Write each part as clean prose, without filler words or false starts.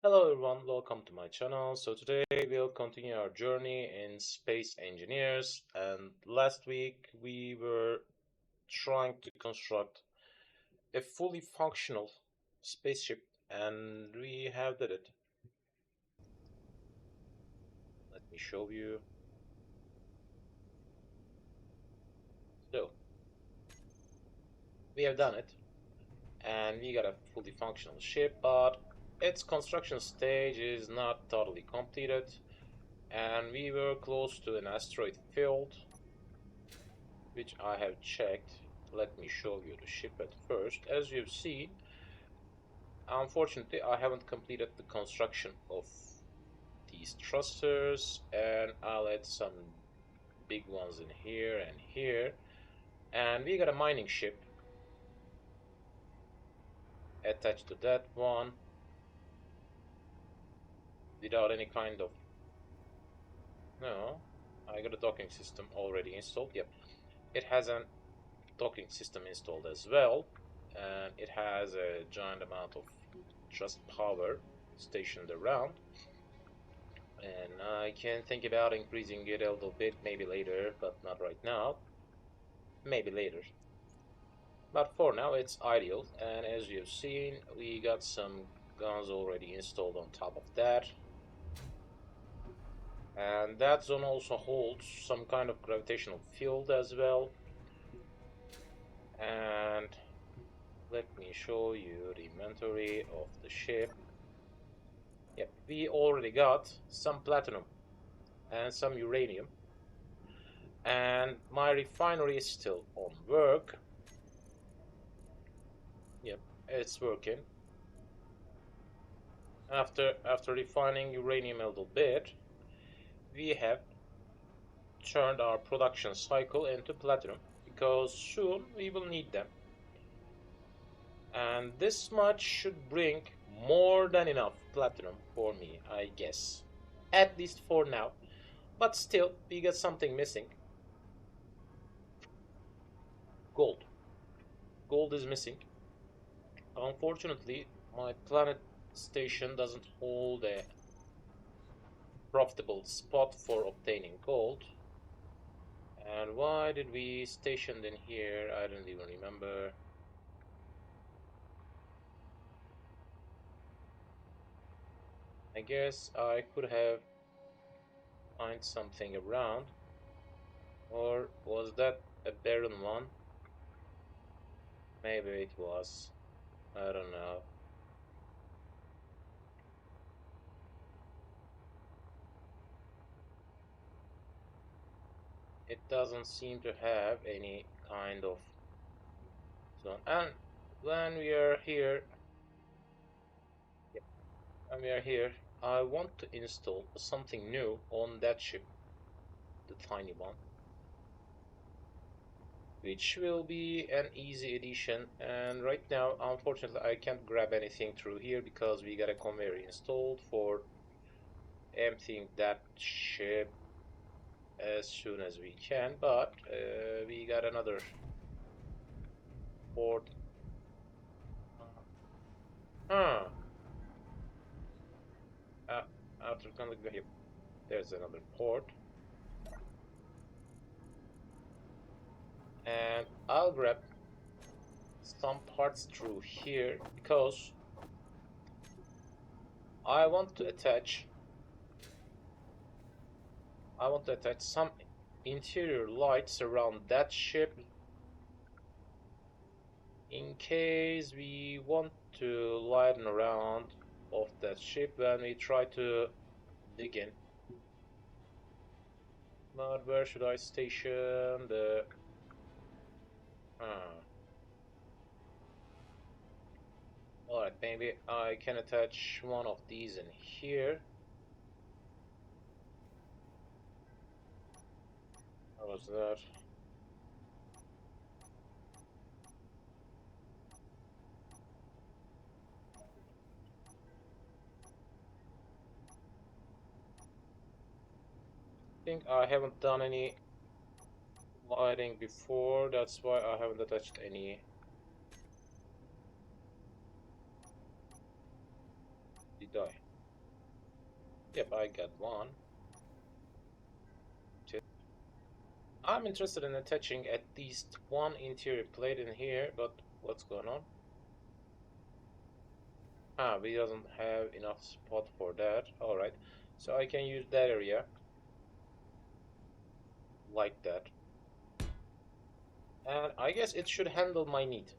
Hello everyone, welcome to my channel. So today we'll continue our journey in space engineers, and last week we were trying to construct a fully functional spaceship and we have did it. Let me show you. So we have done it and we got a fully functional ship, but its construction stage is not totally completed and we were close to an asteroid field which I have checked. Let me show you the ship at first. As you've seen, unfortunately, I haven't completed the construction of these thrusters, and I'll add some big ones in here and here. And we got a mining ship attached to that one without any kind of. No, I got a docking system already installed. Yep, it has a docking system installed as well, and it has a giant amount of just power stationed around, and I can think about increasing it a little bit maybe later, but not right now. Maybe later, but for now it's ideal. And as you've seen, we got some guns already installed on top of that, and that zone also holds some kind of gravitational field as well. And let me show you the inventory of the ship. Yep, we already got some platinum and some uranium, and my refinery is still on work. Yep, it's working. After refining uranium a little bit, we have turned our production cycle into platinum because soon we will need them. And this much should bring more than enough platinum for me, I guess. At least for now. But still, we got something missing. Gold. Gold is missing. Unfortunately, my planet station doesn't hold a profitable spot for obtaining gold. And why did we station in here? I don't even remember. I guess I could have find something around. Or was that a barren one? Maybe it was. I don't know. It doesn't seem to have any kind of zone. And when we are here, yep, when we are here, I want to install something new on that ship, the tiny one, which will be an easy addition. And right now, unfortunately, I can't grab anything through here because we got a conveyor installed for emptying that ship as soon as we can. But we got another port. Huh. Uh, After conducting here, there's another port, and I'll grab some parts through here because I want to attach I want to attach some interior lights around that ship in case we want to lighten around of that ship when we try to dig in. But where should I station the... Uh, Alright, maybe I can attach one of these in here. How was that? I think I haven't done any lighting before, that's why I haven't attached any. Did I? Yep, I got one. Two. I'm interested in attaching at least one interior plate in here, but what's going on? Ah, we doesn't have enough spot for that. Alright, so I can use that area like that. And I guess it should handle my need.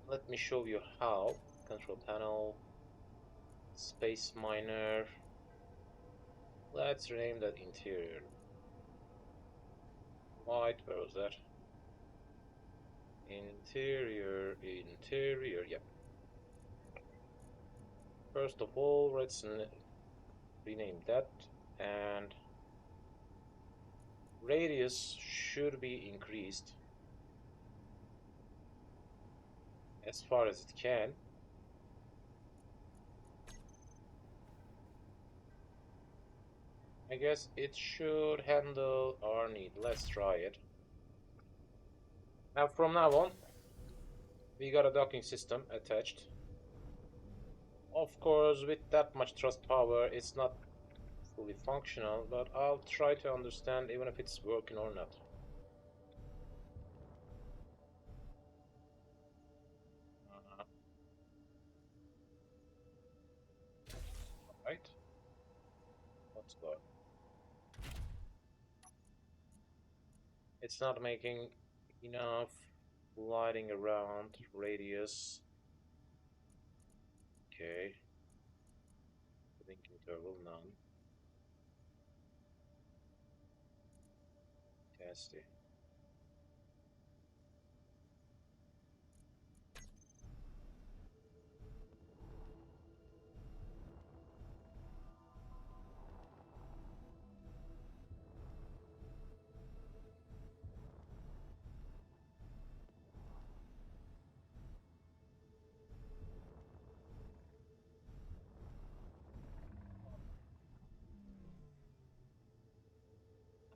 Let me show you how. Control panel, space miner. Let's rename that interior. White, where was that? Interior, yep. First of all, let's rename that, and radius should be increased as far as it can. I guess it should handle our need. Let's try it. Now from now on, we got a docking system attached. Of course, with that much thrust power, it's not fully functional, but I'll try to understand even if it's working or not. Right? Let's go. It's not making enough lighting around radius. Okay. Link interval none. Test it.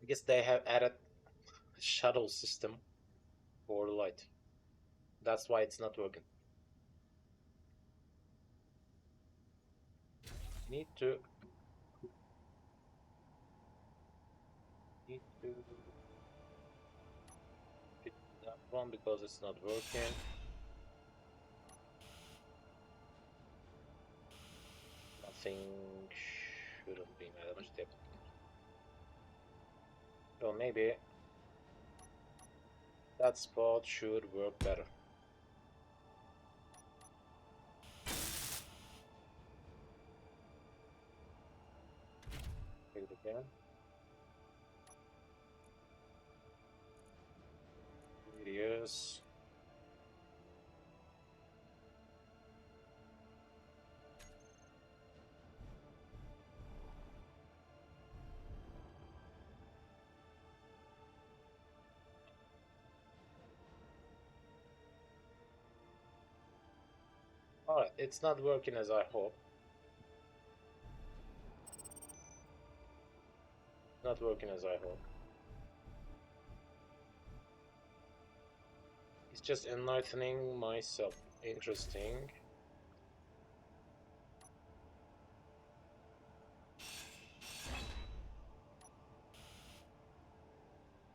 I guess they have added a shuttle system for light. That's why it's not working. Need to need to hit that one because it's not working. Nothing shouldn't be that much depth. So maybe that spot should work better. Take it again. Radius. Alright, it's not working as I hope. Not working as I hope. It's just enlightening myself. Interesting.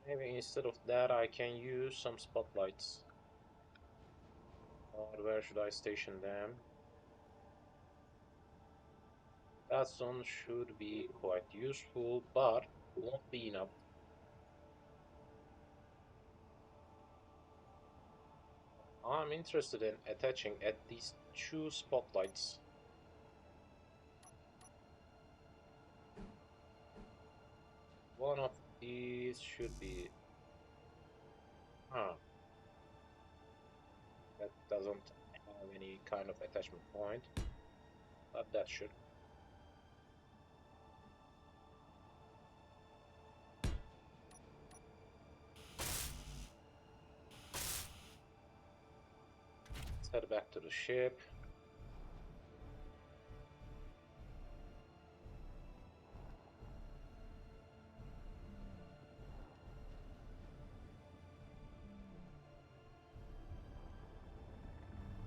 Maybe instead of that I can use some spotlights. Where should I station them? That one should be quite useful, but won't be enough. I'm interested in attaching at least 2 spotlights. One of these should be... Huh. That doesn't have any kind of attachment point, but that should. Let's head back to the ship.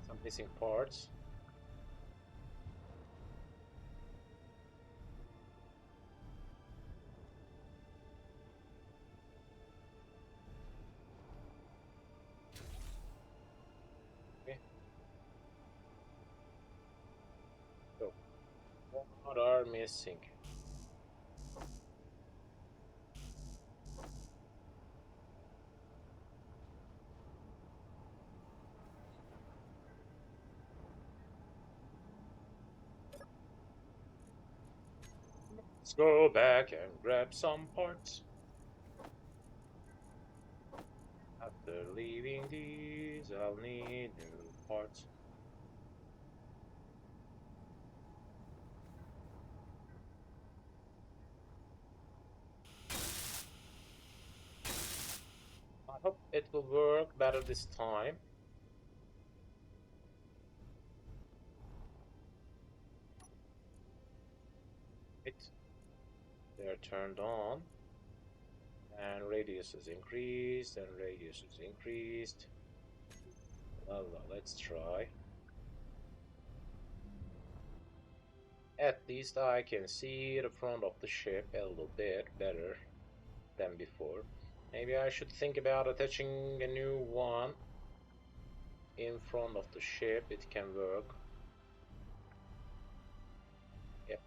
Some missing parts. What are missing? Let's go back and grab some parts. After leaving these, I'll need new parts. I hope it will work better this time. They're turned on, and radius is increased, and radius is increased. Well, let's try. At least I can see the front of the ship a little bit better than before. Maybe I should think about attaching a new one in front of the ship. It can work. Yep.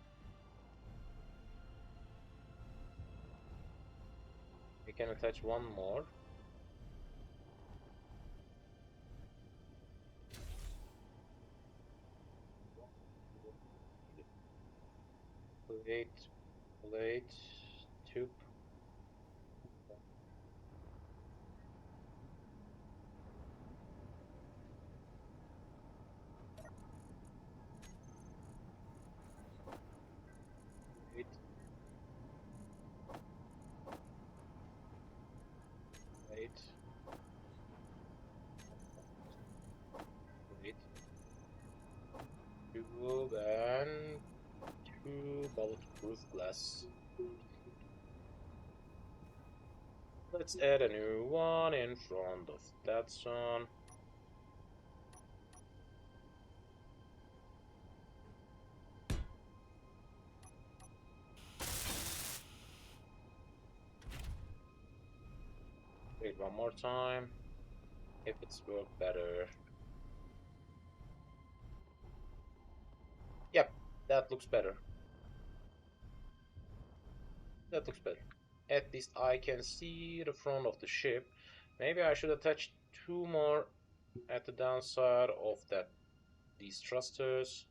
We can attach one more. Plate, tube. Plate. Plate. Plate. Tube and two bulletproof glass. Let's add a new one in front of that one. Wait one more time. If it's worked better. Yep, that looks better. That looks better. At least I can see the front of the ship. Maybe I should attach two more at the downside of these thrusters.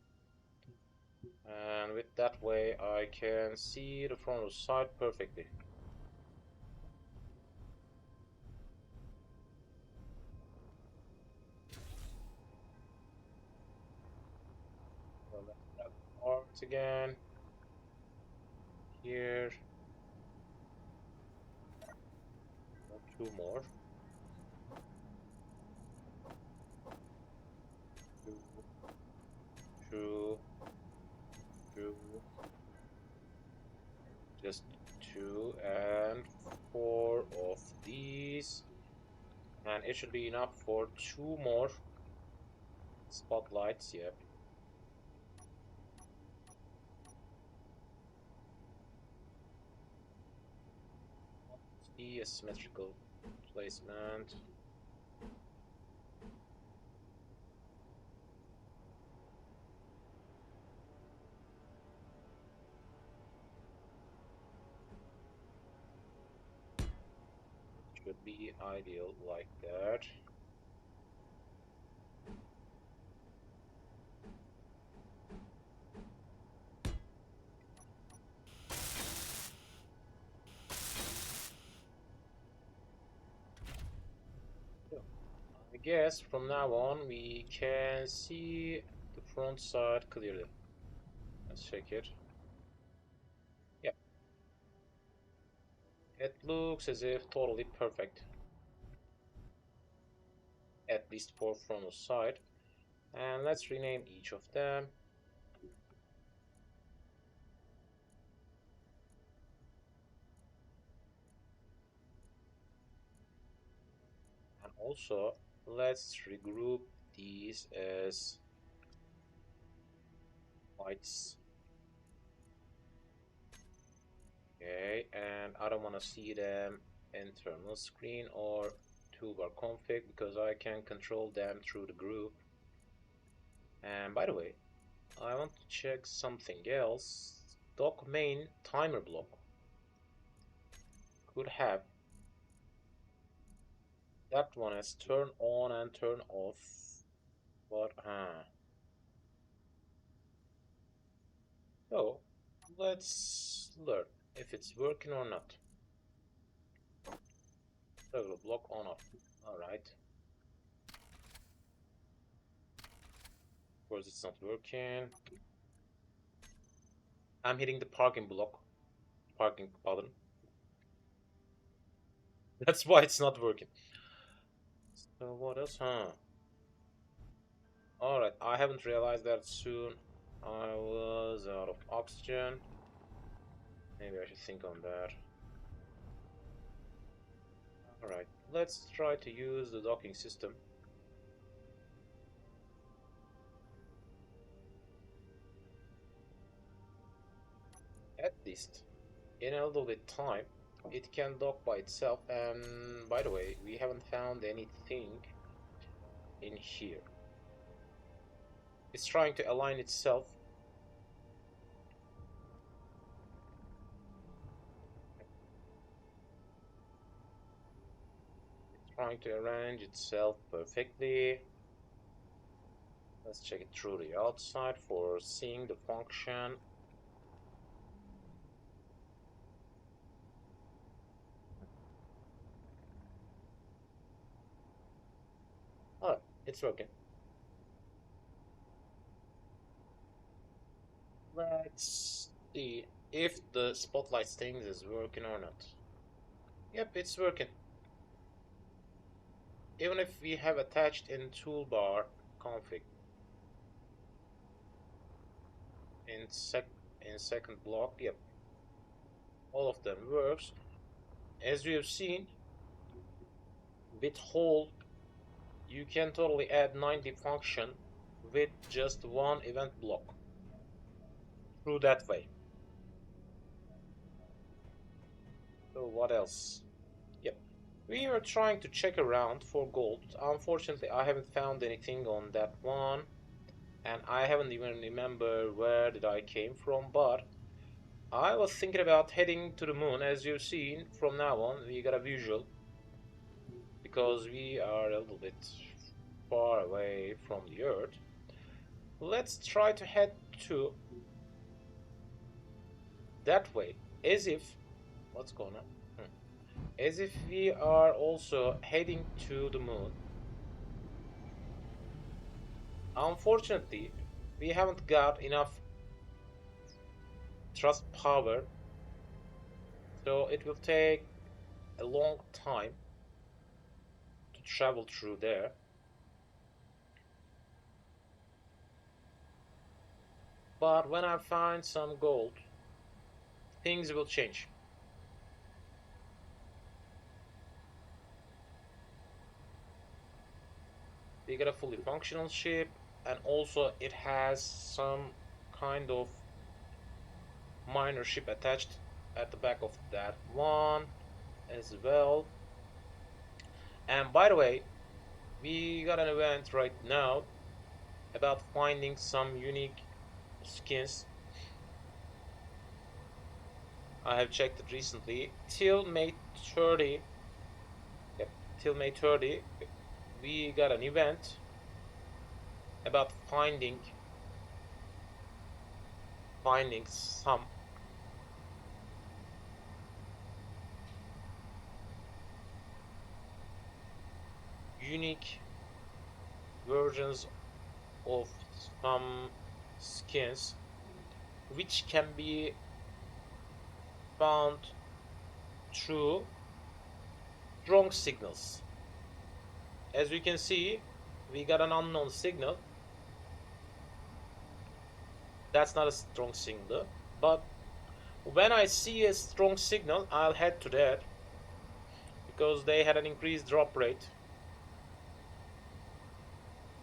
And with that way I can see the front of the side perfectly. So let's grab parts again. Here. Two more. Two. Just 2 and 4 of these. And it should be enough for 2 more spotlights, yep. The asymmetrical placement. Should be ideal like that. I guess from now on we can see the front side clearly. Let's check it. Yeah. It looks as if totally perfect. At least for front side. And let's rename each of them. And also let's regroup these as lights. Okay, and I don't want to see them in terminal screen or toolbar config because I can control them through the group. And by the way, I want to check something else. Dock main timer block could have that one as turn on and turn off. But so let's learn if it's working or not. Toggle block on off. Alright. Of course it's not working. I'm hitting the parking block. Parking button. That's why it's not working. So what else? Alright, I haven't realized that soon. I was out of oxygen. Maybe I should think on that. Alright, let's try to use the docking system. At least, in a little bit time, it can dock by itself. And by the way, we haven't found anything in here. It's trying to align itself. It's trying to arrange itself perfectly. Let's check it through the outside for seeing the function. Oh, it's working. Let's see if the spotlight things is working or not. Yep, it's working. Even if we have attached in toolbar config in second block, yep, all of them works. As we have seen, with whole, you can totally add 90 function with just one event block through that way. So what else? Yep, we are trying to check around for gold. Unfortunately, I haven't found anything on that one, and I haven't even remember where did I came from, but I was thinking about heading to the moon. As you've seen, from now on we got a visual because we are a little bit far away from the earth. Let's try to head to that way, as if what's going on, as if we are also heading to the moon. Unfortunately, we haven't got enough thrust power, so it will take a long time to travel through there. But when I find some gold, things will change. We got a fully functional ship, and also it has some kind of minor ship attached at the back of that one as well. And by the way, we got an event right now about finding some unique skins. I have checked it recently. Till May 30, yep, till May 30, we got an event about finding some unique versions of some skins which can be found through strong signals. As we can see, we got an unknown signal. That's not a strong signal, but when I see a strong signal, I'll head to that because they had an increased drop rate.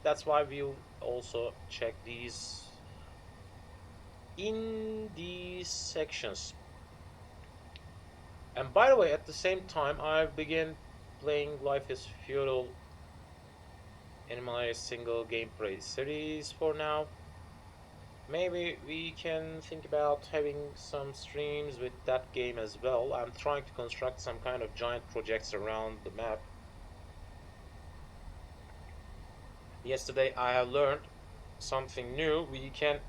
That's why we'll also check these in these sections. And by the way, at the same time, I've begun playing Life is Feudal in my single gameplay series for now. Maybe we can think about having some streams with that game as well. I'm trying to construct some kind of giant projects around the map. Yesterday I have learned something new. We can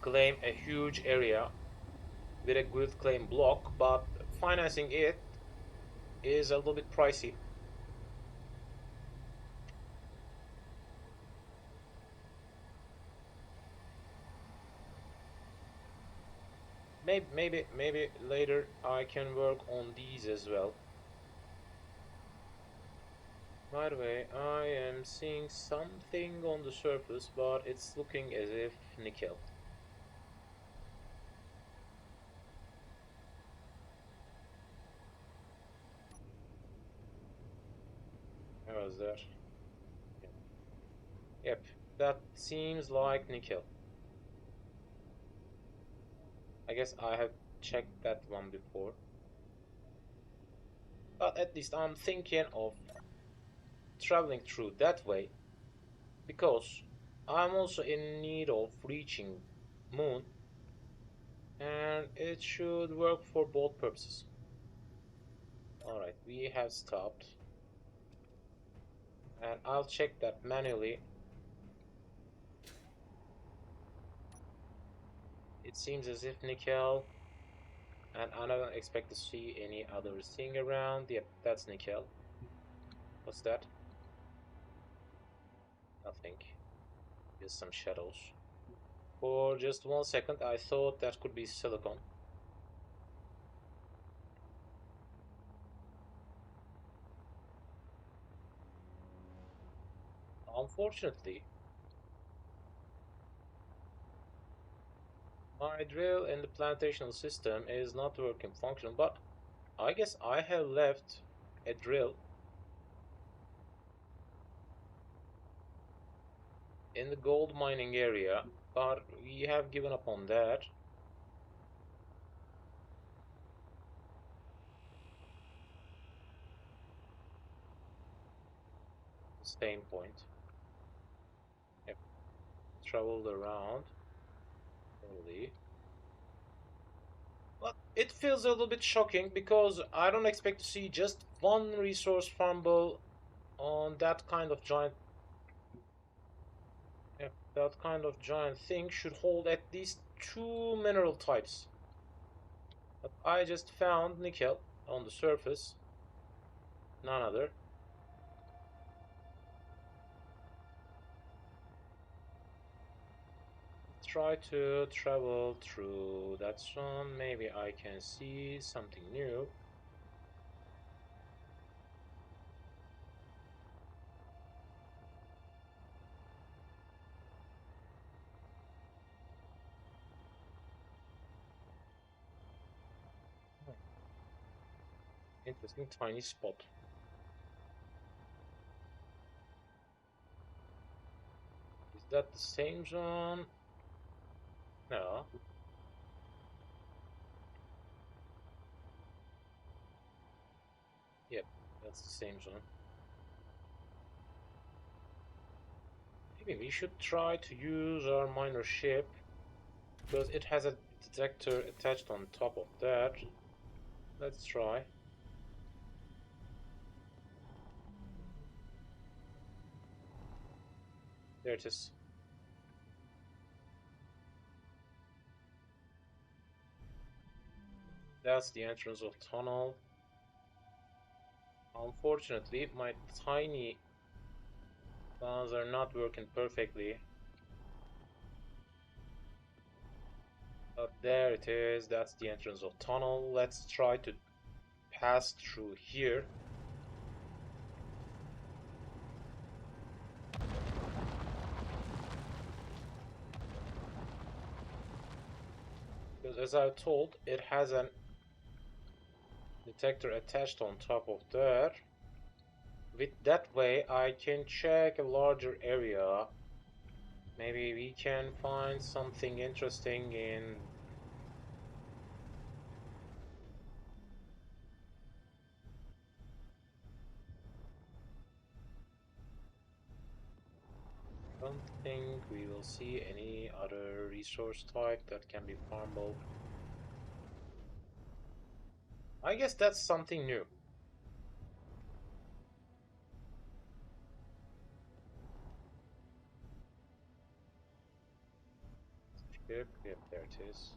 claim a huge area with a good claim block, but financing it is a little bit pricey. Maybe later I can work on these as well. By the way, I am seeing something on the surface, but it's looking as if nickel. How was that? Yep, that seems like nickel. I guess I have checked that one before. But at least I'm thinking of traveling through that way because I'm also in need of reaching moon and it should work for both purposes. Alright, we have stopped and I'll check that manually. It seems as if nickel, and I don't expect to see any other thing around. Yep, that's nickel. What's that? Nothing. Just some shadows. For just 1 second, I thought that could be silicon. Unfortunately, my drill in the plantational system is not working function, but I guess I have left a drill in the gold mining area, but we have given up on that. Same point. Yep. Traveled around slowly. But it feels a little bit shocking because I don't expect to see just one resource fumble on that kind of giant. Yeah, that kind of giant thing should hold at least two mineral types. But I just found nickel on the surface, none other. Try to travel through that zone. Maybe I can see something new. Interesting tiny spot. Is that the same zone? No. Yep, that's the same zone. Maybe we should try to use our miner ship because it has a detector attached on top of that. Let's try. There it is. That's the entrance of tunnel. Unfortunately, my tiny guns are not working perfectly. But there it is. That's the entrance of tunnel. Let's try to pass through here. Because as I told, it has an detector attached on top of that. With that way, I can check a larger area. Maybe we can find something interesting in. don't think we will see any other resource type that can be farmable. I guess that's something new. Yep, there it is.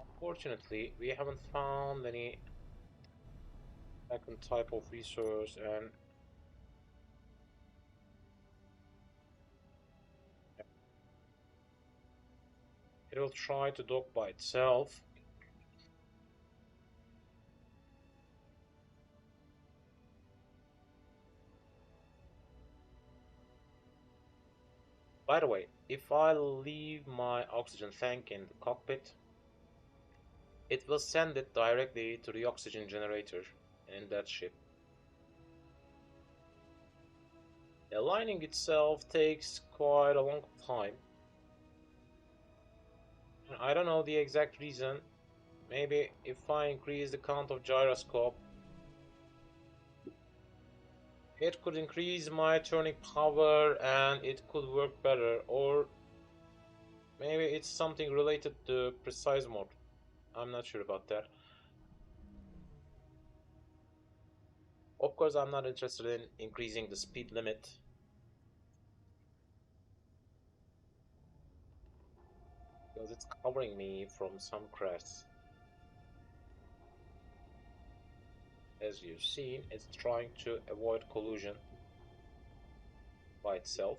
Unfortunately, we haven't found any second type of resource, and it will try to dock by itself. By the way, if I leave my oxygen tank in the cockpit, it will send it directly to the oxygen generator in that ship. Aligning itself takes quite a long time. I don't know the exact reason. Maybe if I increase the count of gyroscope, it could increase my turning power and it could work better. Or maybe it's something related to precise mode. I'm not sure about that. Of course, I'm not interested in increasing the speed limit. Because it's covering me from some crashs. As you've seen, it's trying to avoid collision by itself.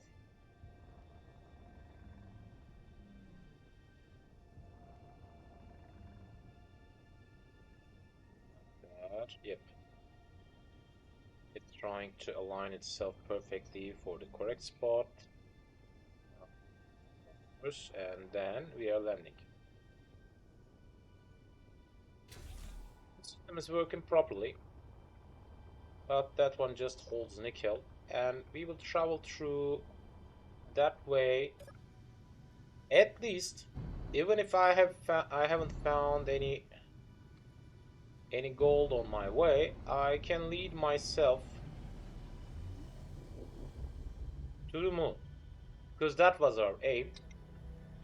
Yep. It's trying to align itself perfectly for the correct spot. And then we are landing. The system is working properly, but that one just holds nickel, and we will travel through that way. At least, even if I haven't found any gold on my way, I can lead myself to the moon, because that was our aim.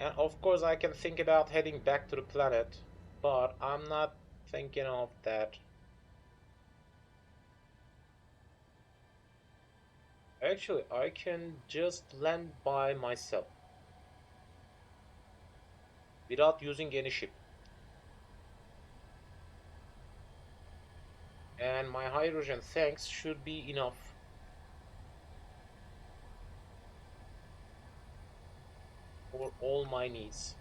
And of course, I can think about heading back to the planet, but I'm not thinking of that. Actually, I can just land by myself without using any ship. And my hydrogen tanks should be enough for all my needs.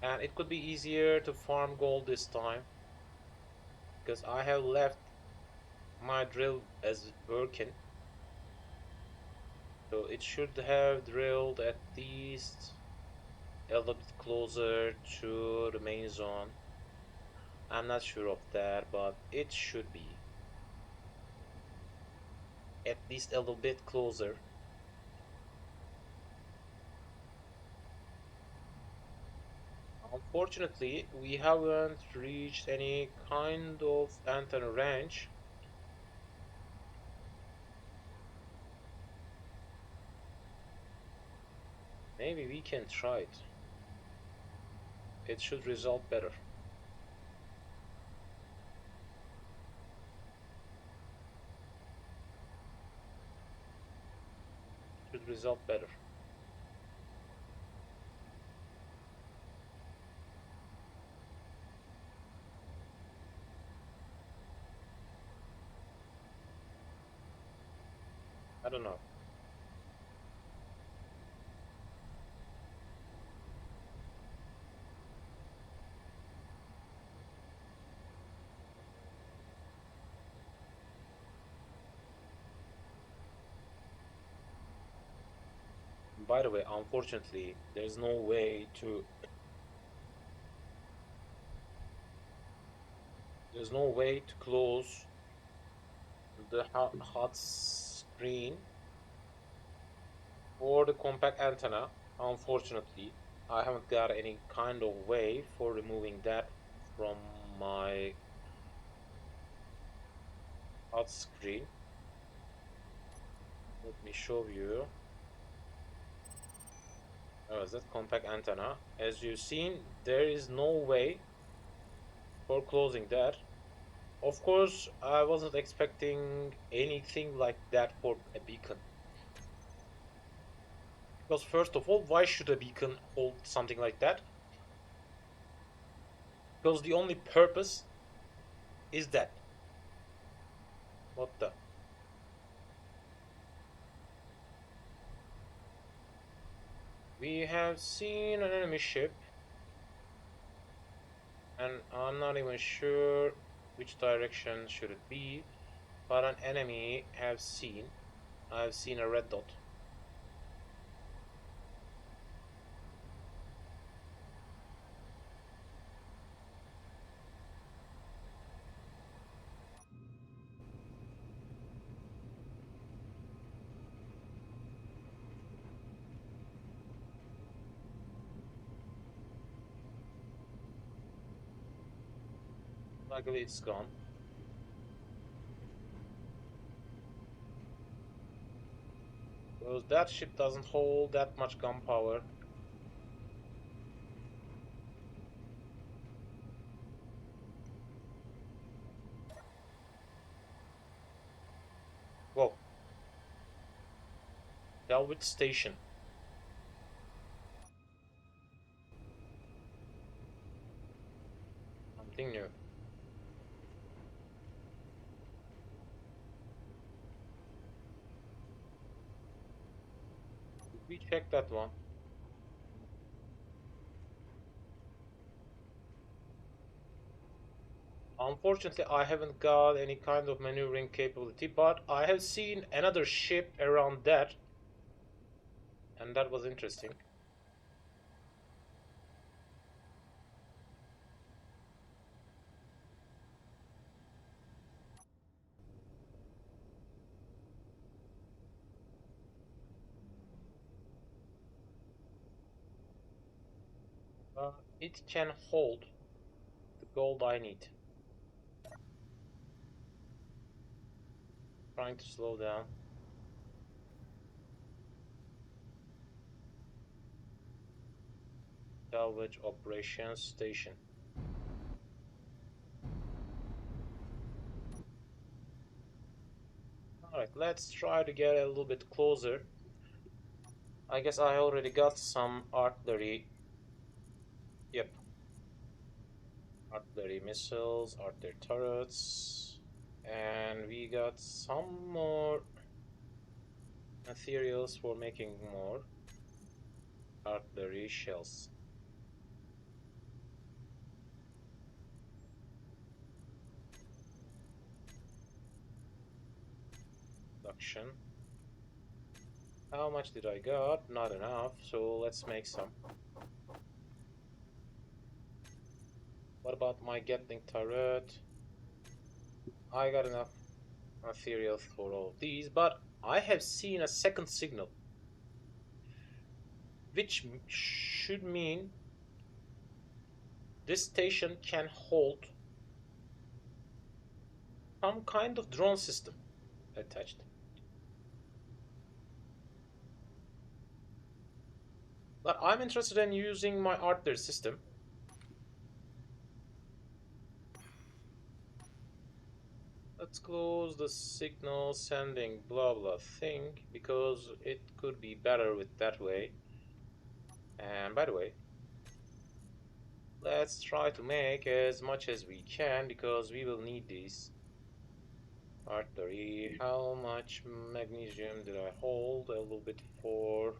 And it could be easier to farm gold this time because I have left my drill as working. So it should have drilled at least a little bit closer to the main zone. I'm not sure of that, but it should be at least a little bit closer. Unfortunately, we haven't reached any kind of antenna range. Maybe we can try it. It should result better. Should result better. I don't know. By the way, unfortunately, there's no way to close the hot screen For the compact antenna, unfortunately, I haven't got any kind of way for removing that from my HUD screen. Let me show you. Oh, is that compact antenna? As you've seen, there is no way for closing that. Of course, I wasn't expecting anything like that for a beacon. Because first of all, why should a beacon hold something like that? Because the only purpose is that. What the? We have seen an enemy ship, and I'm not even sure which direction should it be, but an enemy have seen. I've seen a red dot. Luckily, it's gone. Because that ship doesn't hold that much gunpowder. Whoa. Dalwich Station. Something new. Did we check that one? Unfortunately, I haven't got any kind of maneuvering capability, but I have seen another ship around that, and that was interesting. It can hold the gold I need. Trying to slow down. Salvage operations station. Alright, let's try to get a little bit closer. I guess I already got some artillery. Yep. Artillery missiles, artillery turrets. And we got some more materials for making more artillery shells. Production. How much did I got? Not enough, so let's make some. What about my Gatling turret? I got enough materials for all of these, but I have seen a second signal, which should mean this station can hold some kind of drone system attached. But I'm interested in using my artillery system. Let's close the signal sending blah blah thing because it could be better with that way. And by the way, let's try to make as much as we can because we will need these. Artery, how much magnesium did I hold? A little bit for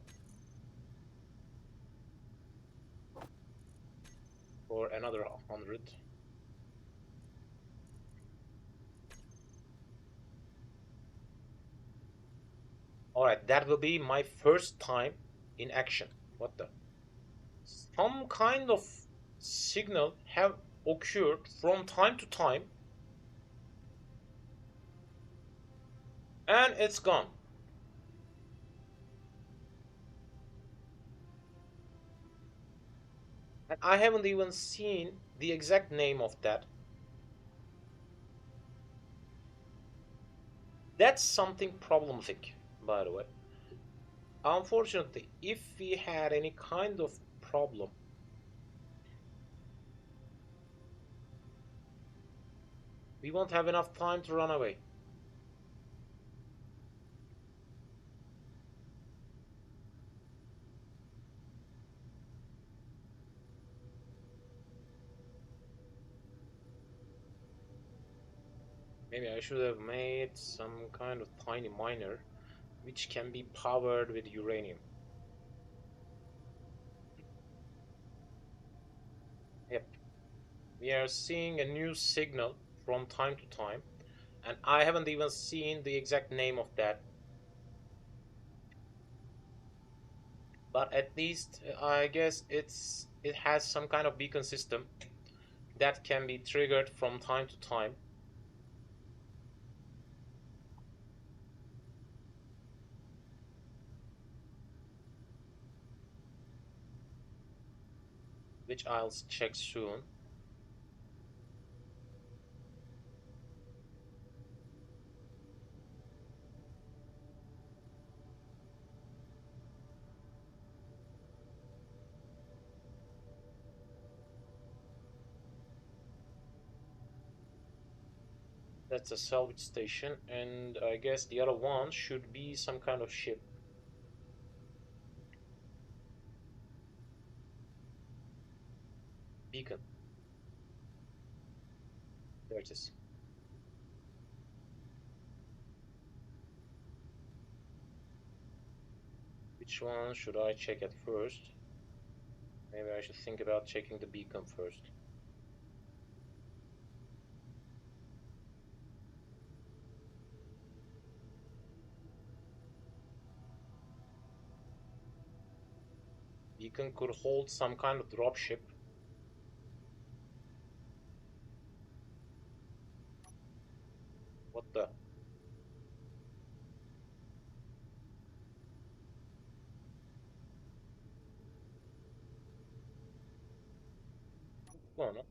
another 100. Alright, that will be my first time in action. What the? Some kind of signal have occurred from time to time, and it's gone. I haven't even seen the exact name of that. That's something problematic, by the way. Unfortunately, if we had any kind of problem, we won't have enough time to run away. Maybe I should have made some kind of tiny miner which can be powered with uranium. Yep, we are seeing a new signal from time to time, and I haven't even seen the exact name of that. But at least I guess it has some kind of beacon system that can be triggered from time to time. Which I'll check soon. That's a salvage station, and I guess the other one should be some kind of ship. Beacon. There it is. Which one should I check at first? Maybe I should think about checking the beacon first. Beacon could hold some kind of dropship. What the? What's going on?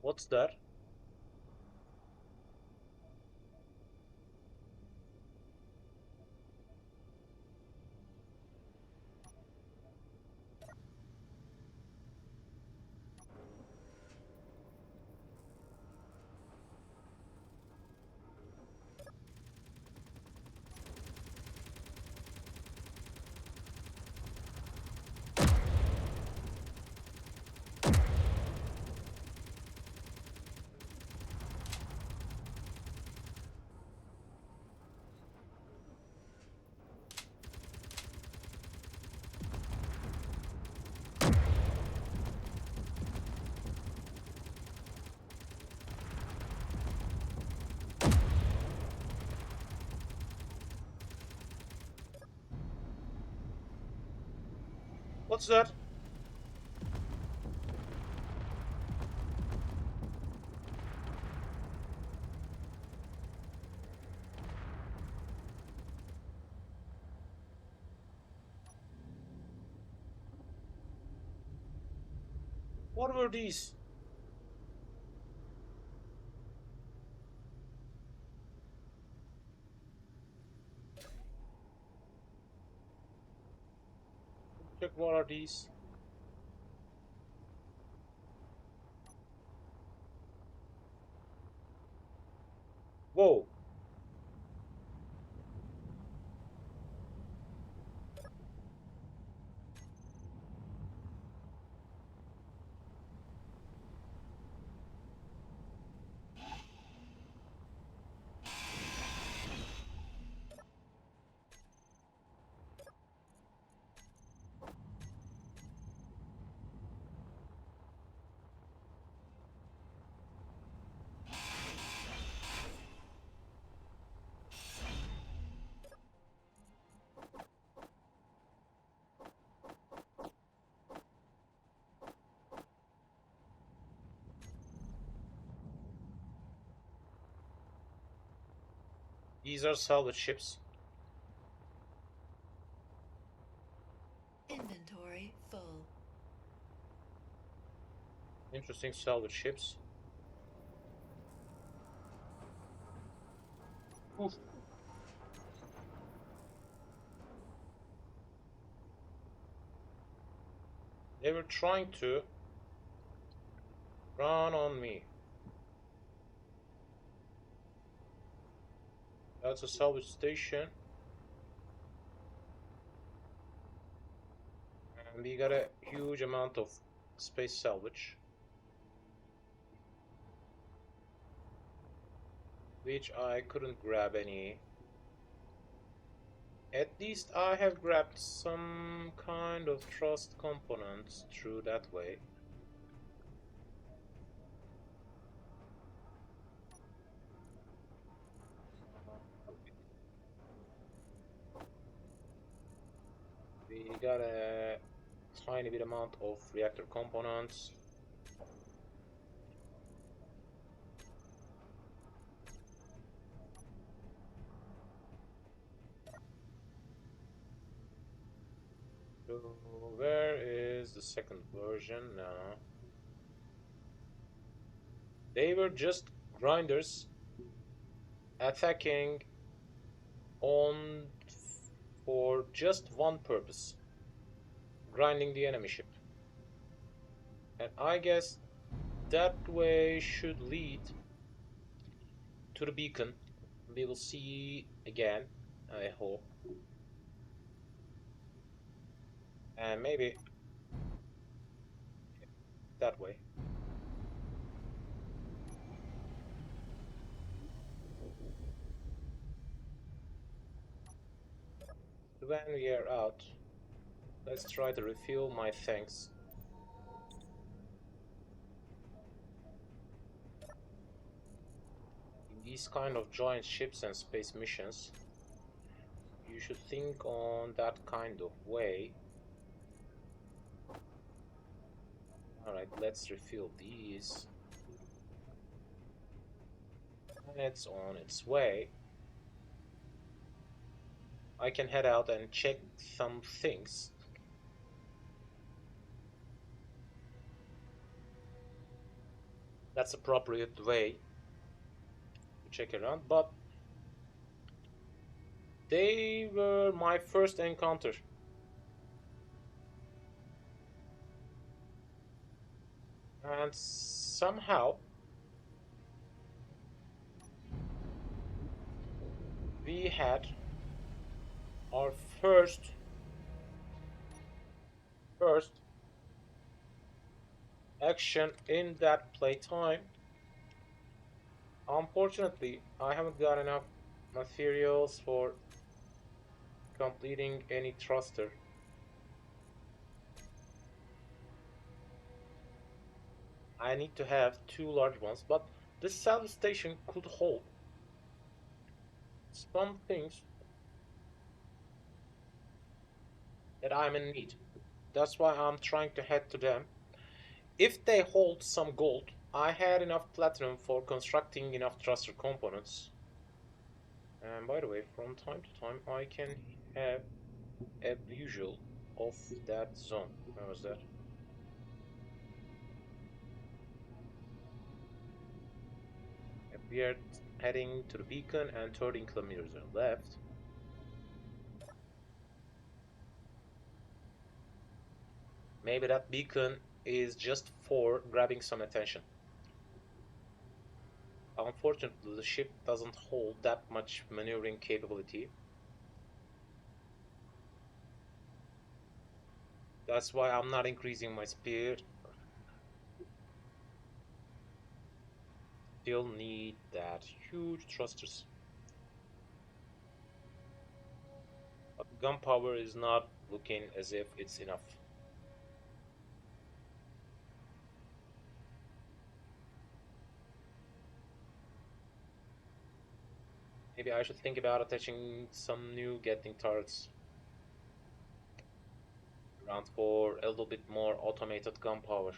What's that? What's that? What were these? Check what are these? Whoa! These are salvage ships. Inventory full. Interesting salvage ships. Oof. They were trying to run on me. That's a salvage station. And we got a huge amount of space salvage, which I couldn't grab any. At least I have grabbed some kind of thrust components through that way. We got a tiny bit amount of reactor components. So where is the second version now? They were just grinders attacking on for just one purpose: grinding the enemy ship. And I guess that way should lead to the beacon. We will see again, I hope. And maybe that way. When we are out, let's try to refuel my tanks. In these kind of joint ships and space missions, you should think on that kind of way. Alright, let's refuel these. And it's on its way. I can head out and check some things. That's appropriate way to check around, but they were my first encounter. And somehow we had our first action in that playtime. Unfortunately, I haven't got enough materials for completing any thruster. I need to have two large ones, but this salvage station could hold some things that I'm in need. That's why I'm trying to head to them. If they hold some gold, I had enough platinum for constructing enough thruster components. And by the way, from time to time, I can have a visual of that zone. Where was that? We are heading to the beacon and 13 kilometers are left. Maybe that beacon is just for grabbing some attention. Unfortunately, the ship doesn't hold that much maneuvering capability. That's why I'm not increasing my speed. Still need that huge thrusters. But gunpowder is not looking as if it's enough. Maybe I should think about attaching some new Gatling turrets around for a little bit more automated gunpowder.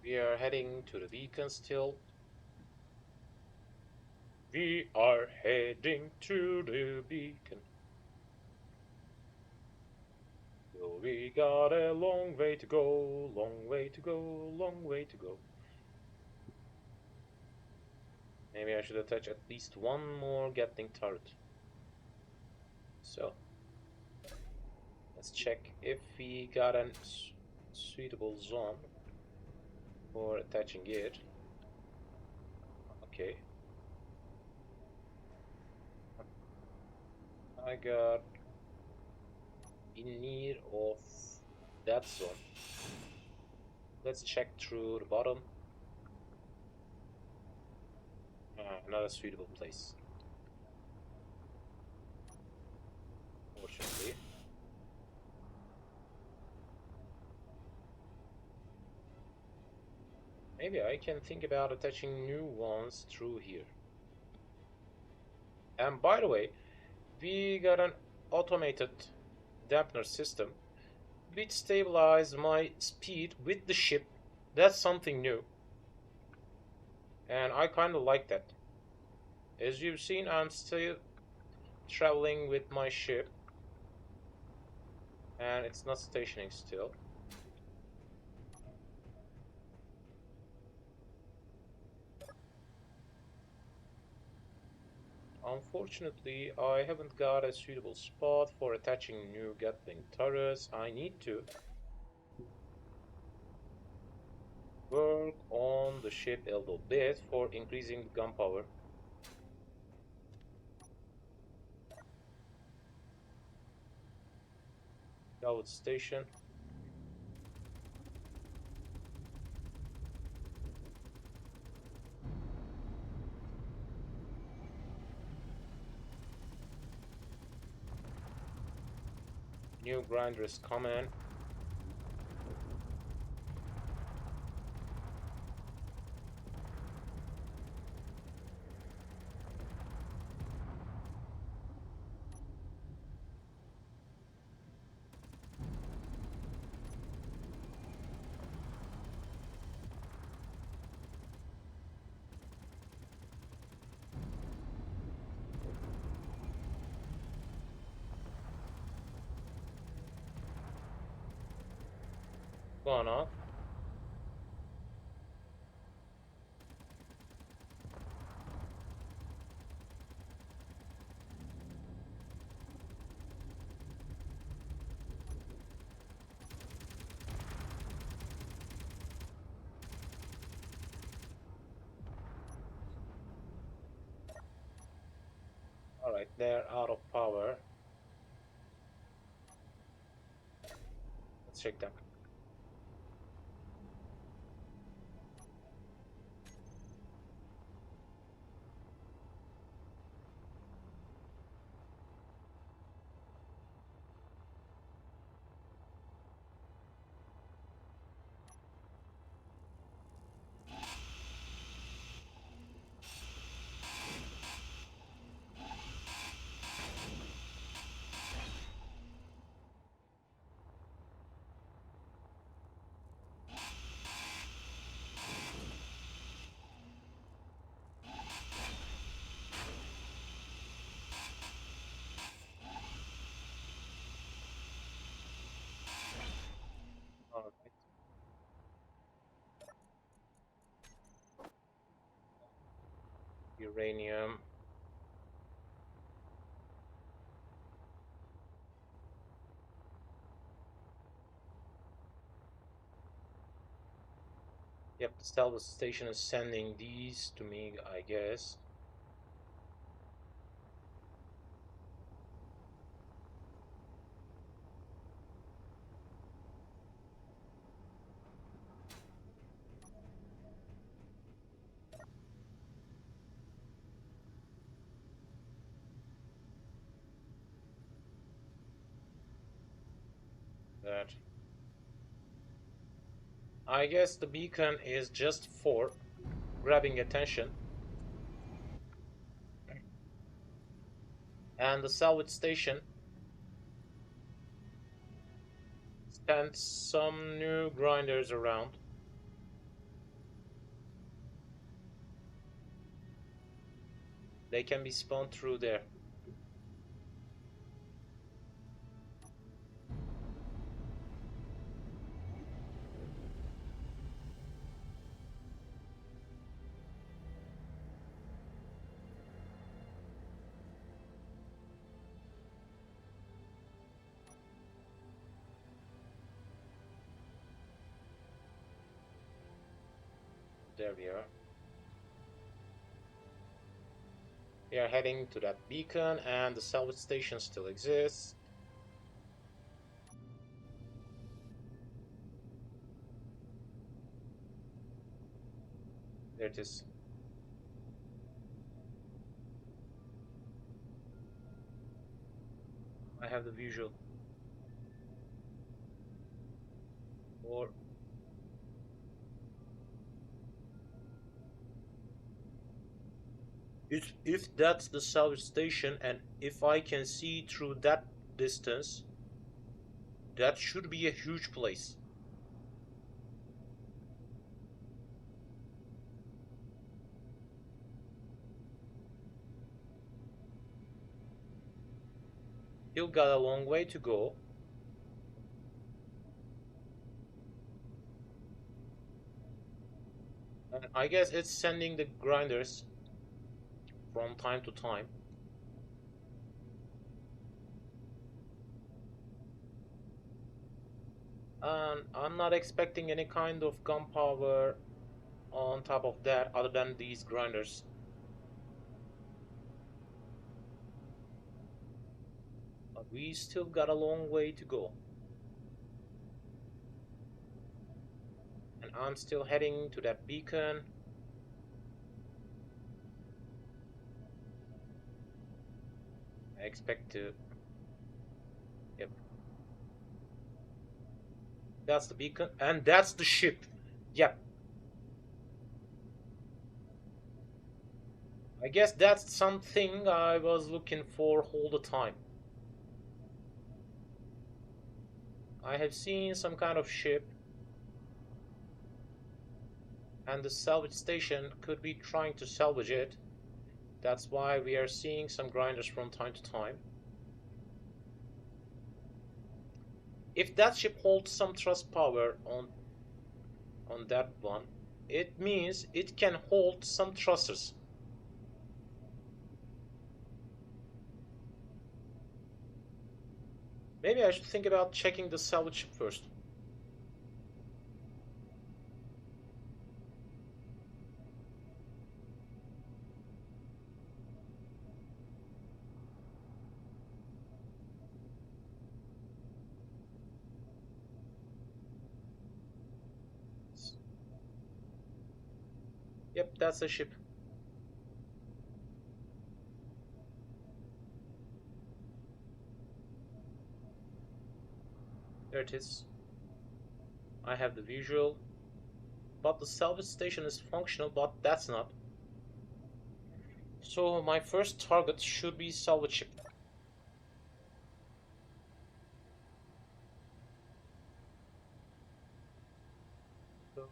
We are heading to the beacon still. We are heading to the beacon. So we got a long way to go, long way to go, long way to go. Maybe I should attach at least one more Gatling turret. So, let's check if we got a suitable zone for attaching it. Okay. I got in need of that zone. Let's check through the bottom. Another suitable place. Fortunately. Maybe I can think about attaching new ones through here. And by the way, we got an automated dampener system which stabilizes my speed with the ship. That's something new. And I kind of like that. As you've seen, I'm still traveling with my ship. And it's not stationing still. Unfortunately, I haven't got a suitable spot for attaching new Gatling turrets. I need to work on the ship a little bit for increasing the gun power. Galwood Station. New grinder is coming. Going on. Alright, they're out of power. Let's check them. Alright. Uranium. Yep, the salvage station is sending these to me, I guess. That. I guess the beacon is just for grabbing attention. And the salvage station sent some new grinders around. They can be spawned through there. There we are. We are heading to that beacon, and the salvage station still exists. There it is. I have the visual. Or if that's the salvage station, and if I can see through that distance, that should be a huge place. Still got a long way to go. And I guess it's sending the grinders from time to time. And I'm not expecting any kind of gunpowder on top of that other than these grinders. But we still got a long way to go. And I'm still heading to that beacon. I expect to... Yep. That's the beacon, and that's the ship. Yep. I guess that's something I was looking for all the time. I have seen some kind of ship, and the salvage station could be trying to salvage it. That's why we are seeing some grinders from time to time. If that ship holds some thrust power on that one, it means it can hold some thrusters. Maybe I should think about checking the salvage ship first. Yep, that's a ship. There it is. I have the visual. But the salvage station is functional, but that's not. So my first target should be salvage ship. So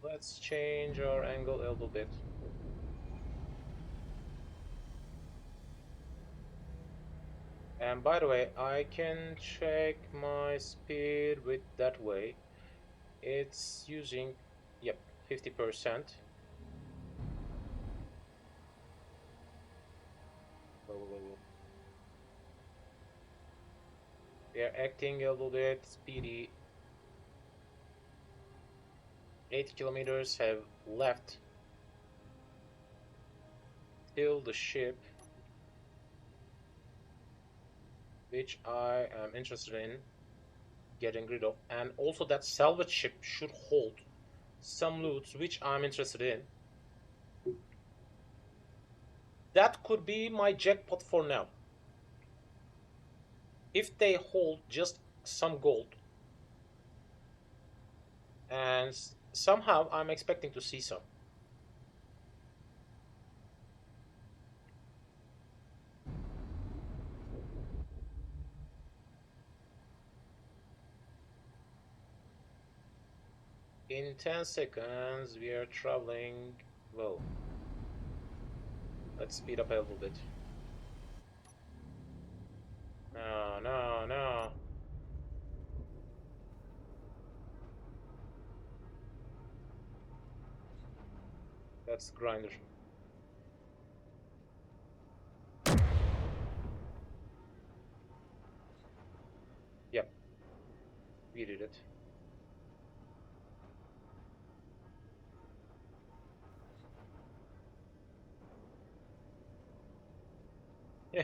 let's change our angle a little bit. And by the way, I can check my speed with that way. It's using, yep, 50%. Whoa, whoa, whoa. We are acting a little bit speedy. 8 kilometers have left till the ship, which I am interested in getting rid of, and also that salvage ship should hold some loot which I'm interested in. That could be my jackpot for now. If they hold just some gold, and somehow I'm expecting to see some. In 10 seconds we are traveling, well, Let's speed up a little bit. No, no, no. That's grinder. Yep, we did it. Yeah.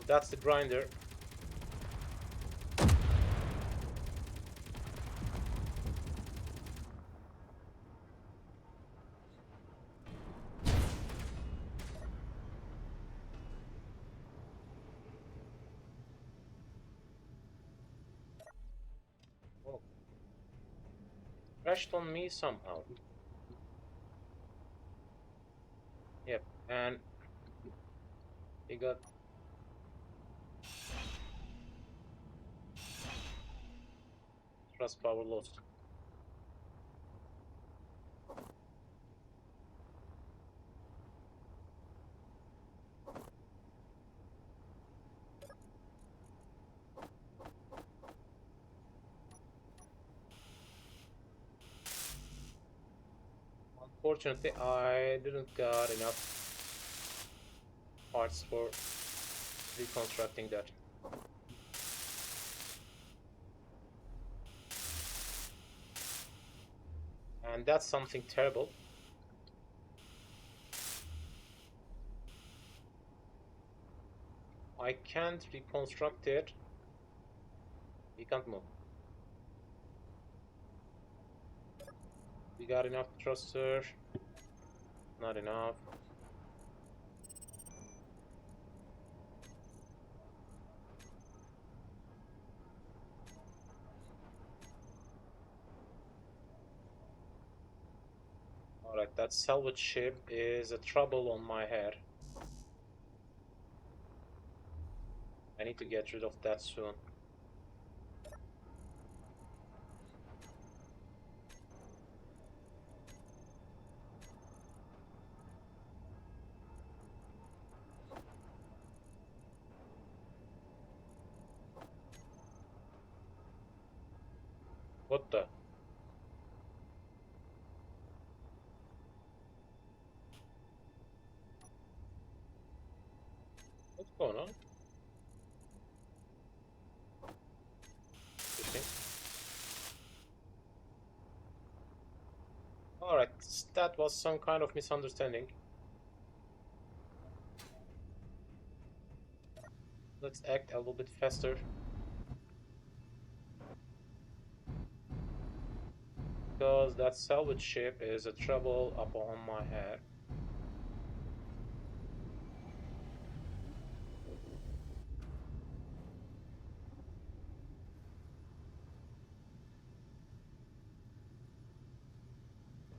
That's the grinder. Oh, crashed on me somehow. Yep, and he got thrust power lost. Unfortunately, I didn't got enough parts for reconstructing that. And that's something terrible. I can't reconstruct it. We can't move. We got enough thruster. Not enough. Alright, that salvage ship is a trouble on my head. I need to get rid of that soon. What the? What's going on? Interesting. Alright, that was some kind of misunderstanding. Let's act a little bit faster. Because that salvage ship is a trouble upon my head.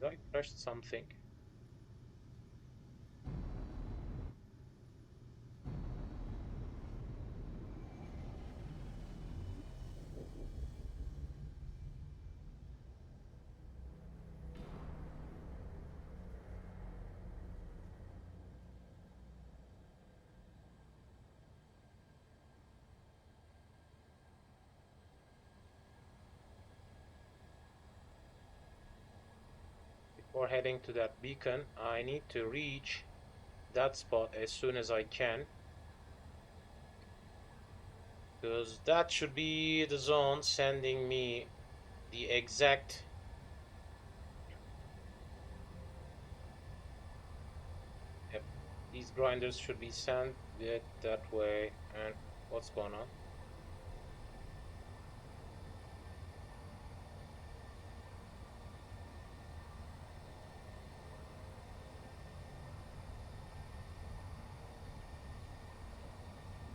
Did I crash something? Before heading to that beacon, I need to reach that spot as soon as I can. Because that should be the zone sending me the exact... Yep, these grinders should be sent it that way. And what's going on?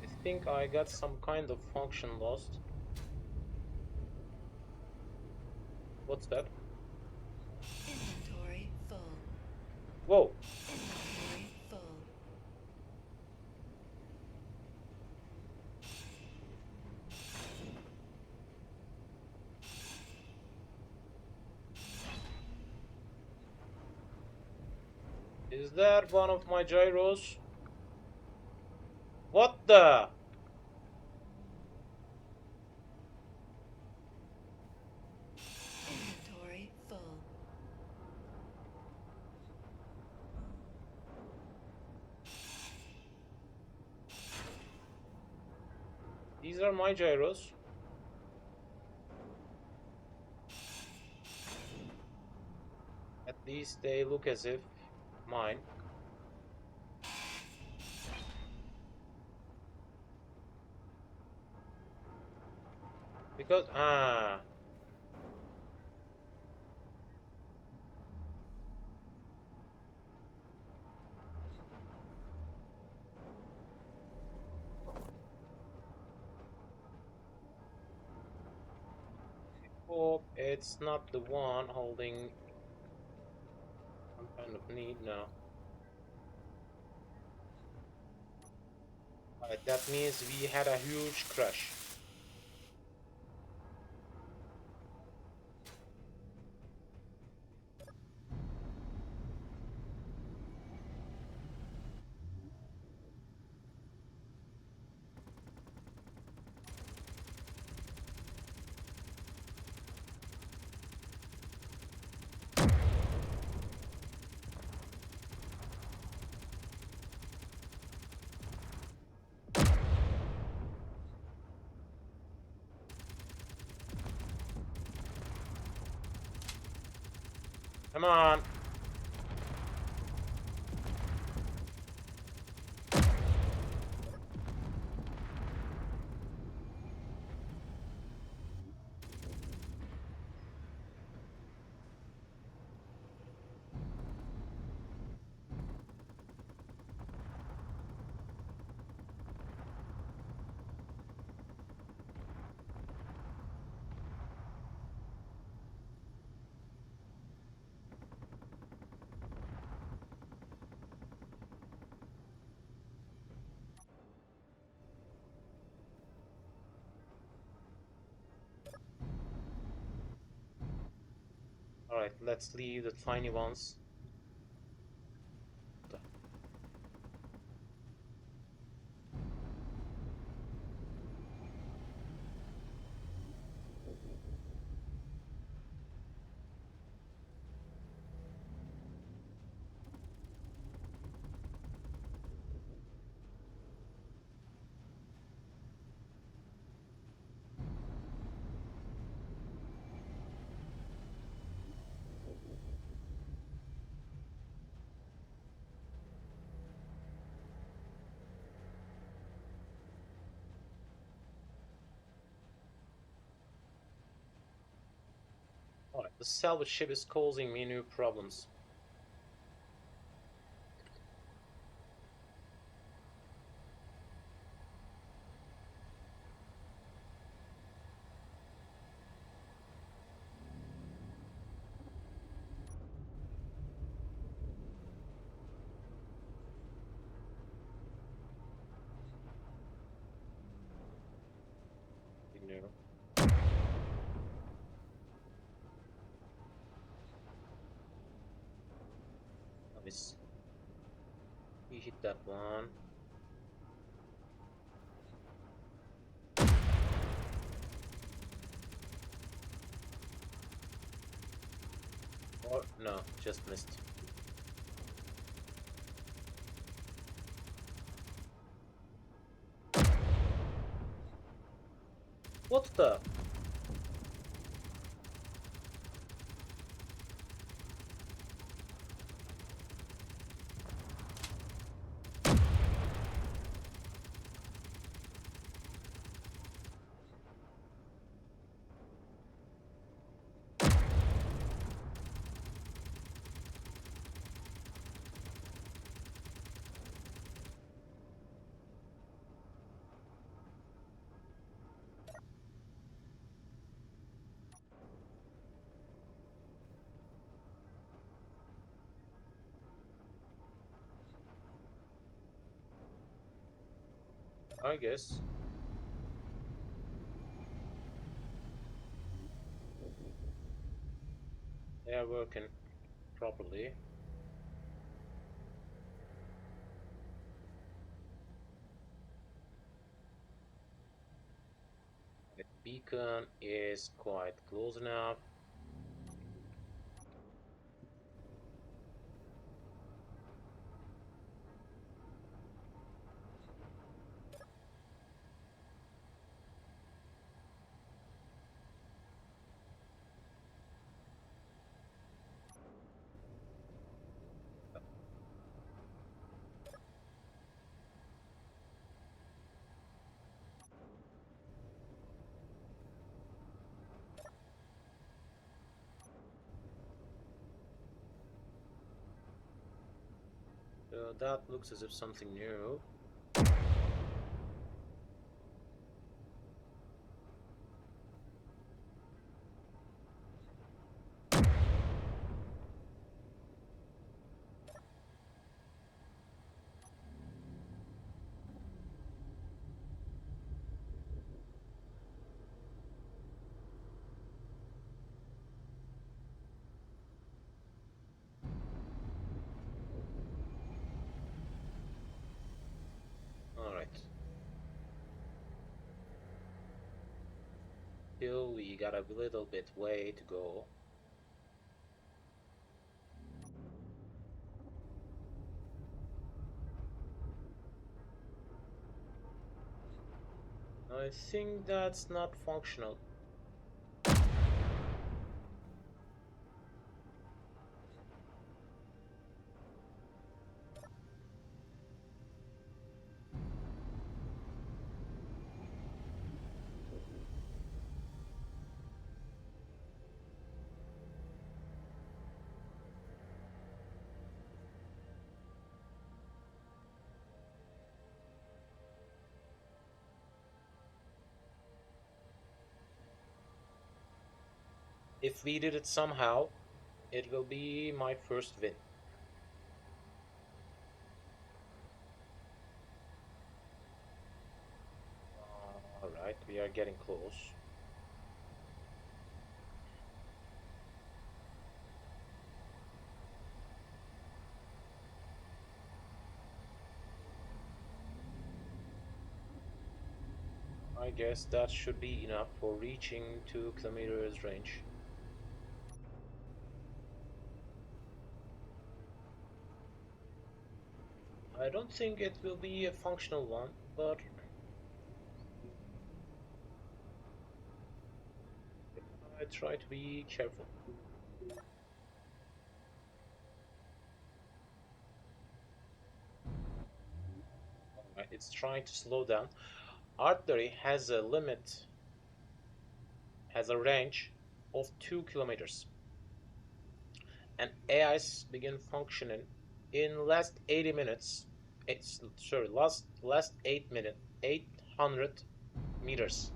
I think I got some kind of function lost. What What's that? Inventory full. Whoa! Inventory full. Is that one of my gyros? What the? Inventory full. These are my gyros. At least they look as if mine. Because, hope it's not the one holding some kind of need. No. Alright, that means we had a huge crash. Come on. Alright, let's leave the tiny ones. Alright, the salvage ship is causing me new problems. You know. Nice. You hit that one. Or no, just missed. What the? I guess. They are working properly. The beacon is quite close enough. So that looks as if something new. Alright. Still, we got a little bit way to go. I think that's not functional. If we did it somehow, it will be my first win. Alright, we are getting close. I guess that should be enough for reaching 2 kilometers range. I don't think it will be a functional one, but I try to be careful. Alright, it's trying to slow down. Artillery has a limit, has a range of 2 kilometers, and AIs begin functioning in last 80 minutes. It's sorry, last 8 minutes, 800 meters.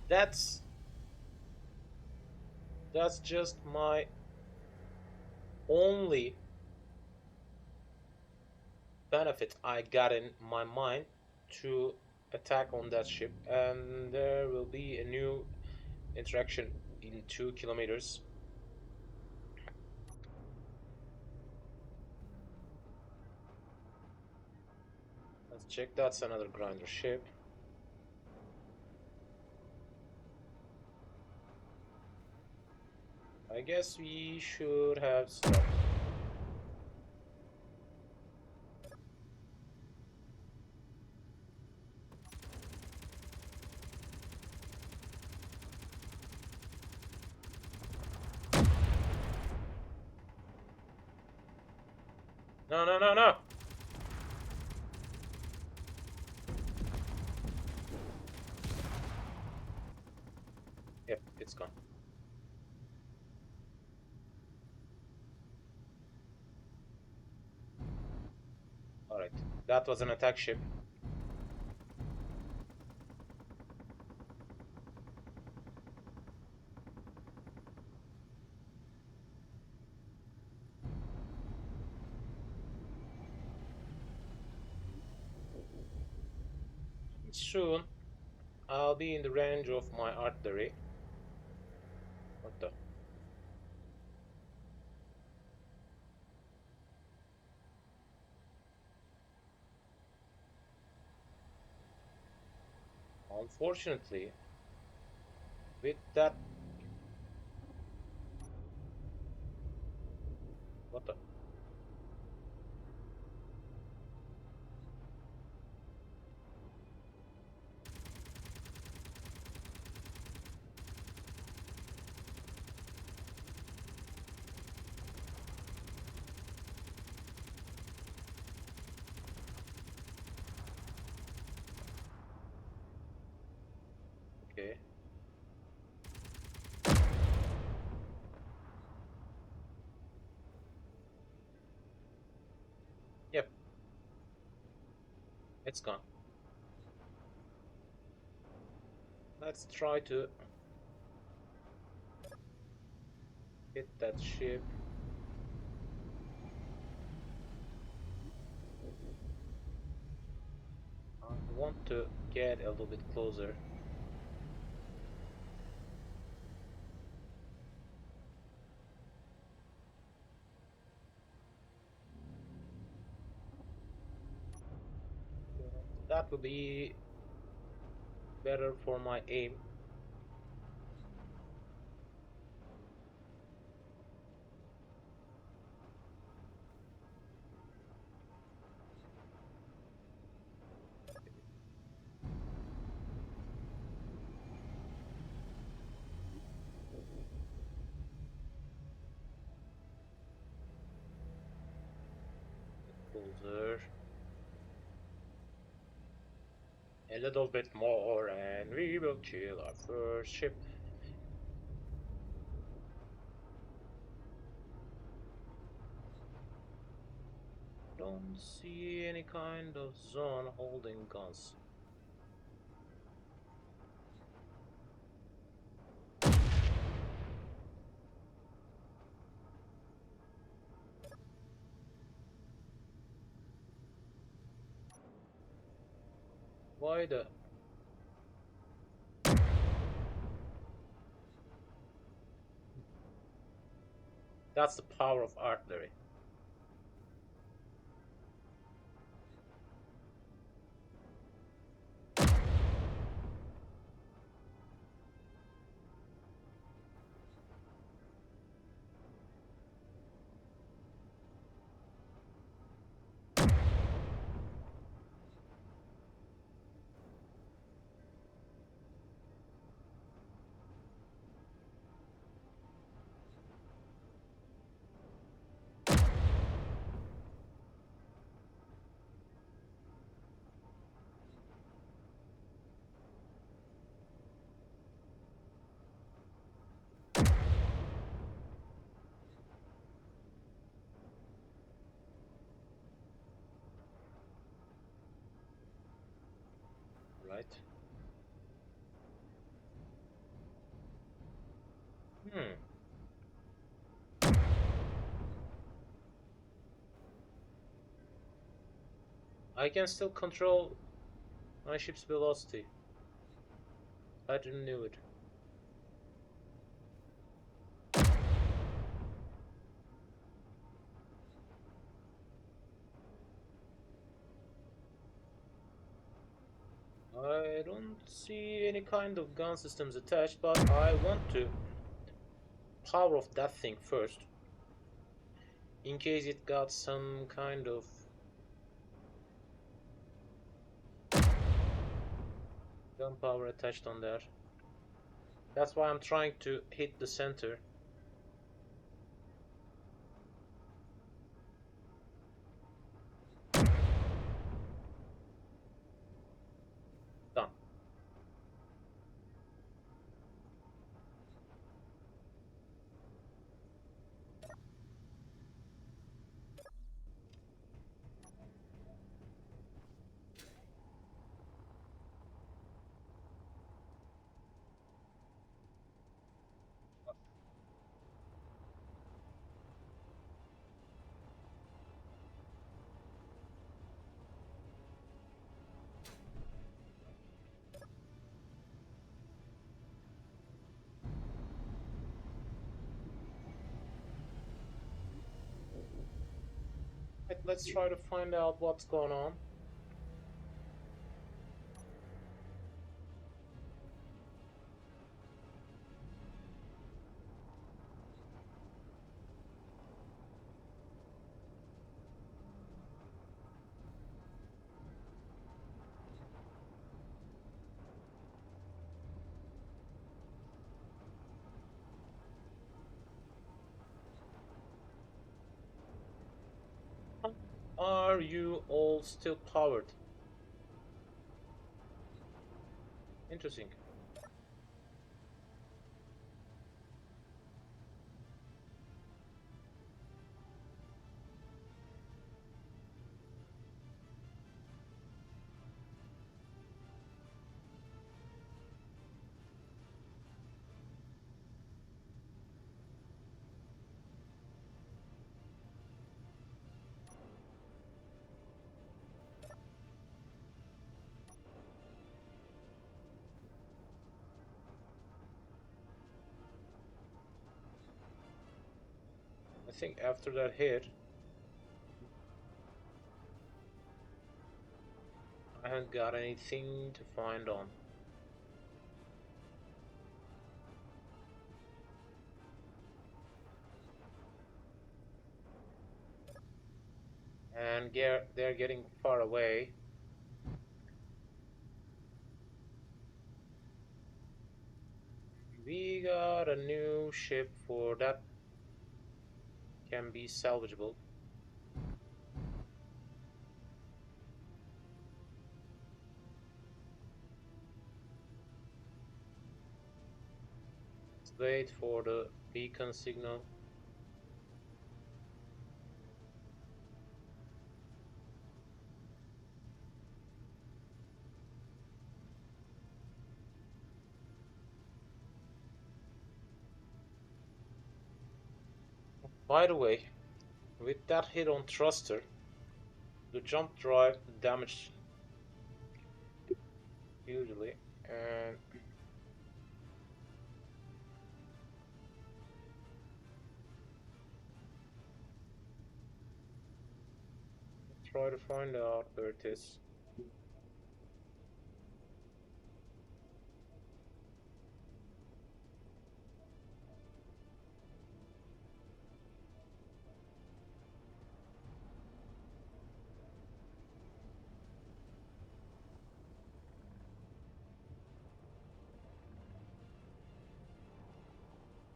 That's just my only benefit I got in my mind to attack on that ship, and there will be a new interaction in 2 kilometers. Let's check. That's another grinder ship. I guess we should have stopped. No, no, no, no! Yep, it's gone. Alright, that was an attack ship. soon I'll be in the range of my artillery. What the? Unfortunately, with that, what the? Okay. Yep, it's gone. Let's try to hit that ship. I want to get a little bit closer. That would be better for my aim. Closer. A little bit more and we will kill our first ship. Don't see any kind of zone holding guns. Why the... That's the power of artillery. Right? Hmm. I can still control my ship's velocity. I didn't know it. I don't see any kind of gun systems attached, but I want to power off that thing first. In case it got some kind of gunpowder attached on there. That's why I'm trying to hit the center. Done. let's try to find out what's going on. Are you all still powered? Interesting. I think after that hit, I haven't got anything to find on. And they're getting far away. We got a new ship for that can be salvageable. Let's wait for the beacon signal. By the way, with that hit on thruster, the jump drive damaged hugely, and try to find out where it is.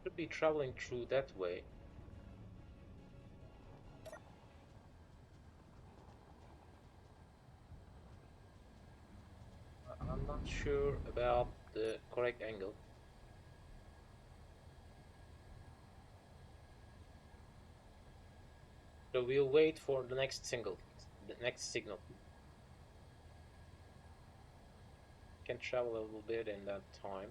Should be traveling through that way. I'm not sure about the correct angle. So we'll wait for the next signal. Can travel a little bit in that time.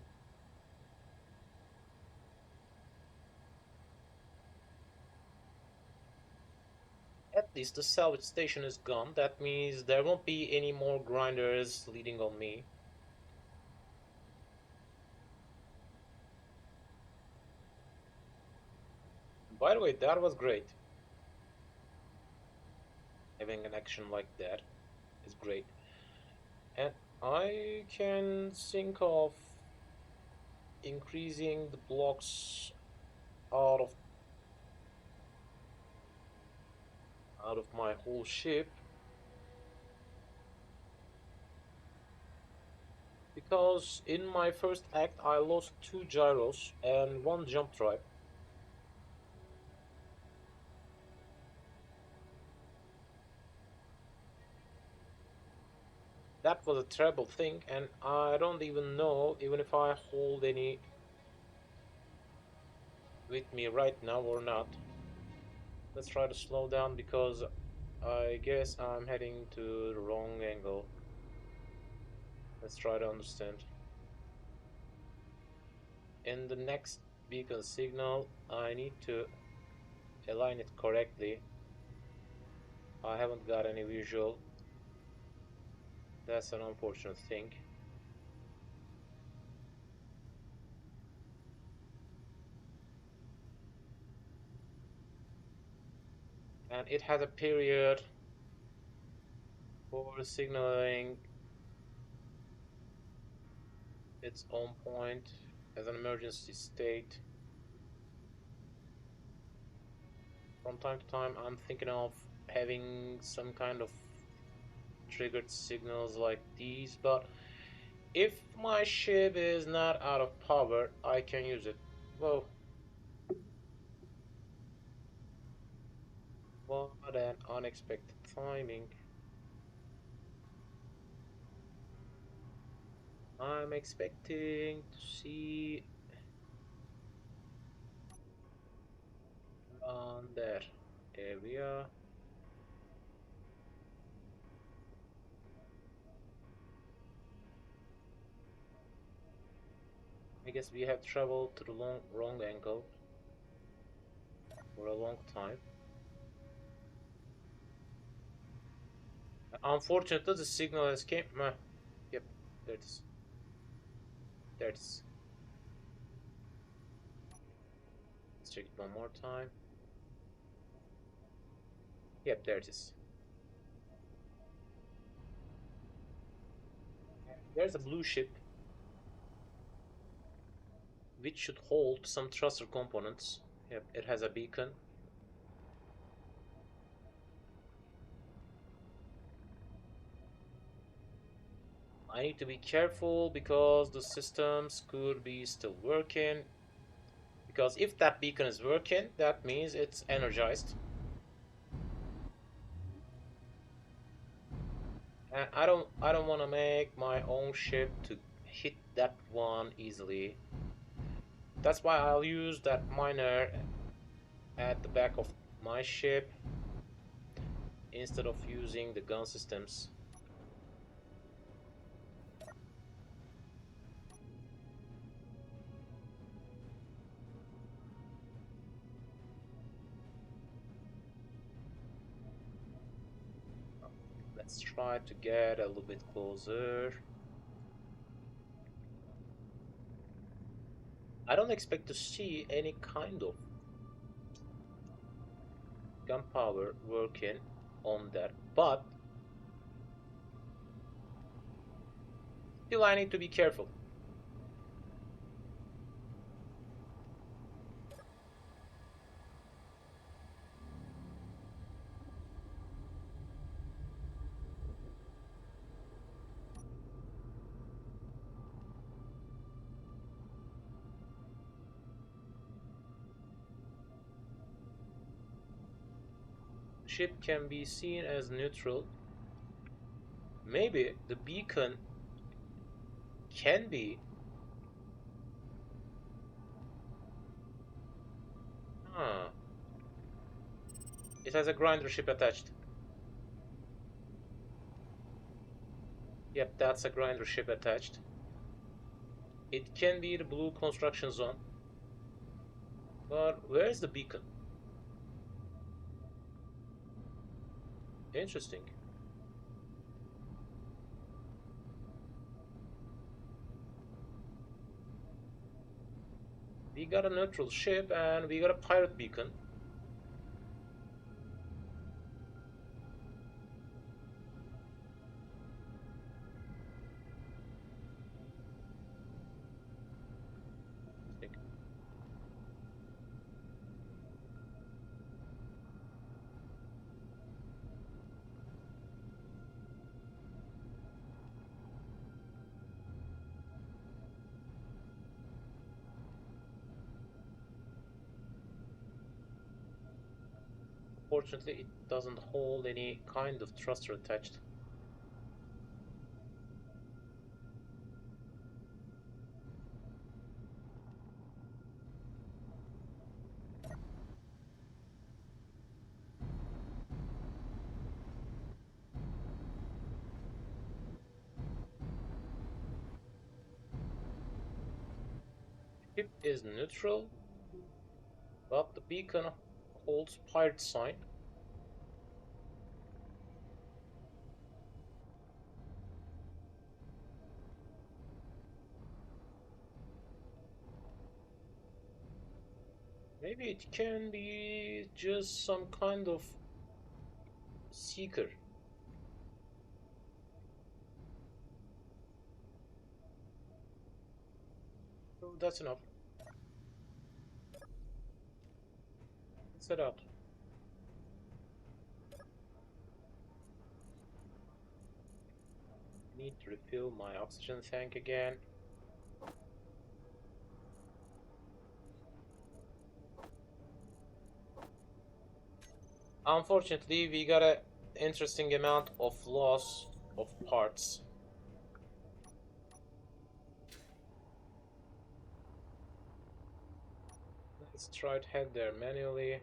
At least the salvage station is gone. That means there won't be any more grinders leading on me. By the way, that was great. Having an action like that is great. And I can think of increasing the blocks out of my whole ship, because in my first act I lost 2 gyros and 1 jump drive. That was a terrible thing, and I don't even know even if I hold any with me right now or not. Let's try to slow down because I guess I'm heading to the wrong angle. Let's try to understand. In the next beacon signal, I need to align it correctly. I haven't got any visual. That's an unfortunate thing. and it has a period for signaling its own point as an emergency state. From time to time, I'm thinking of having some kind of triggered signals like these, but if my ship is not out of power, I can use it. Whoa, what an unexpected timing. I'm expecting to see around that area. I guess we have traveled to the wrong angle for a long time. Unfortunately, the signal escape. Yep, there it is. There it is. Let's check it one more time. Yep, there it is. There's a blue ship which should hold some thruster components. Yep, it has a beacon. I need to be careful because the systems could be still working. Because if that beacon is working, that means it's energized. And I don't want to make my own ship to hit that one easily. That's why I'll use that miner at the back of my ship instead of using the gun systems. Let's try to get a little bit closer. I don't expect to see any kind of gunpowder working on that, but still I need to be careful. Ship can be seen as neutral. Maybe the beacon can be. Huh. It has a grinder ship attached. Yep, that's a grinder ship attached. It can be the blue construction zone. But where's the beacon? Interesting. We got a neutral ship and we got a pirate beacon. Fortunately, it doesn't hold any kind of thruster attached. Ship is neutral, but the beacon holds pirate sign. Maybe it can be just some kind of Seeker. Oh, that's enough. Let's head out. Need to refill my oxygen tank again. Unfortunately, we got an interesting amount of loss of parts. Let's try to head there manually.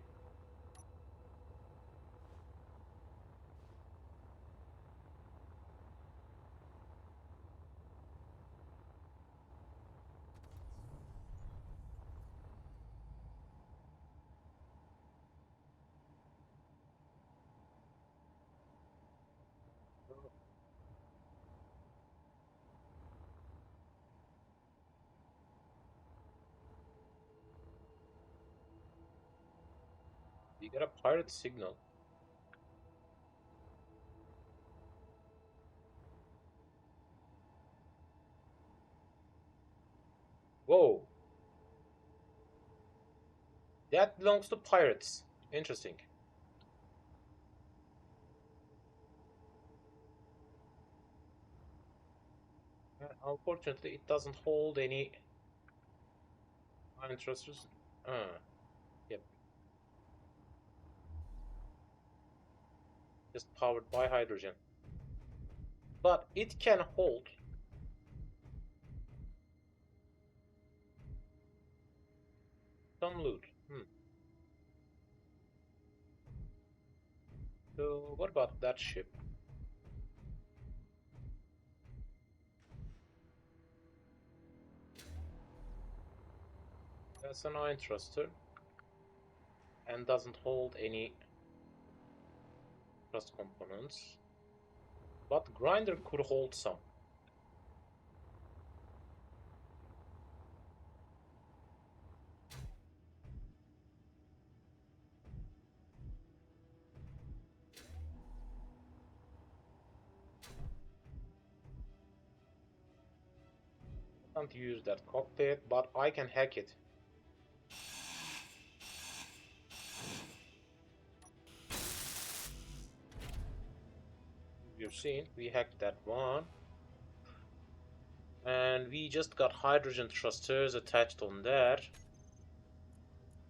We got a pirate signal. Whoa. That belongs to pirates. Interesting. Unfortunately, it doesn't hold any iron thrusters. Yep. Just powered by hydrogen. But it can hold some loot. So, what about that ship? That's an iron thruster and doesn't hold any thrust components. But grinder could hold some. I can't use that cockpit, but I can hack it. You've seen, we hacked that one. And we just got hydrogen thrusters attached on there.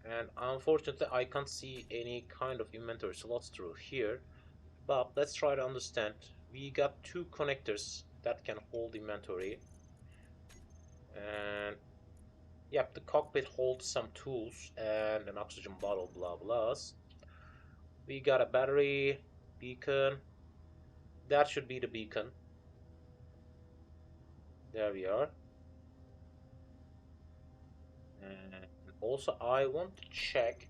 And unfortunately, I can't see any kind of inventory slots through here. But let's try to understand. We got two connectors that can hold inventory. And yep, the cockpit holds some tools and an oxygen bottle, blah blahs. We got a battery, beacon. That should be the beacon. There we are. And also, I want to check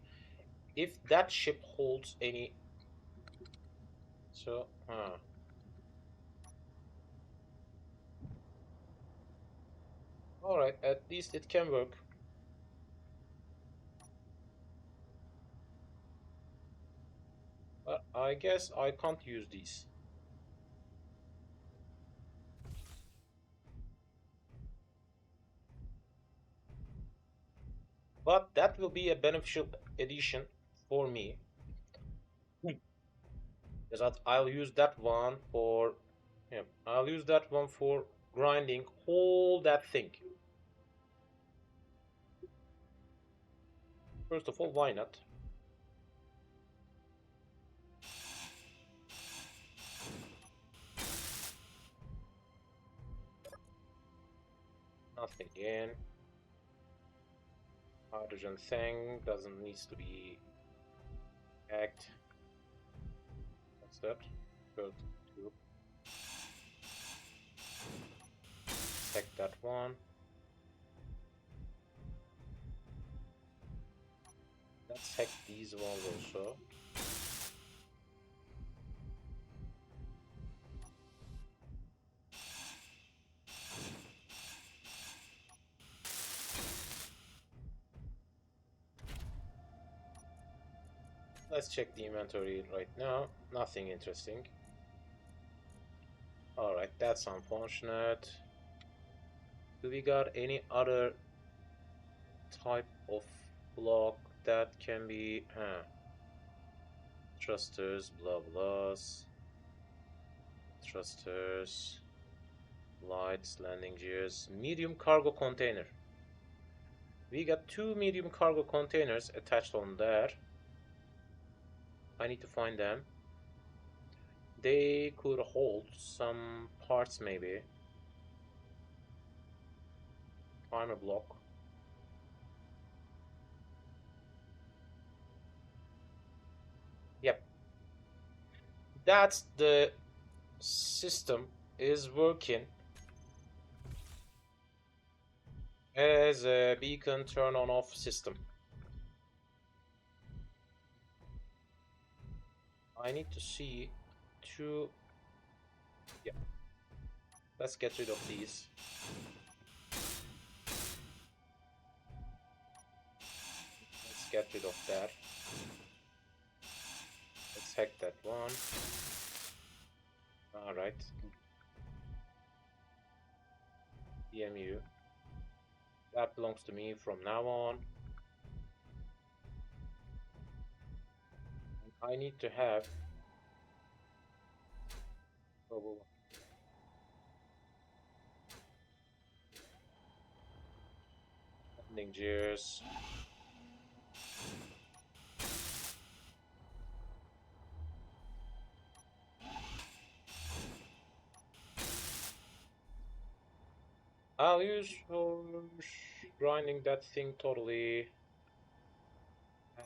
if that ship holds any. So, alright, at least it can work. But I guess I can't use these. But that will be a beneficial addition for me. Because I'll use that one for, yeah, I'll use that one for grinding all that thing. First of all, why not? Nothing in. Hydrogen thing doesn't needs to be hacked. What's that? Go to hack that one. Let's hack these ones also. Let's check the inventory right now. Nothing interesting. Alright, that's unfortunate. Do we got any other type of block that can be thrusters, blah blahs, thrusters, lights, landing gears, medium cargo container. We got 2 medium cargo containers attached on there. I need to find them. They could hold some parts maybe. Timer block. Yep. That's the system is working as a beacon turn on off system. I need to see 2. Yeah. Let's get rid of these. Let's get rid of that. Let's hack that one. Alright. EMU. That belongs to me from now on. I need to have landing gears. I'll use for grinding that thing totally.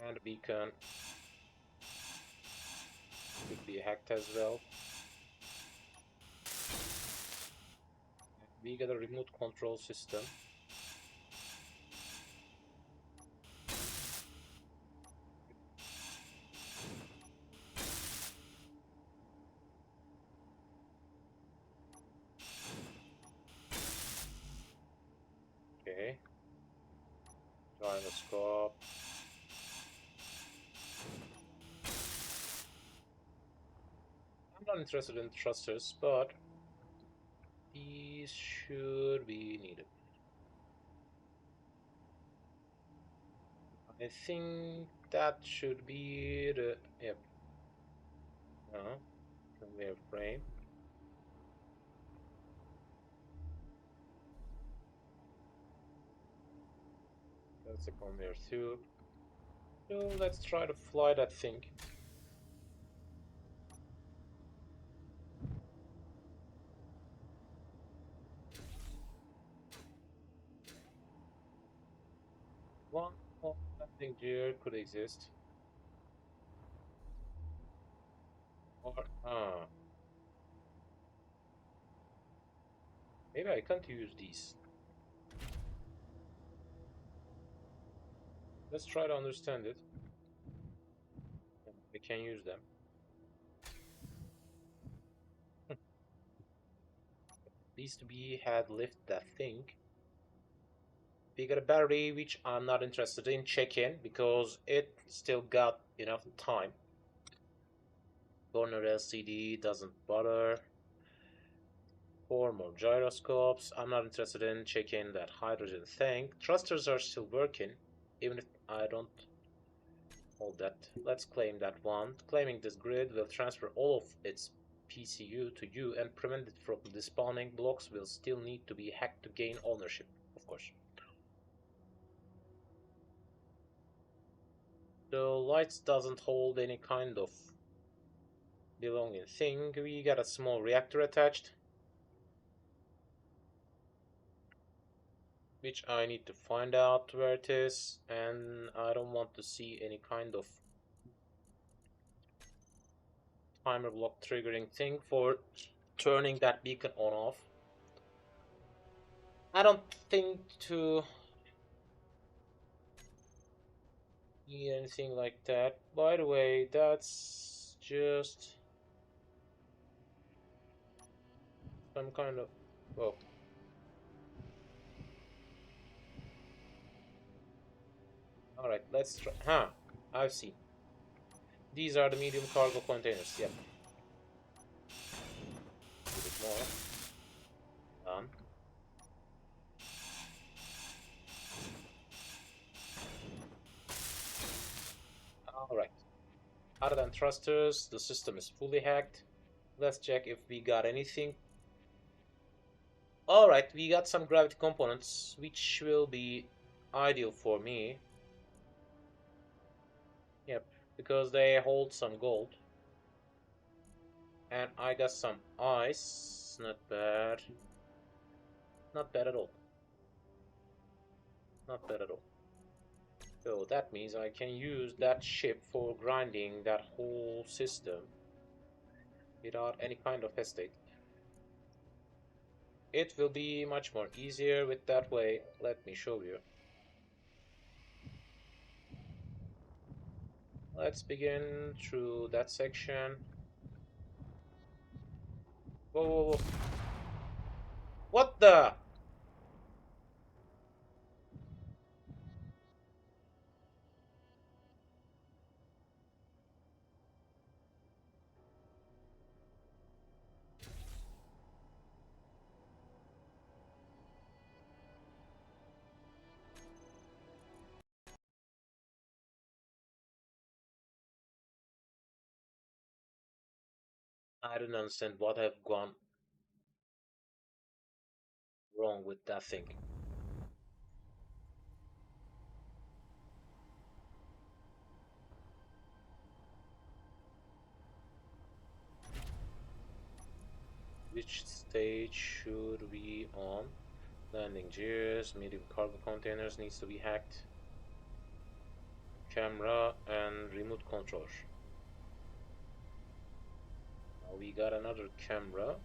And beacon could be hacked as well. We got a remote control system. Okay. Gyroscope. I'm not interested in thrusters, but these should be needed. I think that should be the yep. No, conveyor frame. That's a conveyor tube. So let's try to fly that thing. One more landing gear could exist. Or maybe I can't use these. Let's try to understand it. We can use them. Needs to be had lift that thing. We got a battery which I'm not interested in check-in because it still got enough time. Corner LCD doesn't bother. 4 more gyroscopes. I'm not interested in checking that hydrogen thing. Thrusters are still working, even if I don't hold that. Let's claim that one. Claiming this grid will transfer all of its PCU to you and prevent it from despawning. Blocks will still need to be hacked to gain ownership, of course. The lights doesn't hold any kind of belonging thing. We got a small reactor attached, which I need to find out where it is, and I don't want to see any kind of timer block triggering thing for turning that beacon on off. I don't think to need anything like that. By the way, that's just some kind of oh. Alright, let's try. I've seen. These are the medium cargo containers. Yep. A bit more. Done. Alright. Other than thrusters, the system is fully hacked. Let's check if we got anything. Alright, we got some gravity components, which will be ideal for me. Yep, because they hold some gold. And I got some ice. Not bad. Not bad at all. Not bad at all. So that means I can use that ship for grinding that whole system without any kind of hesitate. It will be much more easier with that way. Let me show you. Let's begin through that section. Whoa, whoa, whoa. What the? I don't understand what have gone wrong with that thing. Which stage should we on? Landing gears, medium cargo containers needs to be hacked. Camera and remote controller. Now we got another camera.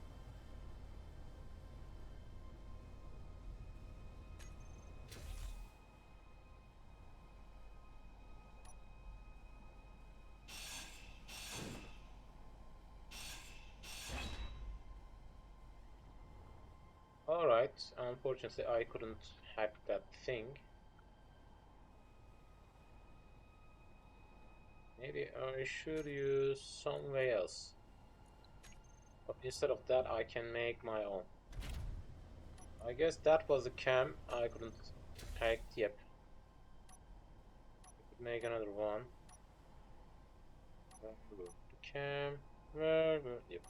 Alright, unfortunately I couldn't hack that thing. Maybe I should use some way else. But instead of that I can make my own. I guess that was the cam I couldn't hack. Yep. Make another one. The cam. Yep.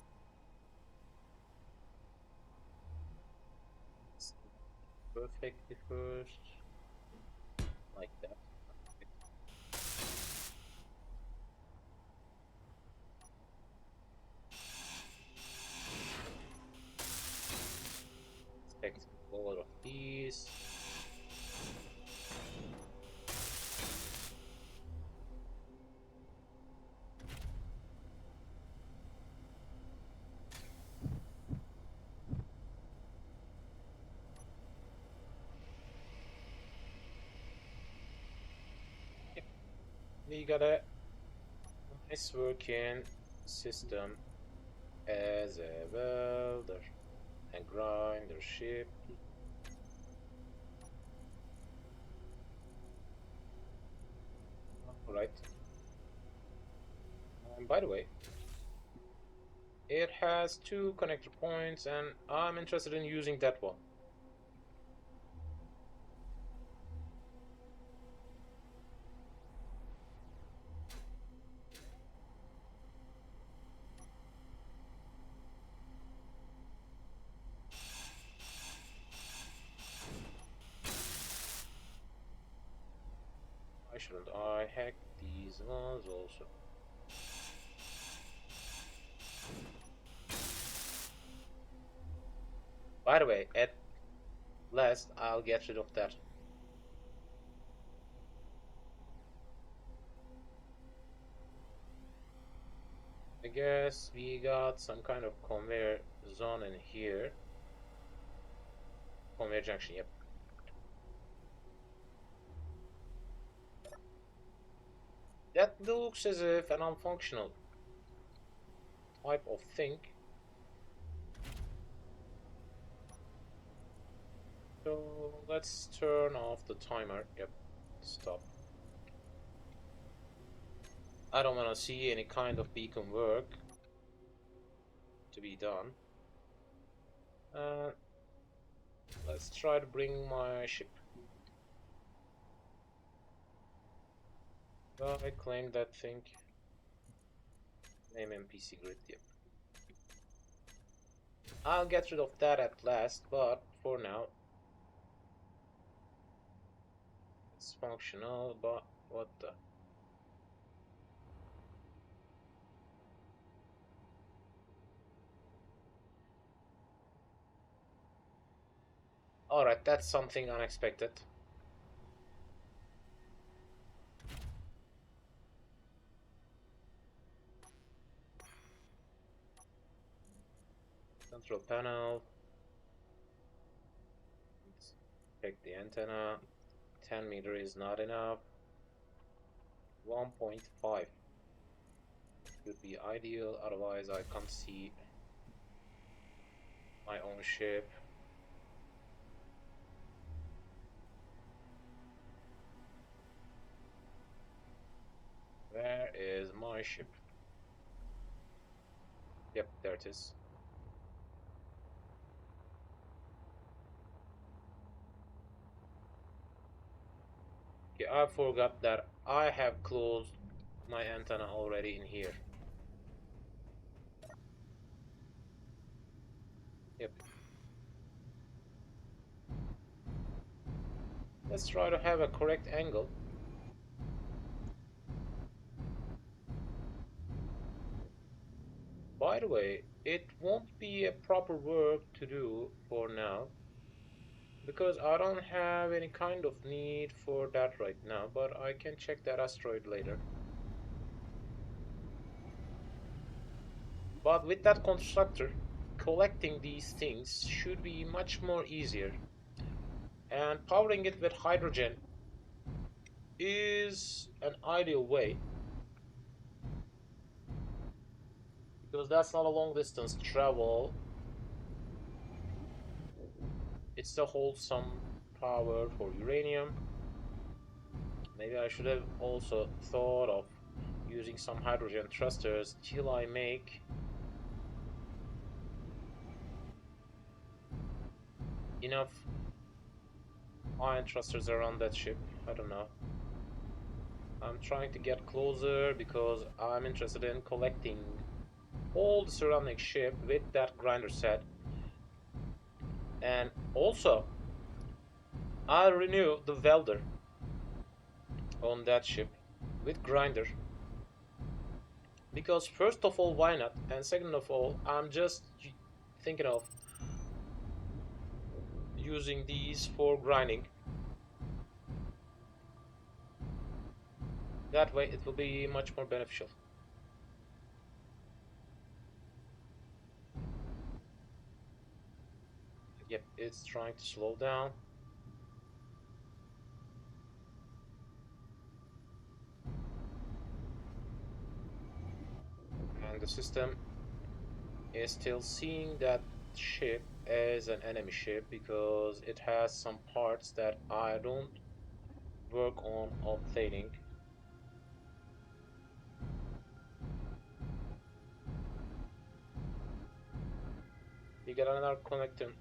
Perfectly first. Like that. Expect a lot of these. We got a nice working system as a welder and grinder ship. Alright. By the way, it has two connector points and I'm interested in using that one. Why shouldn't I hack these ones also? By the way, at last I'll get rid of that. I guess we got some kind of conveyor zone in here. Conveyor junction, yep. That looks as if an unfunctional type of thing. So let's turn off the timer. Yep, stop. I don't want to see any kind of beacon work to be done. Let's try to bring my ship. I claim that thing. Name NPC grid, yep. I'll get rid of that at last, but for now it's functional, but what the... Alright, that's something unexpected. Control panel. Let's check the antenna. 10 meter is not enough. 1.5 would be ideal, otherwise I can't see my own ship. Where is my ship? Yep, there it is. Okay, I forgot that I have closed my antenna already in here. Yep. Let's try to have a correct angle. By the way, it won't be a proper work to do for now, because I don't have any kind of need for that right now, but I can check that asteroid later. But with that constructor, collecting these things should be much more easier. And powering it with hydrogen is an ideal way, because that's not a long distance travel. It still holds some power for uranium. Maybe I should have also thought of using some hydrogen thrusters till I make enough ion thrusters around that ship. I don't know. I'm trying to get closer because I'm interested in collecting all the surrounding ship with that grinder set. And also, I'll renew the welder on that ship with grinder, because first of all, why not, and second of all, I'm just thinking of using these for grinding. That way it will be much more beneficial. Yep, it's trying to slow down. And the system is still seeing that ship as an enemy ship because it has some parts that I don't work on obtaining. We get another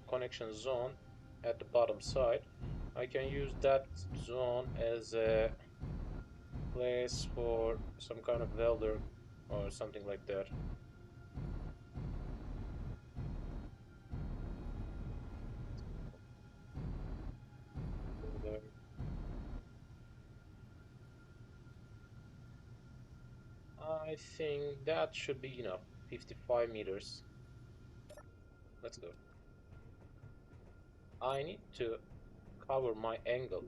connection zone at the bottom side. I can use that zone as a place for some kind of welder or something like that. I think that should be enough. 55 meters. Let's go. I need to cover my angle,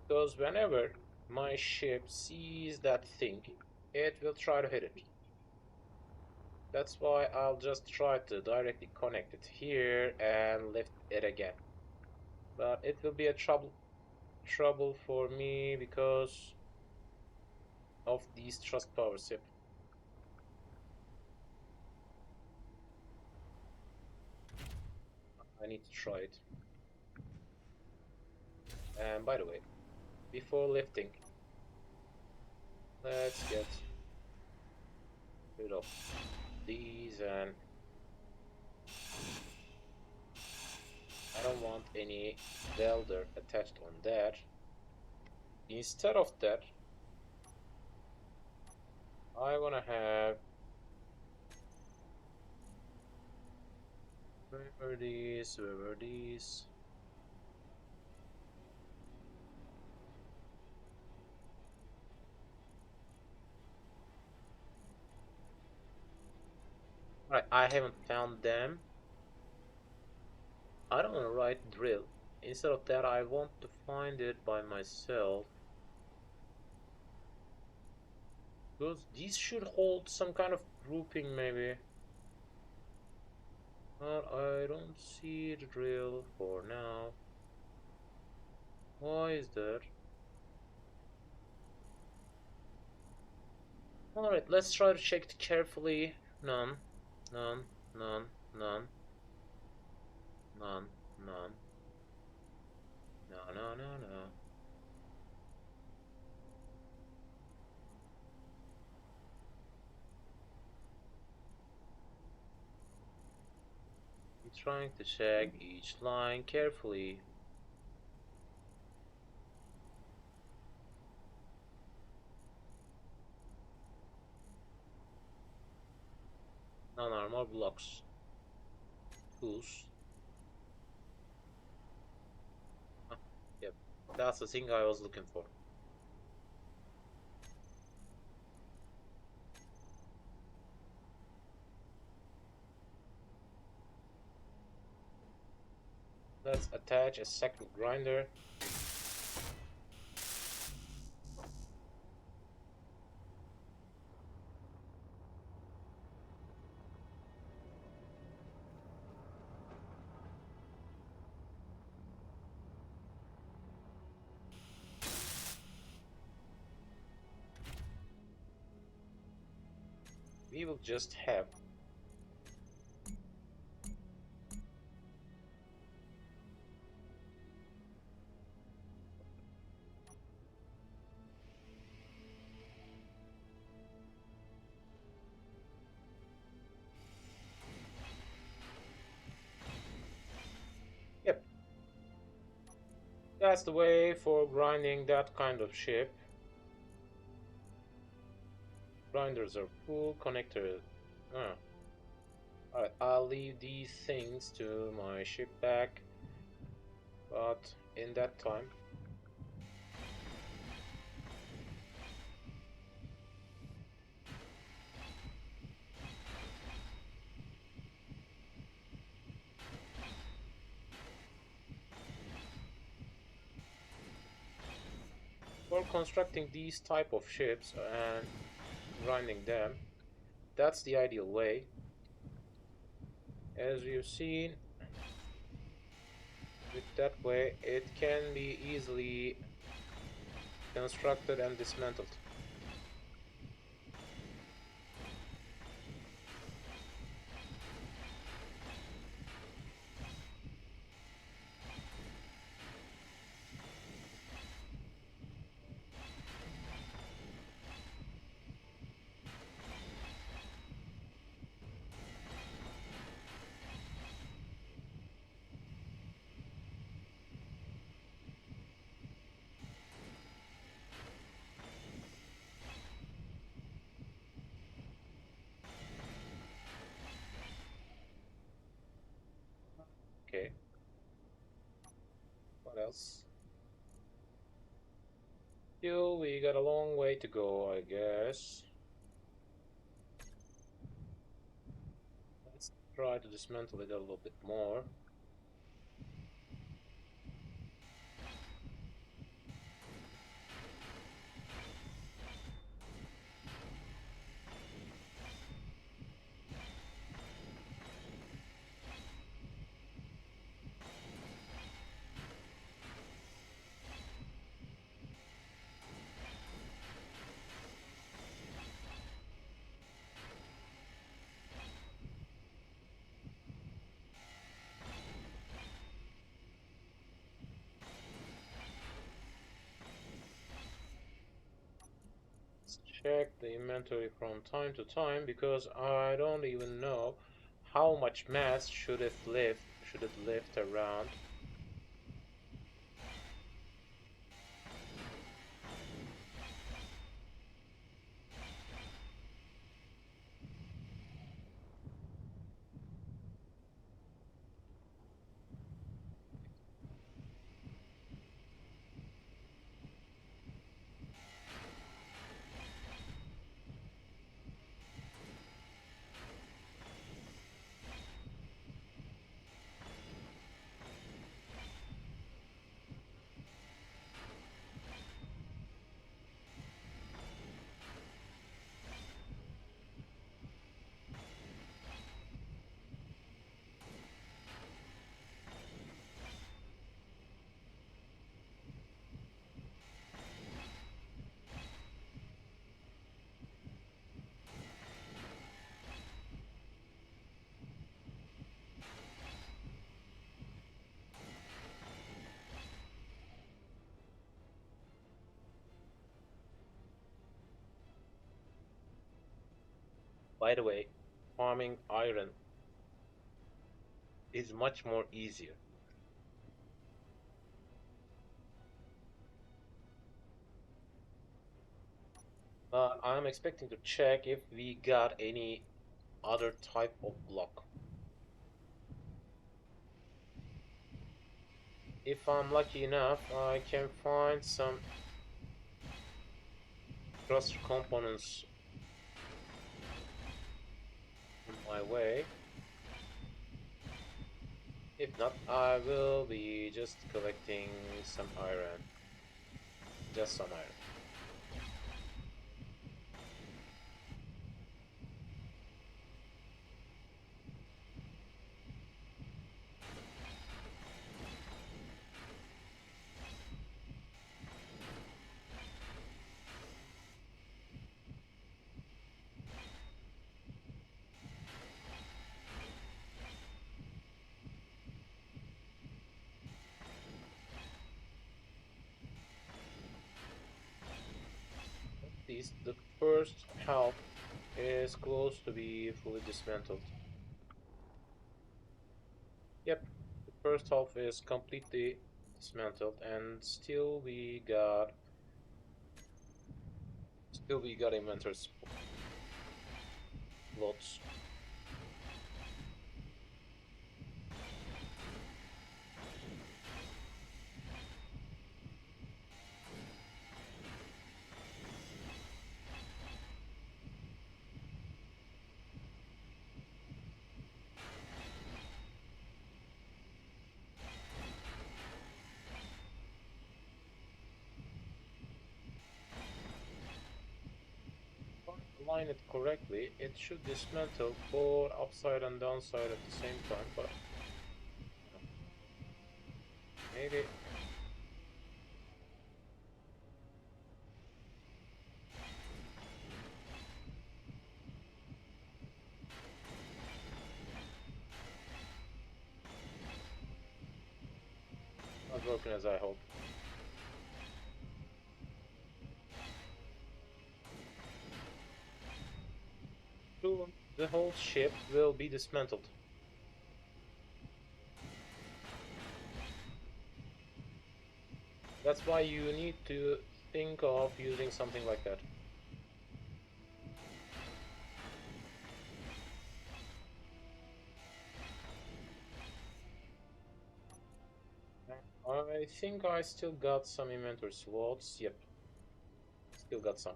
because whenever my ship sees that thing, it will try to hit it. That's why I'll just try to directly connect it here and lift it again. But it will be a trouble for me because of these thrust powers. Yep. I need to try it. And by the way, before lifting, Let's get rid of these, and I don't want any welder attached on there. Instead of that, I wanna have, where were these? Where were these? Right, I haven't found them. I don't want to write drill. Instead of that, I want to find it by myself. Because these should hold some kind of grouping, maybe. But I don't see the drill for now. Why is that? Alright, let's try to check it carefully. None, none, none, none, none, none. No, no, no, no. I'm trying to check each line carefully. Non-armor blocks. Tools. Ah, yep, that's the thing I was looking for. Let's attach a second grinder. We will just have yep, that's the way for grinding that kind of ship. Grinders are full, connector. Ah. Alright, I'll leave these things to my ship back, but in that time, for constructing these type of ships and grinding them, that's the ideal way. As you've seen, with that way, it can be easily constructed and dismantled. Okay, what else? Still, we got a long way to go, I guess. Let's try to dismantle it a little bit more. check the inventory from time to time because I don't even know how much mass should it lift around. By the way, farming iron is much more easier. I'm expecting to check if we got any other type of block. If I'm lucky enough, I can find some cluster components on my way. If not, I will be just collecting some iron. Just some iron. At least the first half is close to be fully dismantled. Yep, the first half is completely dismantled, and still we got inventory lots. If I align it correctly, it should dismantle both upside and downside at the same time, but maybe. Not working as I hope. Soon the whole ship will be dismantled. That's why you need to think of using something like that. I think I still got some inventory slots. Yep, still got some.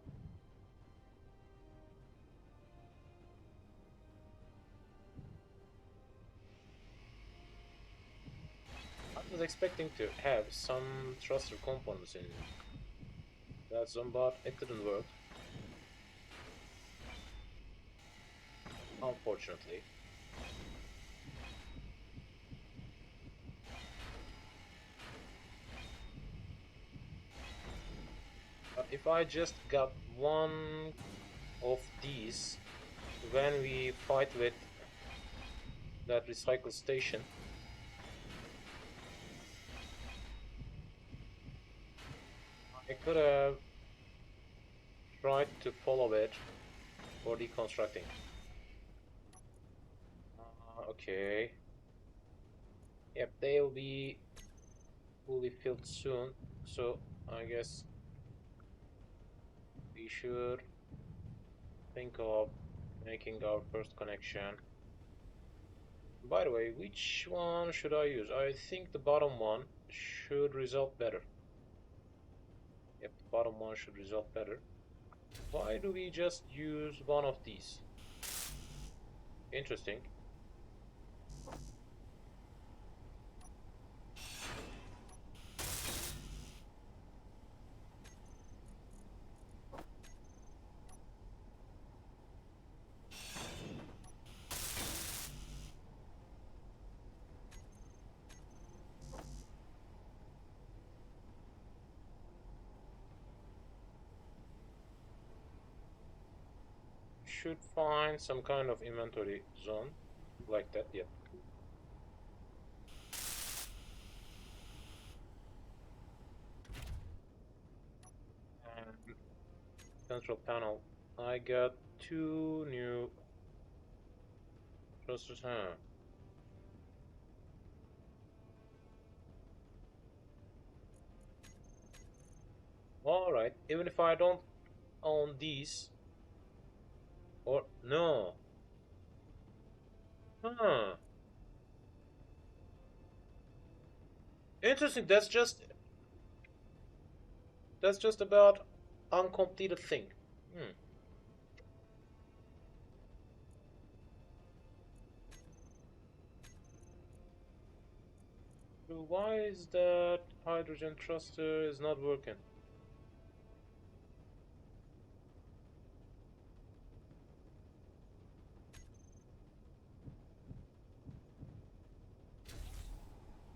I was expecting to have some thruster components in that zone, but it didn't work. Unfortunately. But if I just got one of these when we fight with that recycle station, I could have tried to follow it for deconstructing. Okay. Yep, they'll be fully filled soon, so I guess we should think of making our first connection. By the way, which one should I use? I think the bottom one should result better. Yep, the bottom one should result better. Why do we just use one of these? Interesting. Should find some kind of inventory zone like that. Yep. And central panel. I got 2 new thrusters. Huh. All right. Even if I don't own these, or no. Huh. Interesting. That's just about uncompleted thing. Hmm. So why is that hydrogen thruster is not working?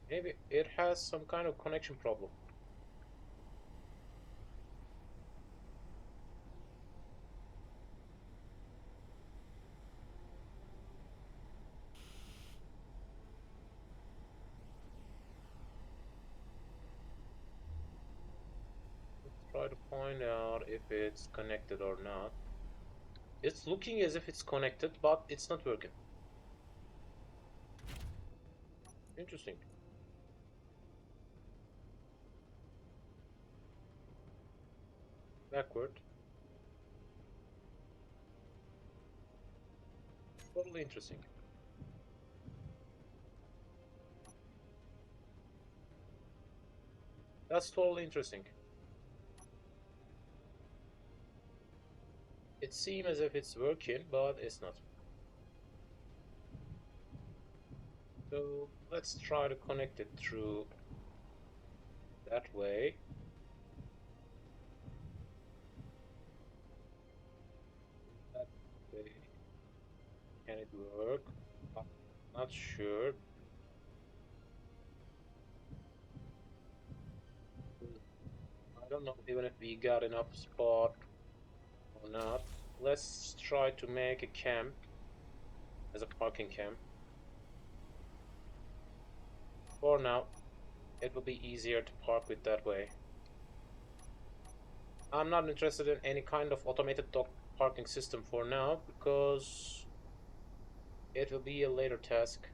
Maybe it has some kind of connection problem. Let's try to find out if it's connected or not. It's looking as if it's connected, but it's not working. Interesting. Backward. Totally interesting. That's totally interesting. It seems as if it's working, but it's not. So let's try to connect it through that way. That way. Can it work? I'm not sure. I don't know even if we got enough spot or not. Let's try to make a camp as a parking camp. For now, it will be easier to park with that way. I'm not interested in any kind of automated dock parking system for now because it will be a later task.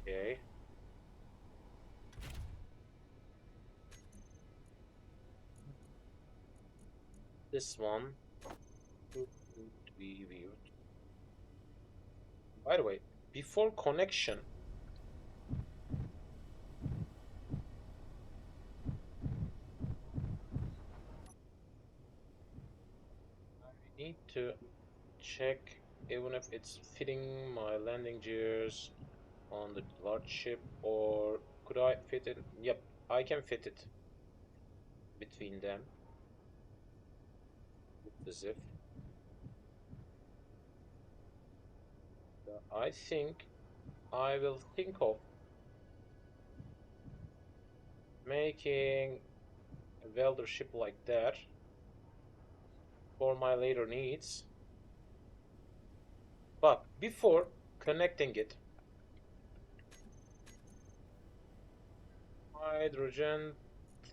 Okay. This one would be weird. By the way, before connection, I need to check even if it's fitting my landing gears on the large ship, or could I fit it? Yep, I can fit it between them with the zip. I think I will think of making a welder ship like that for my later needs. But before connecting it, Hydrogen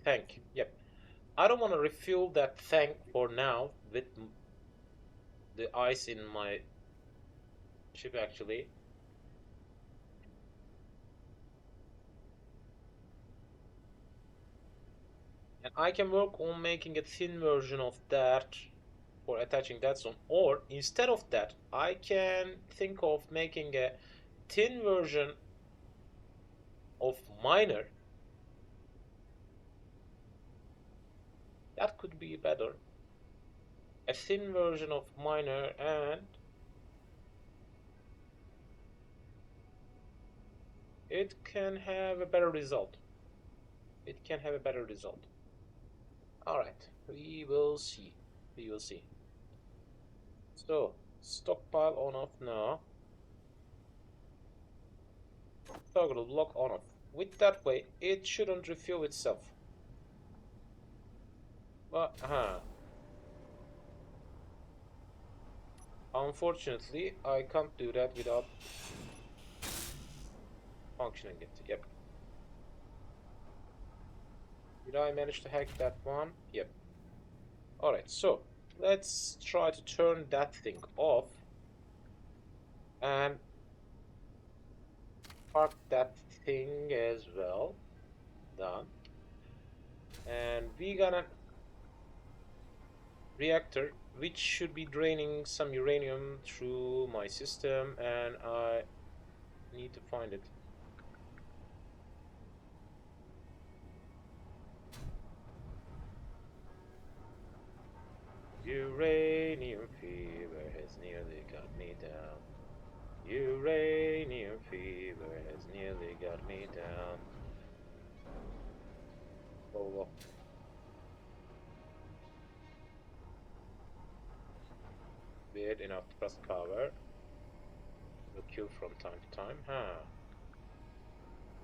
tank. Yep. I don't want to refuel that tank for now with the ice in my ship actually. And I can work on making a thin version of that for attaching that zone. Or instead of that, I can think of making a thin version of miner. That could be better. A thin version of miner, and it can have a better result. It can have a better result. Alright, we will see. We will see. So, stockpile on off now. Toggle block on off. With that way, it shouldn't refuel itself. But, unfortunately, I can't do that without functioning it. Yep. Did I manage to hack that one? Yep. Alright, so let's try to turn that thing off and park that thing as well. Done. And we got a reactor which should be draining some uranium through my system, and I need to find it. Uranium fever has nearly got me down. Uranium fever has nearly got me down. Oh, weird enough to press power. Will kill from time to time, huh?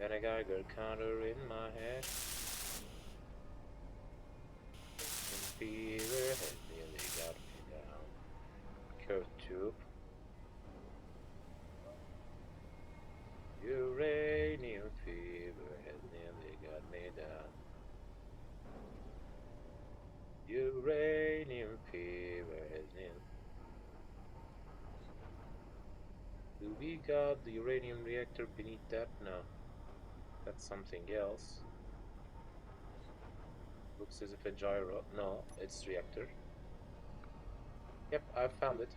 Got a Geiger counter in my head. Fever has nearly got me down. Curved tube. Uranium fever has nearly got me down. Uranium fever has nearly. Do we got the uranium reactor beneath that? No. That's something else. Looks as if a gyro. No, it's reactor. Yep, I found it.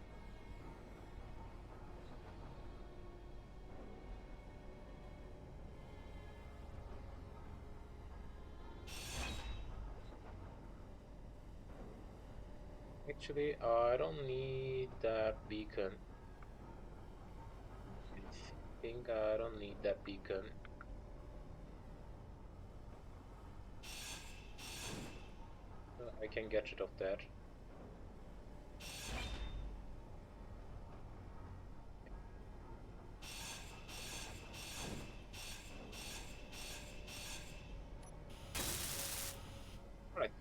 Actually, I don't need that beacon. I think I don't need that beacon. I can get rid of that. Right.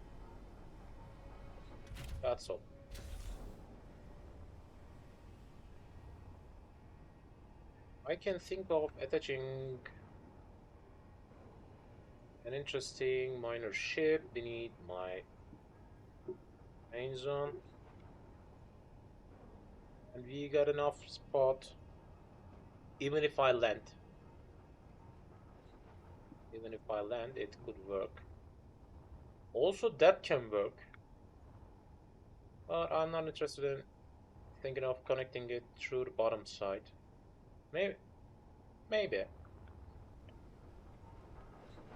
That's all. I can think of attaching an interesting minor ship beneath my main zone. And we got enough spot. Even if I land, it could work. Also, that can work. But I'm not interested in thinking of connecting it through the bottom side. Maybe.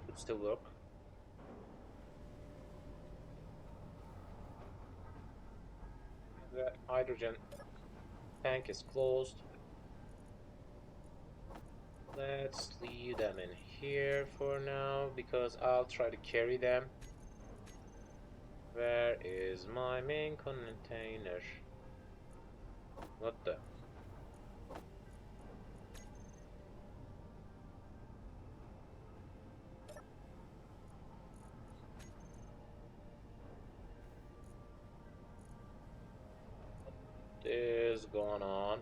Could still work. The hydrogen tank is closed. Let's leave them in here for now, because I'll try to carry them. Where is my main container? What the? What is going on?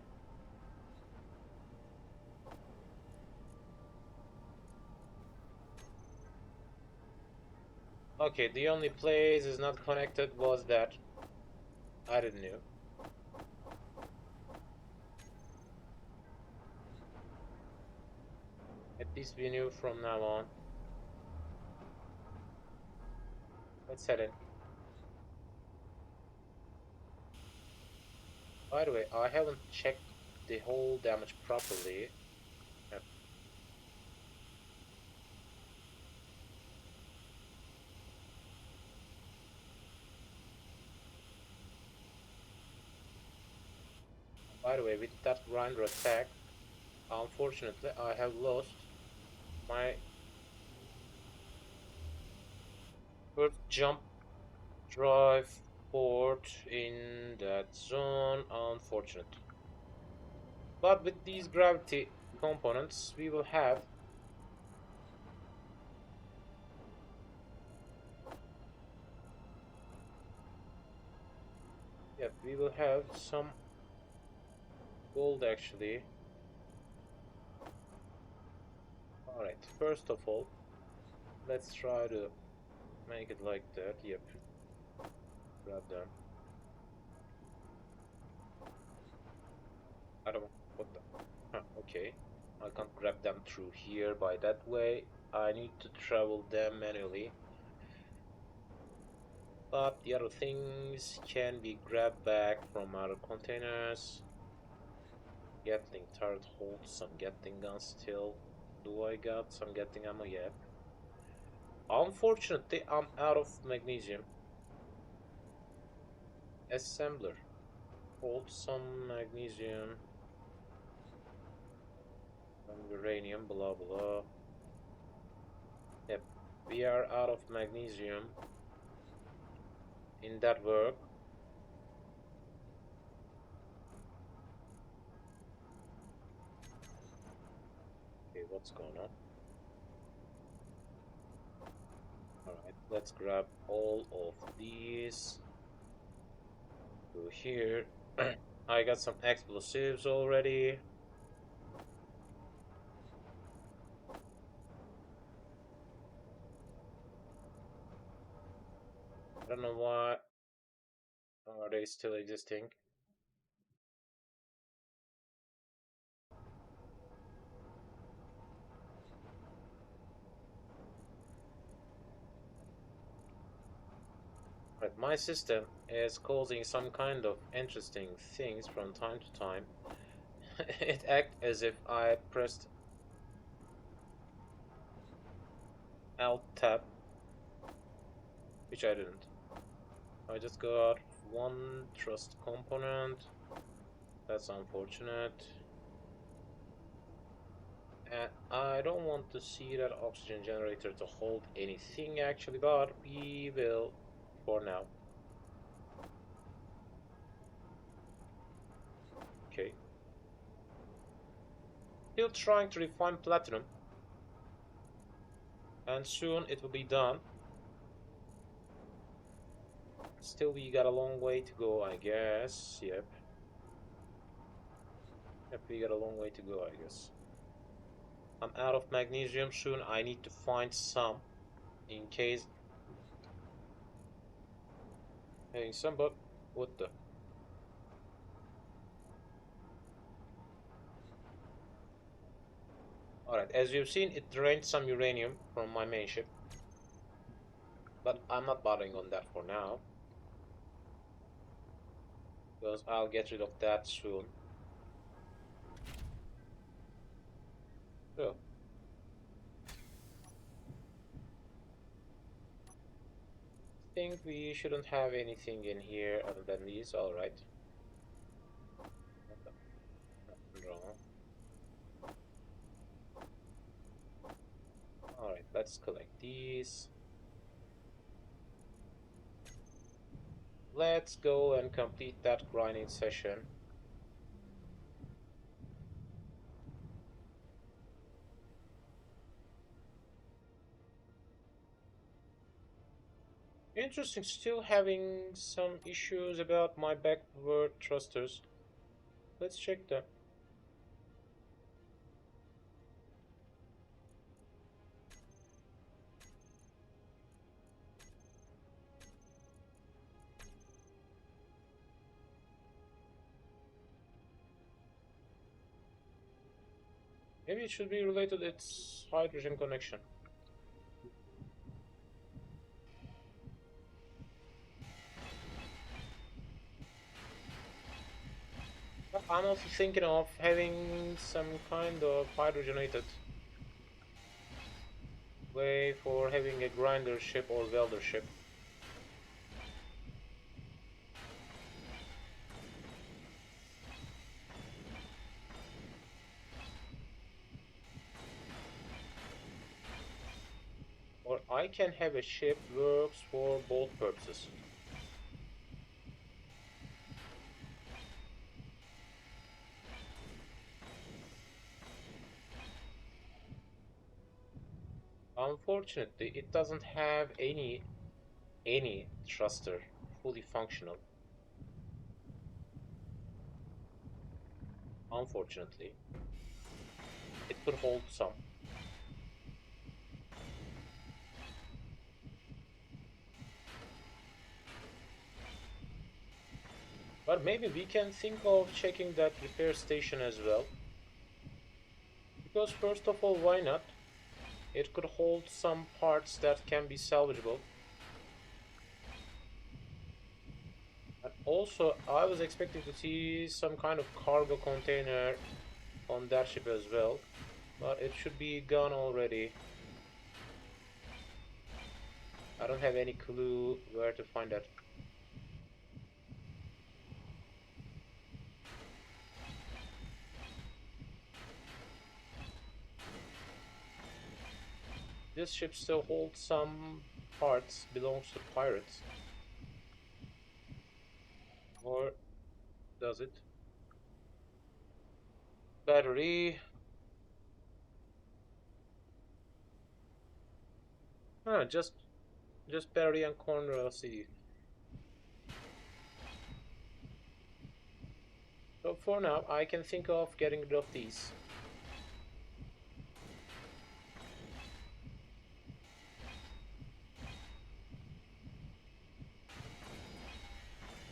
Okay, the only place is not connected was that. I didn't know. At least we knew from now on. Let's head in. By the way, I haven't checked the whole damage properly. Yep. By the way, with that grinder attack, unfortunately, I have lost my first jump drive port in that zone. Unfortunate. But with these gravity components, we will have. Yep, we will have some gold actually. Alright, first of all, let's try to make it like that. Yep, grab them. I don't. What the? Huh, okay. I can't grab them through here by that way. I need to travel them manually. But the other things can be grabbed back from other containers. Gatling turret holds some Gatling guns still. Do I got some Gatling ammo? Yep. Unfortunately, I'm out of magnesium. Assembler. Hold some magnesium. And uranium, blah blah. Yep. We are out of magnesium in that work. Okay, what's going on? Alright, let's grab all of these. Go here. I got some explosives already. I don't know why are they still existing. Right, my system is causing some kind of interesting things from time to time. It acts as if I pressed Alt tab, which I didn't. I just got one trust component. That's unfortunate. And I don't want to see that oxygen generator to hold anything actually, but we will for now. Okay. Still trying to refine platinum. And soon it will be done. Still we got a long way to go, I guess. Yep. Yep, we got a long way to go, I guess. I'm out of magnesium soon. I need to find some in case having some, but what the? Alright, as you've seen, it drained some uranium from my main ship. But I'm not bothering on that for now. Because I'll get rid of that soon. So. I think we shouldn't have anything in here other than these, alright. Nothing wrong. Alright, let's collect these. Let's go and complete that grinding session. Interesting, still having some issues about my backward thrusters. Let's check them. Maybe it should be related to its hydrogen connection. But I'm also thinking of having some kind of hydrogenated way for having a grinder ship or welder ship. Or I can have a ship works for both purposes. Unfortunately, it doesn't have any thruster fully functional. Unfortunately, it could hold some. But maybe we can think of checking that repair station as well. Because first of all, why not? It could hold some parts that can be salvageable. And also, I was expecting to see some kind of cargo container on that ship as well. But it should be gone already. I don't have any clue where to find that. This ship still holds some parts, belongs to pirates. Or does it? Battery. Ah, just battery and corner LCD. So for now, I can think of getting rid of these.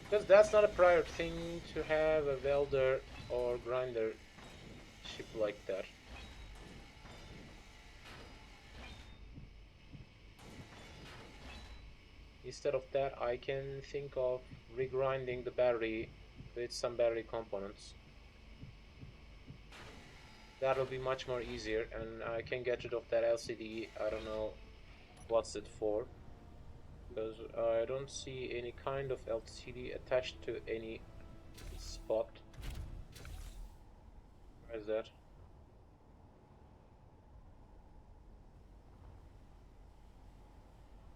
Because that's not a prior thing to have a welder or grinder ship like that. Instead of that, I can think of regrinding the battery with some battery components. That'll be much more easier, and I can get rid of that LCD. I don't know what's it for, because I don't see any kind of LCD attached to any spot. Where is that?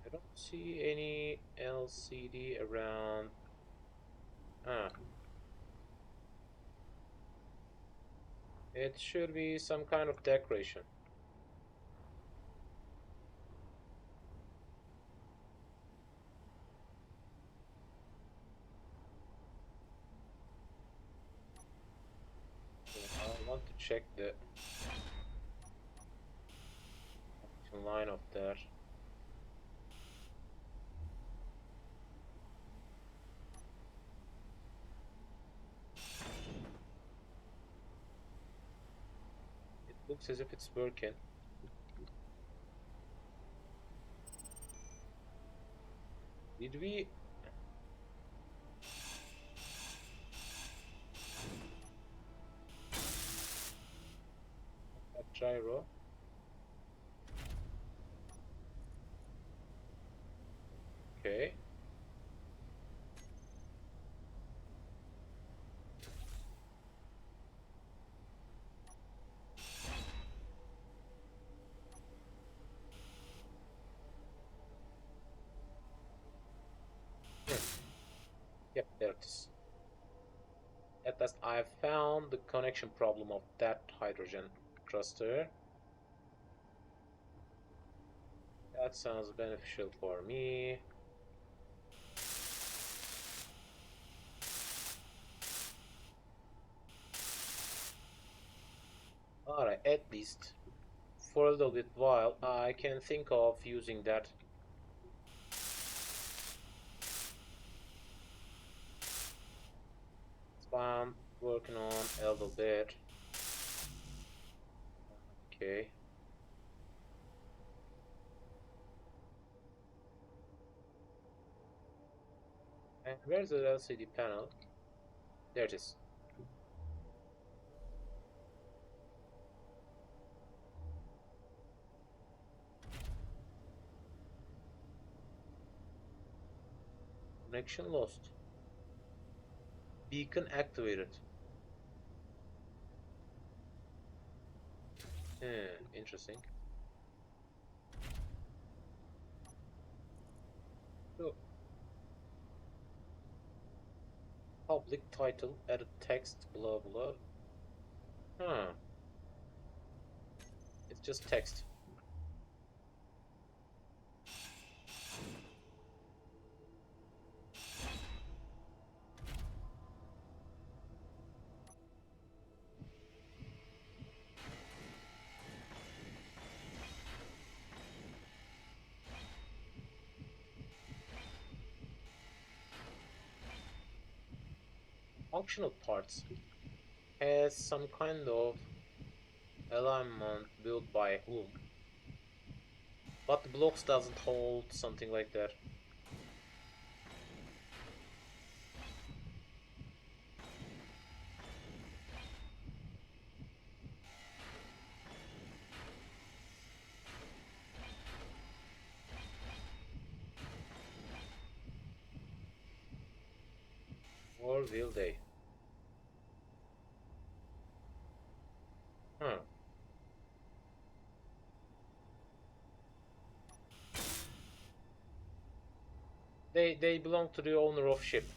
I don't see any LCD around. Ah, it should be some kind of decoration. So I want to check the line of that. It looks as if it's working. Did we? That gyro? Okay. Hmm. Yep, there it is. At last, I found the connection problem of that hydrogen thruster. That sounds beneficial for me. Alright, at least for a little bit while I can think of using that. So I'm working on a little bit. Okay. And where's the LCD panel? There it is. Connection lost. Beacon activated. Interesting. So, public title, edit text, blah blah. Huh. It's just text. Functional parts has some kind of alignment built by whom, but the blocks doesn't hold something like that. Or will they? Huh. They belong to the owner of ship.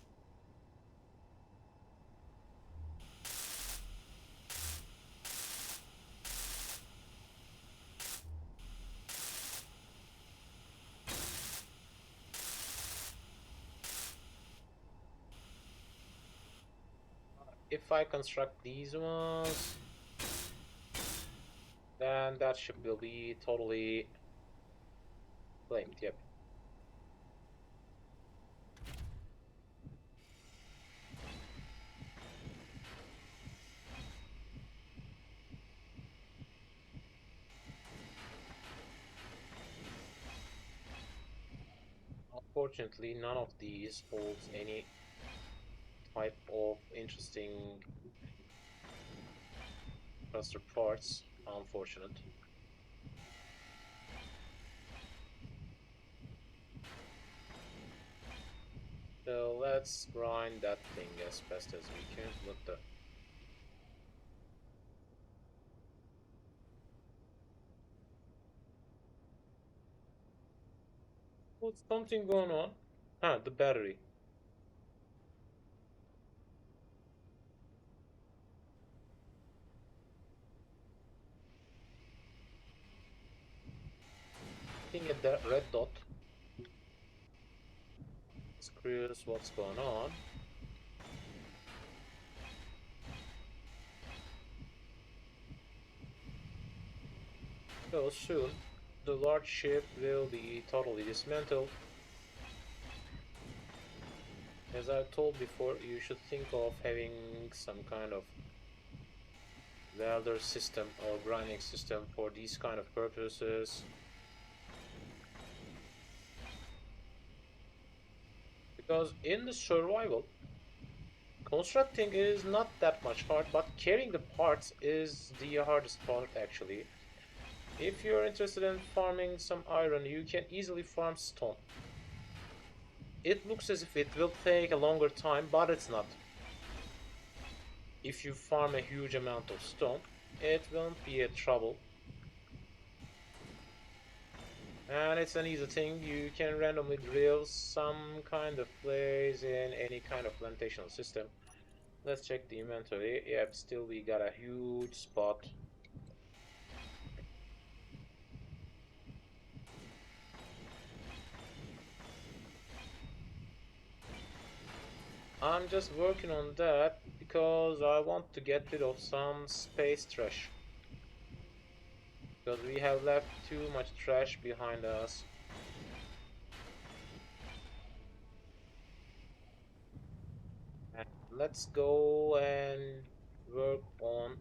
If I construct these ones, then that ship will be totally claimed. Yep. Unfortunately, none of these holds any type of interesting cluster parts. Unfortunate. So let's grind that thing as fast as we can. What the? What's something going on? Ah, the battery. Looking at that red dot. It's curious what's going on. So soon, the large ship will be totally dismantled. As I told before, you should think of having some kind of welder system or grinding system for these kind of purposes. Because in the survival, constructing is not that much hard, but carrying the parts is the hardest part actually. If you're interested in farming some iron, you can easily farm stone. It looks as if it will take a longer time, but it's not. If you farm a huge amount of stone, it won't be a trouble. And it's an easy thing, you can randomly drill some kind of place in any kind of plantation system. Let's check the inventory. Yep, still we got a huge spot. I'm just working on that because I want to get rid of some space trash. Because we have left too much trash behind us. And let's go and work on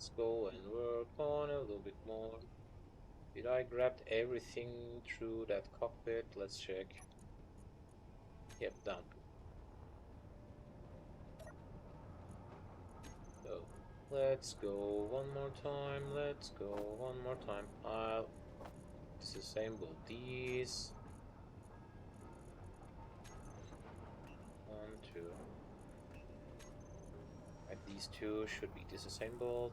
Let's go and work on a little bit more. Did I grab everything through that cockpit? Let's check. Yep, done. So let's go one more time. Let's go one more time. I'll disassemble these. 1, 2. Right, these two should be disassembled.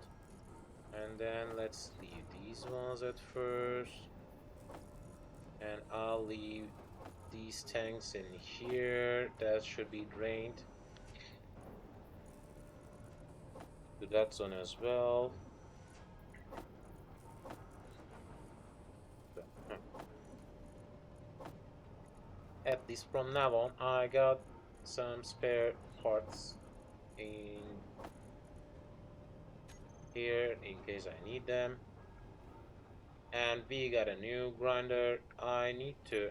And then let's leave these ones at first. And I'll leave these tanks in here. That should be drained to that zone as well. At least from now on, I got some spare parts in here in case I need them. And we got a new grinder. I need to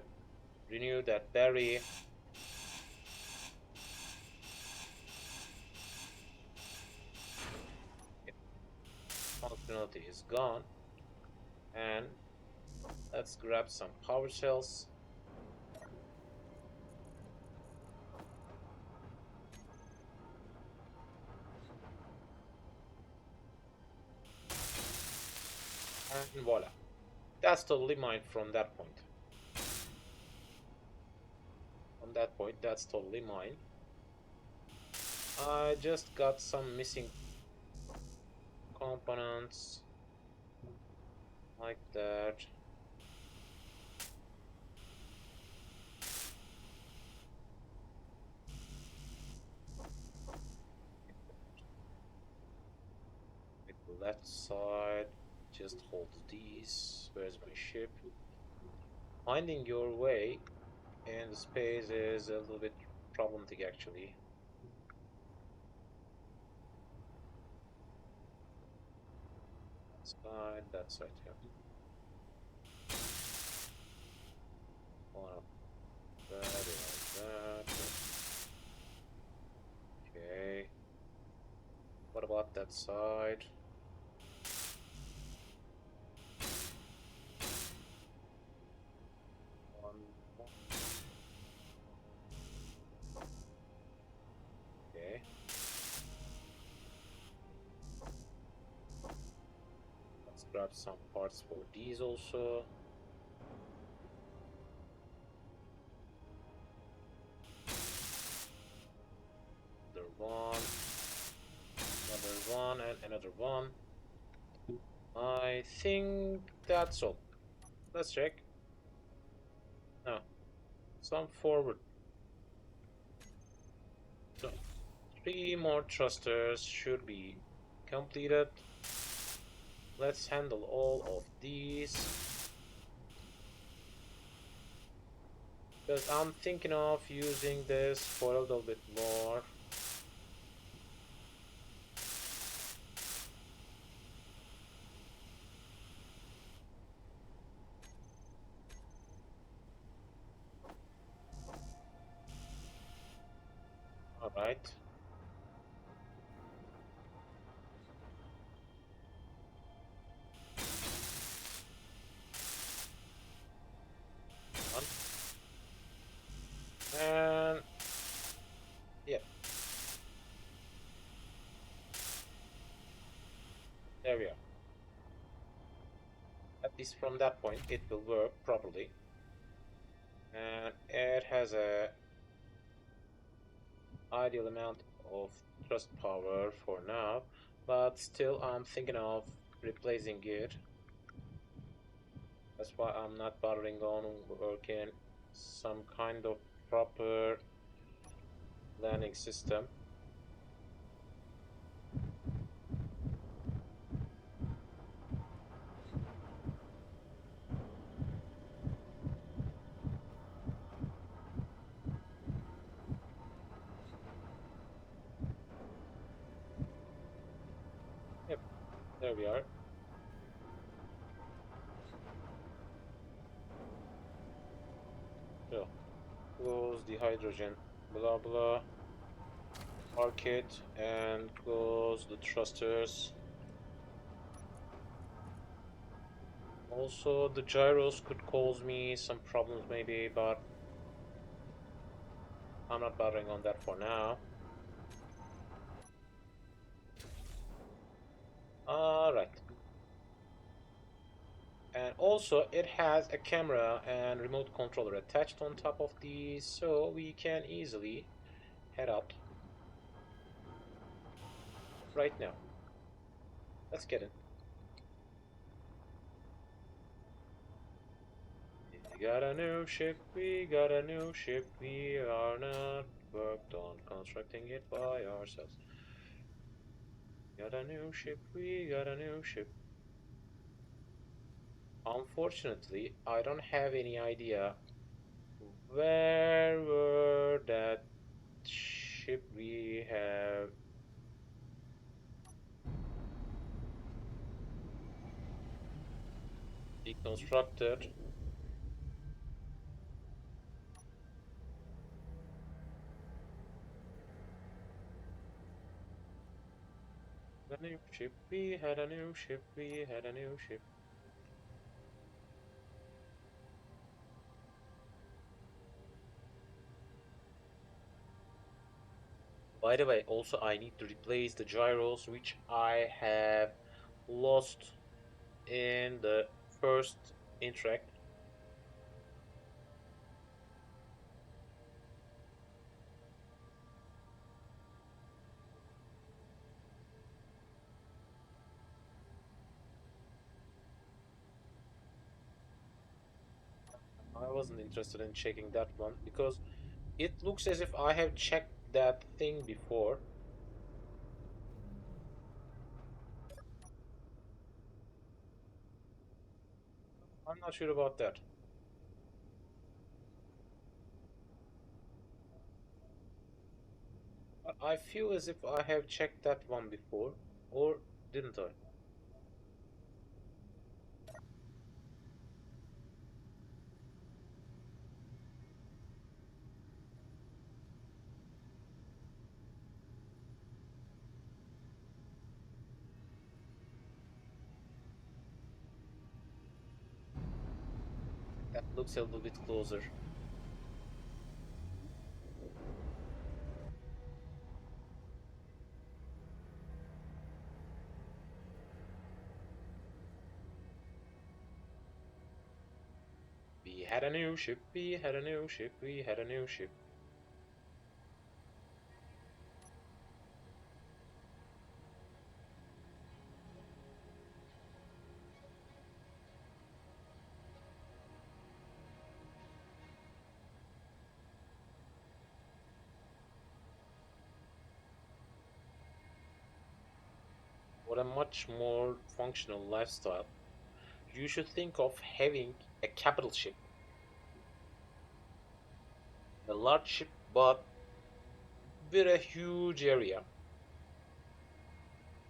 renew that battery. Functionality is gone. And let's grab some power cells. And voila. That's totally mine from that point. From that point, that's totally mine. I just got some missing components like that. With the left side, just hold these. Where's my ship? Finding your way in the space is a little bit problematic actually. That side, yeah. One of that, like that. Okay. What about that side? One. Okay. Let's grab some parts for these also. Another one, and another one. I think that's all. Let's check. No, some forward. So, 3 more thrusters should be completed. Let's handle all of these. Because I'm thinking of using this for a little bit more. Alright. And yeah, there we are. At least from that point it will work properly. And it has a ideal amount of thrust power for now, but still I'm thinking of replacing it. That's why I'm not bothering on working some kind of proper landing system. Yep, there we are. So, close the hydrogen, blah blah. Park it and close the thrusters. Also, the gyros could cause me some problems maybe, but I'm not bothering on that for now. Alright. And also, it has a camera and remote controller attached on top of these, so we can easily head up right now. Let's get in. We got a new ship, we got a new ship, we are not worked on constructing it by ourselves. Got a new ship, we got a new ship. Unfortunately, I don't have any idea where were that ship we have deconstructed. A new ship, we had a new ship, we had a new ship. By the way, also I need to replace the gyros which I have lost in the first interact. I wasn't interested in checking that one because it looks as if I have checked that thing before. I'm not sure about that. But I feel as if I have checked that one before, or didn't I? That looks a little bit closer. We had a new ship, we had a new ship, we had a new ship. What a much more functional lifestyle. You should think of having a capital ship, a large ship, but with a huge area.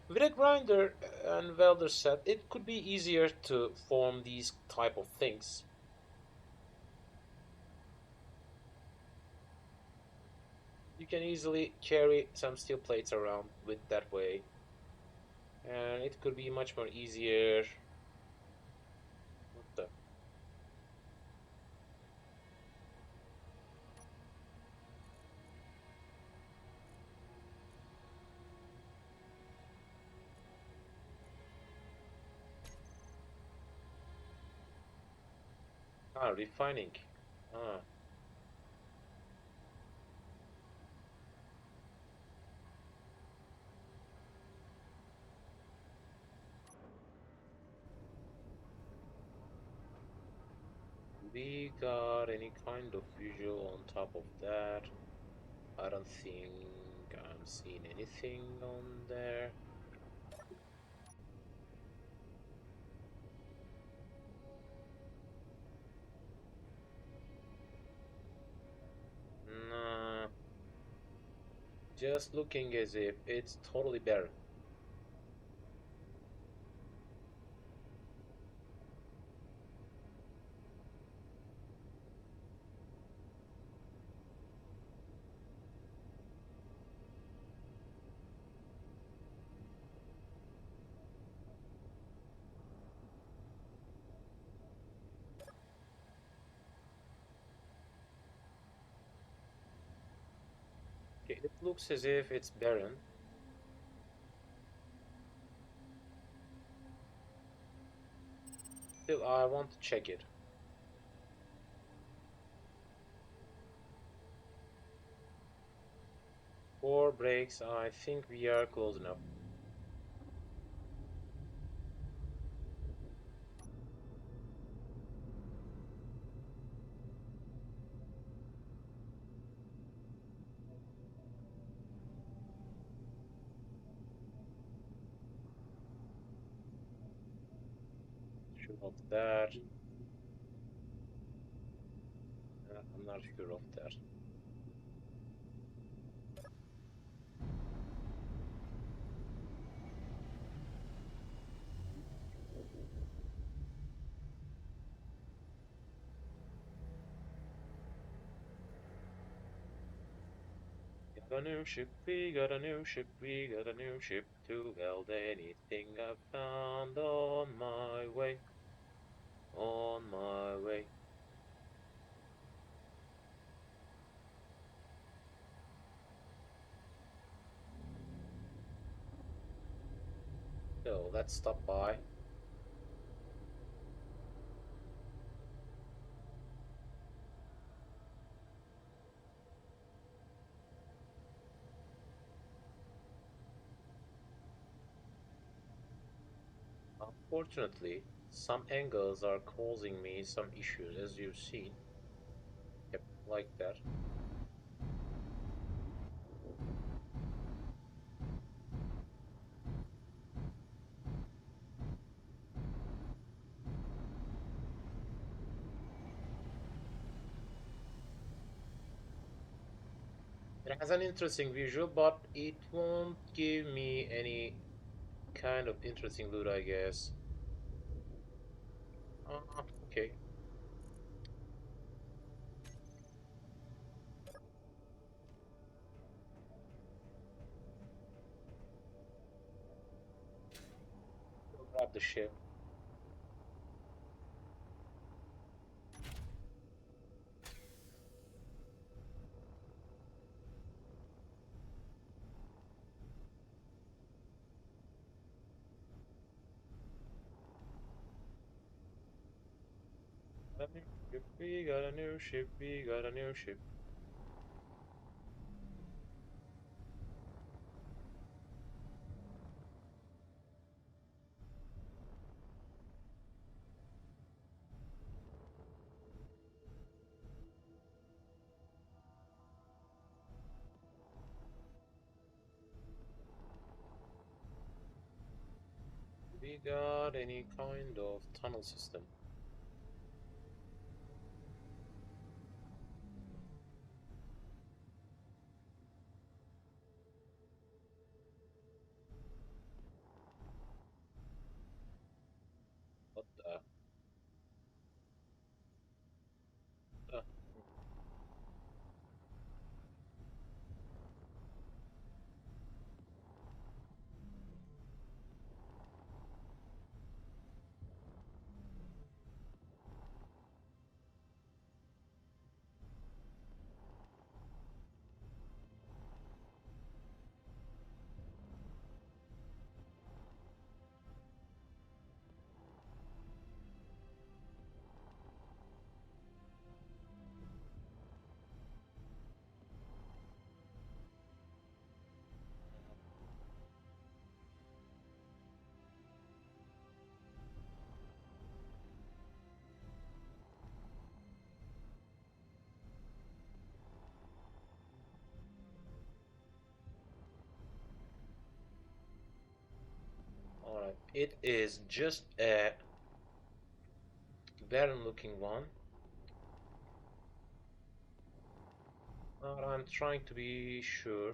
With a grinder and welder set, it could be easier to form these type of things. You can easily carry some steel plates around with that way, and it could be much more easier. What the? Ah, refining. Ah, we got any kind of visual on top of that? I don't think I'm seeing anything on there. Nah, just looking as if it's totally barren. It looks as if it's barren. Still, I want to check it. Four breaks. I think we are close enough. Sure of that. I'm not sure of that. Got a new ship, we got a new ship, we got a new ship to weld anything I found on my way, on my way. So let's stop by. Unfortunately, some angles are causing me some issues, as you've seen. Yep, like that. It has an interesting visual, but it won't give me any kind of interesting loot, I guess. Okay. We'll grab the ship. Got a new ship, we got a new ship, we got a new ship. We got any kind of tunnel system. What the? Alright, it is just a barren looking one. But I'm trying to be sure.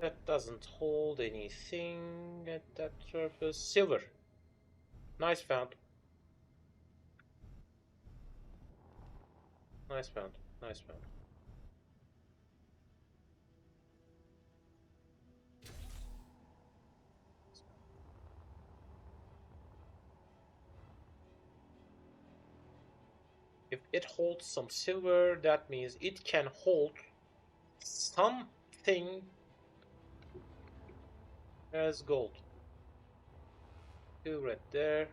That doesn't hold anything at that surface. Silver. Nice found. Nice found. Nice found. If it holds some silver, that means it can hold something as gold. Two right there.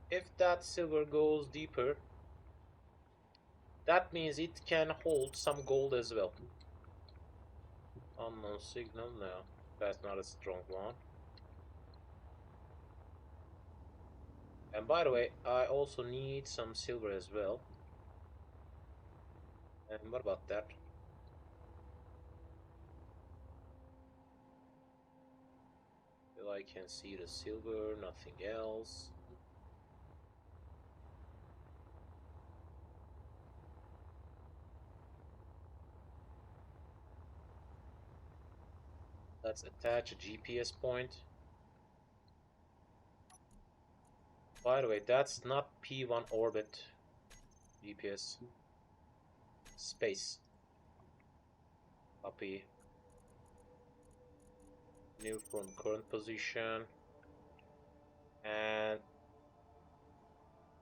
If that silver goes deeper, that means it can hold some gold as well. Unknown signal, no. That's not a strong one. And by the way, I also need some silver as well. And what about that? Well, I can see the silver, nothing else. Let's attach a GPS point. By the way, that's not P1 orbit GPS. Space. Copy. New from current position. And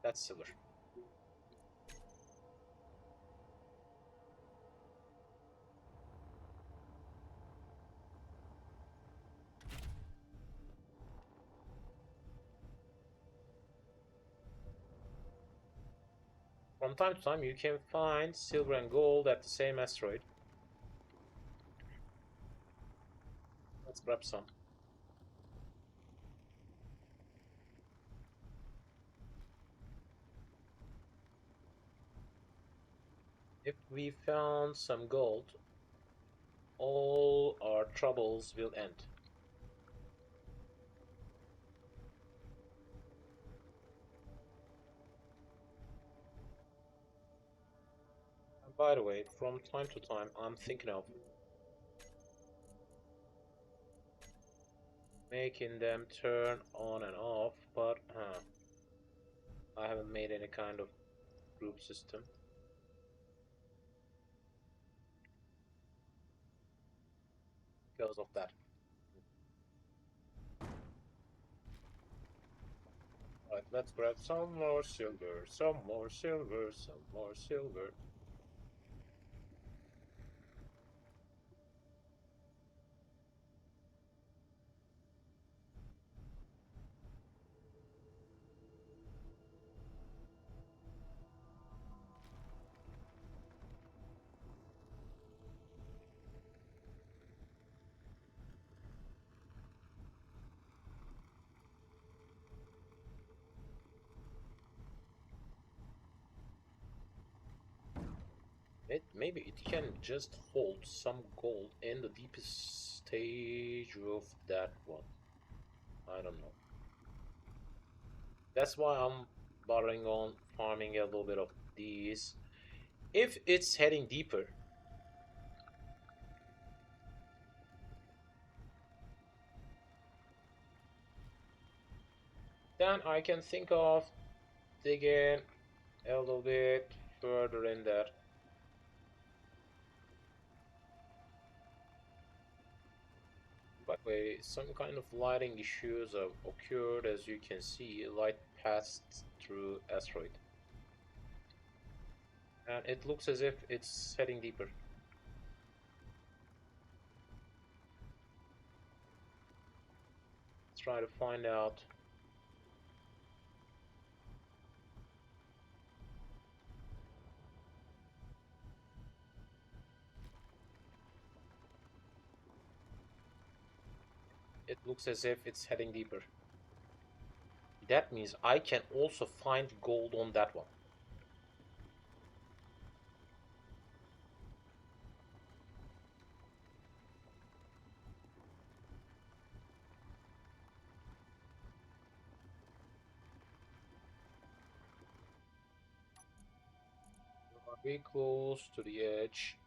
that's silver. From time to time, you can find silver and gold at the same asteroid. Let's grab some. If we found some gold, all our troubles will end. And by the way, from time to time, I'm thinking of making them turn on and off, but I haven't made any kind of group system because of that. Alright, let's grab some more silver, some more silver, some more silver. Maybe it can just hold some gold in the deepest stage of that one. I don't know. That's why I'm bothering on farming a little bit of these. If it's heading deeper, then I can think of digging a little bit further in there. By the way, some kind of lighting issues have occurred. As you can see, light passed through asteroid. And it looks as if it's heading deeper. Let's try to find out. It looks as if it's heading deeper. That means I can also find gold on that one. We are very close to the edge.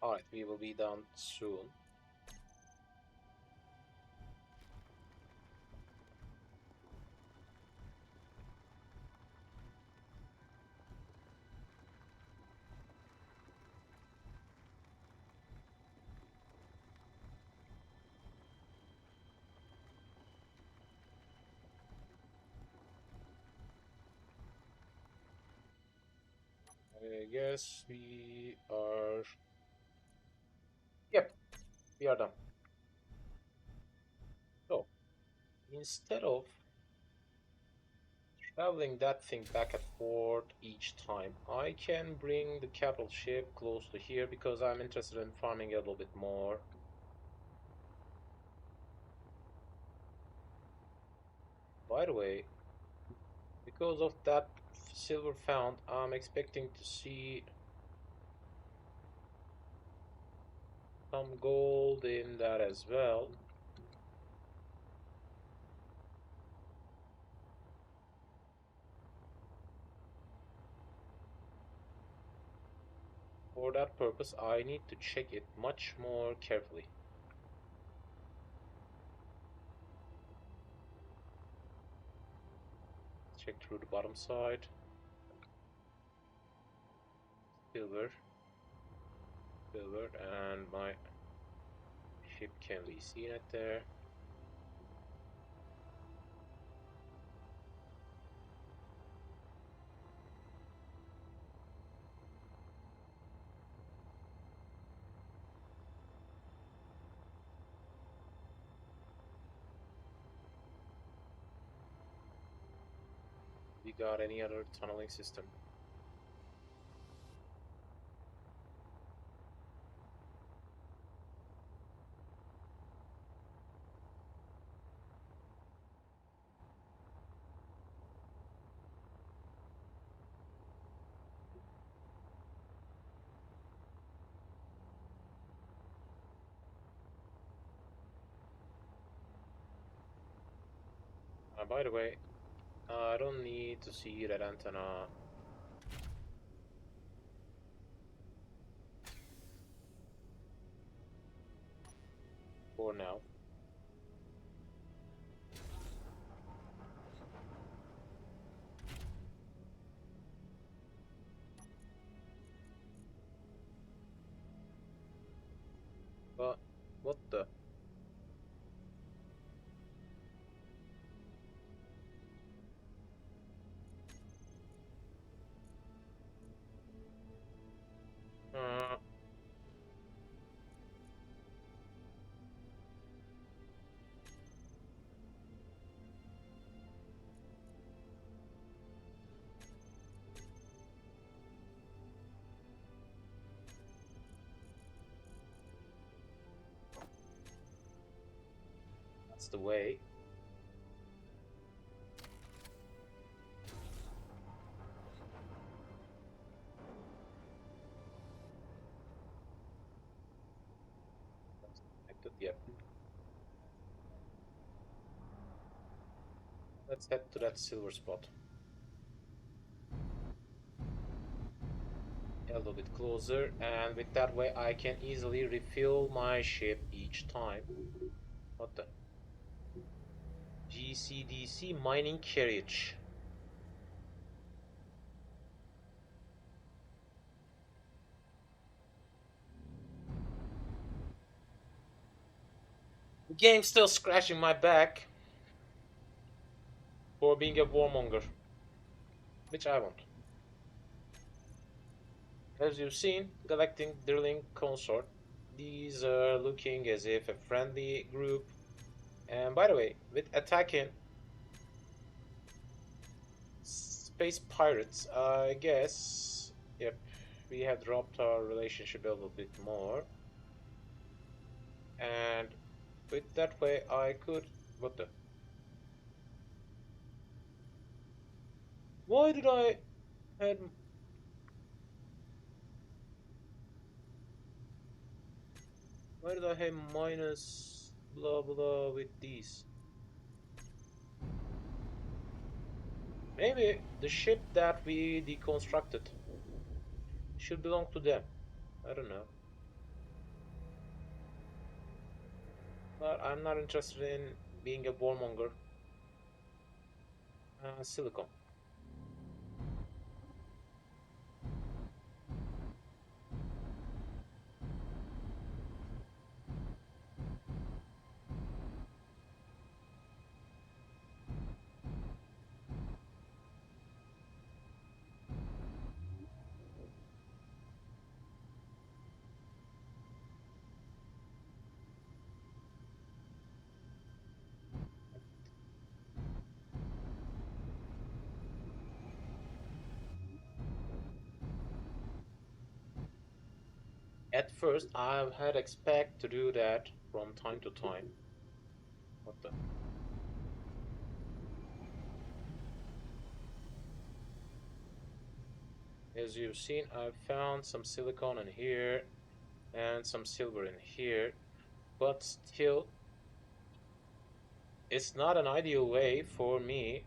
Alright, we will be done soon. I guess we are... Yep, we are done. So, instead of traveling that thing back and forth each time, I can bring the capital ship close to here because I'm interested in farming a little bit more. By the way, because of that silver found, I'm expecting to see some gold in that as well. For that purpose, I need to check it much more carefully. Check through the bottom side. Silver. Silver, and my ship can be seen at there. We got any other tunneling system? By the way, I don't need to see that antenna for now. But what the? Uh, that's the way. That's connected. Yep. Let's head to that silver spot. A little bit closer, and with that way I can easily refill my ship each time. What the? GCDC mining carriage. The game's still scratching my back for being a warmonger, which I want. As you've seen, Galactic Drilling Consort, these are looking as if a friendly group. And by the way, with attacking space pirates, I guess, yep, we have dropped our relationship a little bit more. And with that way, I could. What the? Why did I had? Why did I have minus blah blah with these? Maybe the ship that we deconstructed should belong to them. I don't know. But I'm not interested in being a warmonger. Silicon. At first, I had expect to do that from time to time. What the? As you've seen, I've found some silicon in here and some silver in here, but still, it's not an ideal way for me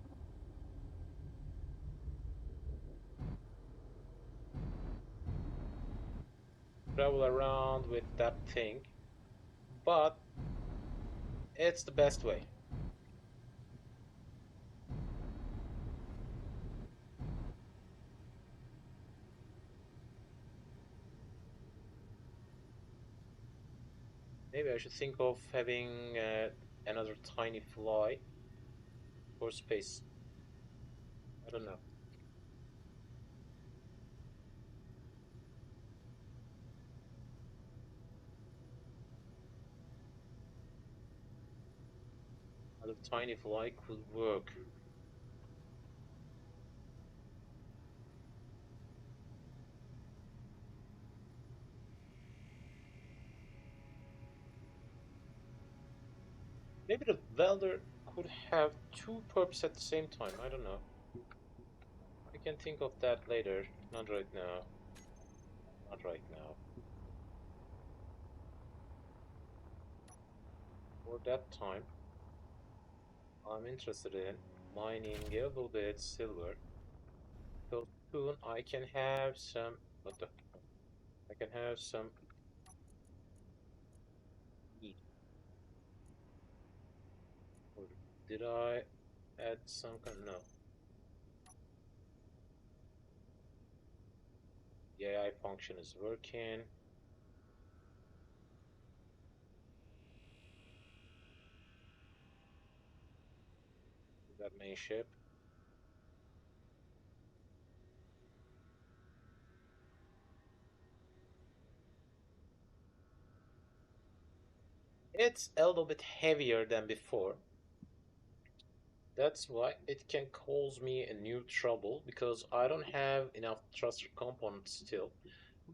to travel around with that thing, but it's the best way. Maybe I should think of having another tiny fly for space. I don't know. Another tiny fly could work. Maybe the welder could have two purposes at the same time. I don't know. I can think of that later. Not right now. Not right now. For that time, I'm interested in mining a little bit silver. So soon I can have some. What the? I can have some meat. Or did I add some kind? No. The AI function is working. That main ship. It's a little bit heavier than before. That's why it can cause me a new trouble because I don't have enough thruster components still.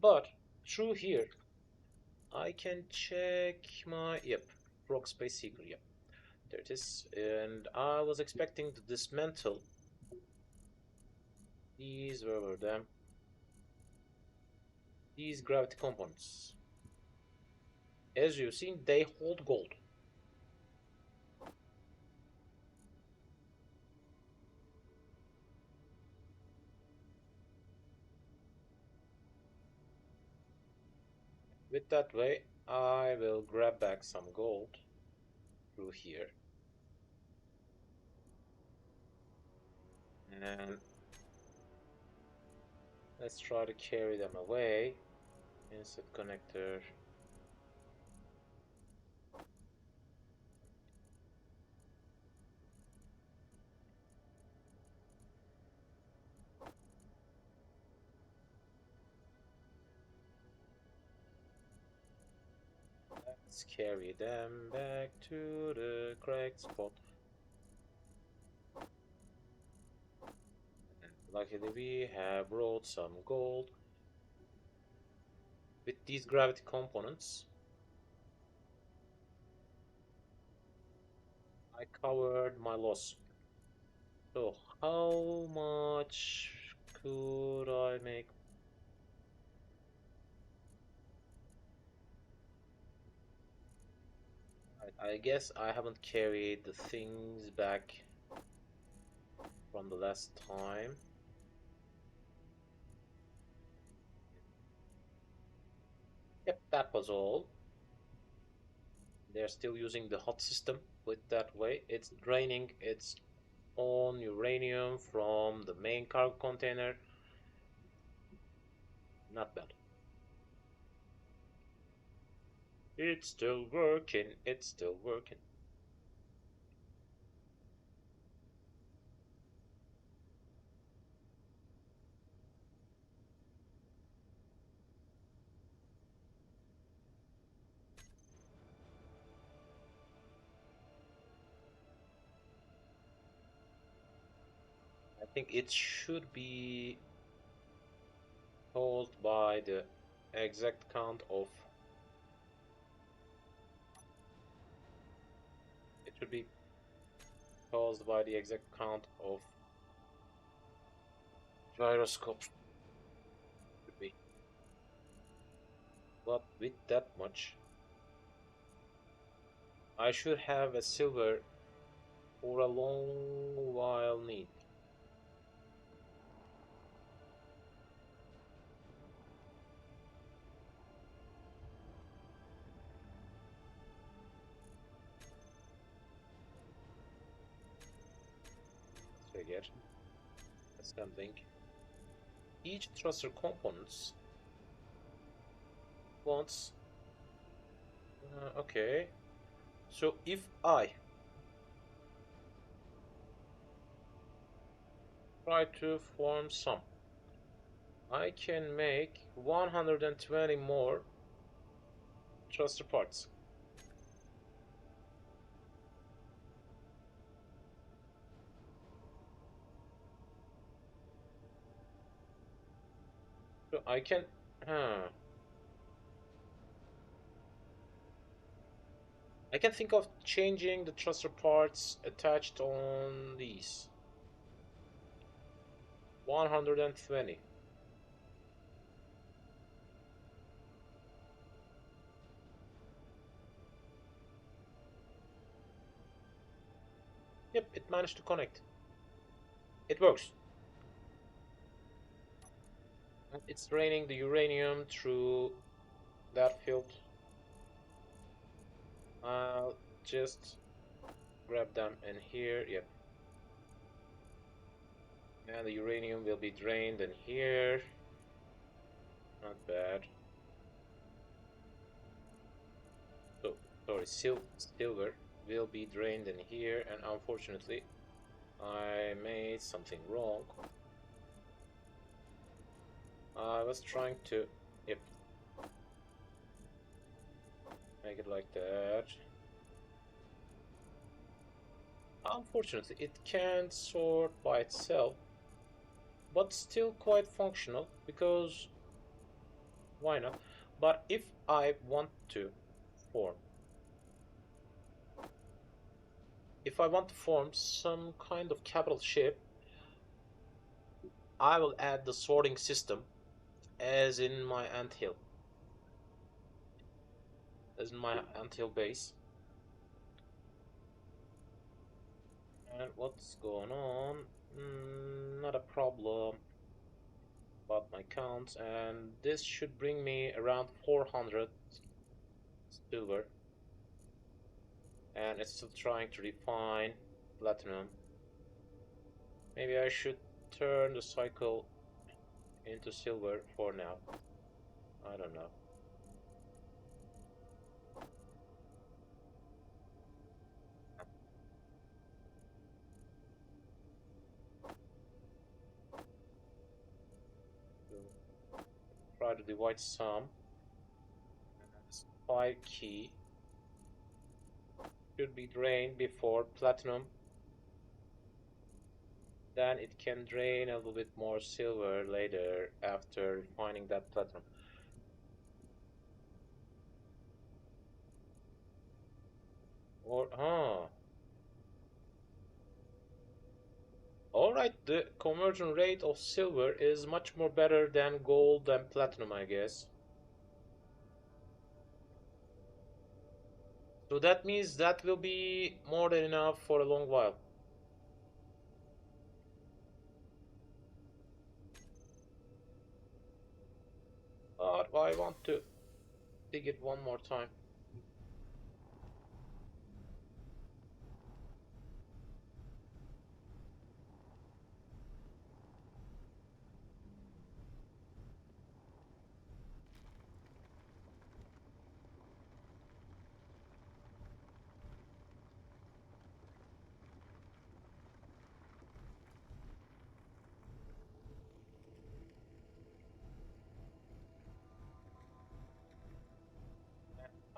But through here, I can check my, yep, Rock Space Seeker, yep, there it is. And I was expecting to dismantle these, where were them? These gravity components. As you've seen, they hold gold. With that way, I will grab back some gold through here. And let's try to carry them away. Insert connector. Let's carry them back to the correct spot. And luckily we have brought some gold. With these gravity components, I covered my loss. So how much could I make? I guess I haven't carried the things back from the last time. Yep, that was all. They're still using the hot system with that way. It's draining its own uranium from the main cargo container. Not bad. It's still working. It's still working. I think it should be told by the exact count of. It should be caused by the exact count of gyroscopes. Should be. But with that much, I should have a silver for a long while need. Trigger assembling each thruster components once. Okay, so if I try to form some, I can make 120 more thruster parts. So I can, I can think of changing the thruster parts attached on these. 120. Yep, it managed to connect. It works. It's draining the uranium through that field. I'll just grab them in here. Yep. And the uranium will be drained in here. Not bad. So, sorry, silver will be drained in here, and unfortunately, I made something wrong. I was trying to, yep, make it like that. Unfortunately, it can't sort by itself, but still quite functional, because why not? But if I want to form, if I want to form some kind of capital ship, I will add the sorting system as in my anthill, base. And what's going on? Not a problem. But my counts, and this should bring me around 400 silver. And it's still trying to refine platinum. Maybe I should turn the cycle into silver for now. I don't know. Try to divide some. Spy key should be drained before platinum. Then it can drain a little bit more silver later after refining that platinum. Or, Alright, the conversion rate of silver is much more better than gold and platinum, I guess. So that means that will be more than enough for a long while. But I want to dig it one more time.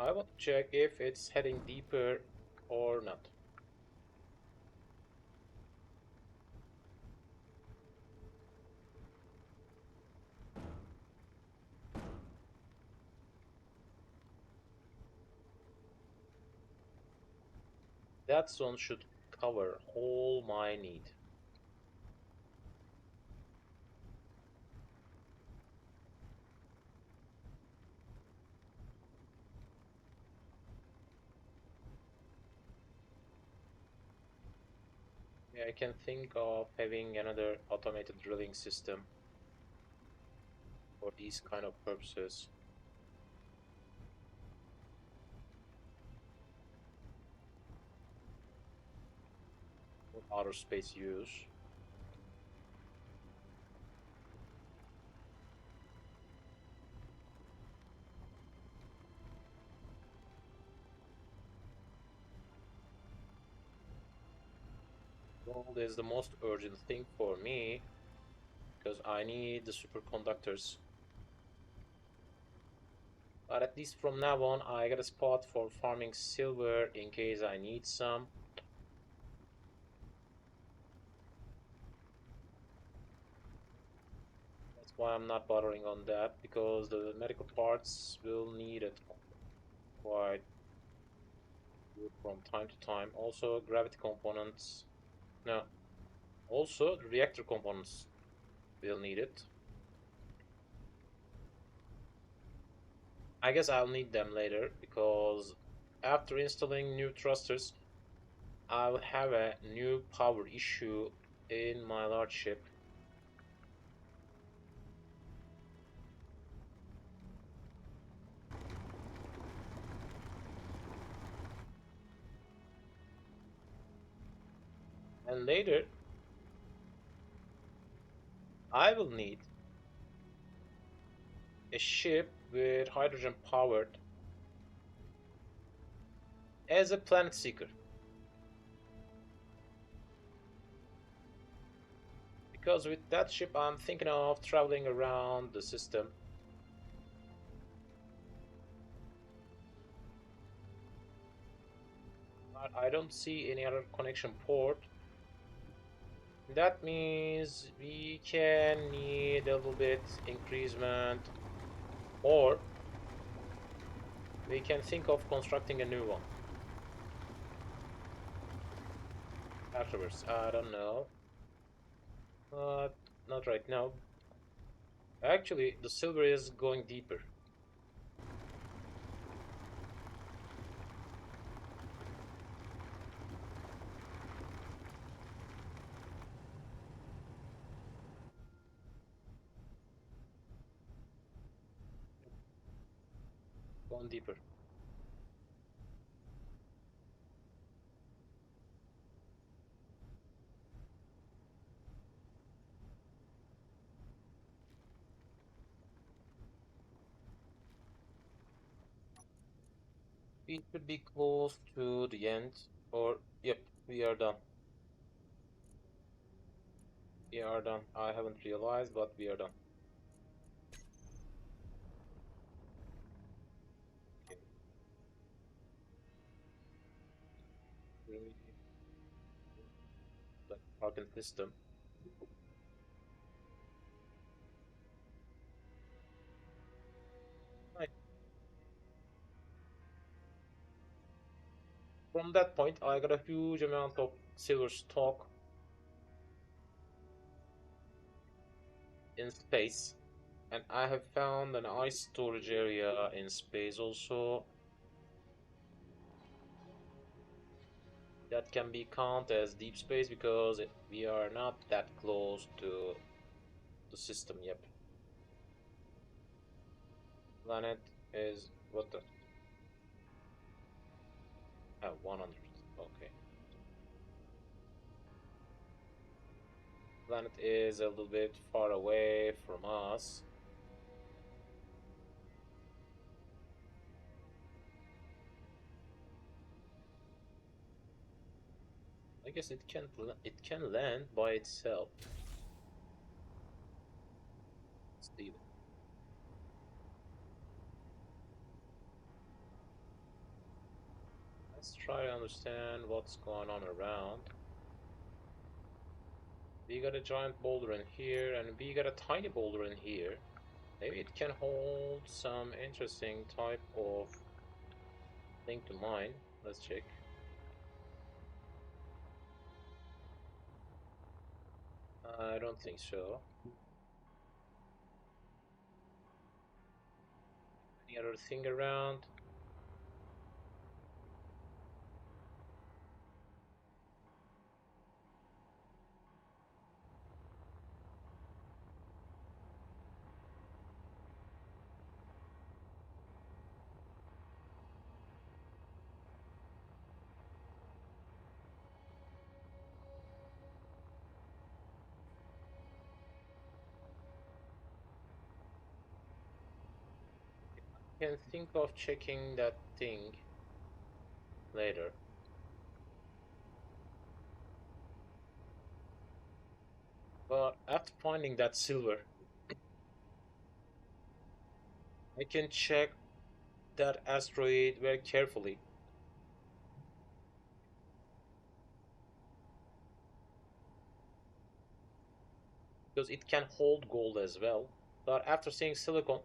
I want to check if it's heading deeper or not. That zone should cover all my need. Yeah, I can think of having another automated drilling system for these kind of purposes. For outer space use. Gold is the most urgent thing for me because I need the superconductors. But at least from now on, I got a spot for farming silver in case I need some. That's why I'm not bothering on that because the medical parts will need it quite good from time to time. Also, gravity components. No, also the reactor components will need it. I guess I'll need them later because after installing new thrusters, I'll have a new power issue in my large ship. And later, I will need a ship with hydrogen powered as a planet seeker. Because with that ship, I'm thinking of traveling around the system. But I don't see any other connection port. That means we can need a little bit increasement, or we can think of constructing a new one afterwards. I don't know. Not right now. Actually, the silver is going deeper. Going deeper. We should be close to the end. Or, yep, we are done. We are done. I haven't realized, but we are done. Okay. The parking system. Right. From that point, I got a huge amount of silver stock in space, and I have found an ice storage area in space also that can be counted as deep space because we are not that close to the system yet. Planet is what the 100. Okay. Planet is a little bit far away from us. I guess it can land by itself. Steven. Let's try to understand what's going on around. We got a giant boulder in here, and we got a tiny boulder in here. Maybe it can hold some interesting type of thing to mine. Let's check. I don't think so. Any other thing around? Can think of checking that thing later. But after finding that silver, I can check that asteroid very carefully because it can hold gold as well. But after seeing silicon,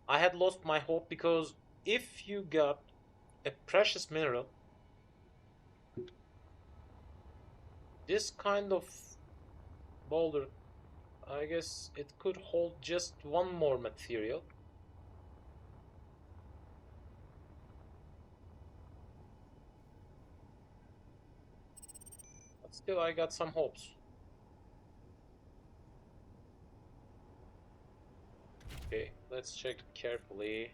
I had lost my hope because if you got a precious mineral, this kind of boulder, I guess it could hold just one more material. But still, I got some hopes. Okay, let's check carefully.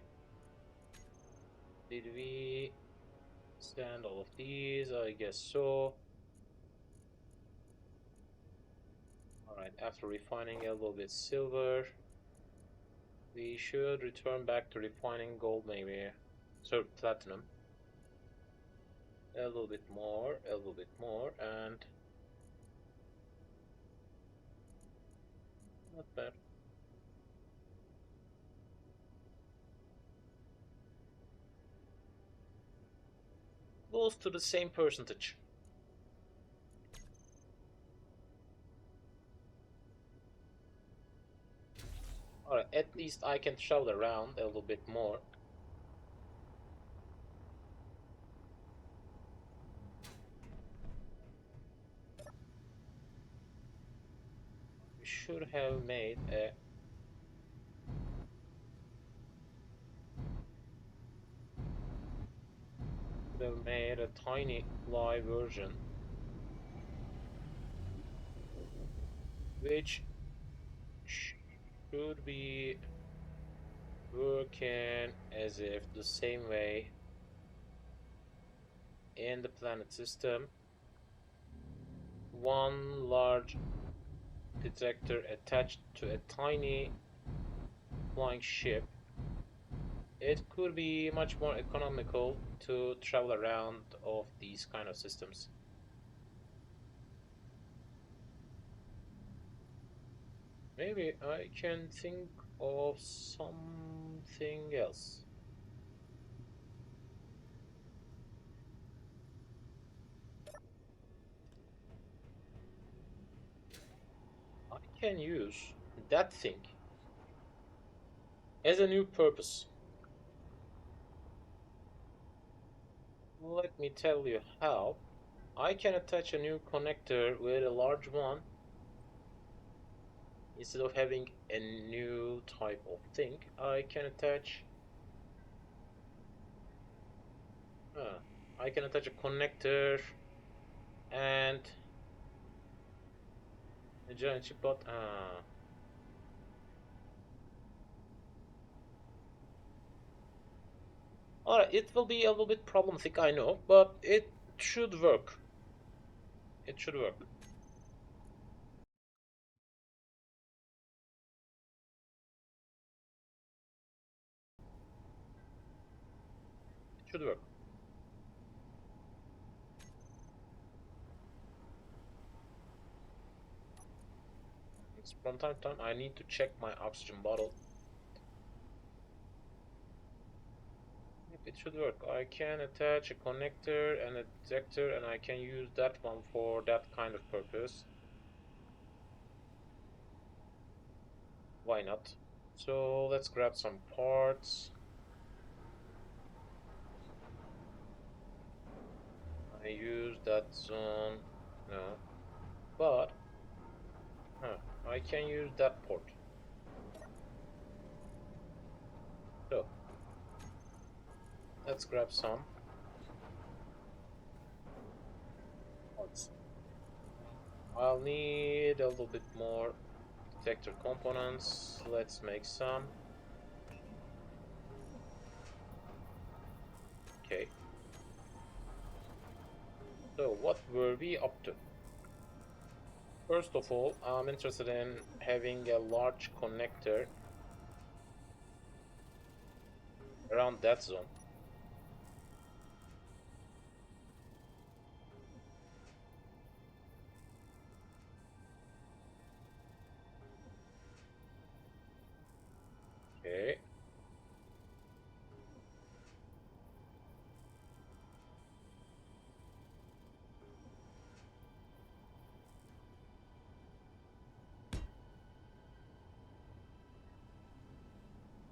Did we stand all of these? I guess so. Alright, after refining a little bit silver, we should return back to refining gold maybe. So platinum. A little bit more, a little bit more, and not bad. Close to the same percentage. Alright, at least I can travel around a little bit more. We should have made a tiny live version which should be working as if the same way in the planet system. One large detector attached to a tiny flying ship. It could be much more economical to travel around of these kind of systems. Maybe I can think of something else. I can use that thing as a new purpose. Let me tell you how. I can attach a new connector with a large one instead of having a new type of thing. I can attach I can attach a connector and a giant chip, but alright, it will be a little bit problematic, I know, but it should work. It should work. It should work. From time to time, I need to check my oxygen bottle. it should work. I can attach a connector and a detector, and I can use that one for that kind of purpose. Why not? So let's grab some parts. I use that zone. No. But I can use that port. So let's grab some parts. I'll need a little bit more detector components. Let's make some. Okay. So what were we up to? First of all, I'm interested in having a large connector around that zone. Okay.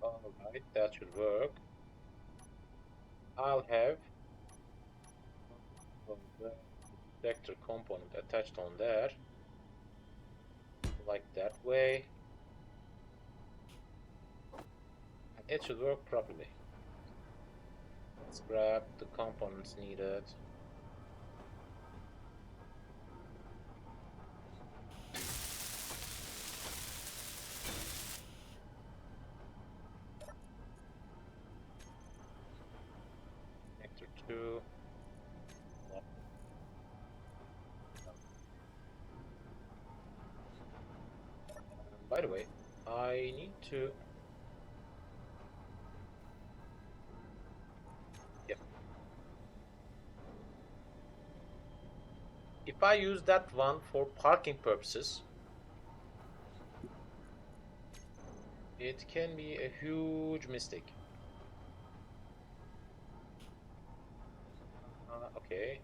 Alright, that should work. I'll have the detector component attached on there, like that way. And it should work properly. Let's grab the components needed. Connector 2. By the way, I need to... Yep. If I use that one for parking purposes, it can be a huge mistake. Okay.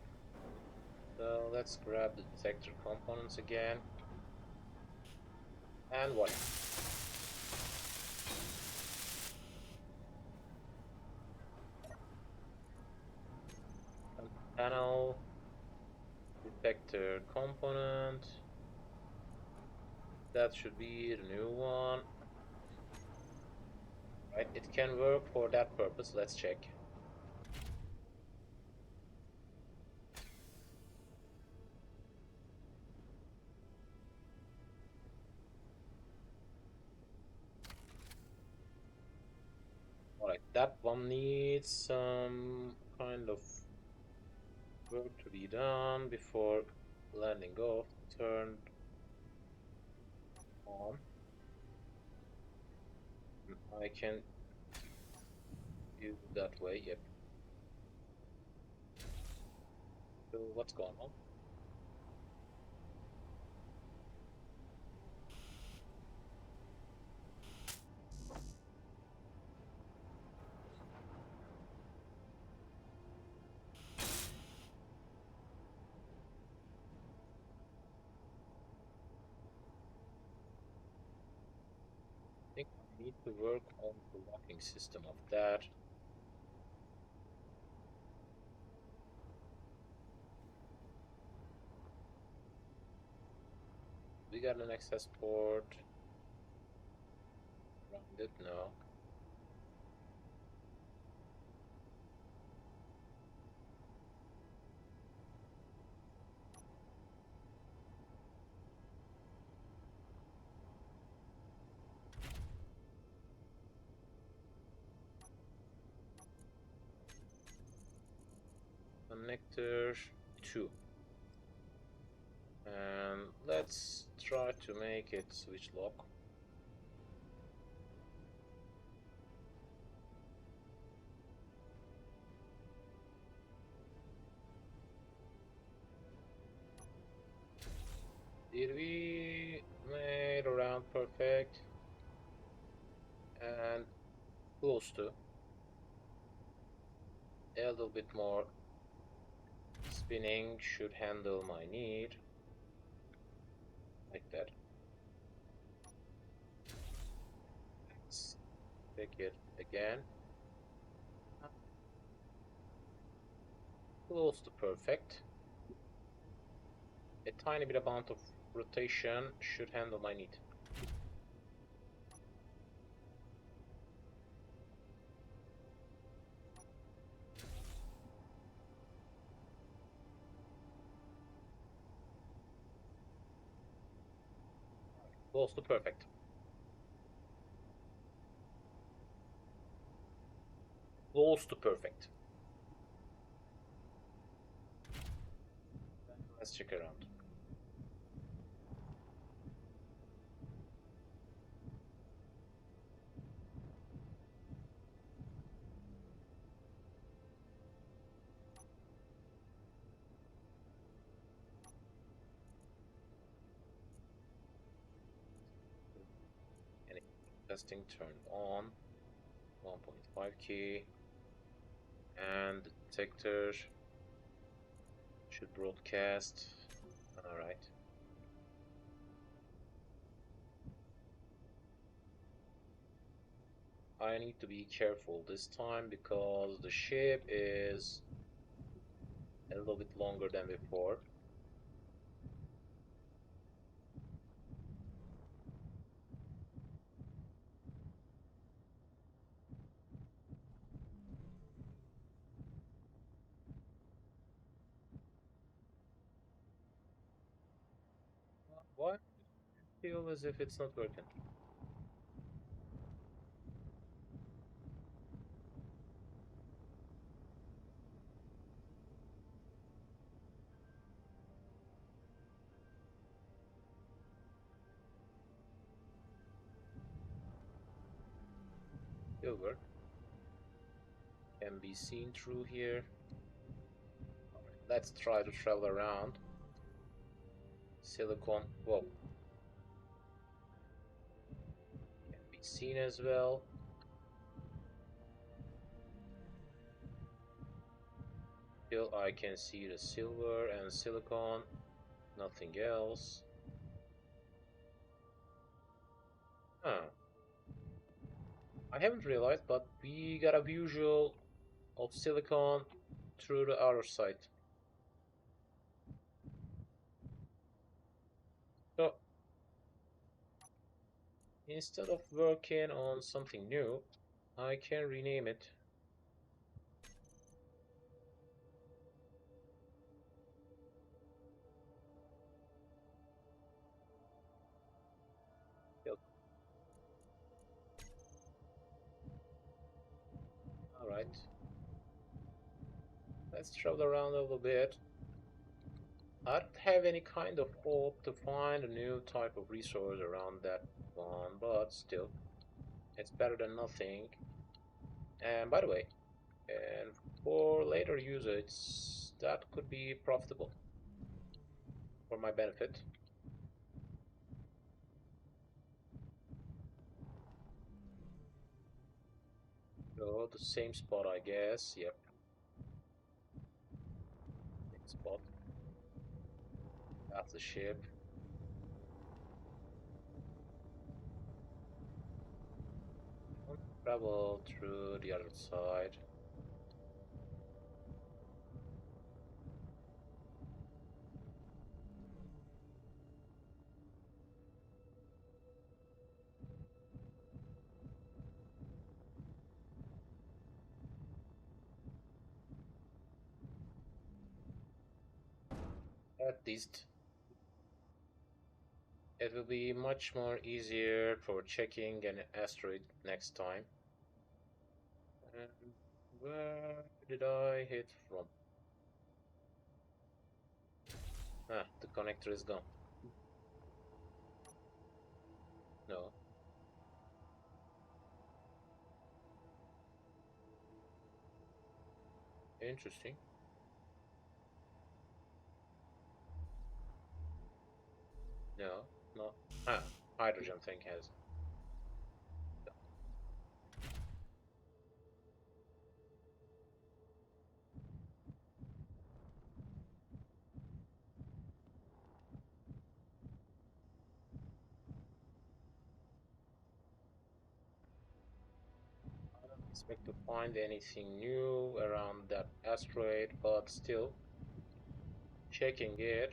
So let's grab the detector components again. And voila. Panel, detector component. That should be the new one. Right, it can work for that purpose. Let's check. Alright, that one needs some kind of work to be done before landing off. Turned on. I can use it that way, yep. So what's going on? I think I need to work on the locking system of that. We got an access port. Around it? No. Connector 2. And let's try to make it switch lock. Did we made around perfect? And close to. A little bit more spinning should handle my need. Like that. Let's pick it again. Close to perfect. A tiny bit amount of rotation should handle my need. Close to perfect. Close to perfect. Let's check around. And testing turned on. 1.5 key. And the detector should broadcast. Alright. I need to be careful this time because the ship is a little bit longer than before. Why do I feel as if it's not working? Silver can be seen through here. Let's try to travel around. Silicon, whoa, can be seen as well. Still, I can see the silver and silicon, nothing else. Huh. I haven't realized, but we got a visual of silicon through the outer side. So instead of working on something new, I can rename it. Alright. Let's travel around a little bit. I don't have any kind of hope to find a new type of resource around that one, but still, it's better than nothing. And by the way, and for later usage, that could be profitable for my benefit. So the same spot, I guess. Yep, same spot. That's the ship. Travel through the other side. At least it will be much more easier for checking an asteroid next time. And where did I hit from? Ah, the connector is gone. No. Interesting. No, no. Ah, hydrogen thing has. expect to find anything new around that asteroid, but still, checking it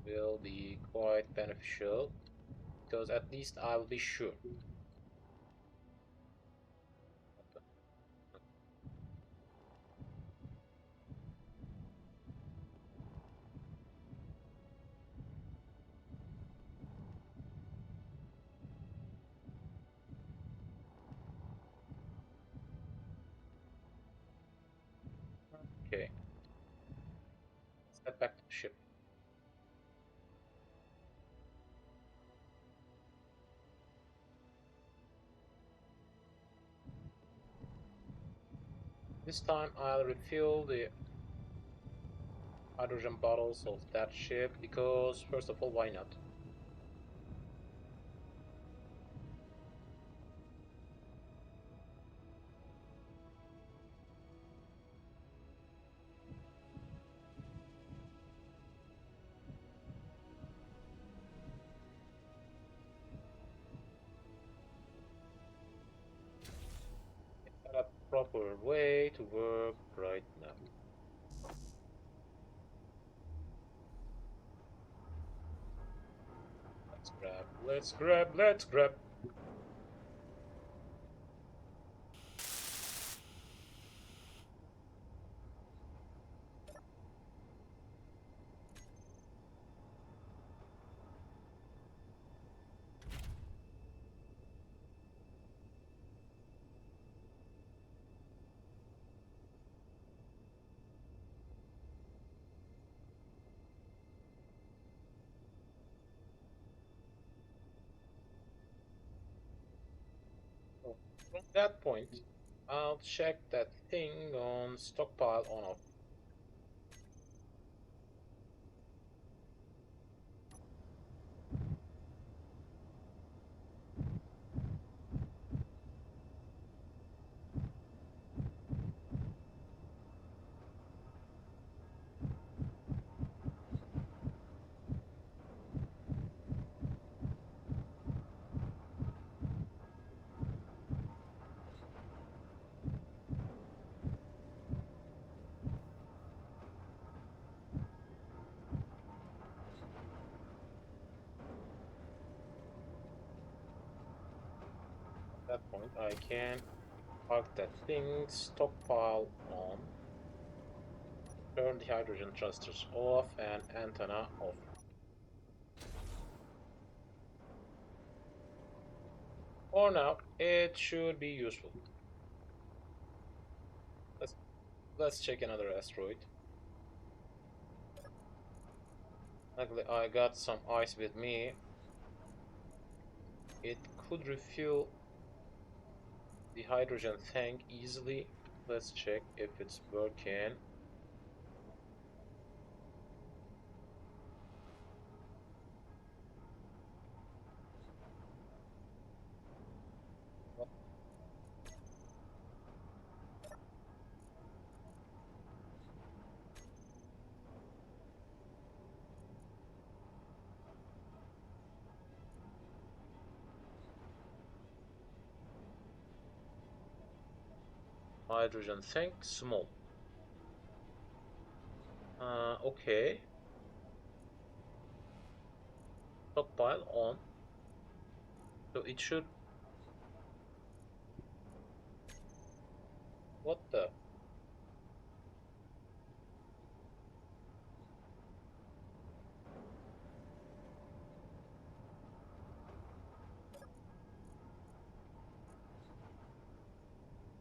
will be quite beneficial because at least I'll be sure. Okay, let's head back to the ship. This time I'll refill the hydrogen bottles of that ship because, first of all, why not? It's got a proper way to work right now. Let's grab, let's grab, let's grab. So, from that point, I'll check that thing on stockpile on off. At that point, I can park that thing, stockpile on, turn the hydrogen thrusters off, and antenna off. For now, it should be useful. Let's let's check another asteroid. Luckily, I got some ice with me. It could refuel the hydrogen tank easily. Let's check if it's working. Hydrogen tank small. Okay. Stockpile on. So it should. What the?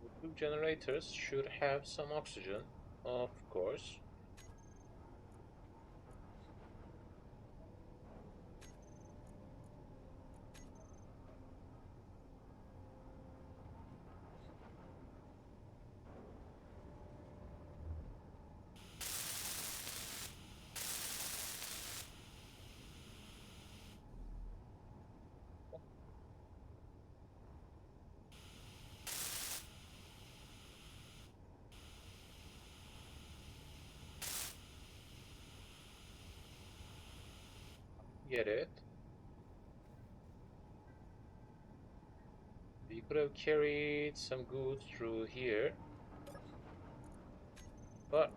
The two generators should have some oxygen, of course. Get it. We could have carried some goods through here. But,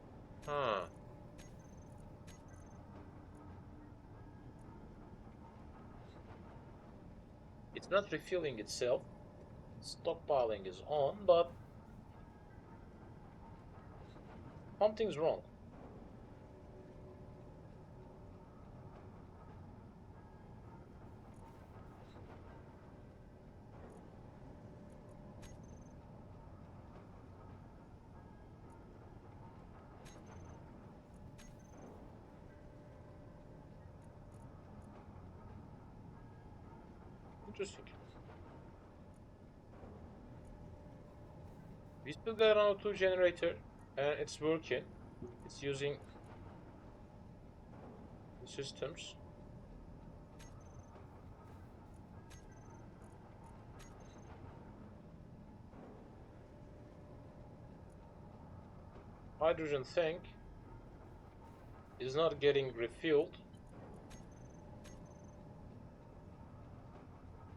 it's not refilling itself. Stockpiling is on, but something's wrong. Interesting. We still got an auto generator and it's working. It's using the systems. Hydrogen tank is not getting refilled.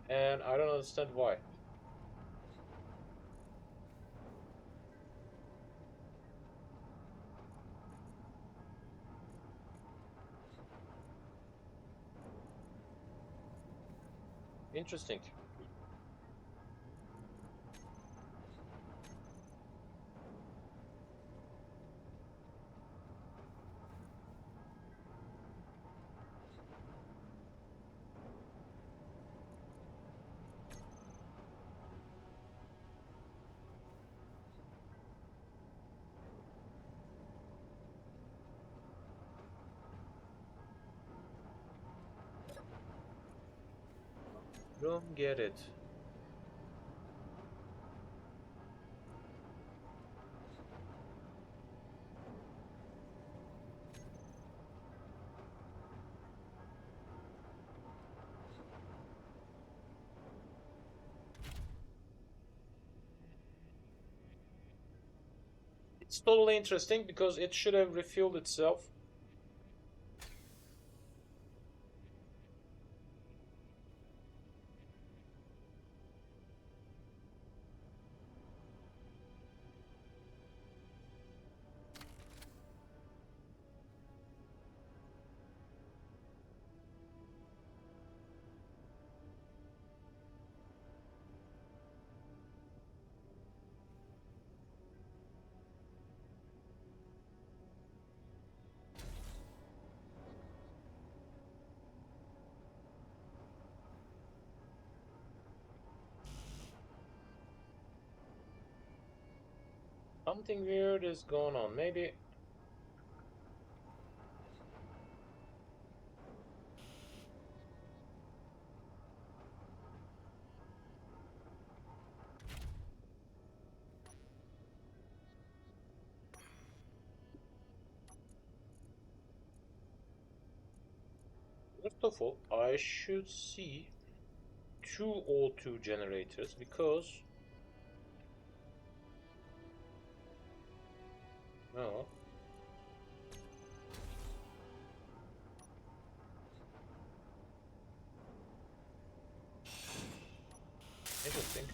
And I don't understand why. Interesting. Don't get it. It's totally interesting because it should have refilled itself. Something weird is going on. Maybe. First of all, I should see two O2 generators because no. Interesting.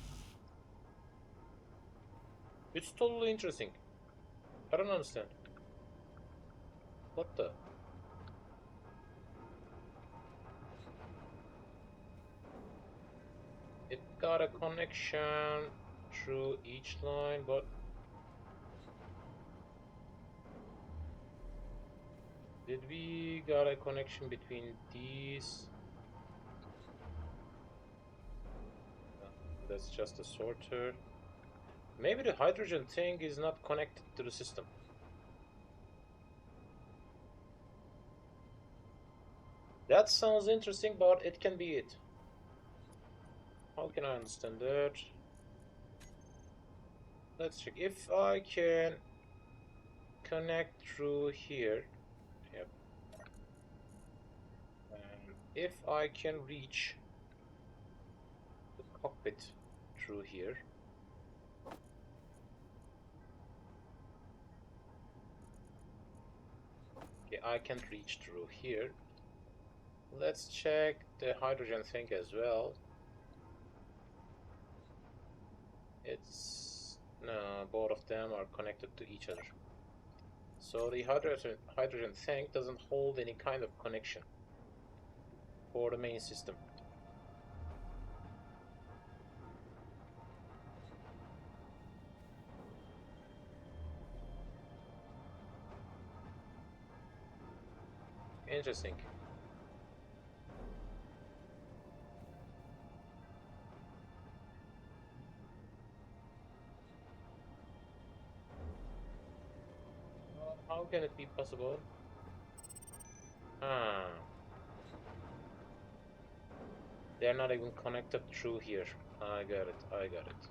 It's totally interesting. I don't understand. What the? It got a connection through each line, but did we got a connection between these? No, that's just a sorter. Maybe the hydrogen thing is not connected to the system. That sounds interesting, but it can be it. How can I understand that? Let's check. If I can connect through here. Yep. And if I can reach the cockpit through here. Okay, I can't reach through here. Let's check the hydrogen thing as well. It's no, both of them are connected to each other. So the hydrogen tank doesn't hold any kind of connection for the main system. Interesting. How can it be possible? Ah, they're not even connected through here. I got it. I got it.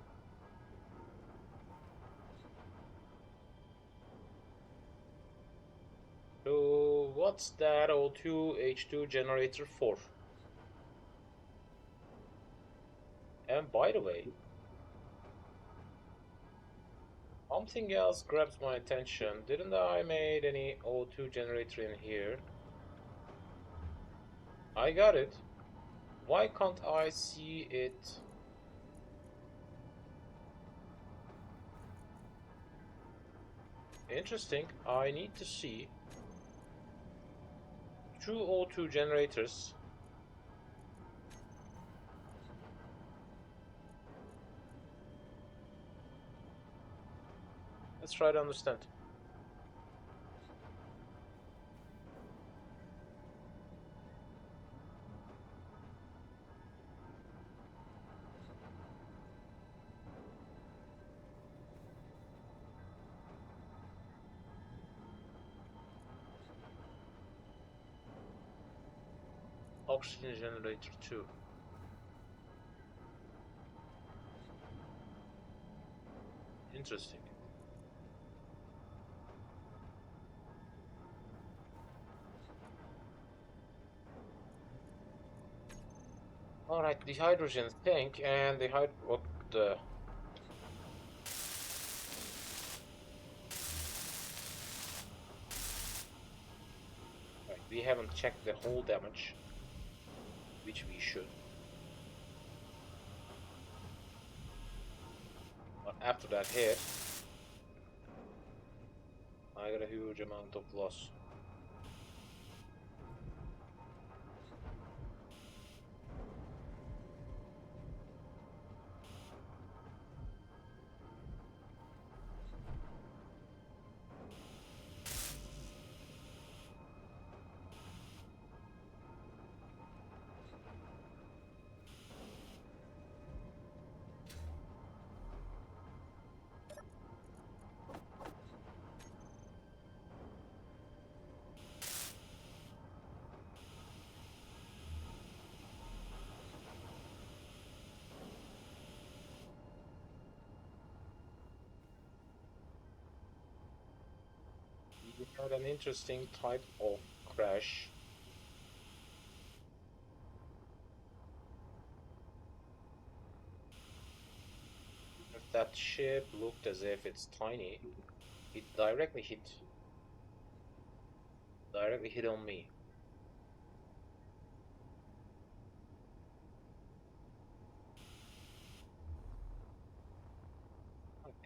So what's that O2H2 generator for? And by the way, something else grabs my attention. Didn't I made any O2 generator in here? I got it. Why can't I see it? Interesting. I need to see two O2 generators. Let's try to understand. Oxygen generator 2. Interesting. Alright, the hydrogen tank and the what the right, we haven't checked the whole damage, which we should. But after that hit, I got a huge amount of loss. We had an interesting type of crash. That ship looked as if it's tiny. It directly hit on me.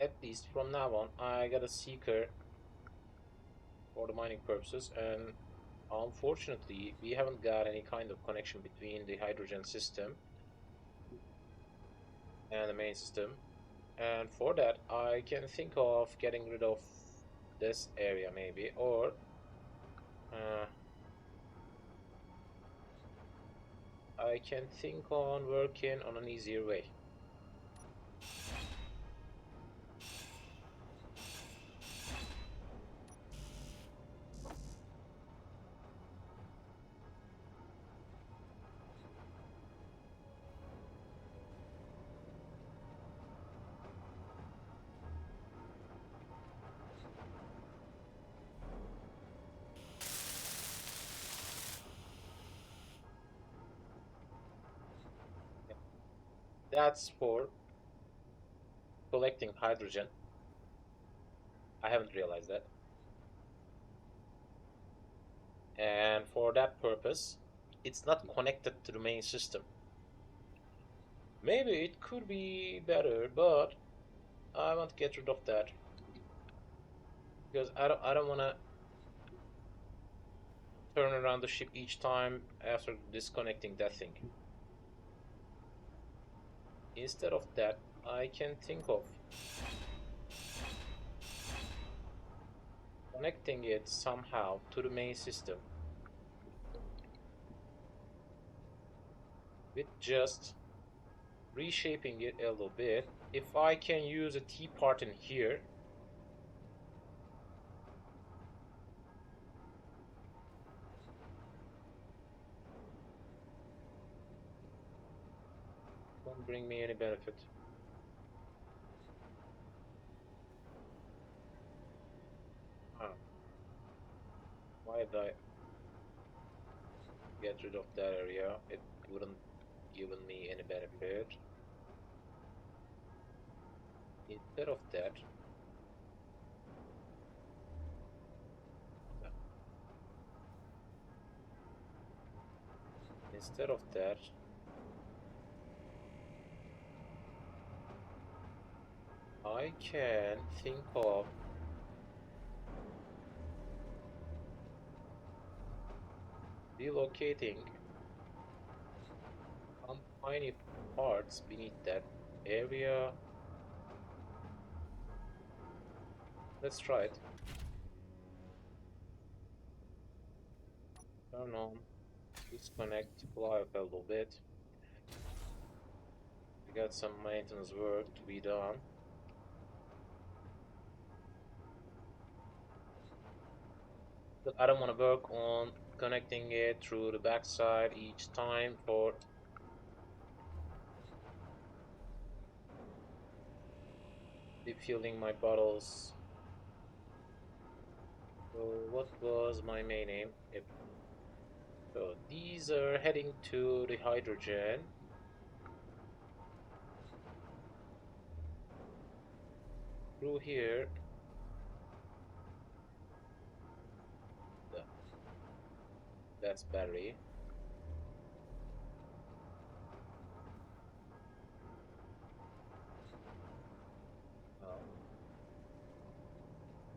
At least from now on, I got a seeker for the mining purposes, and unfortunately, we haven't got any kind of connection between the hydrogen system and the main system. And for that, I can think of getting rid of this area maybe, or I can think on working on an easier way. That's for collecting hydrogen. I haven't realized that. And for that purpose, it's not connected to the main system. Maybe it could be better, but I want to get rid of that because I don't want to turn around the ship each time after disconnecting that thing. Instead of that, I can think of connecting it somehow to the main system with just reshaping it a little bit. If I can use a T part in here, won't bring me any benefit. Huh. Why did I get rid of that area? It wouldn't given me any benefit. Instead of that, instead of that, I can think of relocating some tiny parts beneath that area. Let's try it. Turn on, disconnect, fly up a little bit. We got some maintenance work to be done. But I don't want to work on connecting it through the backside each time for refueling my bottles. So what was my main aim? Yep. So these are heading to the hydrogen. Through here. That's battery.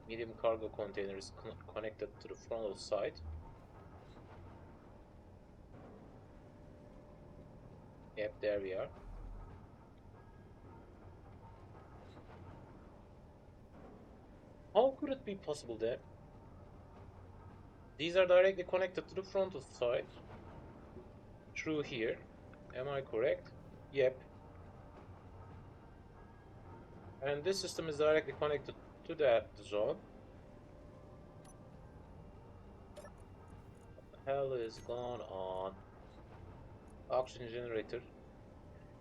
Medium cargo container is connected to the frontal side. Yep, there we are. How could it be possible that these are directly connected to the frontal side through here? Am I correct? Yep. And this system is directly connected to that zone. What the hell is going on? Oxygen generator.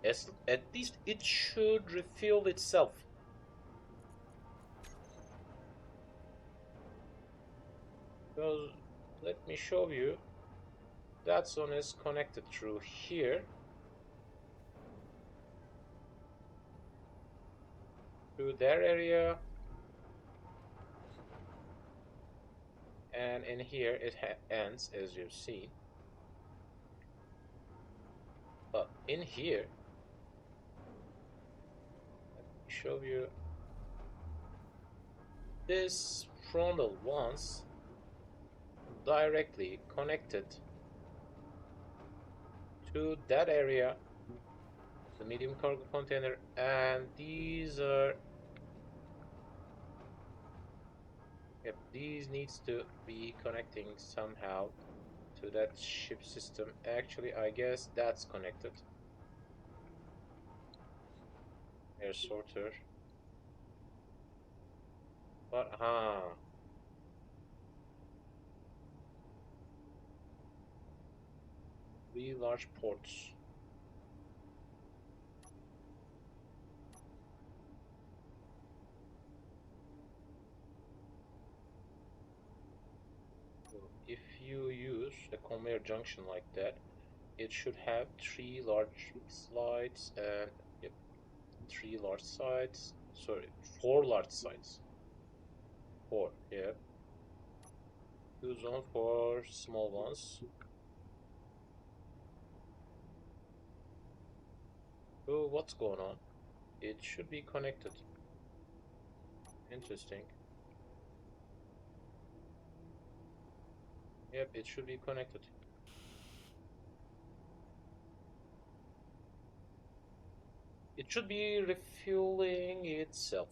At least it should refuel itself. Because let me show you. That zone is connected through here to their area, and in here it ends, as you've seen. But in here, let me show you. This frontal ones directly connected to that area, the medium cargo container, and these are, yep, these needs to be connecting somehow to that ship system. Actually, I guess that's connected. Air sorter. But three large ports. So if you use a conveyor junction like that, it should have three large slides and, yep, three large sides. Sorry, four large sides. Four, yeah. Two zone for small ones. So what's going on? It should be connected. Interesting. Yep, it should be connected. It should be refueling itself.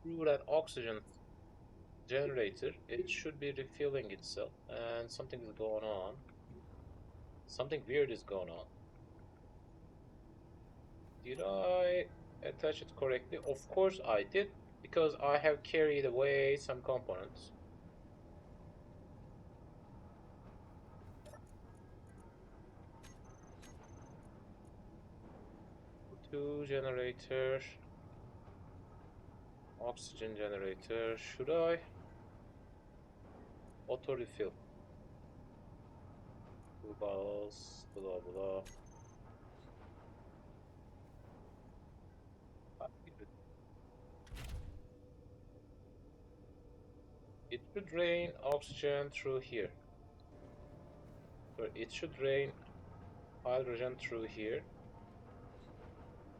Through that oxygen generator, it should be refueling itself, and something is going on. Something weird is going on. Did I attach it correctly? Of course I did, because I have carried away some components. Two generator, oxygen generator. Should I? Auto refill. Two bottles, blah blah. It should drain oxygen through here. Or it should drain hydrogen through here.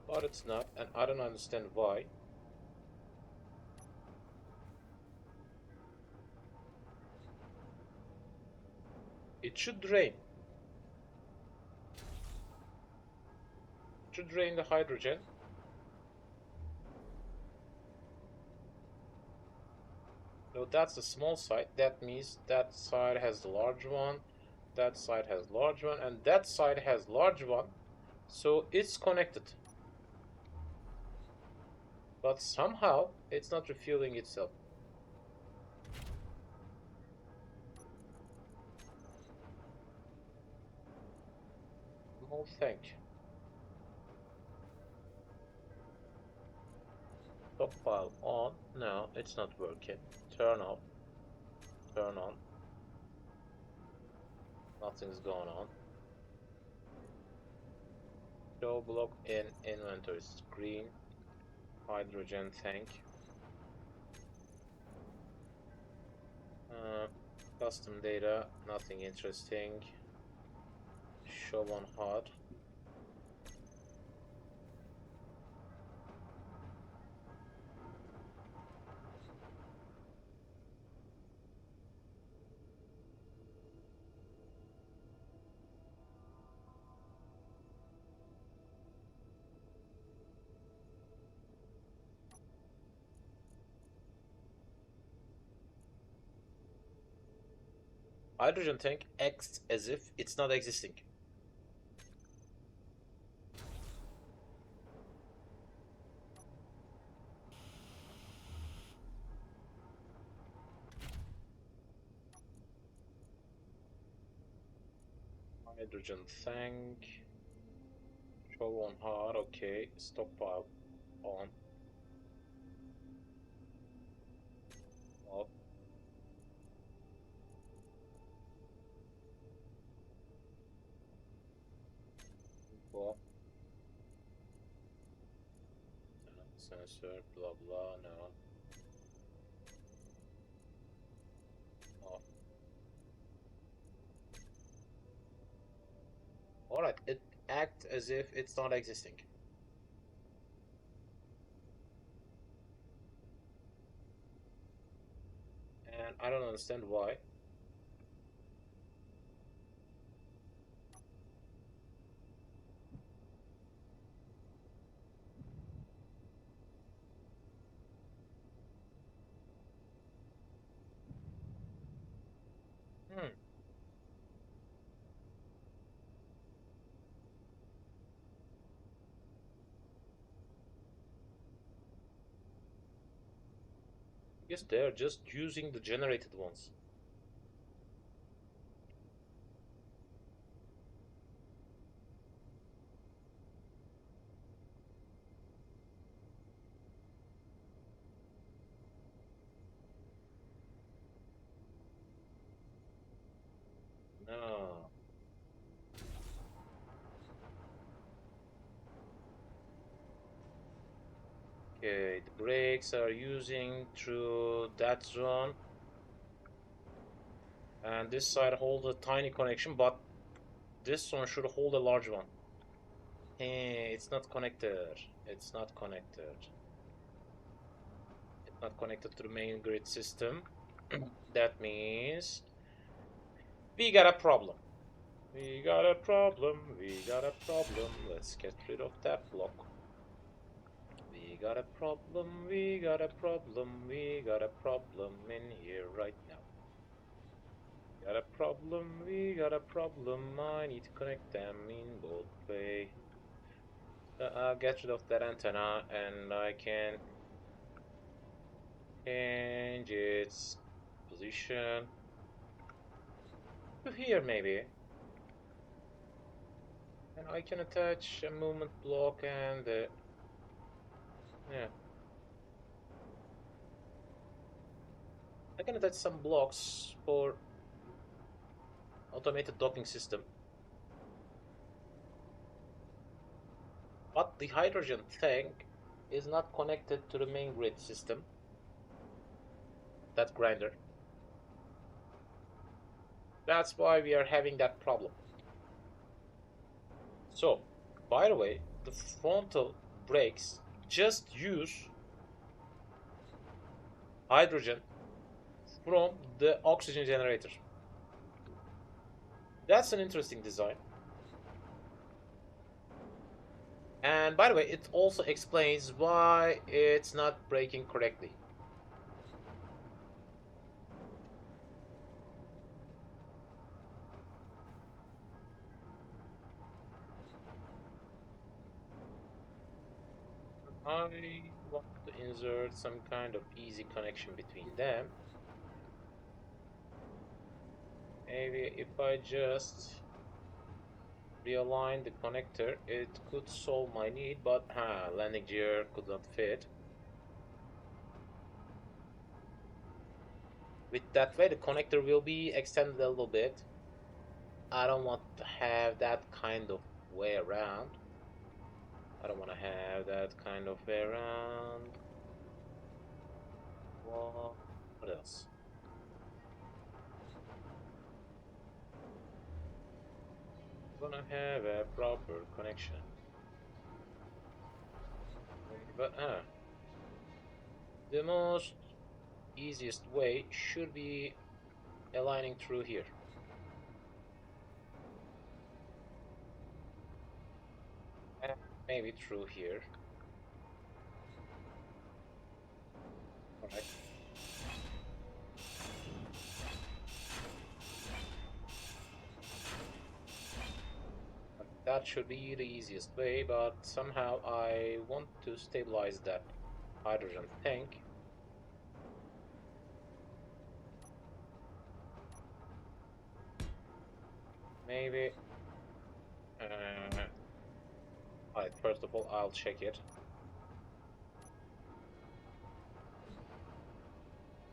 But it's not, and I don't understand why. It should drain. It should drain the hydrogen. No, that's the small side. That means that side has the large one. That side has large one, and that side has large one. So it's connected. But somehow it's not refueling itself. No, thank you. Stockpile on. No, it's not working. Turn off. Turn on. Nothing's going on. Show block in inventory screen. Hydrogen tank. Custom data, nothing interesting. Show on hot. Hydrogen tank acts as if it's not existing. Hydrogen tank. Show on hard, okay. Stockpile on. Off. Off. Sensor, blah blah, no. Off. Alright, it acts as if it's not existing. And I don't understand why. Hmm. I guess they're just using the generated ones. No. Okay, the brakes are using through that zone. And this side holds a tiny connection, but this one should hold a large one. It's not connected. It's not connected. It's not connected to the main grid system. That means we got a problem. We got a problem. We got a problem. Let's get rid of that block. We got a problem. We got a problem. We got a problem in here right now. Got a problem, we got a problem. I need to connect them in both way. I'll get rid of that antenna and I can change its position to here maybe. And I can attach a movement block and yeah. I can attach some blocks for automated docking system. But the hydrogen tank is not connected to the main grid system. That grinder. That's why we are having that problem. So, by the way, the frontal brakes just use hydrogen from the oxygen generator. That's an interesting design. And by the way, it also explains why it's not braking correctly. I want to insert some kind of easy connection between them. Maybe if I just realign the connector, it could solve my need, but landing gear could not fit. With that way, the connector will be extended a little bit. I don't want to have that kind of way around. I don't want to have that kind of way around. What else? I'm gonna have a proper connection. But the most easiest way should be aligning through here. And maybe through here. Alright. That should be the easiest way, but somehow I want to stabilize that hydrogen tank. Maybe. Alright, first of all, I'll check it.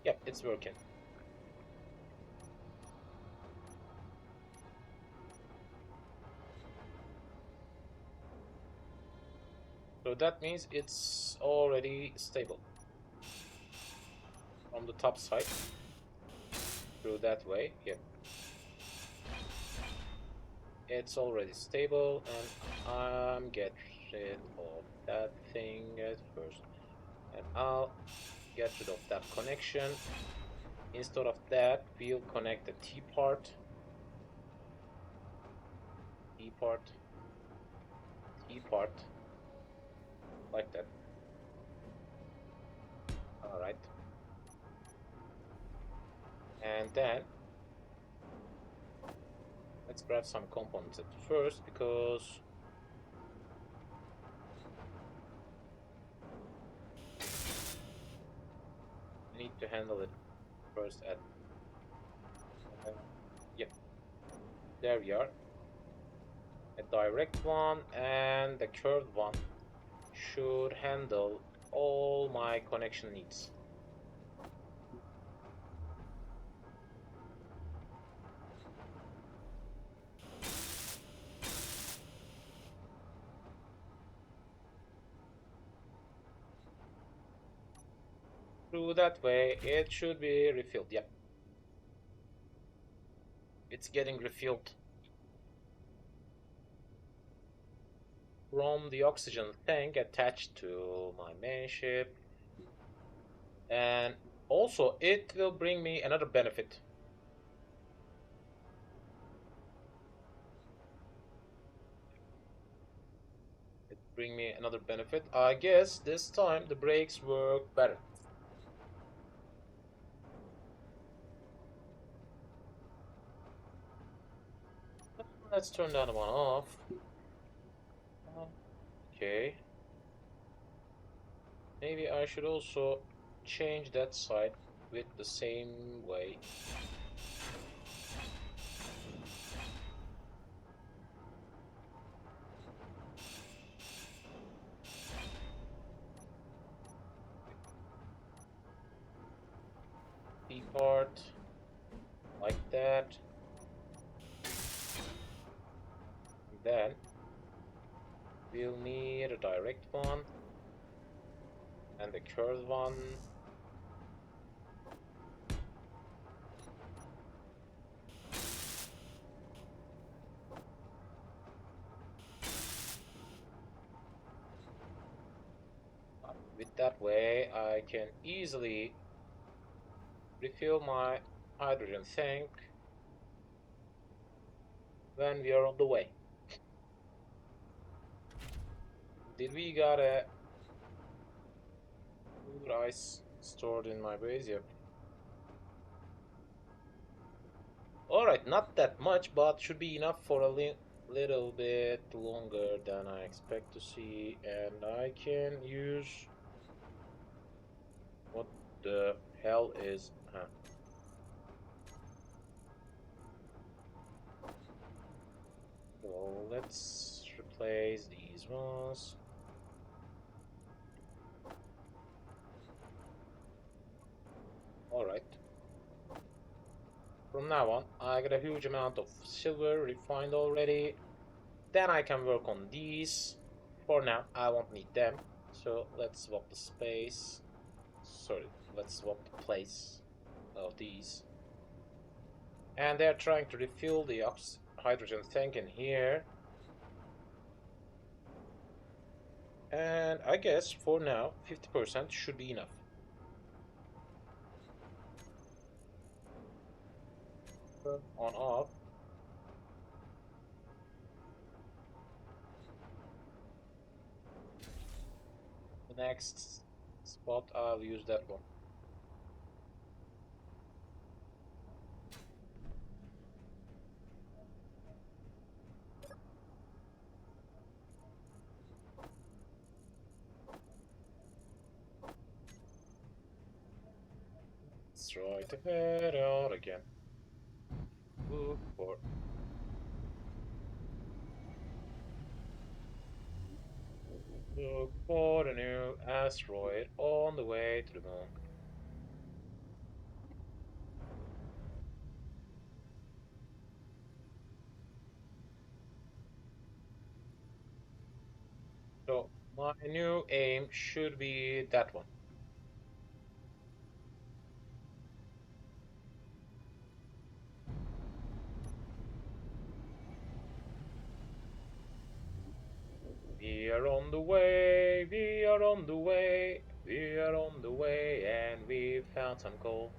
Yep, it's working. So that means it's already stable. From the top side. Through that way, yep. It's already stable, and I'm get rid of that thing at first. And I'll get rid of that connection. Instead of that, we'll connect the T part, T part, T part, like that. Alright. And then, let's grab some components at first, because I need to handle it first at yep, there we are. A direct one and the curved one should handle all my connection needs. Through that way, it should be refilled. Yep. It's getting refilled from the oxygen tank attached to my main ship. And also, it will bring me another benefit. Bring me another benefit. I guess this time the brakes work better. Let's turn that one off. Okay. Maybe I should also change that side with the same way. B part like that. Then we'll need a direct one and a curved one. With that way, I can easily refill my hydrogen tank when we are on the way. Did we got a food ice stored in my base? Yep. Alright, not that much, but should be enough for a little bit longer than I expect to see. And I can use... What the hell is... Huh. So let's replace these ones. Alright. From now on, I got a huge amount of silver refined already. Then I can work on these. For now, I won't need them. So let's swap the space. Sorry, let's swap the place of these. And they're trying to refill the hydrogen tank in here. And I guess for now, 50% should be enough. On off. The next spot, I'll use that one. Let's try to head out again. Look for... Look for a new asteroid on the way to the moon. So my new aim should be that one. We are on the way, we are on the way, we are on the way, and we found some coal.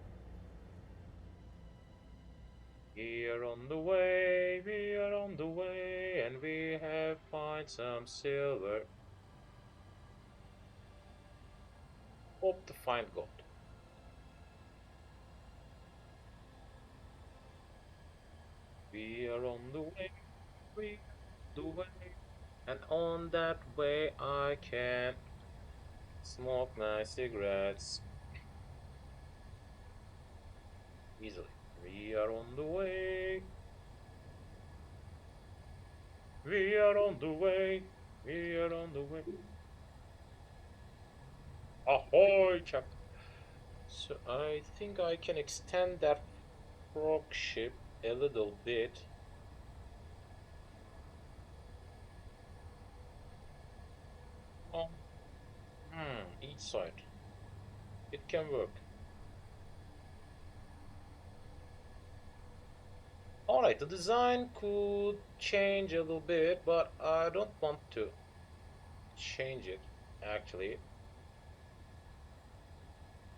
We are on the way, we are on the way, and we have found some silver. Hope to find gold. We are on the way, we are on the way, and on that way I can smoke my cigarettes easily. We are on the way. We are on the way. We are on the way. Ahoy, chap. So I think I can extend that frog ship a little bit. On each side. It can work. Alright. Alright, the design could change a little bit, but I don't want to change it actually.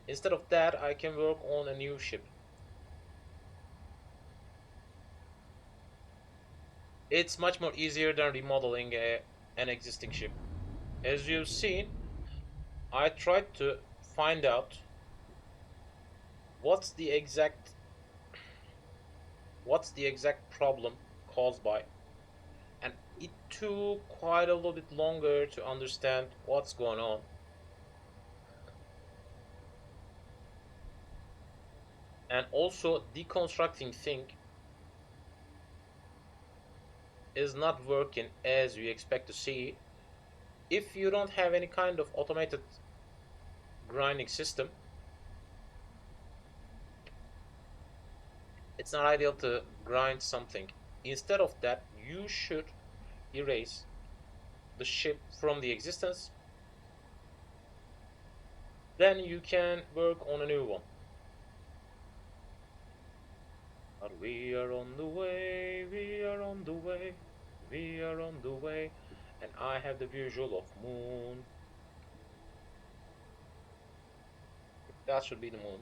Instead of that, I can work on a new ship. It's much more easier than remodeling an existing ship. As you've seen, I tried to find out what's the exact problem caused by, and it took quite a little bit longer to understand what's going on. And also deconstructing thing is not working as we expect to see if you don't have any kind of automated grinding system. It's not ideal to grind something. Instead of that, you should erase the ship from the existence. Then you can work on a new one. But we are on the way, we are on the way, we are on the way. And I have the visual of moon. That should be the moon.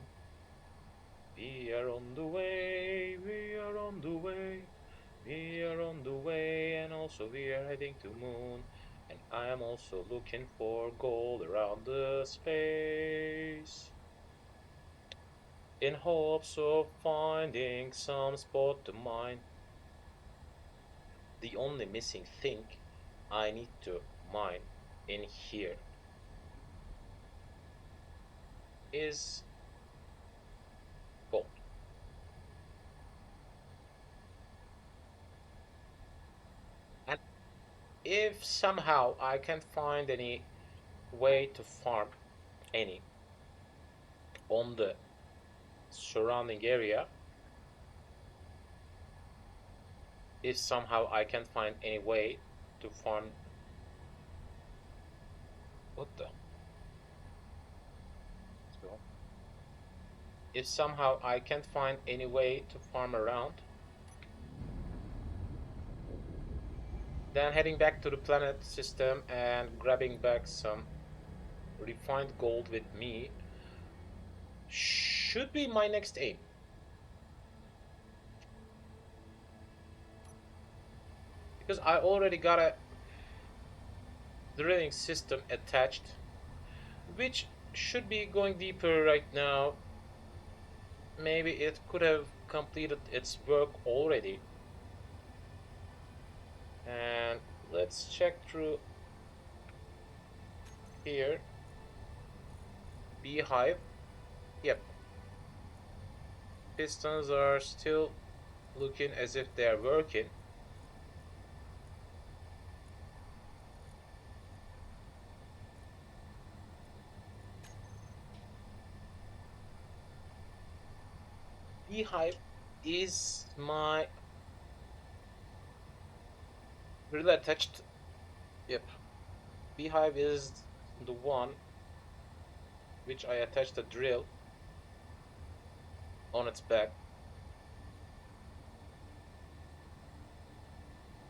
We are on the way, we are on the way, we are on the way, and also we are heading to moon. And I am also looking for gold around the space, in hopes of finding some spot to mine. The only missing thing I need to mine in here is gold. And if somehow I can't find any way to farm any on the surrounding area, if somehow I can't find any way to farm, what the? Let's go. If somehow I can't find any way to farm around, then heading back to the planet system and grabbing back some refined gold with me should be my next aim. Because I already got a drilling system attached, which should be going deeper right now. Maybe it could have completed its work already. And let's check through here. Beehive. Yep. Pistons are still looking as if they're working. Beehive is my really attached. Yep. Beehive is the one which I attached a drill on its back.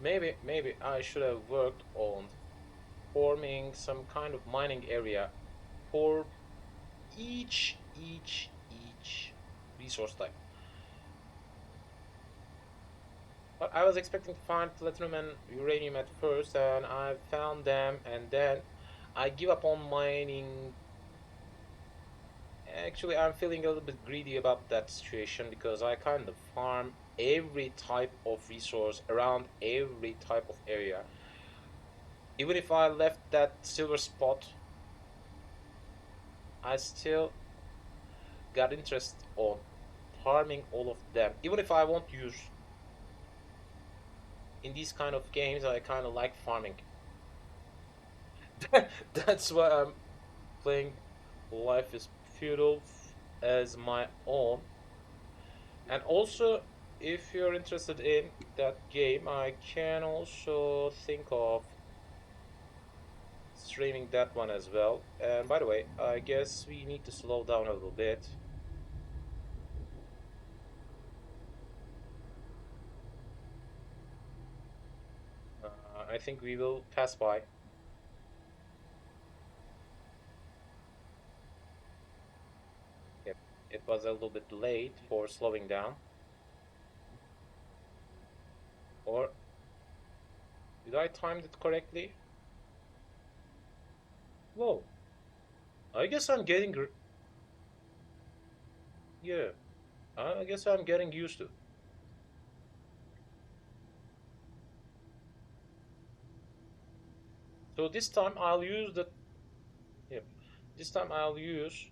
Maybe I should have worked on forming some kind of mining area for each resource type. But I was expecting to find platinum and uranium at first, and I found them, and then I give up on mining. Actually, I'm feeling a little bit greedy about that situation because I kind of farm every type of resource around every type of area. Even if I left that silver spot, I still got interest on farming all of them. Even if I won't use in these kind of games, I kind of like farming. That's why I'm playing Life is Feudal as my own. And also, if you're interested in that game, I can also think of streaming that one as well. And by the way, I guess we need to slow down a little bit. I think we will pass by. Yep, it was a little bit late for slowing down. Or did I time it correctly? Whoa, I guess I'm getting, yeah, I guess I'm getting used to. So this time I'll use the, yep, this time I'll use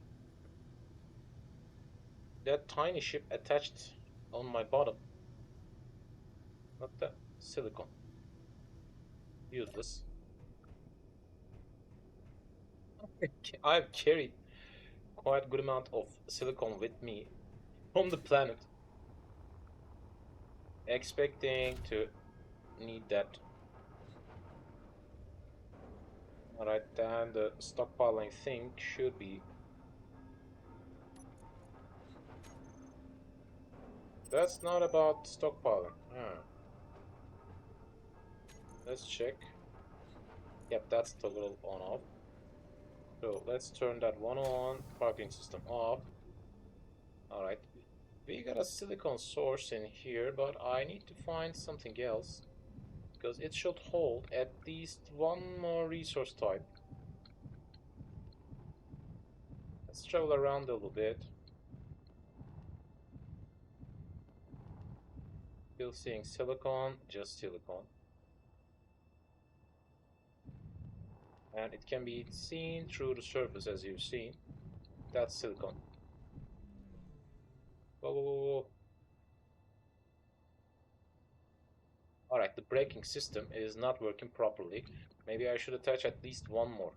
that tiny ship attached on my bottom, not the silicon. Useless. I've carried quite a good amount of silicon with me from the planet, expecting to need that. Alright, then the stockpiling thing should be. That's not about stockpiling. Let's check. Yep, that's toggle on off. So let's turn that one on, parking system off. Alright, we got a silicon source in here, but I need to find something else because it should hold at least one more resource type. Let's travel around a little bit. Still seeing silicon, just silicon. And it can be seen through the surface as you've seen. That's silicon. Whoa, whoa, whoa, whoa. Alright, the braking system is not working properly. Maybe I should attach at least one more.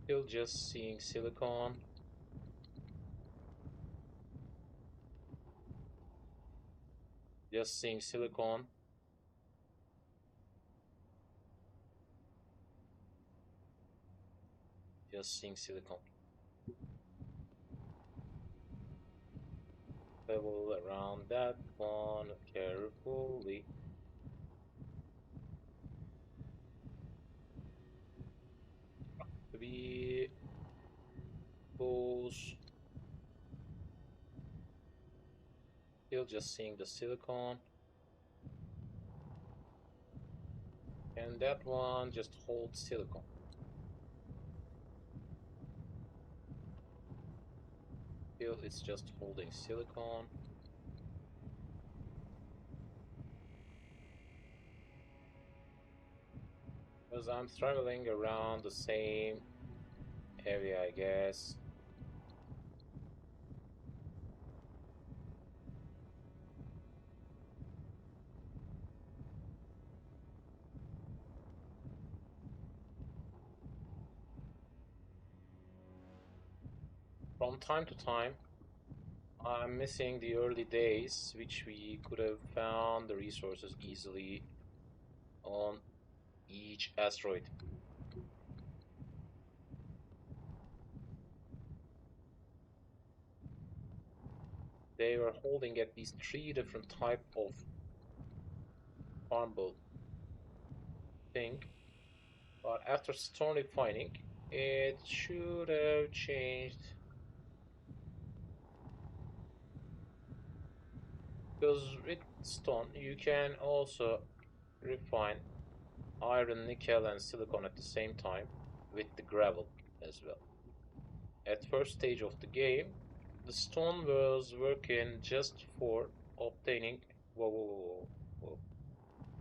Still just seeing silicon. Just seeing silicon. Just seeing silicon. Travel around that one carefully. We goes. Still just seeing the silicon. And that one just holds silicon. Still it's just holding silicon. Because I'm traveling around the same area, I guess. From time to time, I'm missing the early days, which we could have found the resources easily on each asteroid. They were holding at least 3 different type of farmable thing, but after stone refining, it should have changed. Because with stone, you can also refine iron, nickel, and silicon at the same time with the gravel as well. At first stage of the game, the stone was working just for obtaining. Whoa, whoa, whoa, whoa!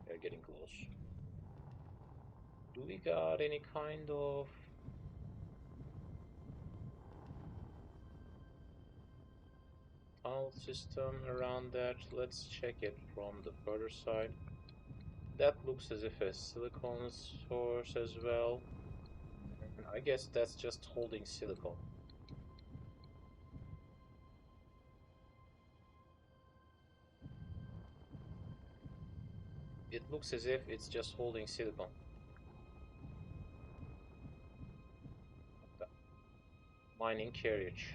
They're getting close. Do we got any kind of tunnel system around that? Let's check it from the further side. That looks as if a silicon source as well. And I guess that's just holding silicon. It looks as if it's just holding silicon. Mining carriage.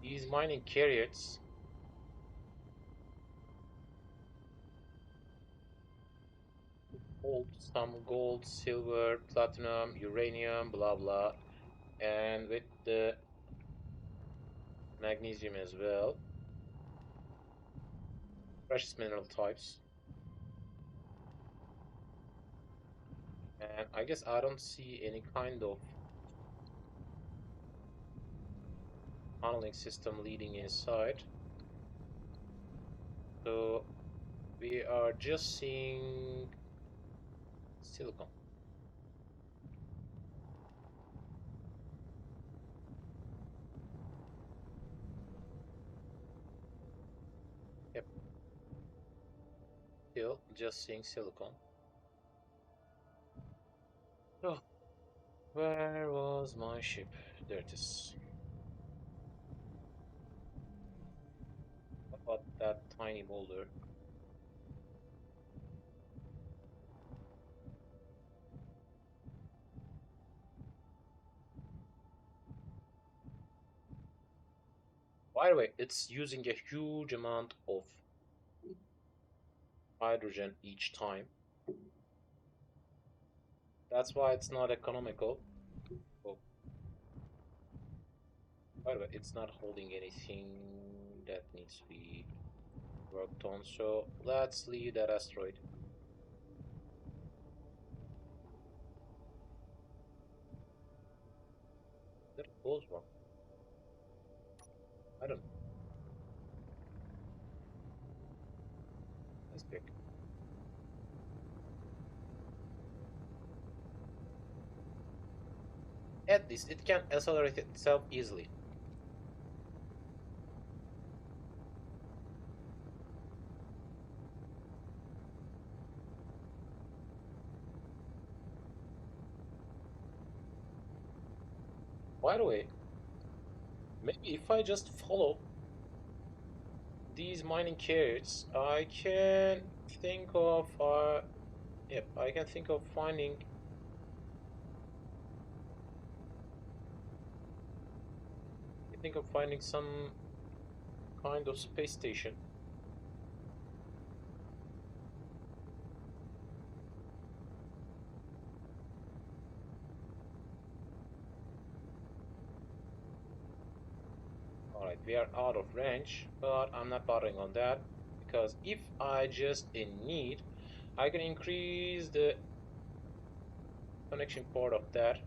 These mining carrots hold some gold, silver, platinum, uranium, blah blah, and with the magnesium as well. Precious mineral types. And I guess I don't see any kind of tunneling system leading inside. So we are just seeing silicon. Yep. Still just seeing silicon. Oh, where was my ship? There it is. What about that tiny boulder? By the way, it's using a huge amount of hydrogen each time. That's why it's not economical. Oh, by the way, it's not holding anything that needs to be worked on. So let's leave that asteroid. Is that a close one? I don't know. Let's check. At least it can accelerate itself easily. By the way, maybe if I just follow these mining carrots, I can think of yep, I can think of finding some kind of space station. Alright, we are out of range, but I'm not bothering on that because if I just in need, I can increase the connection port of that.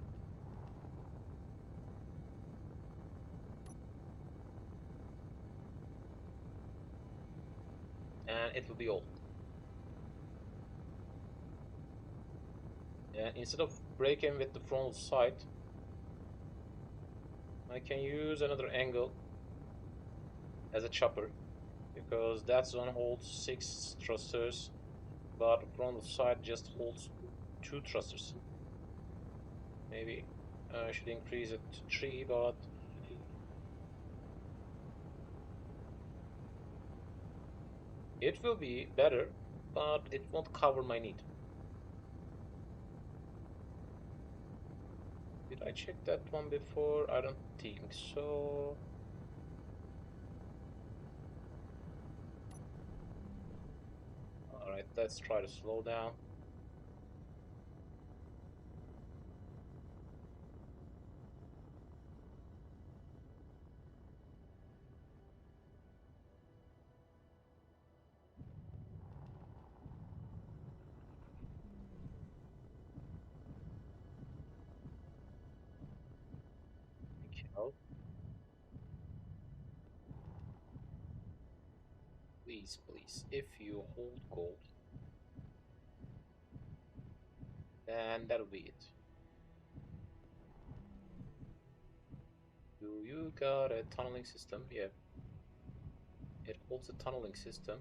And it will be all. And instead of breaking with the frontal side, I can use another angle as a chopper because that zone holds 6 thrusters, but the frontal side just holds 2 thrusters. Maybe I should increase it to 3, but it will be better, but it won't cover my need. Did I check that one before? I don't think so. Alright, let's try to slow down. Thank you. Please, please, if you hold gold, then that'll be it. Do you got a tunneling system? Yeah. It holds a tunneling system.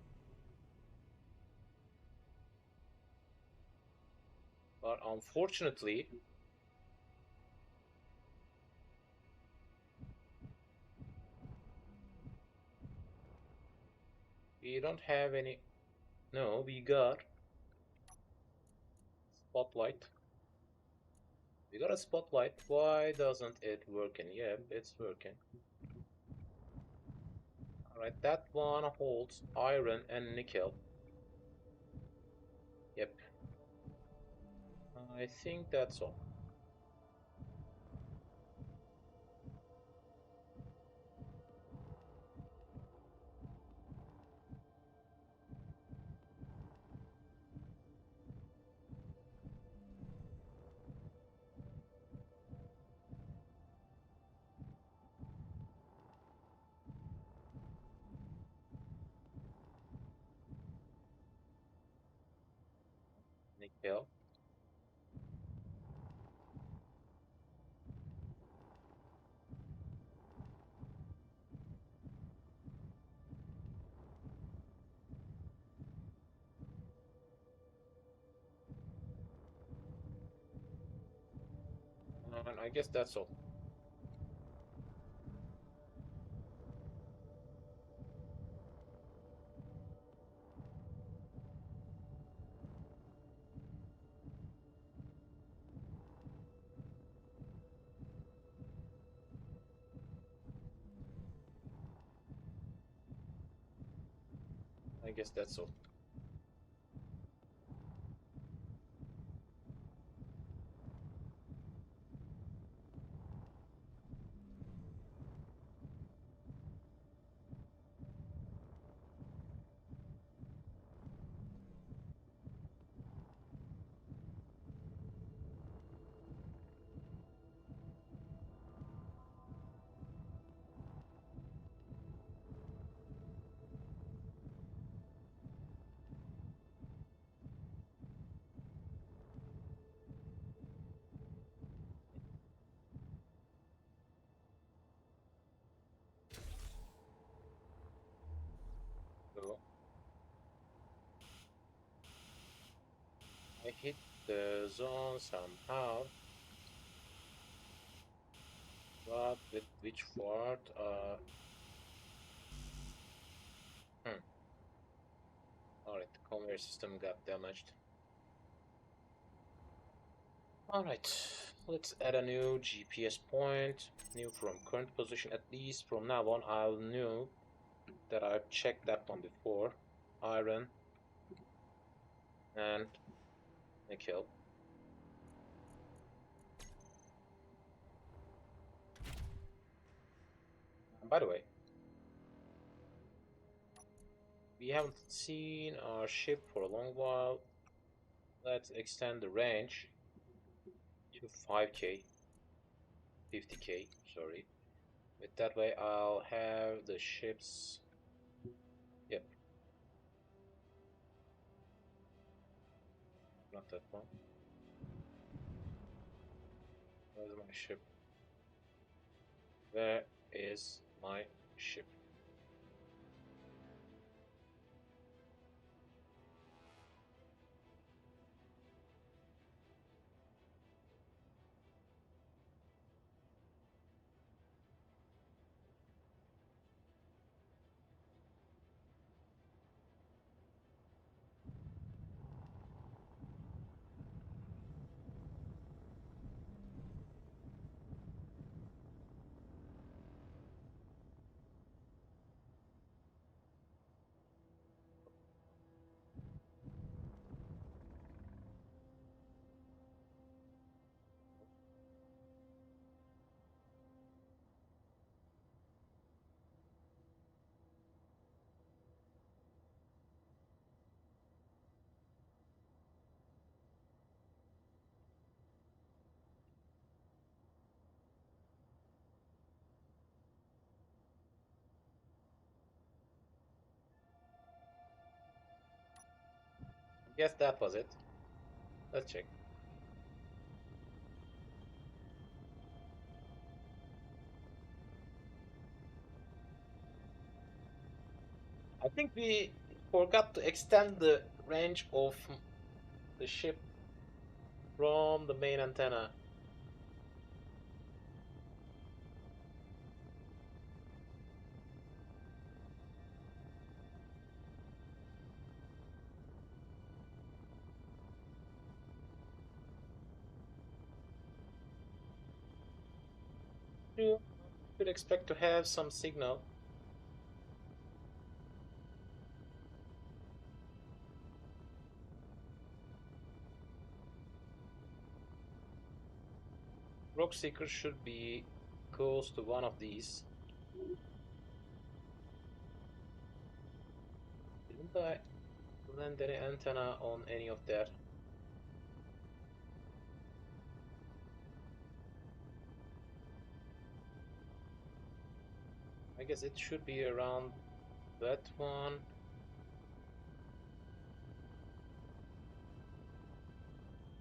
But unfortunately, we don't have any. No, we got spotlight. We got a spotlight. Why doesn't it working? Yeah, it's working. Alright, that one holds iron and nickel. Yep. I think that's all. Nickel. And I guess that's all. I guess that's all. So I hit the zone somehow, but with which fort? Hmm. Alright, the conveyor system got damaged. Alright, let's add a new GPS point, new from current position. At least from now on, I'll know that I've checked that one before. Iron and nickel. And by the way, we haven't seen our ship for a long while. Let's extend the range to 5K, 50K, sorry. With that way, I'll have the ships. Yep, not that one. Where's my ship? Where is my ship? Yes, that was it. Let's check. I think we forgot to extend the range of the ship from the main antenna. You should expect to have some signal. Proc Seeker should be close to one of these. Didn't I land any antenna on any of that? I guess it should be around that one.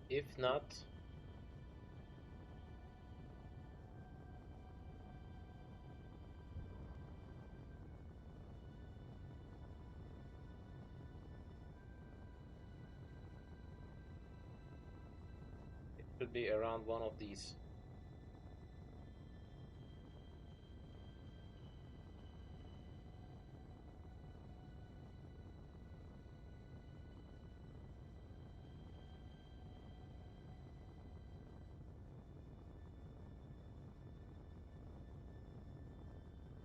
If not, it should be around one of these.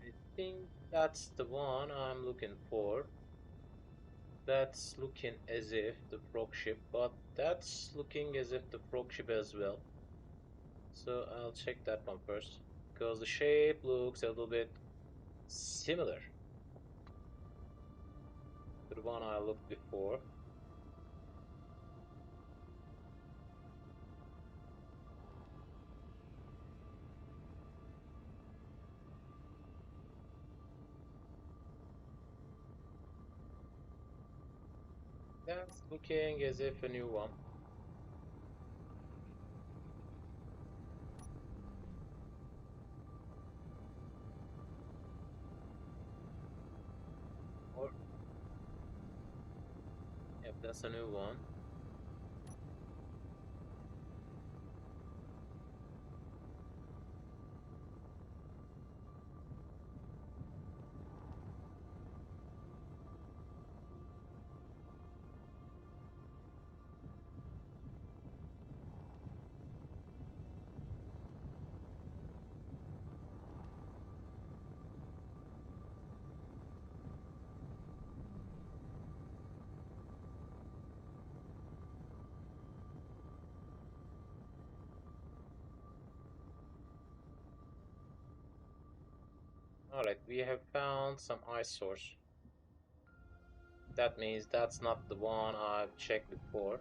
I think that's the one I'm looking for. That's looking as if the frog ship, but that's looking as if the frog ship as well. So I'll check that one first, because the shape looks a little bit similar to the one I looked before. That's looking as if a new one. Or, yep, that's a new one. Alright, we have found some ice source. That means that's not the one I've checked before.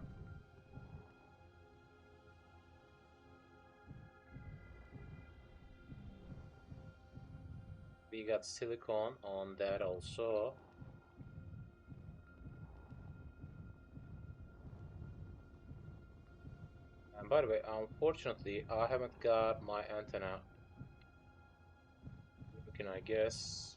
We got silicon on that also. And by the way, unfortunately, I haven't got my antenna. Can I guess?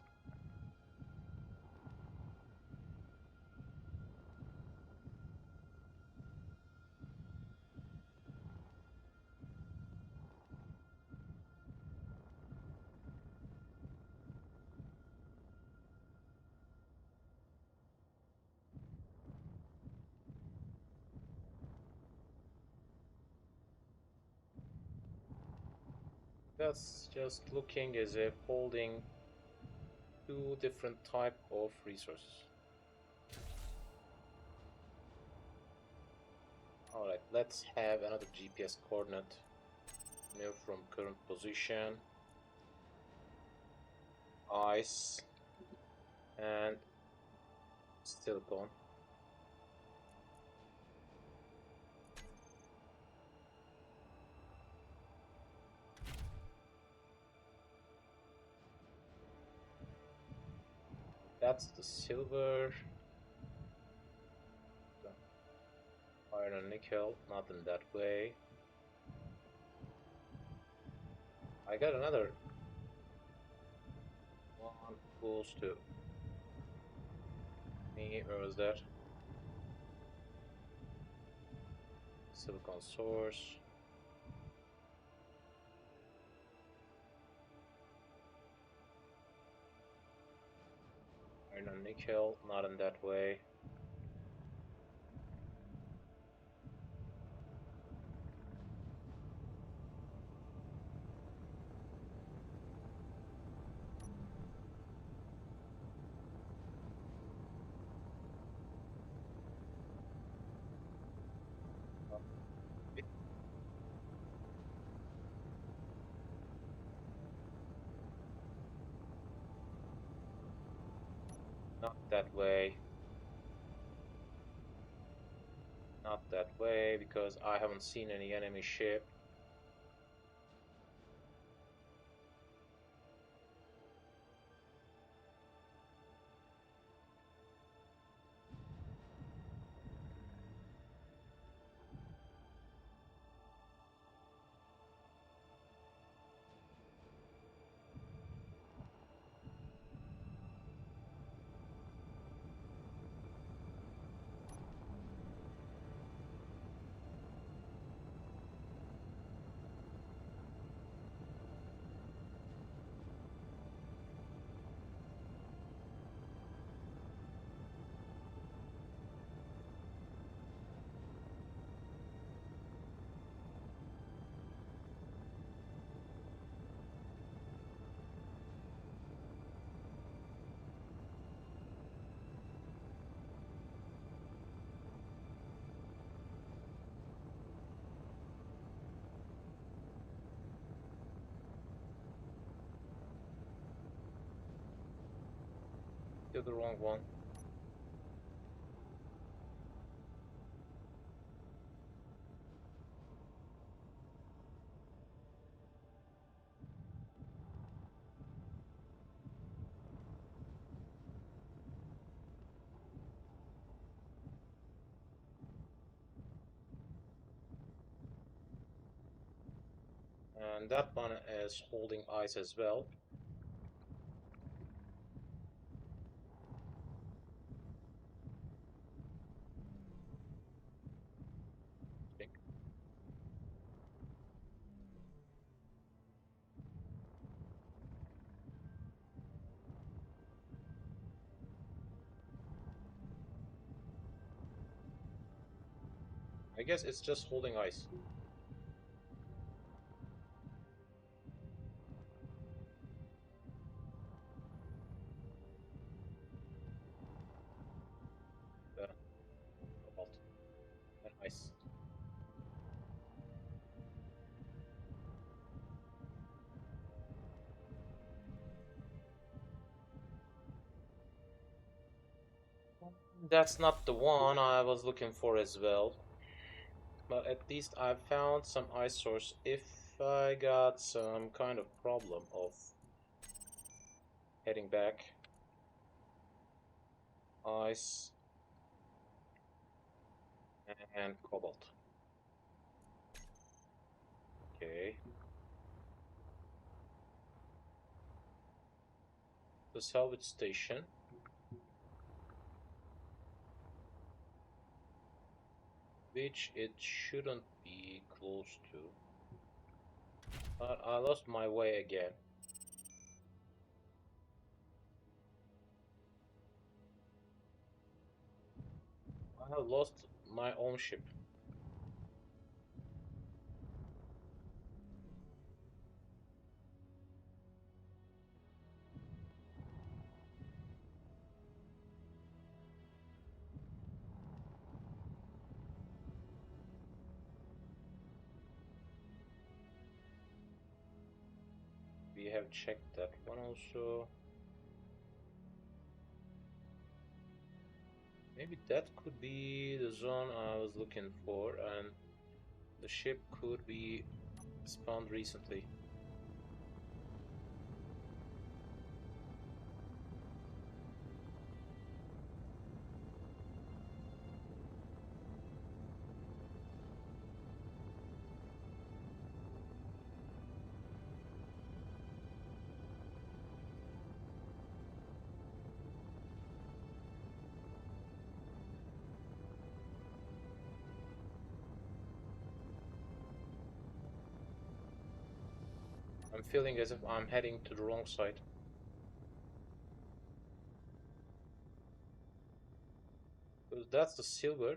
That's just looking as if holding two different type of resources. Alright, let's have another GPS coordinate. Move from current position, ice, and silicon. That's the silver. Iron and nickel, not in that way. I got another one close to me. Where was that? Silicon source. Iron and nickel, not in that way. Not that way. Not that way, because I haven't seen any enemy ship. You're the wrong one. And that one is holding ice as well. I guess it's just holding ice. The cobalt and ice. That's not the one I was looking for as well. But at least I found some ice source. If I got some kind of problem of heading back, ice and cobalt. Okay. The salvage station. Which it shouldn't be close to. But I lost my way again. I have lost my own ship. We have checked that one also. Maybe that could be the zone I was looking for, and the ship could be spawned recently. I'm feeling as if I'm heading to the wrong side. Because that's the silver.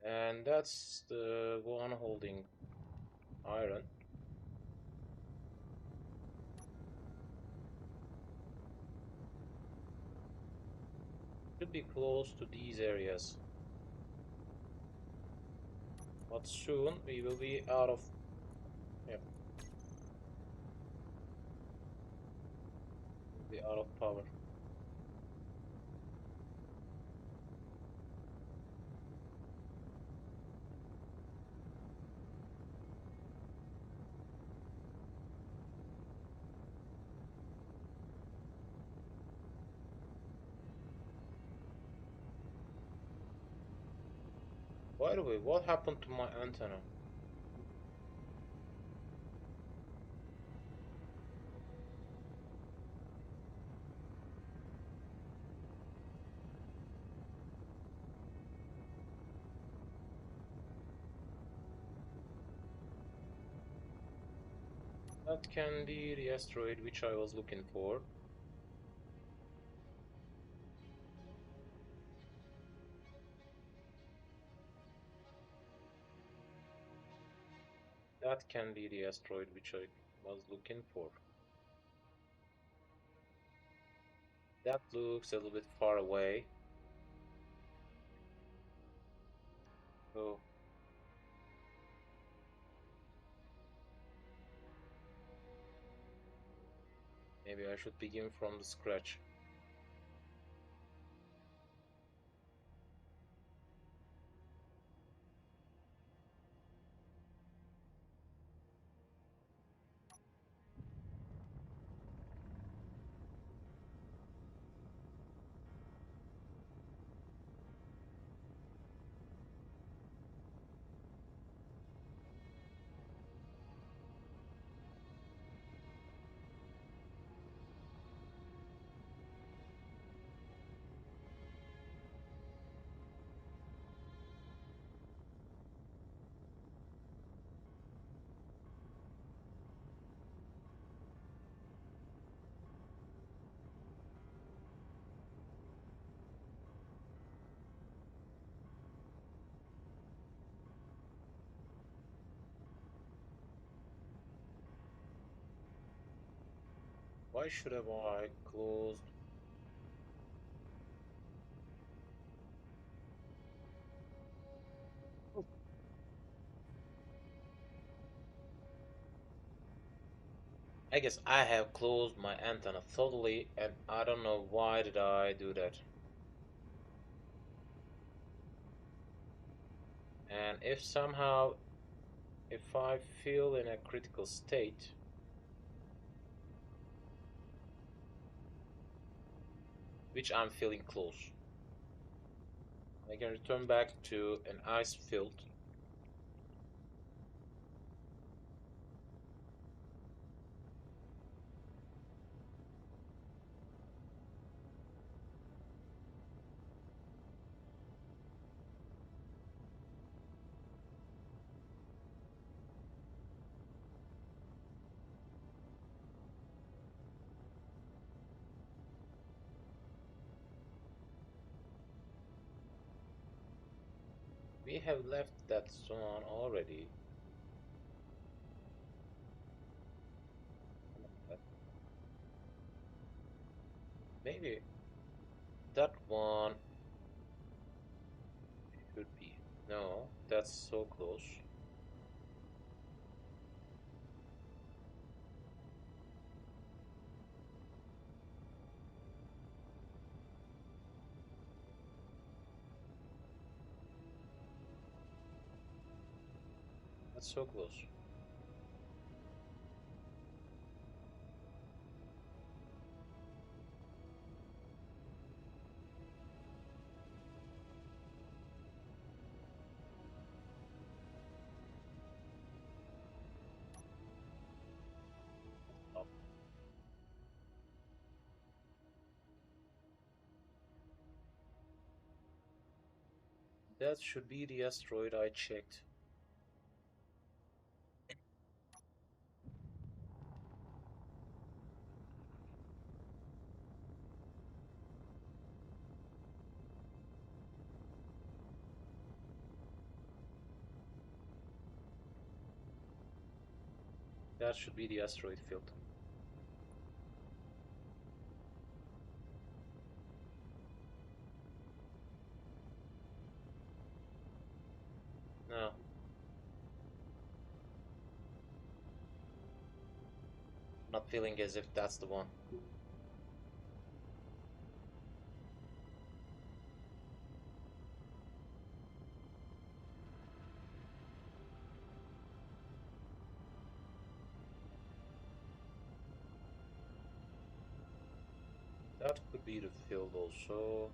And that's the one holding iron. Should be close to these areas. But soon we will be out of... Yep. Out of power. By the way, what happened to my antenna? That can be the asteroid which I was looking for. That can be the asteroid which I was looking for. That looks a little bit far away. So maybe I should begin from the scratch. Why should have I closed? I guess I have closed my antenna totally and I don't know why did I do that. And if somehow, if I feel in a critical state, which I'm feeling close, I can return back to an ice field. We have left that zone already. Maybe that one should be. No, that's so close. That's so close. Up. That should be the asteroid I checked. That should be the asteroid field. No. Not feeling as if that's the one. that could be the field also.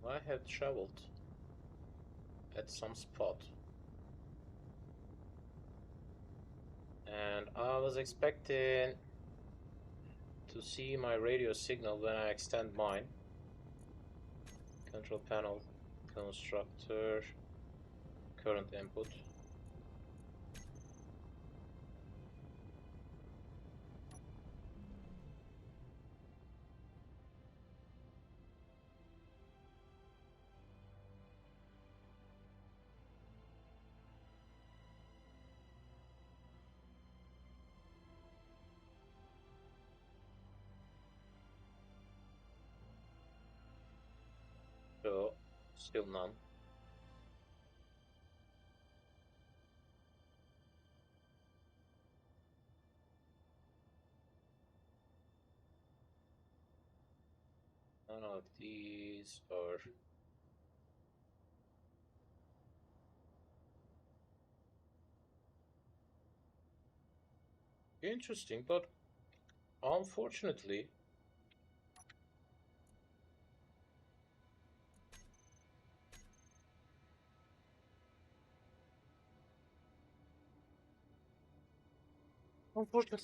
I have traveled at some spot, and I was expecting to see my radio signal when I extend mine. Control panel, constructor, current input. So, still none. None of these are. Interesting, but unfortunately,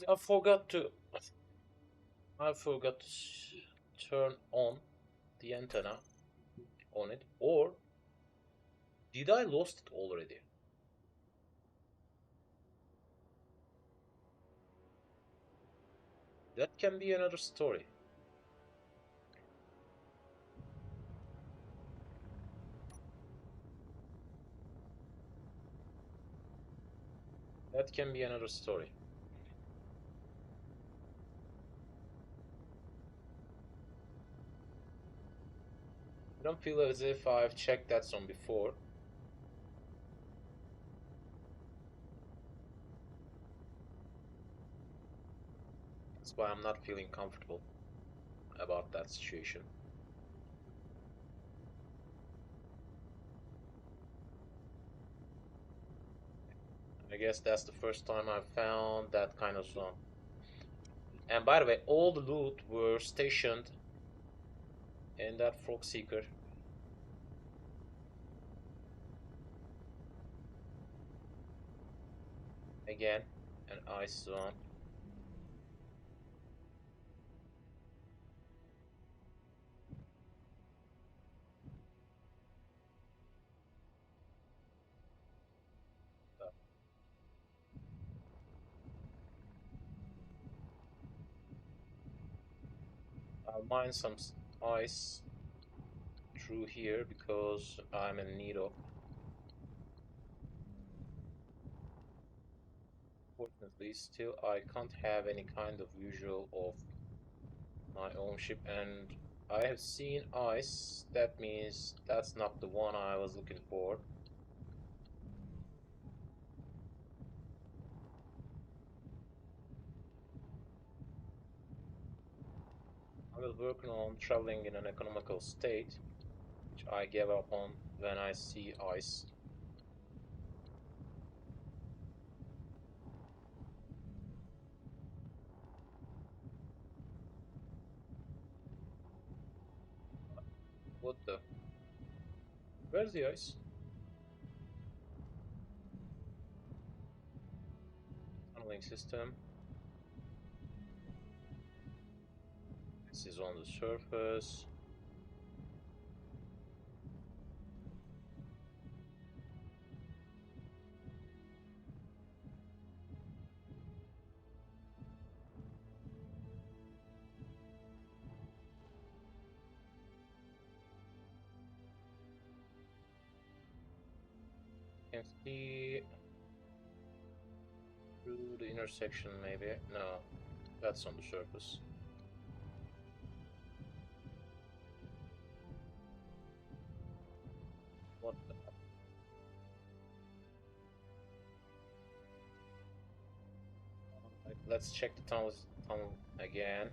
I forgot to. I forgot to turn on the antenna on it, or did I lost it already? That can be another story. That can be another story. I don't feel as if I've checked that song before. That's why I'm not feeling comfortable about that situation. I guess that's the first time I've found that kind of song. And by the way, all the loot were stationed in that frog seeker. Again, an ice zone. I'll mine some ice through here because I'm in need of. Fortunately, still I can't have any kind of visual of my own ship, and I have seen ice. That means that's not the one I was looking for. I was working on traveling in an economical state, which I gave up on when I see ice. What the? Where's the ice? Tunneling system. This is on the surface. Can see through the intersection, maybe. No, that's on the surface. What the? Let's check the tunnel again.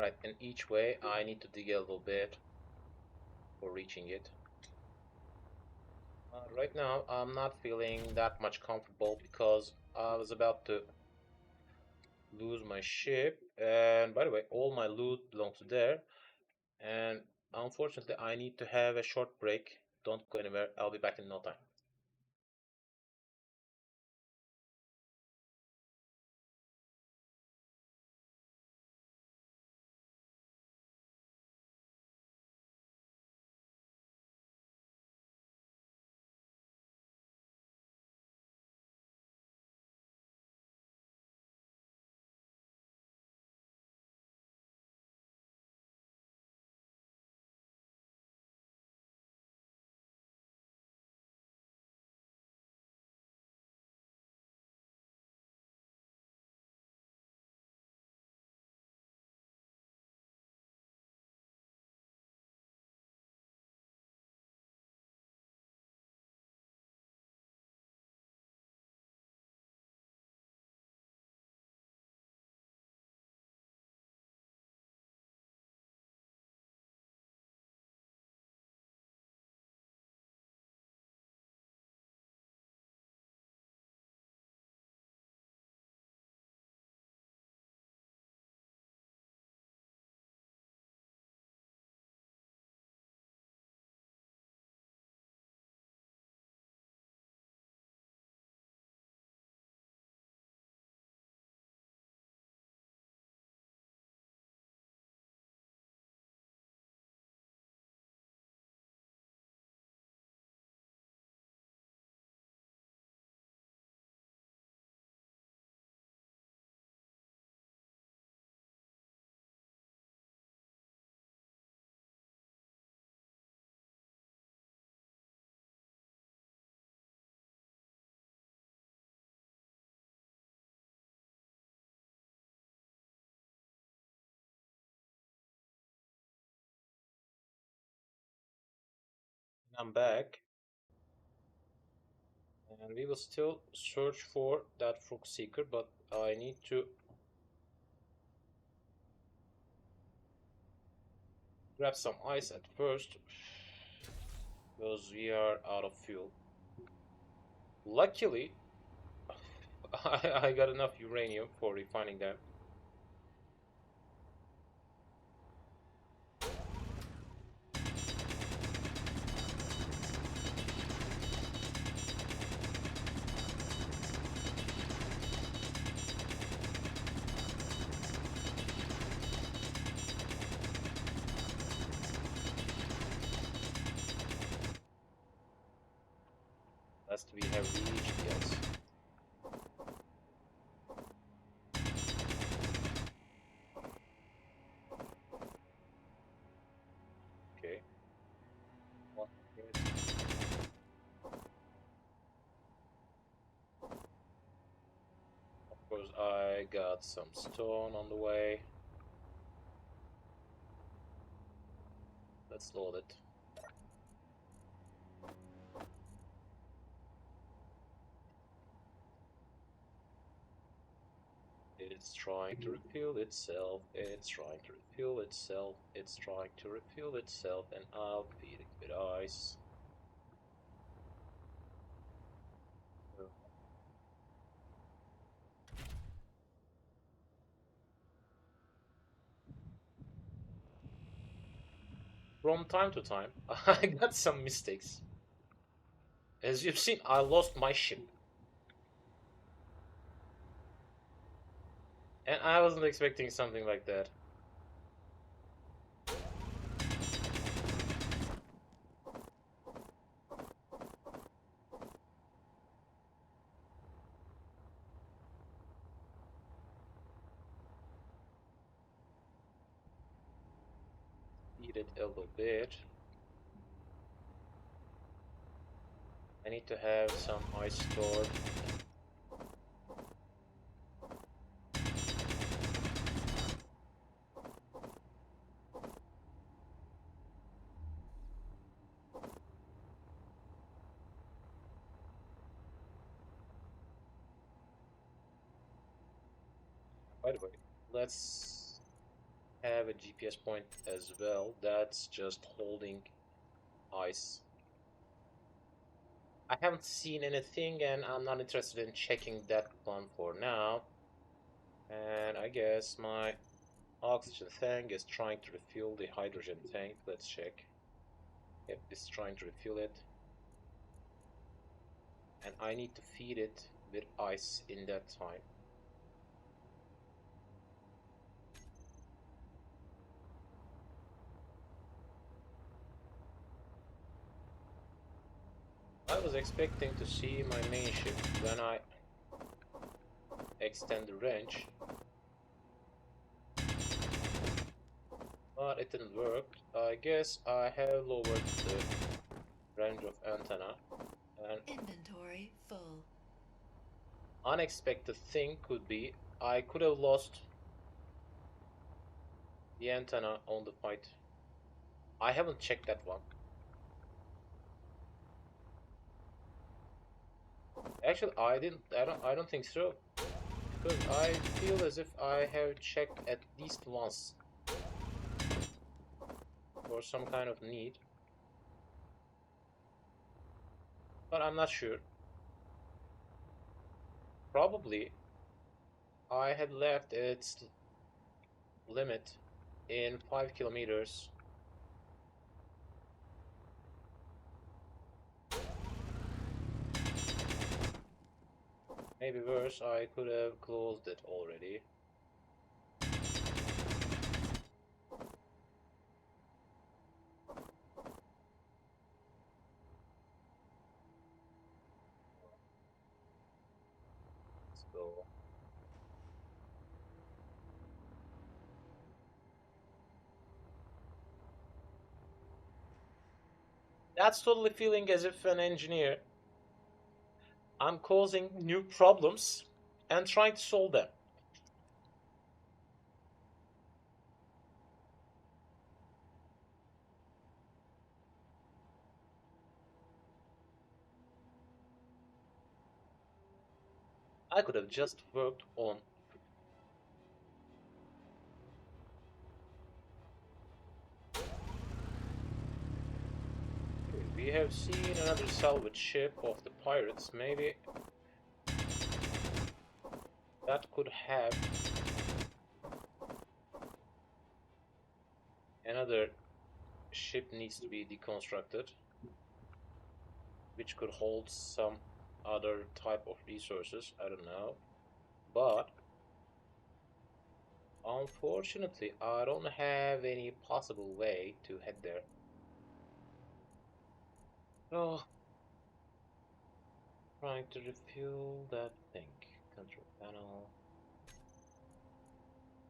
Alright, in each way, I need to dig a little bit for reaching it. Right now, I'm not feeling that much comfortable because I was about to lose my ship. And by the way, all my loot belongs to there. And unfortunately, I need to have a short break. Don't go anywhere. I'll be back in no time. I'm back. And we will still search for that frog seeker, but I need to grab some ice at first because we are out of fuel. Luckily, I got enough uranium for refining them. Last we have reached, yes. Okay. One minute. Of course, I got some stone on the way. Let's load it. It's trying to refuel itself. It's trying to refuel itself. It's trying to refuel itself, and I'll feed it with ice. From time to time, I got some mistakes. As you've seen, I lost my ship. And I wasn't expecting something like that. Eat it a little bit. I need to have some ice stored. By the way, let's have a GPS point as well that's just holding ice. I haven't seen anything and I'm not interested in checking that one for now. And I guess my oxygen tank is trying to refuel the hydrogen tank. Let's check. Yep, it's trying to refuel it. And I need to feed it with ice in that time. I was expecting to see my main ship when I extend the range, but it didn't work. I guess I have lowered the range of antenna, and Inventory full. unexpected thing could be I could have lost the antenna on the fight. I haven't checked that one. Actually, I don't think so. Because I feel as if I have checked at least once for some kind of need. But I'm not sure. Probably I had left its limit in 5 kilometers. Maybe worse, I could have closed it already. Let's go. That's totally feeling as if an engineer. I'm causing new problems and trying to solve them. I could have just worked on. We have seen another salvage ship of the pirates. Maybe that could have another ship needs to be deconstructed, which could hold some other type of resources. I don't know. But unfortunately, I don't have any possible way to head there. Oh, trying to refuel that thing. Control panel.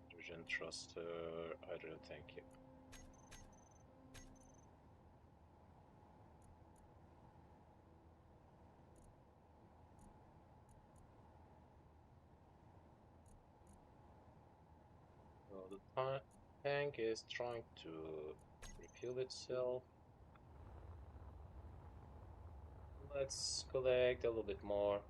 Hydrogen thruster. Hydrogen tank. Yep. So the tank is trying to refuel itself. Let's collect a little bit more.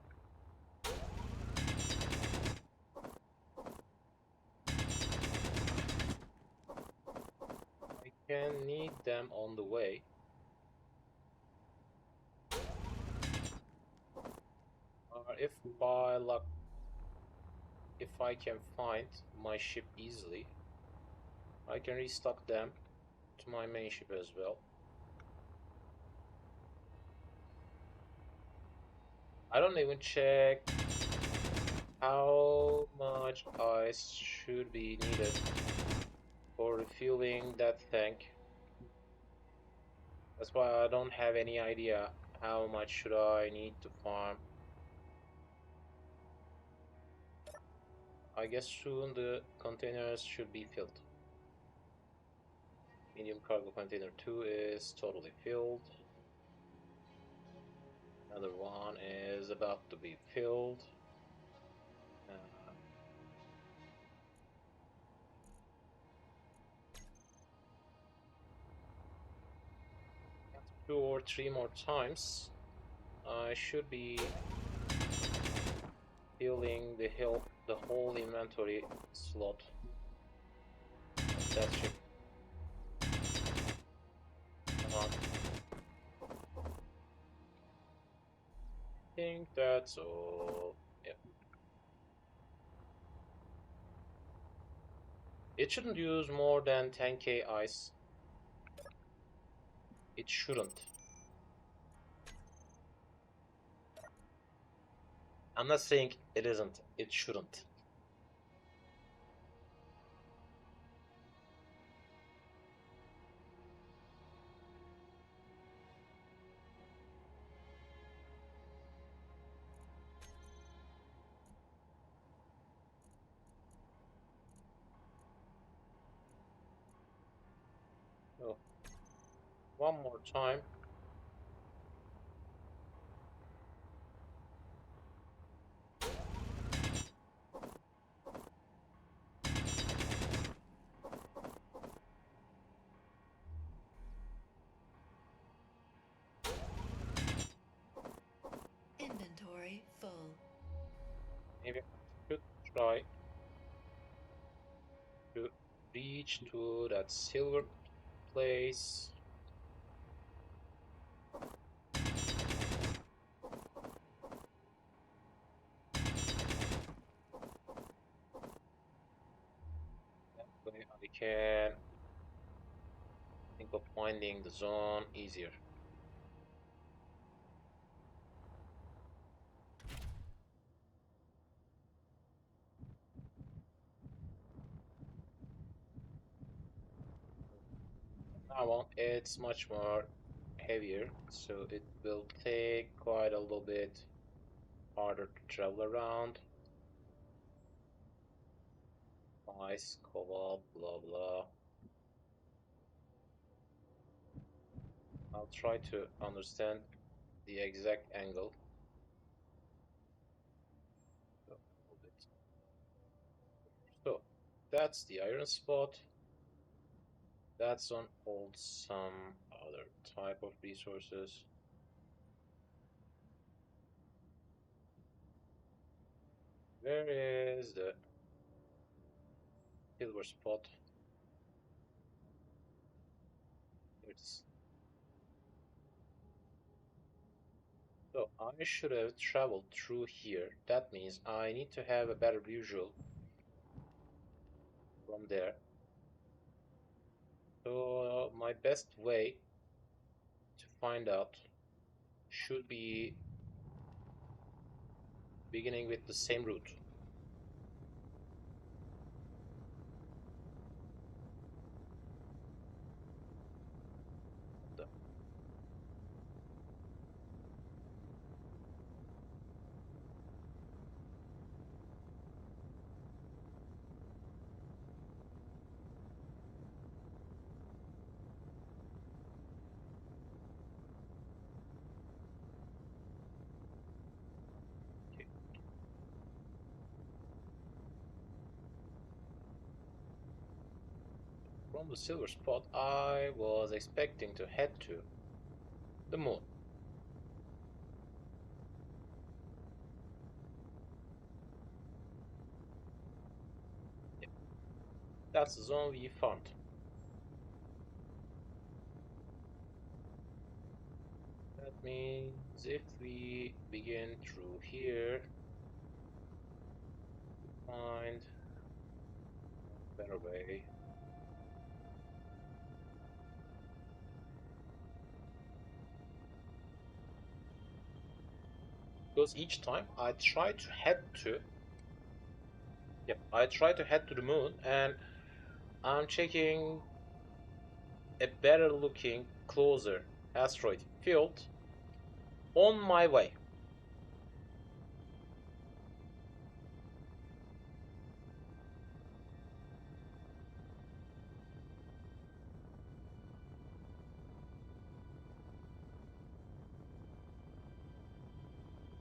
I can need them on the way. Or if by luck, if I can find my ship easily, I can restock them to my main ship as well. I don't even check how much ice should be needed for refueling that tank. That's why I don't have any idea how much should I need to farm. I guess soon the containers should be filled. Medium cargo container 2 is totally filled. Another one is about to be filled. Two or three more times, I should be filling the whole inventory slot. that ship. Come on. I think that's all. Yep. It shouldn't use more than 10k ice. It shouldn't. I'm not saying it isn't. It shouldn't. So, one more time. Inventory full. Maybe I should try to reach to that silver place. That way I can think of finding the zone easier. Now on, it's much more heavier, so it will take quite a little bit harder to travel around. Ice, cobalt, blah blah. I'll try to understand the exact angle. A little bit. So that's the iron spot. That zone holds some other type of resources. Where is the silver spot? Here it is. So I should have traveled through here. That means I need to have a better visual from there. So my best way to find out should be beginning with the same route. Okay. From the silver spot, I was expecting to head to the moon. Yeah, that's the zone we found. That means if we begin through here, find a better way. Because each time I try to head to, yep, I try to head to the moon, and I'm checking a better looking, closer asteroid field on my way.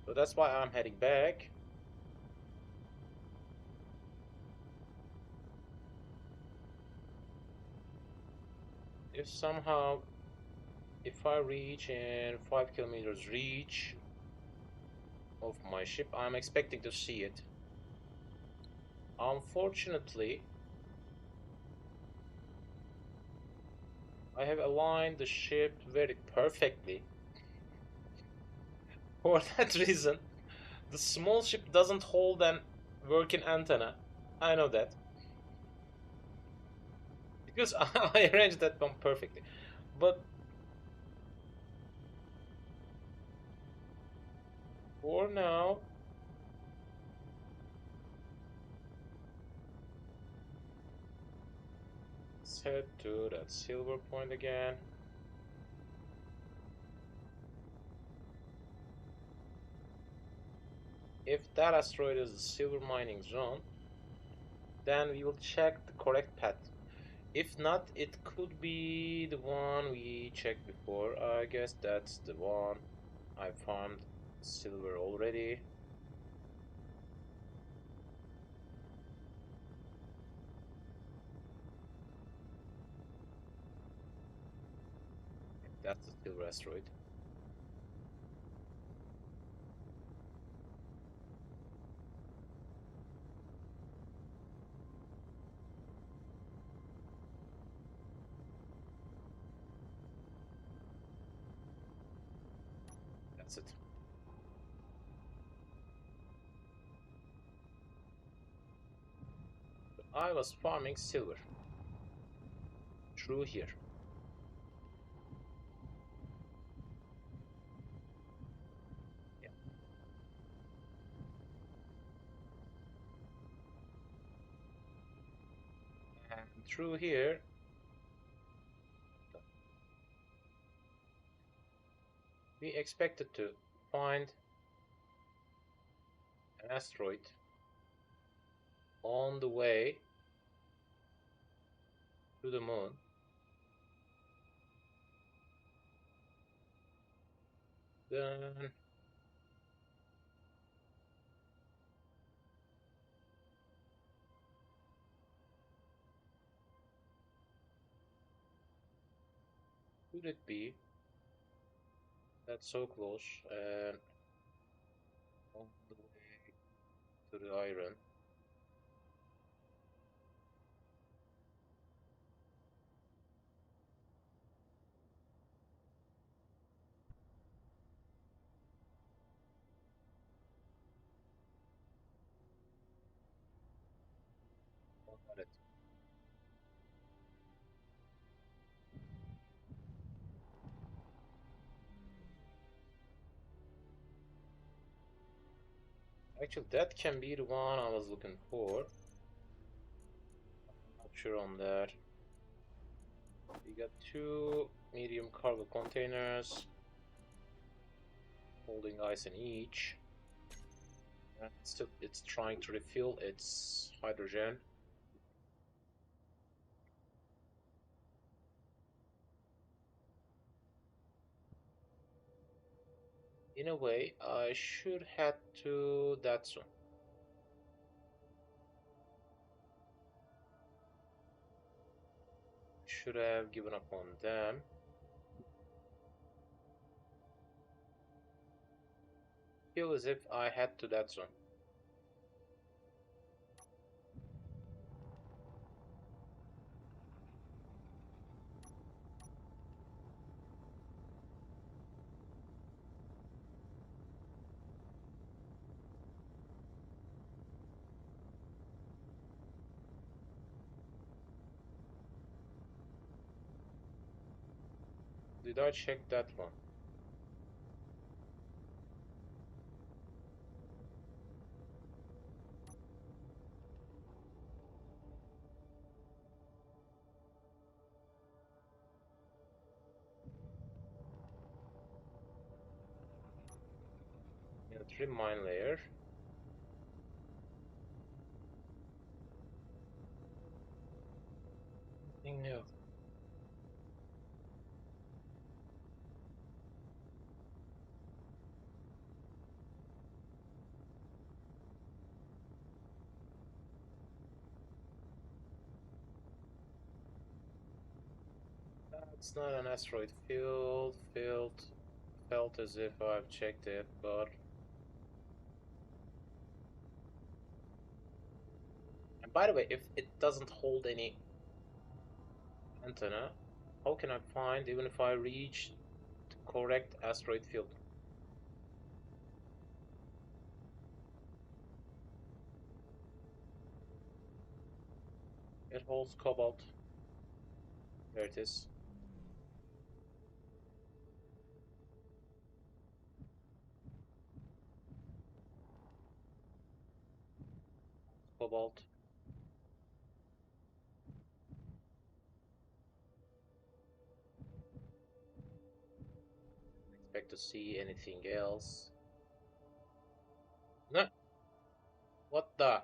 So that's why I'm heading back. If somehow, if I reach in 5 kilometers reach of my ship, I'm expecting to see it. Unfortunately, I have aligned the ship very perfectly. For that reason, the small ship doesn't hold an working antenna. I know that. Because I arranged that one perfectly. But for now, let's head to that silver point again. If that asteroid is the silver mining zone, then we will check the correct path. If not, it could be the one we checked before. I guess that's the one. I found silver already. That's the silver asteroid. That's it. I was farming silver through here. Yeah. And through here, we expected to find an asteroid on the way to the moon. Then could it be that's so close and on the way to the iron? Oh, got it. Actually, that can be the one I was looking for. Not sure on that. We got two medium cargo containers holding ice in each. And still, it's trying to refill its hydrogen. In a way, I should head to Datsun. Should have given up on them. Feel as if I head to Datsun. Did I check that one? Military mine layer. Nothing new. That's not an asteroid field. Felt as if I've checked it, but and by the way, if it doesn't hold any antenna, How can I find even if I reach the correct asteroid field? It holds cobalt. There it is. Cobalt. Expect to see anything else. No. What the?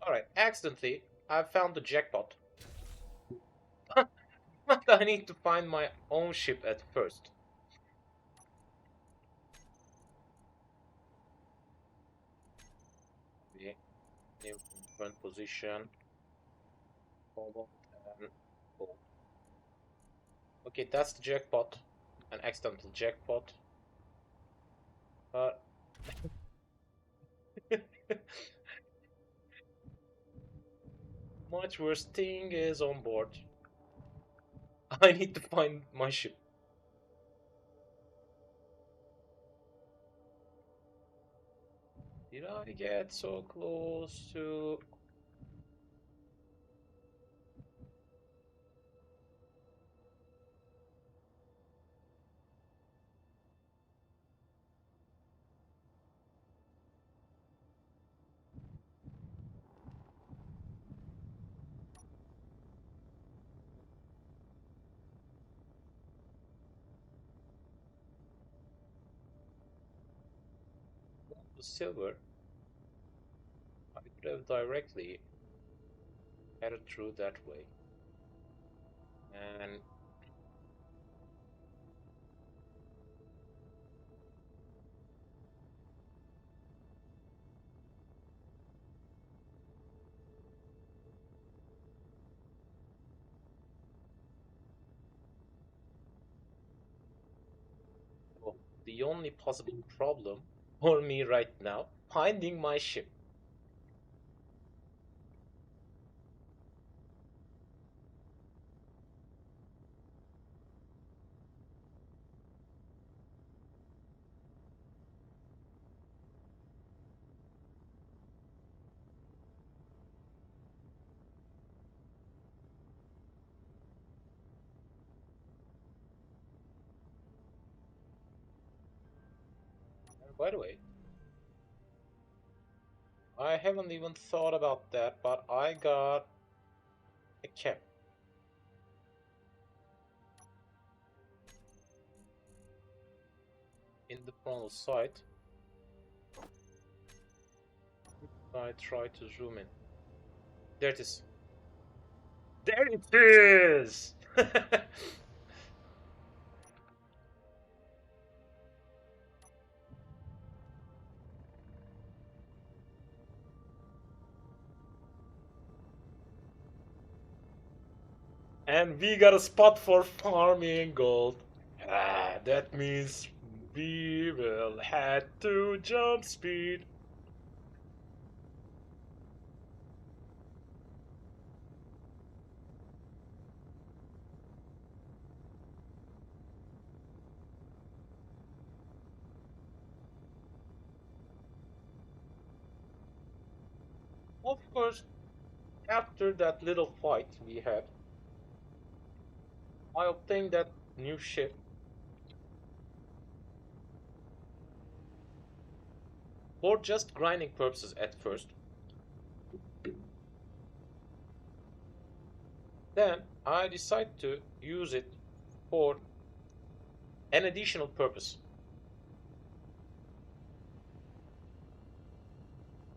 Alright, accidentally, I found the jackpot. But I need to find my own ship at first. Okay, new front position. Cobalt and gold. Okay, that's the jackpot. An accidental jackpot. But much worse thing is on board. I need to find my ship. Did I get so close to... the silver? I could have directly headed through that way. And well, the only possible problem for me right now, finding my ship. And by the way, I haven't even thought about that, but I got a cap in the frontal sight. I try to zoom in. There it is. There it is! And we got a spot for farming gold. Ah, that means we will head to jump speed. Of course, after that little fight we had, I obtained that new ship for just grinding purposes at first. Then I decided to use it for an additional purpose,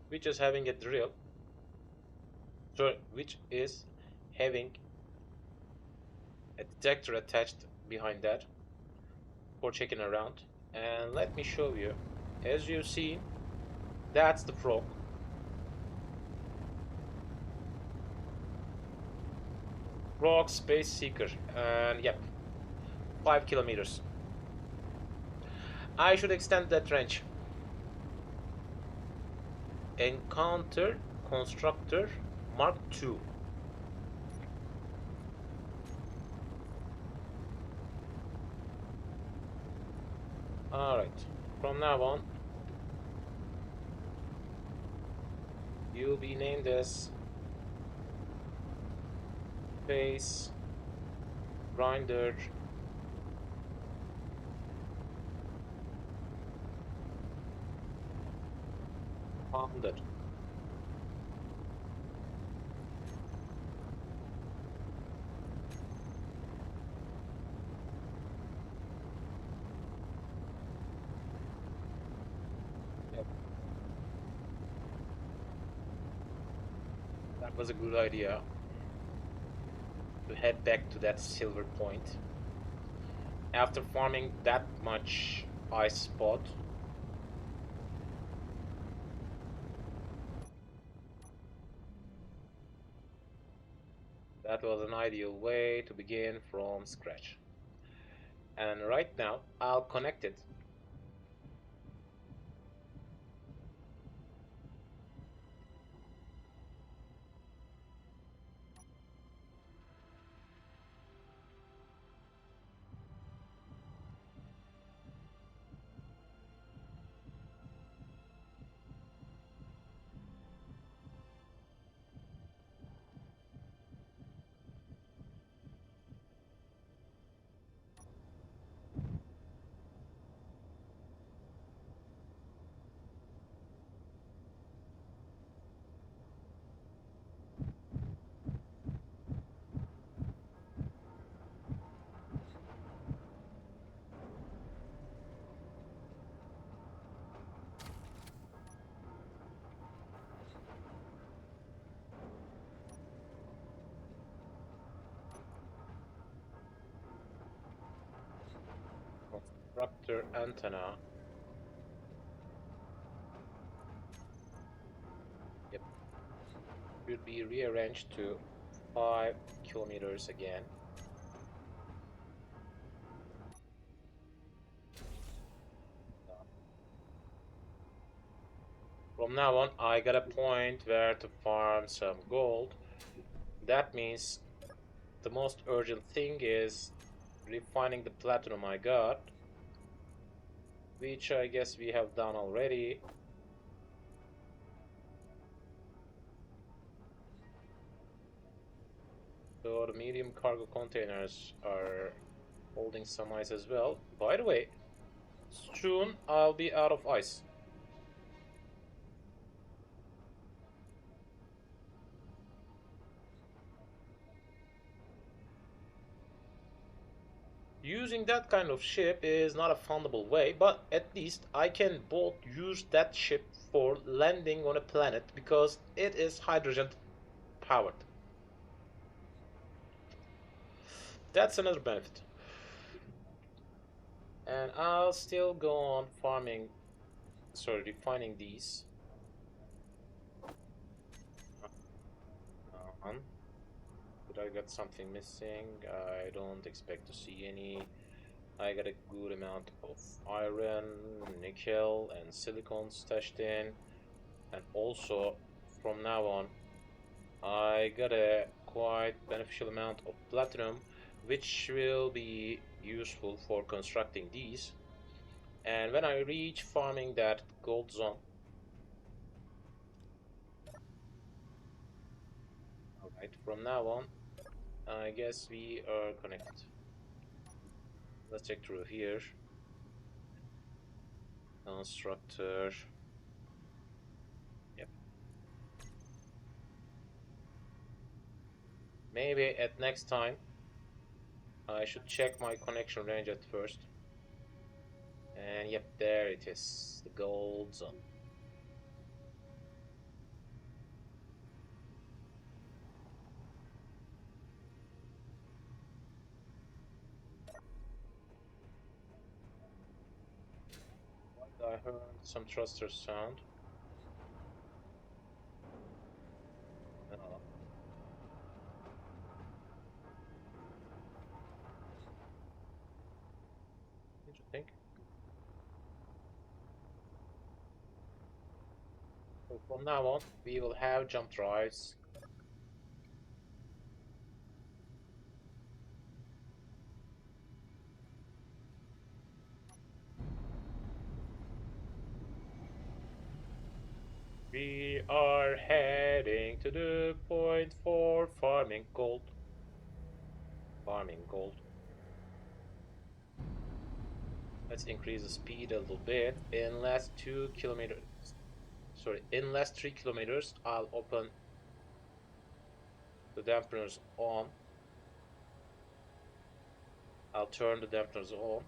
which is having a drill. So, which is having a detector attached behind that for checking around. And let me show you. As you see, that's the frog. Frog Space Seeker. And yep, 5 kilometers. I should extend that range. Encounter Constructor Mark II. Alright, from now on, you'll be named as Space Grinder Founder. Yep, that was a good idea to head back to that silver point. After farming that much ice spot, that was an ideal way to begin from scratch. And right now, I'll connect it. Constructor antenna. Yep, should be rearranged to 5 kilometers again. From now on, I got a point where to farm some gold. That means the most urgent thing is refining the platinum I got, which I guess we have done already. So the medium cargo containers are holding some ice as well. By the way, soon I'll be out of ice. Using that kind of ship is not a fundable way, but at least I can both use that ship for landing on a planet because it is hydrogen powered. That's another benefit. And I'll still go on farming, sorry, refining these. But I got something missing. I don't expect to see any. I got a good amount of iron, nickel, and silicon stashed in. And also, from now on, I got a quite beneficial amount of platinum, which will be useful for constructing these. And when I reach farming that gold zone, alright, from now on, I guess we are connected. Let's check through here. Constructor. Yep. Maybe at next time I should check my connection range at first. And yep, there it is, the gold zone. I heard some thruster sound. Interesting. So from now on, we will have jump drives. We are heading to the point for farming gold. Farming gold. Let's increase the speed a little bit. In last 2 kilometers, sorry, in last 3 kilometers, I'll open the dampeners on. I'll turn the dampeners on.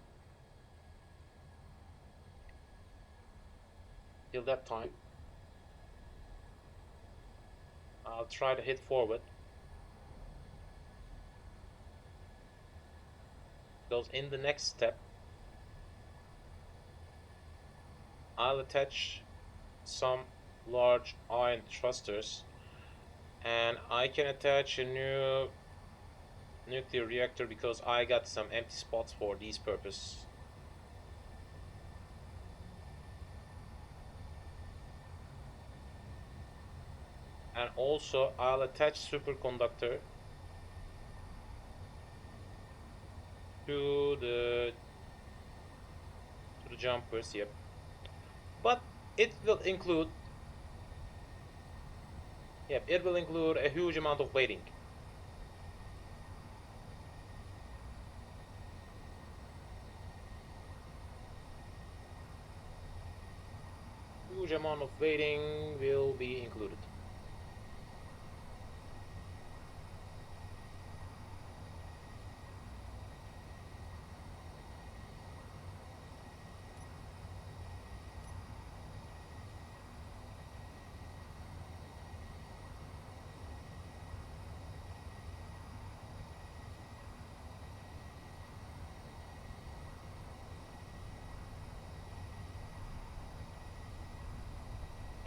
Till that time, I'll try to hit forward. Because in the next step, I'll attach some large iron thrusters, and I can attach a new nuclear reactor because I got some empty spots for these purpose. And also I'll attach superconductor to the jumpers, yep. But it will include a huge amount of waiting. Huge amount of waiting will be included.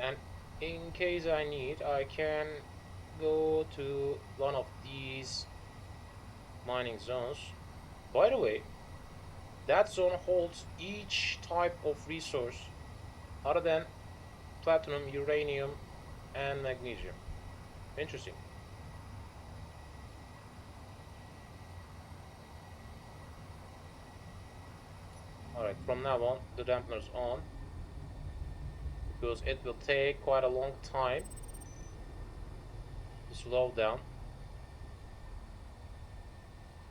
And in case I need, I can go to one of these mining zones. By the way, that zone holds each type of resource other than platinum, uranium, and magnesium. Interesting. Alright, from now on, the dampener's on because it will take quite a long time to slow down.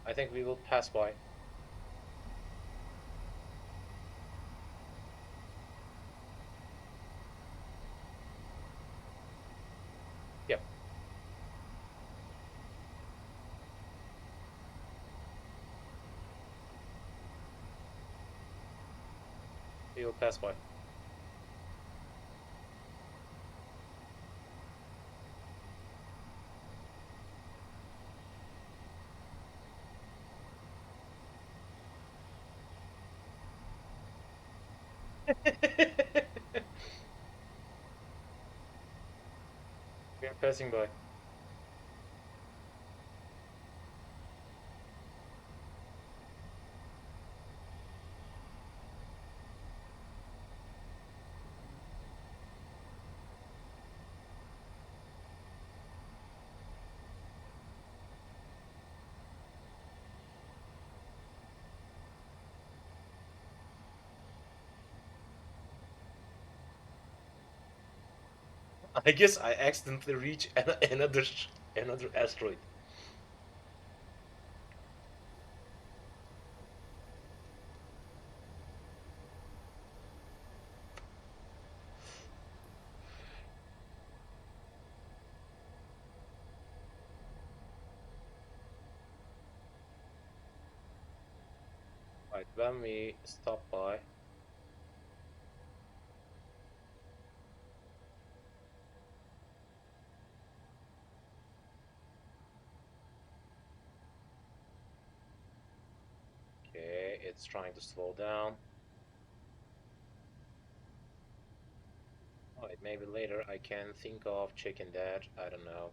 I think we will pass by. Yep. We will pass by. We are passing by. I guess I accidentally reached another asteroid. Right, when we stop by, okay, it's trying to slow down. Alright, maybe later I can think of checking that. I don't know.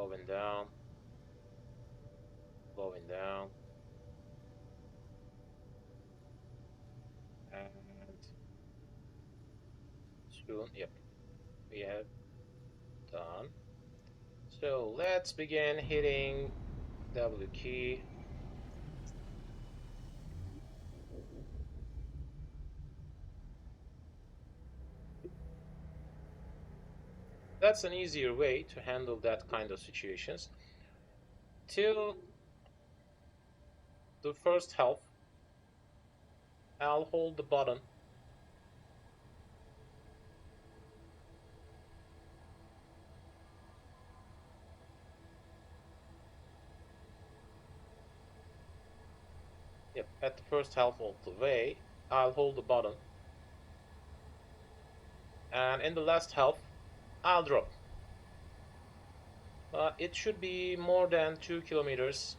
Slowing down. Slowing down. And soon, yep, we have done. So let's begin hitting W key. That's an easier way to handle that kind of situations. Till the first half, I'll hold the button. Yep, at the first half of the way, I'll hold the button. And in the last half, I'll drop. It should be more than 2 kilometers.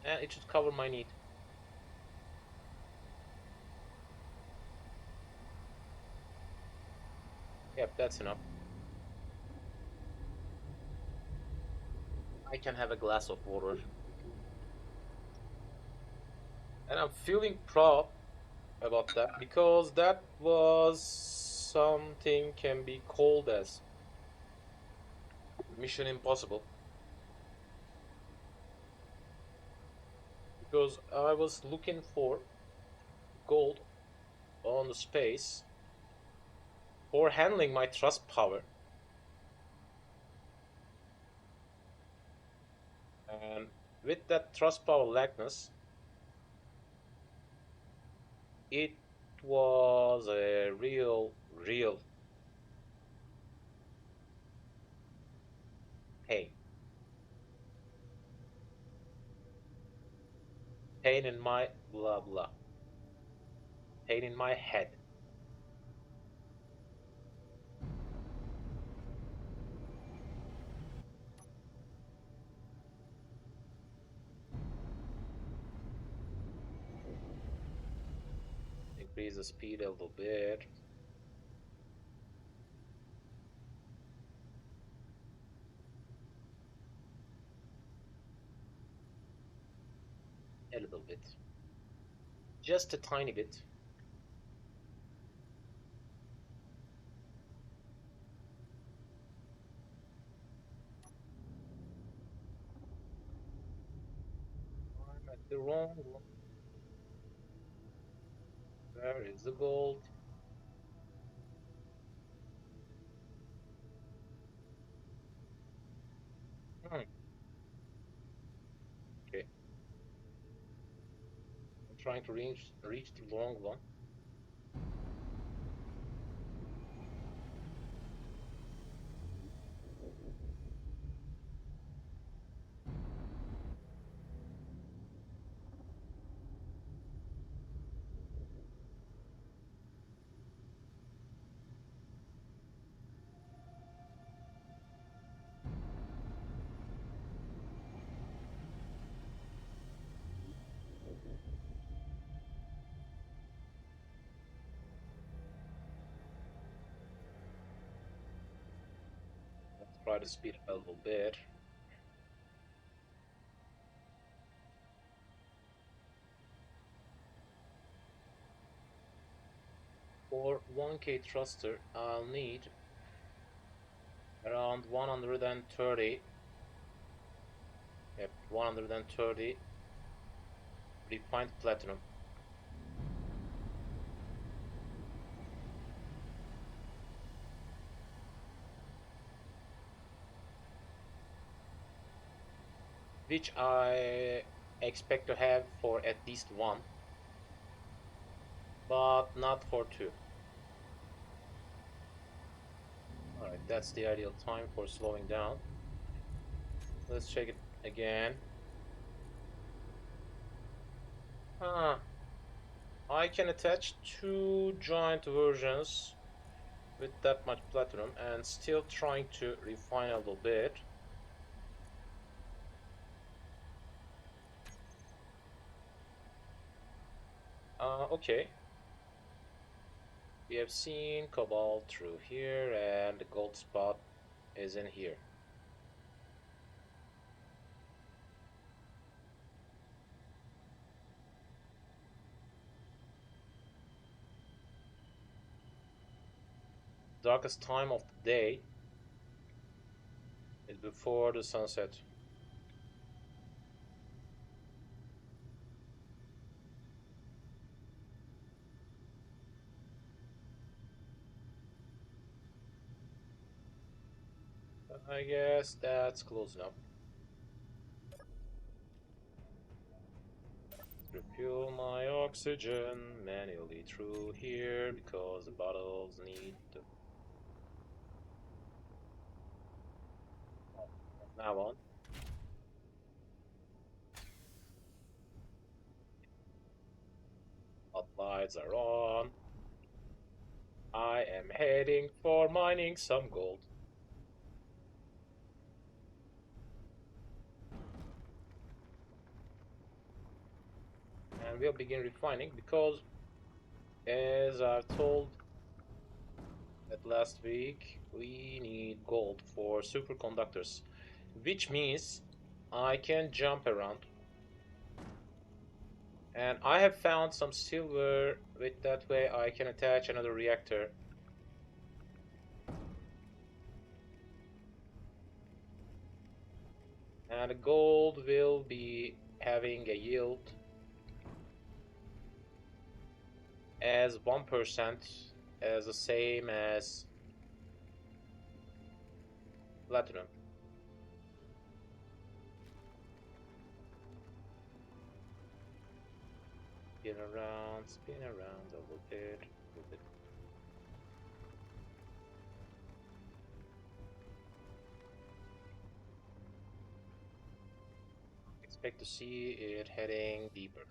And it should cover my need. Yep, that's enough. I can have a glass of water. And I'm feeling proud about that because that was something can be called as Mission Impossible. Because I was looking for gold on the space for handling my thrust power. And with that thrust power lackness, it was a real pain. Pain in my blah blah. Pain in my head. Increase the speed a little bit. A little bit. Just a tiny bit. I'm at the wrong one. Where is the gold? Hmm. Okay. I'm trying to reach the long one. Let's try to speed up a little bit. For 1K thruster, I'll need around 130. Yep, 130 refined platinum. Which I expect to have for at least one, but not for two. Alright, that's the ideal time for slowing down. Let's check it again. Ah, I can attach two giant versions with that much platinum and still trying to refine a little bit. Okay. We have seen cobalt through here, and the gold spot is in here. Darkest time of the day is before the sunset. I guess that's close enough. Refuel my oxygen manually through here because the bottles need to. Now on. Hot lights are on. I am heading for mining some gold. And we'll begin refining because, as I've told that last week, we need gold for superconductors, which means I can jump around. And I have found some silver, with that way I can attach another reactor. And the gold will be having a yield as 1% as the same as platinum. Spin around a little bit, a little bit. Expect to see it heading deeper.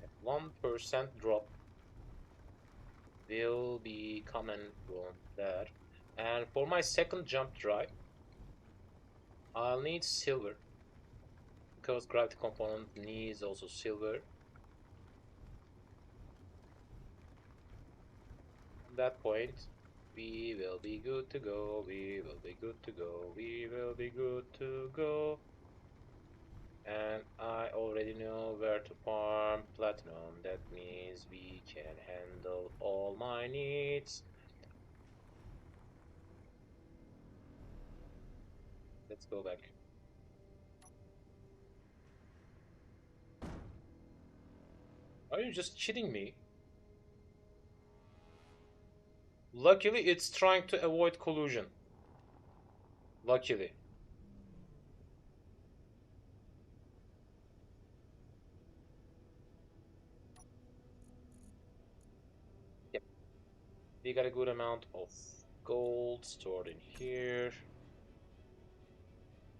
At 1% drop will be common from that. And for my second jump drive, I'll need silver because gravity component needs also silver. At that point, we will be good to go. We will be good to go. We will be good to go. And I already know where to farm platinum. That means we can handle all my needs. Let's go back. Are you just kidding me? Luckily, it's trying to avoid collusion. Luckily. Yep. We got a good amount of gold stored in here.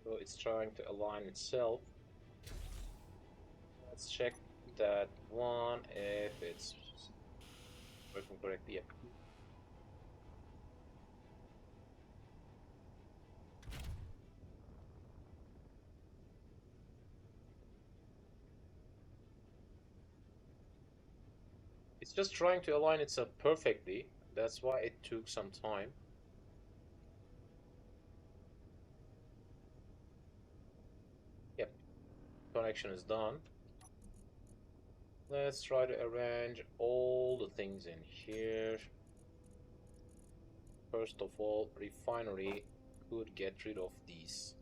So it's trying to align itself. Let's check that one if it's working correctly. Yep. It's just trying to align itself perfectly. That's why it took some time. Yep. Connection is done. Let's try to arrange all the things in here. First of all, refinery could get rid of these.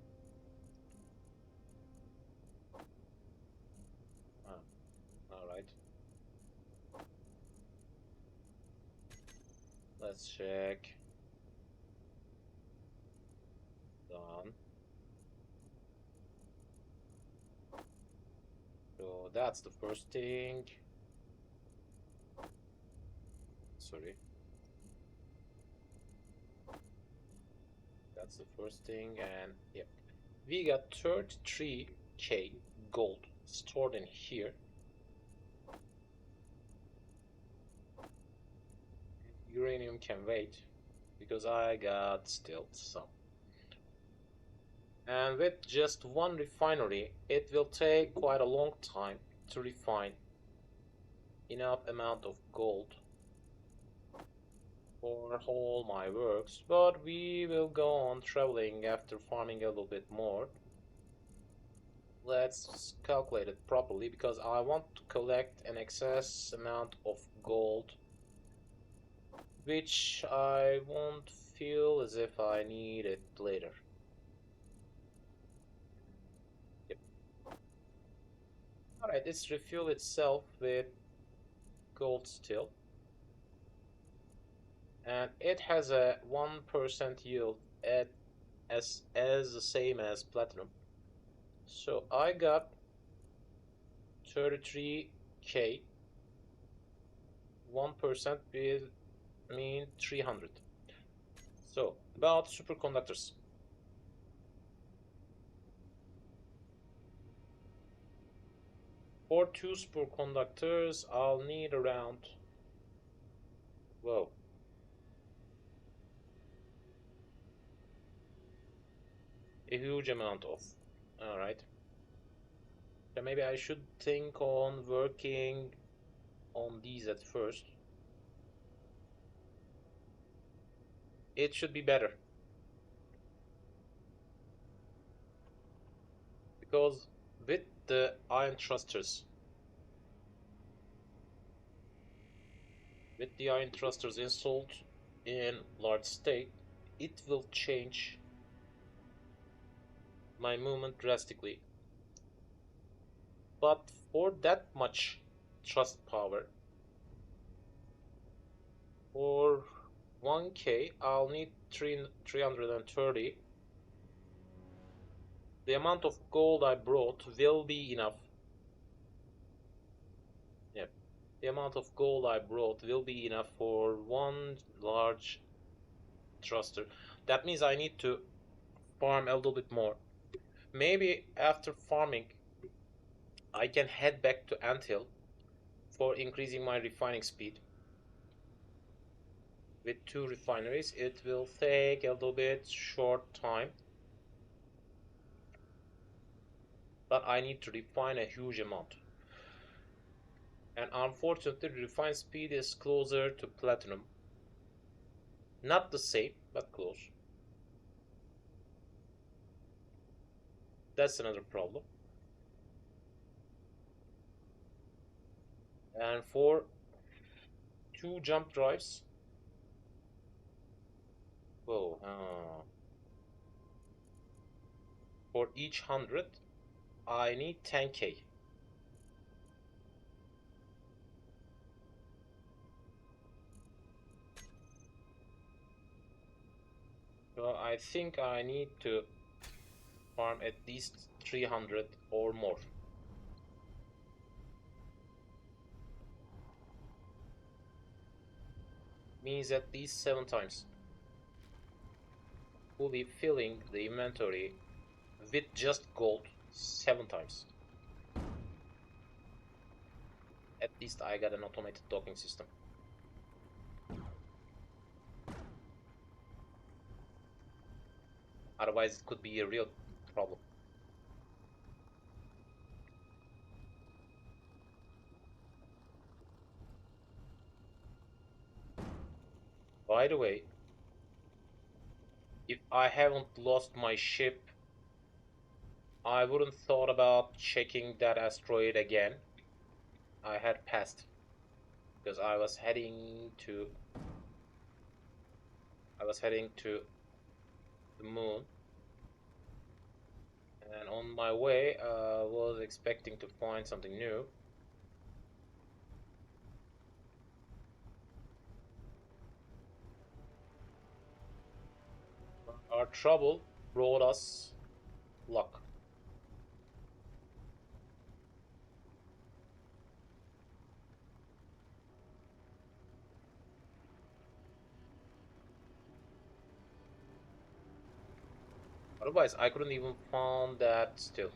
Alright. Let's check. Done. So that's the first thing. Sorry. That's the first thing, and yep. We got 33k gold stored in here. Uranium can wait. because I got still some. And with just one refinery, it will take quite a long time to refine enough amount of gold for all my works, but we will go on traveling after farming a little bit more. Let's calculate it properly because I want to collect an excess amount of gold, which I won't feel as if I need it later. Yep. Alright, let's refuel itself with gold still. And it has a 1% yield as the same as platinum. So I got 33k. 1% will mean 300. So about superconductors. For 2 superconductors, I'll need around, whoa, a huge amount of. Alright. So maybe I should think on working on these at first. It should be better. Because with the iron thrusters, installed in large state, it will change my movement drastically. But for that much thrust power, for 1k, I'll need 330. The amount of gold I brought will be enough. Yep. The amount of gold I brought will be enough for one large thruster. That means I need to farm a little bit more. Maybe after farming, I can head back to Anthill for increasing my refining speed. With 2 refineries, it will take a little bit short time. But I need to refine a huge amount. And unfortunately, refine speed is closer to platinum. Not the same, but close. That's another problem. And for 2 jump drives, whoa, for each 100, I need 10k. So I think I need to farm at least 300 or more. Means at least 7 times. Fully filling the inventory with just gold 7 times. At least I got an automated docking system. Otherwise, it could be a real problem. By the way, if I haven't lost my ship, I wouldn't thought about checking that asteroid again. I had passed because I was heading to the moon, and on my way I was expecting to find something new. Our trouble brought us luck. Otherwise, I couldn't even find that still.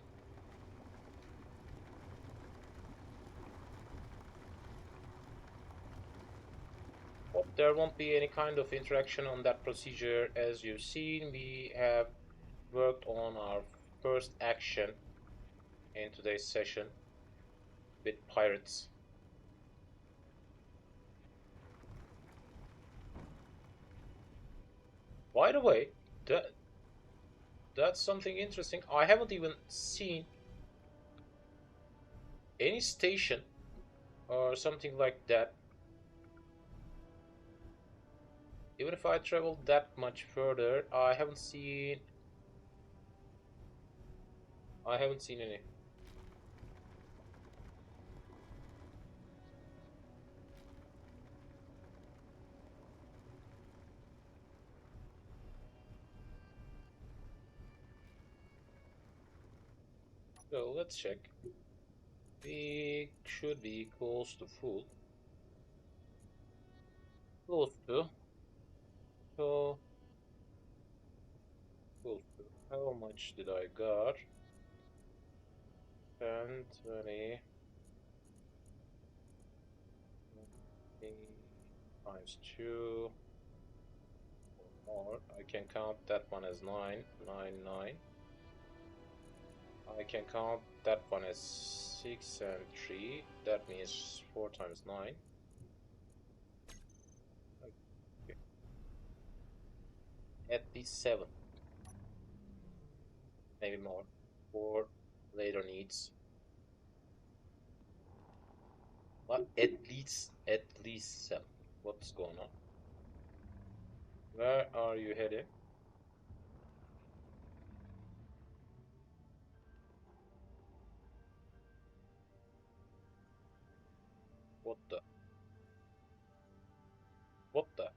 What there won't be any kind of interaction on that procedure. As you've seen, we have worked on our first action in today's session with pirates. By the way, that's something interesting. I haven't even seen any station or something like that. Even if I travel that much further, I haven't seen any. So let's check. We should be close to full. Close to. So close to. How much did I got? 10, 20, 20 times 2 or more. I can count that one as 9, 9, 9. I can count that one as 6 and 3. That means 4 times 9. Okay. At least 7. Maybe more. For later needs. What? At least 7. What's going on? Where are you heading? What the? What the?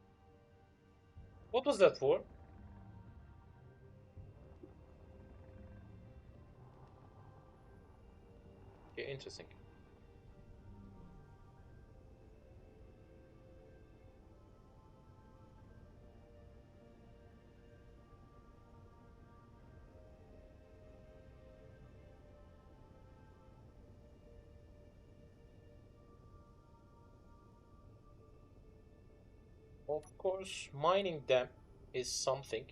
What was that for? Okay, interesting. Of course, mining them is something.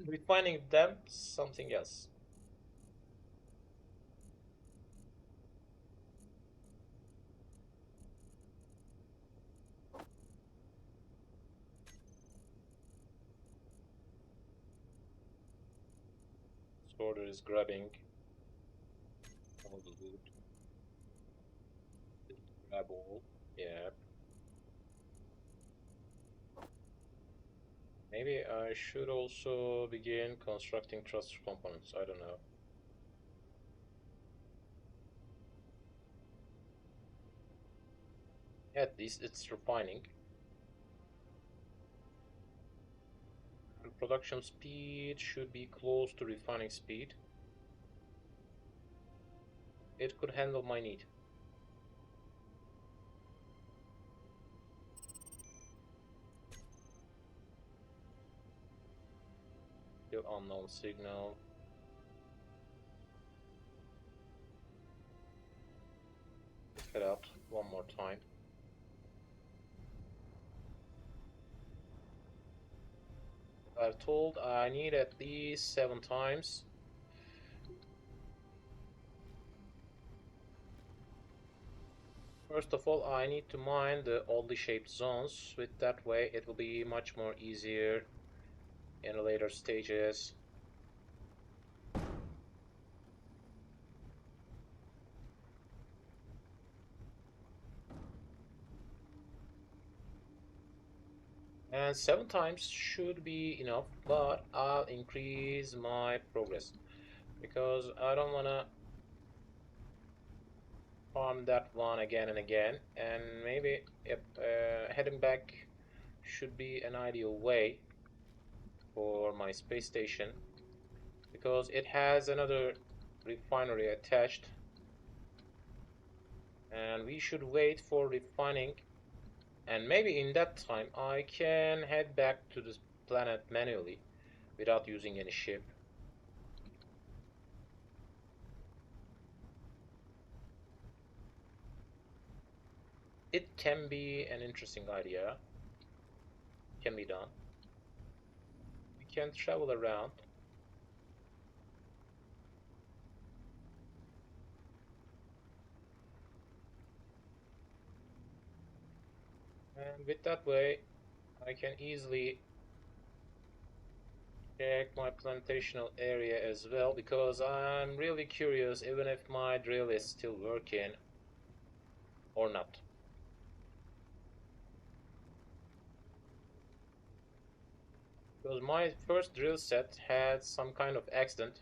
Refining them, something else. Sorter is grabbing all the loot. Grab all. Yeah. Maybe I should also begin constructing thruster components. I don't know. At least it's refining. And production speed should be close to refining speed. It could handle my need. Still unknown signal. Check it out one more time. I've told I need at least 7 times. First of all, I need to mine the oddly shaped zones. With that way, it will be much more easier in the later stages. And 7 times should be enough, but I'll increase my progress because I don't wanna farm that one again and again. And maybe heading back should be an ideal way for my space station because it has another refinery attached, and we should wait for refining, and maybe in that time I can head back to this planet manually without using any ship. It can be an interesting idea. Can be done. We can travel around. And with that way, I can easily check my plantational area as well, because I'm really curious even if my drill is still working or not. Because my first drill set had some kind of accident.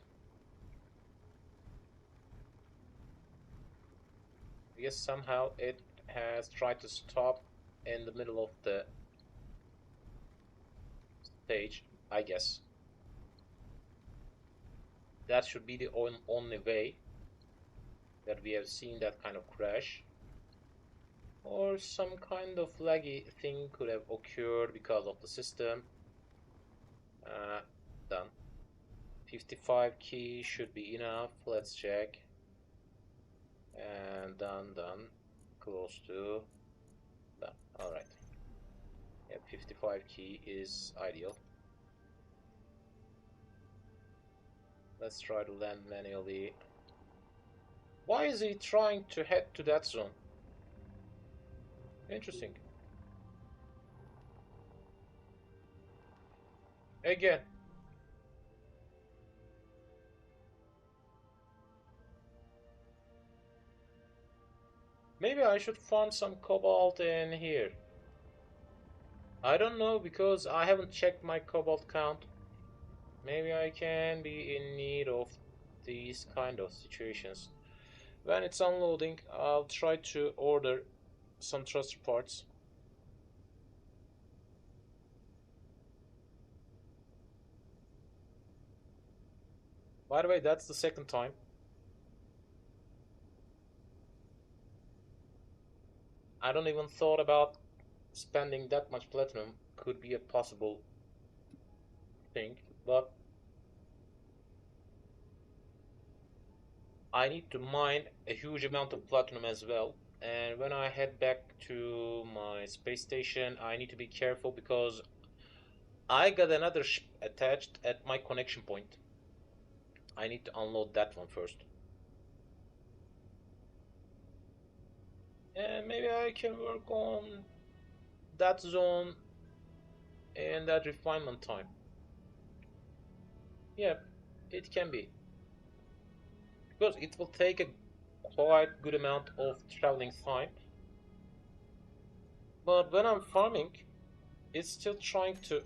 I guess somehow it has tried to stop in the middle of the stage, I guess. That should be the only way that we have seen that kind of crash. Or some kind of laggy thing could have occurred because of the system. Done. 55 key should be enough. Let's check. And done. Close to done. Alright. Yeah, 55 key is ideal. Let's try to land manually. Why is he trying to head to that zone? Interesting. Again. Maybe I should farm some cobalt in here. I don't know, because I haven't checked my cobalt count. Maybe I can be in need of these kind of situations. When it's unloading, I'll try to order some thruster parts. By the way, that's the second time. I don't even thought about spending that much platinum. Could be a possible thing, but I need to mine a huge amount of platinum as well. And when I head back to my space station, I need to be careful because I got another ship attached at my connection point. I need to unload that one first. And maybe I can work on that zone in that refinement time. Yeah, it can be. Because it will take a quite good amount of traveling time. But when I'm farming, it's still trying to...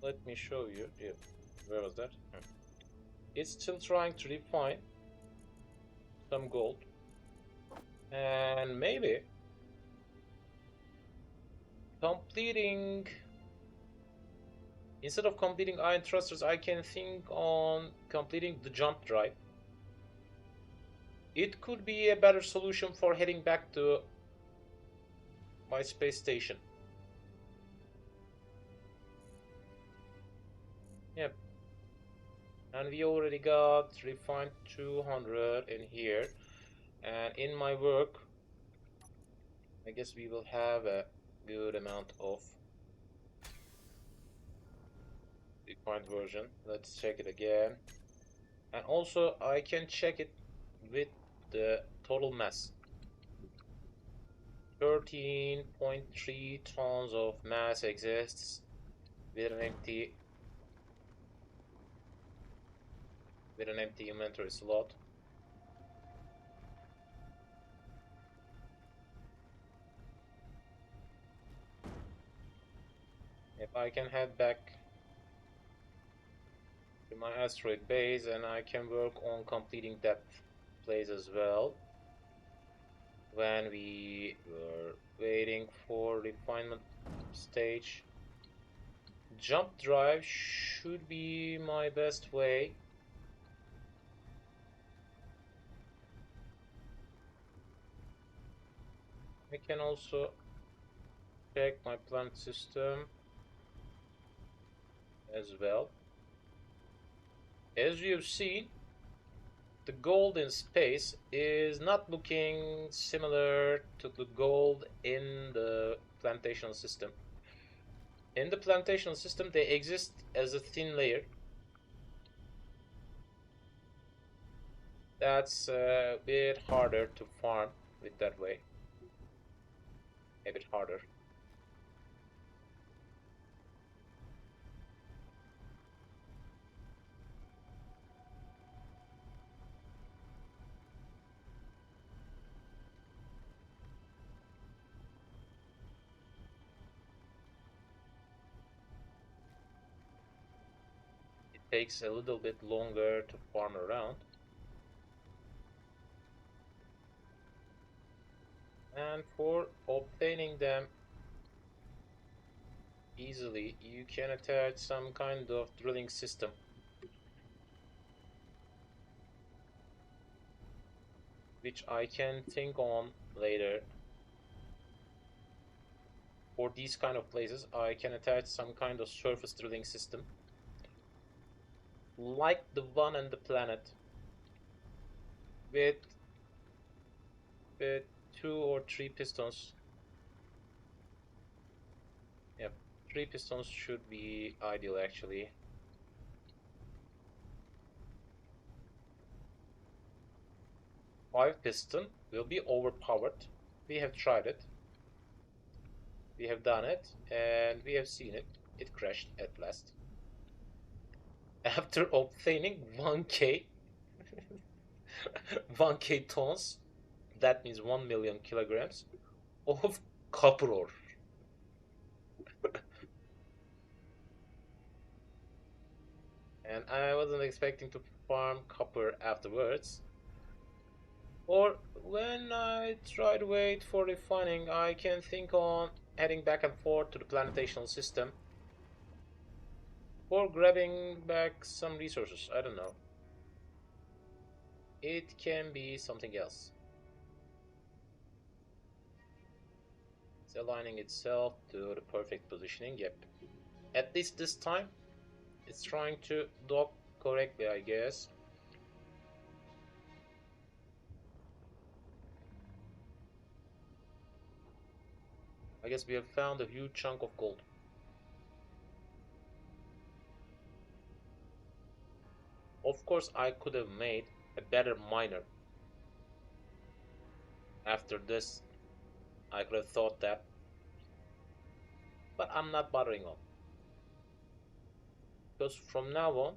Let me show you. Yeah. Where was that? It's still trying to refine some gold. And maybe completing... Instead of completing iron thrusters, I can think on completing the jump drive. It could be a better solution for heading back to my space station. Yep. And we already got refined 200 in here. And in my work, I guess we will have a good amount of refined version. Let's check it again. And also I can check it with the total mass. 13.3 tons of mass exists with an empty inventory slot. If I can head back to my asteroid base, and I can work on completing that place as well. When we were waiting for refinement stage, jump drive should be my best way. I can also check my plant system as well. As you have seen, the gold in space is not looking similar to the gold in the plantational system. In the plantational system, they exist as a thin layer. That's a bit harder to farm with that way. A bit harder. It takes a little bit longer to farm around. And for obtaining them easily, you can attach some kind of drilling system. Which I can think on later. For these kind of places, I can attach some kind of surface drilling system. Like the one on the planet. With 2 or 3 pistons. Yep, 3 pistons should be ideal actually. Five piston will be overpowered. We have tried it. We have done it, and we have seen it. It crashed at last. After obtaining 1k 1k tons, that means 1 million kilograms of copper ore. And I wasn't expecting to farm copper afterwards. Or when I try to wait for refining, I can think on heading back and forth to the plantational system. Or grabbing back some resources, I don't know. It can be something else. It's aligning itself to the perfect positioning, yep. At least this time, it's trying to dock correctly, I guess. I guess we have found a huge chunk of gold. Of course, I could have made a better miner. After this, I could have thought that. But I'm not bothering on. Because from now on,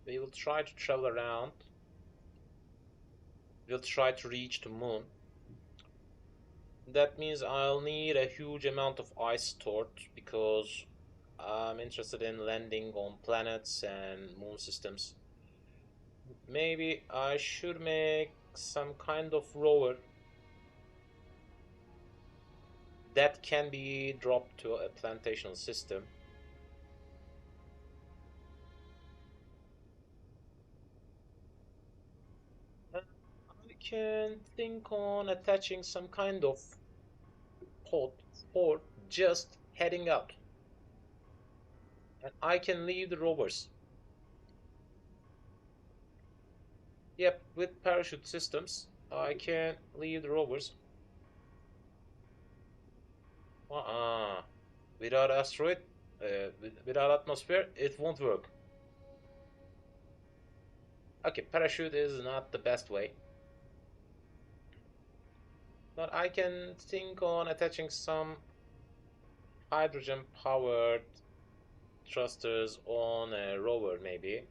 we will try to travel around. We'll try to reach the moon. That means I'll need a huge amount of ice stored because I'm interested in landing on planets and moon systems. Maybe I should make some kind of rover that can be dropped to a plantational system. And I can think on attaching some kind of pod for just heading out. And I can leave the rovers. Yep, with parachute systems, I can leave the rovers. Without asteroid, without atmosphere, it won't work. Okay, parachute is not the best way. But I can think on attaching some hydrogen powered thrusters on a rover maybe.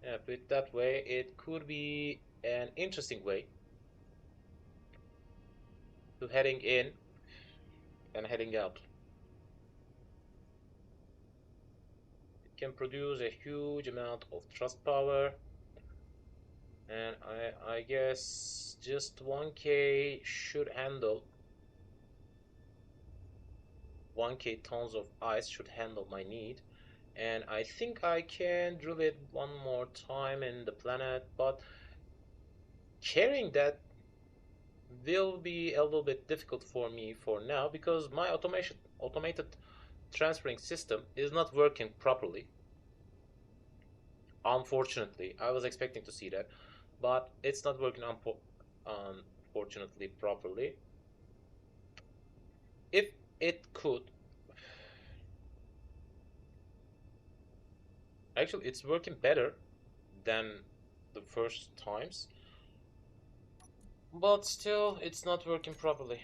Yeah, but that way it could be an interesting way to heading in and heading out. It can produce a huge amount of thrust power, and I guess just 1k should handle 1k tons of ice should handle my need. And I think I can drill it one more time in the planet, but carrying that will be a little bit difficult for me for now because my automated transferring system is not working properly. Unfortunately, I was expecting to see that, but it's not working unfortunately properly. If it could, actually, it's working better than the first times, but still, it's not working properly.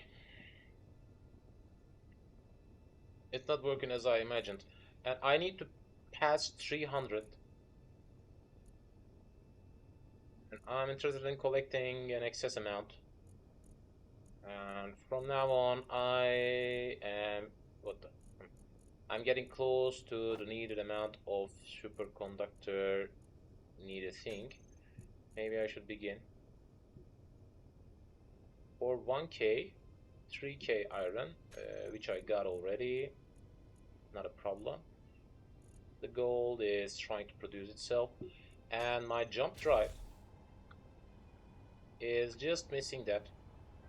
It's not working as I imagined, and I need to pass 300, and I'm interested in collecting an excess amount. And from now on, I am what the, I'm getting close to the needed amount of superconductor needed thing. Maybe I should begin. For 1k, 3k iron, which I got already, not a problem. The gold is trying to produce itself, and my jump drive is just missing that.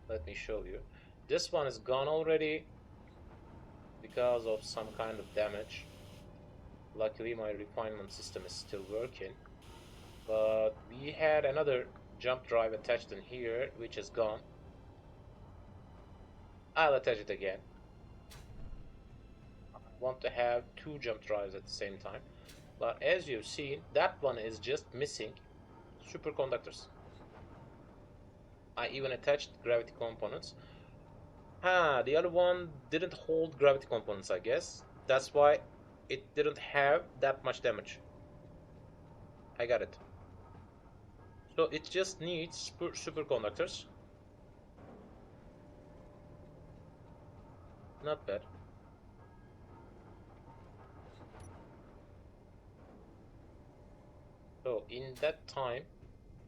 Let me show you. This one is gone already because of some kind of damage. Luckily, my refinement system is still working. But we had another jump drive attached in here, which is gone. I'll attach it again. I want to have two jump drives at the same time. But as you've seen, that one is just missing superconductors. I even attached gravity components. The other one didn't hold gravity components, I guess. That's why it didn't have that much damage. I got it. So it just needs superconductors. Not bad. So in that time,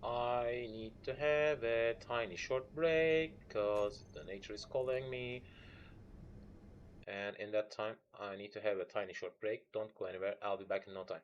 I need to have a tiny short break because the nature is calling me. And in that time, I need to have a tiny short break. Don't go anywhere. I'll be back in no time.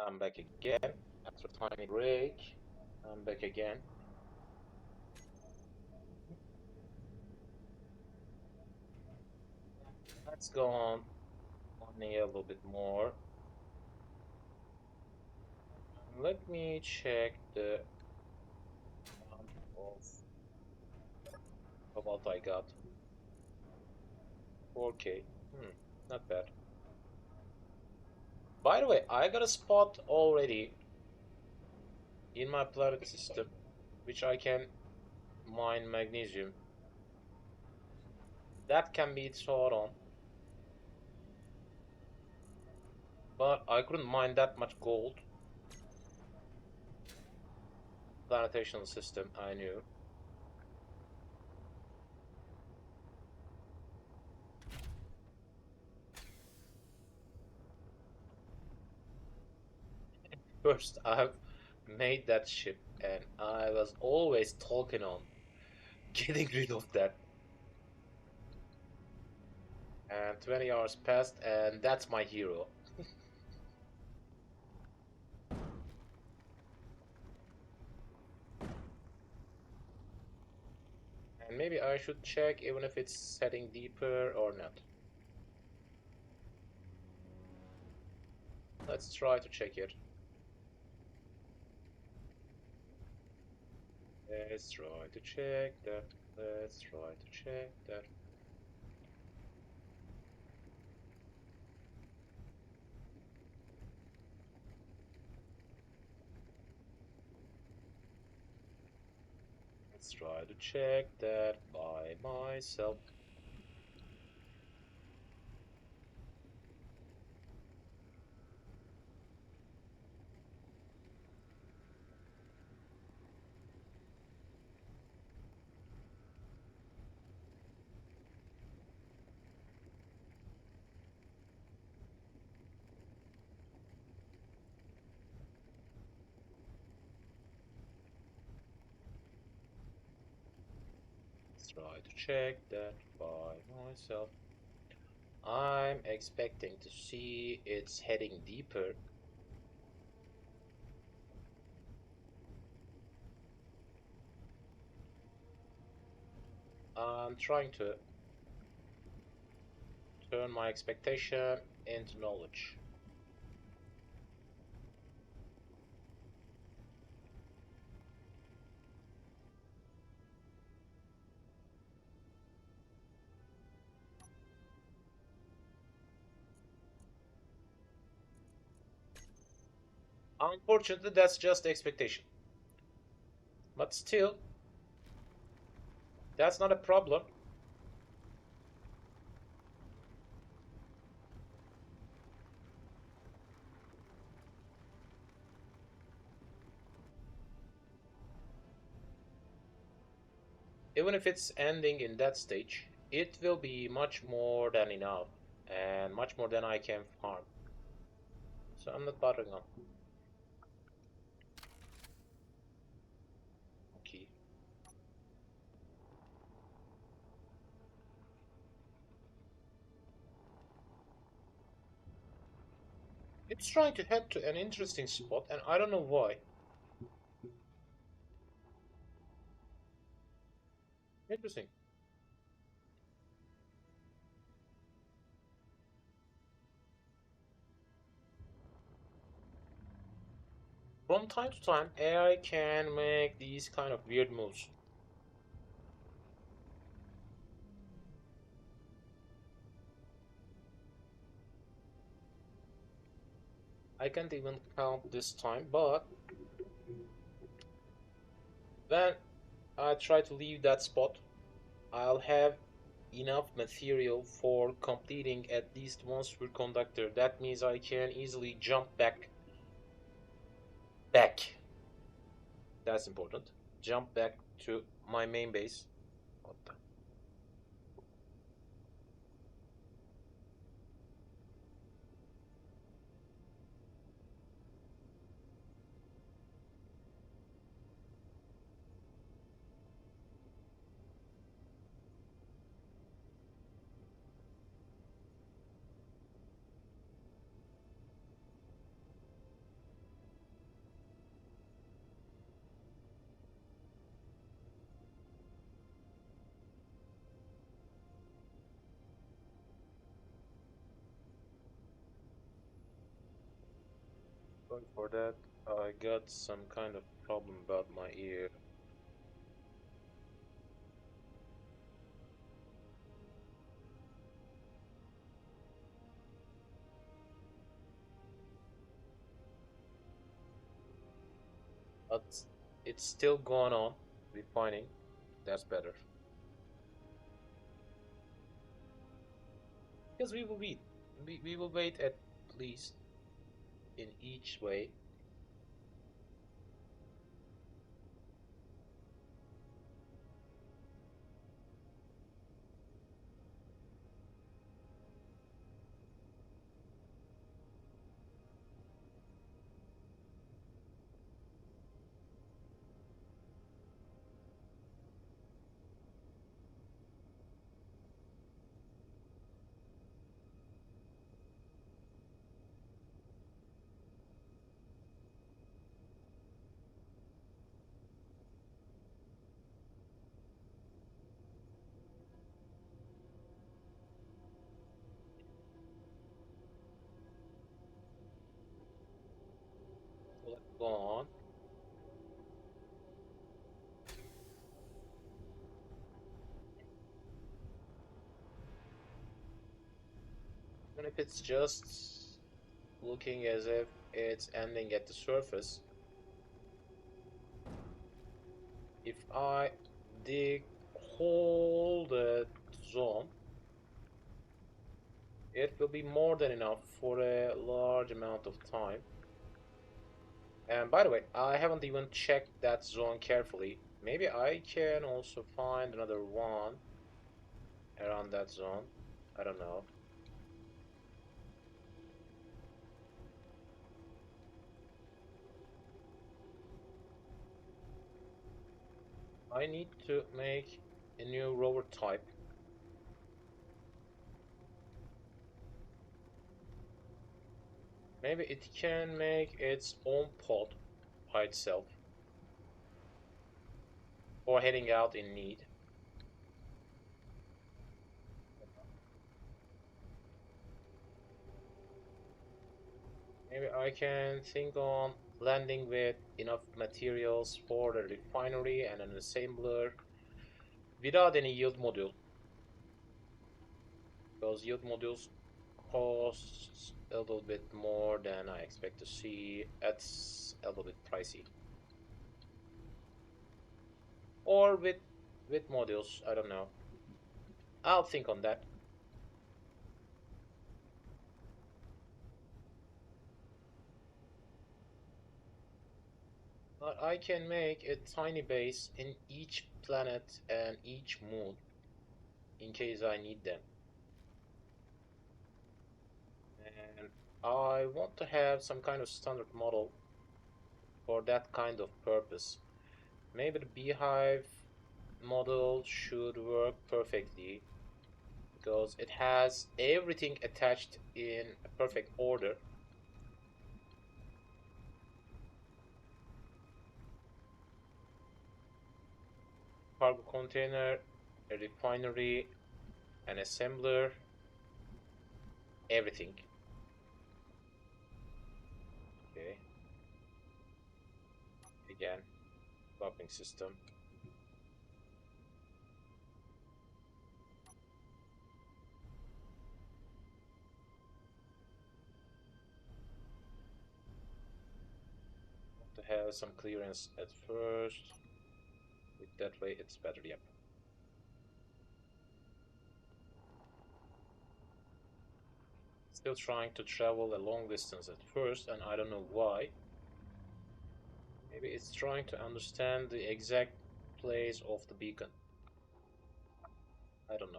I'm back again after a tiny break. I'm back again. Let's go on a little bit more. Let me check the amount of what I got. 4K. Not bad. By the way, I got a spot already in my planet system, which I can mine magnesium. That can be thought on. But I couldn't mine that much gold. Planetational system, I knew. First, I've made that ship, and I was always talking on getting rid of that. And 20 hours passed, and that's my hero. And maybe I should check even if it's heading deeper or not. Let's try to check it. Let's try to check that. Let's try to check that. Let's try to check that by myself. Let's try to check that by myself. I'm expecting to see it's heading deeper. I'm trying to turn my expectation into knowledge. Unfortunately, that's just expectation. But still, that's not a problem. Even if it's ending in that stage, it will be much more than enough and much more than I can farm. So I'm not bothering on. Okay. It's trying to head to an interesting spot, and I don't know why. Interesting. From time to time, AI can make these kind of weird moves. I can't even count this time, but when I try to leave that spot, I'll have enough material for completing at least one superconductor. That means I can easily jump back. That's important. Jump back to my main base. What the? Sorry for that. I got some kind of problem about my ear. But it's still going on. Refining. That's better. Because we will wait. We will wait at least in each way. So let's go on. Even if it's just looking as if it's ending at the surface, if I dig whole the zone, it will be more than enough for a large amount of time. And by the way, I haven't even checked that zone carefully. Maybe I can also find another one around that zone. I don't know. I need to make a new rover type. Maybe it can make its own pod by itself or heading out in need. Maybe I can think on landing with enough materials for a refinery and an assembler without any yield module. Because yield modules cost a little bit more than I expect to see. It's a little bit pricey. Or with modules, I don't know. I'll think on that. But I can make a tiny base in each planet and each moon in case I need them. And I want to have some kind of standard model for that kind of purpose. Maybe the beehive model should work perfectly because it has everything attached in a perfect order. Cargo container, a refinery, an assembler, everything. Okay, again, docking system. To have some clearance at first. With that way, it's better. Yep. Still trying to travel a long distance at first, and I don't know why. Maybe it's trying to understand the exact place of the beacon. I don't know.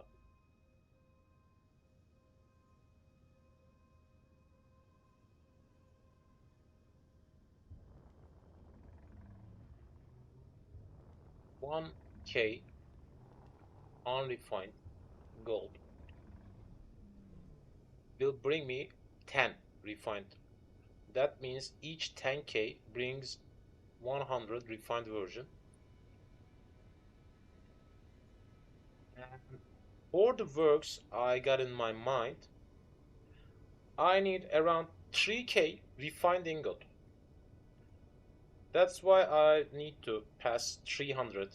One K unrefined gold will bring me 10 refined. That means each 10K brings 100 refined version. And for the works I got in my mind, I need around 3K refined ingot. That's why I need to pass 300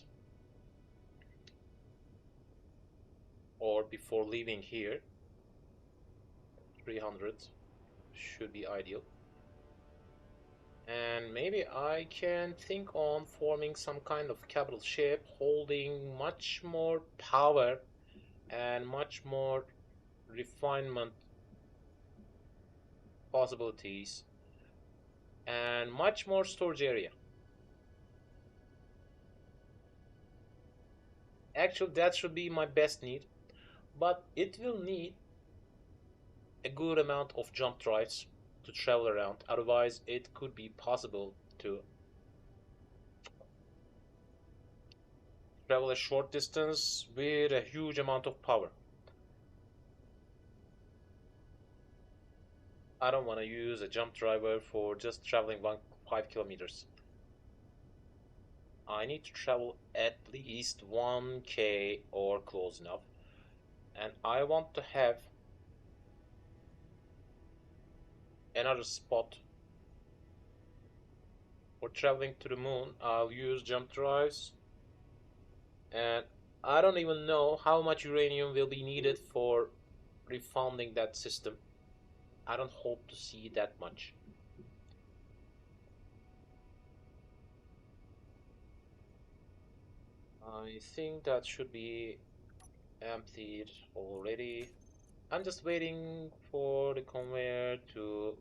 or before leaving here. 300 should be ideal. And maybe I can think on forming some kind of capital ship holding much more power and much more refinement possibilities and much more storage area. Actually, that should be my best need, but it will need a good amount of jump drives to travel around. Otherwise, it could be possible to travel a short distance with a huge amount of power. I don't want to use a jump driver for just traveling 5 kilometers. I need to travel at least 1K or close enough. And I want to have another spot for traveling to the moon. I'll use jump drives. And I don't even know how much uranium will be needed for refounding that system. I don't hope to see that much. I think that should be emptied already. I'm just waiting for the conveyor to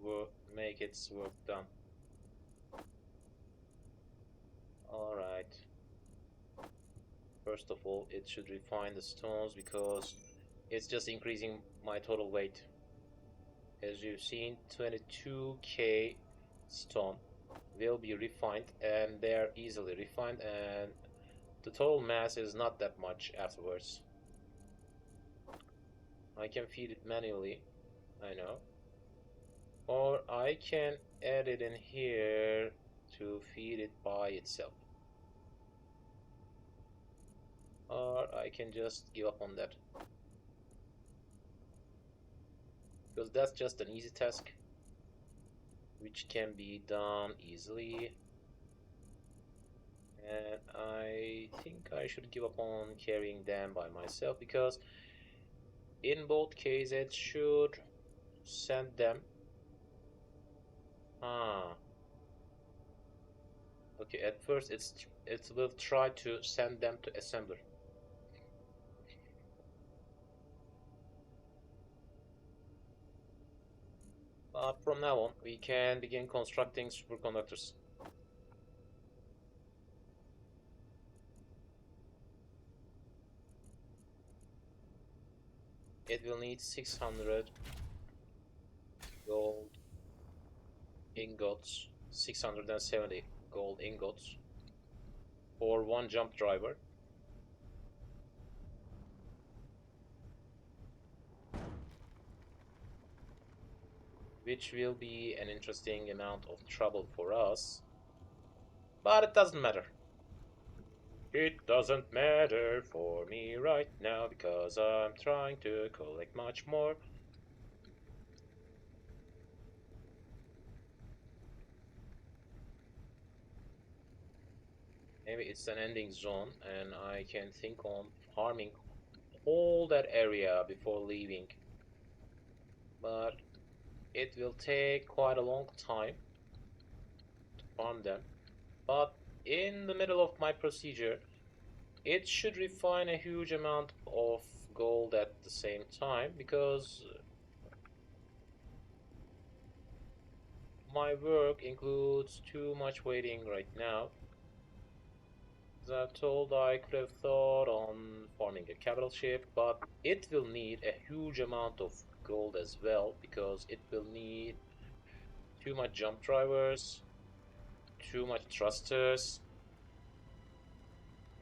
make its work done. Alright. First of all, it should refine the stones because it's just increasing my total weight. As you've seen, 22K stone will be refined, and they are easily refined, and the total mass is not that much afterwards. I can feed it manually, I know, or I can add it in here to feed it by itself, or I can just give up on that because that's just an easy task which can be done easily. And I think I should give up on carrying them by myself because in both cases it should send them. Ah, okay. At first, it will try to send them to assembler. But from now on, we can begin constructing superconductors. It will need 600 gold ingots, 670 gold ingots for one jump driver. Which will be an interesting amount of trouble for us. But it doesn't matter. It doesn't matter for me right now because I'm trying to collect much more. Maybe it's an ending zone and I can think on farming all that area before leaving. But it will take quite a long time to farm them. But in the middle of my procedure, it should refine a huge amount of gold at the same time because my work includes too much waiting right now. As I've told, I could have thought on forming a capital ship, but it will need a huge amount of gold as well because it will need too much jump drivers, too much thrusters,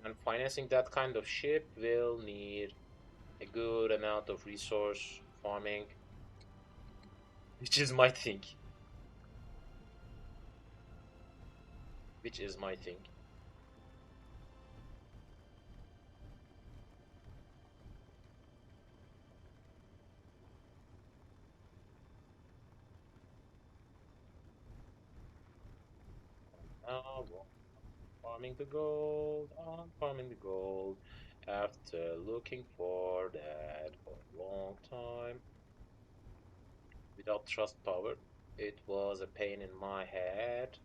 and financing that kind of ship will need a good amount of resource farming, which is my thing. Which is my thing. Now farming the gold, I'm farming the gold. After looking for that for a long time, without trust power, it was a pain in my head.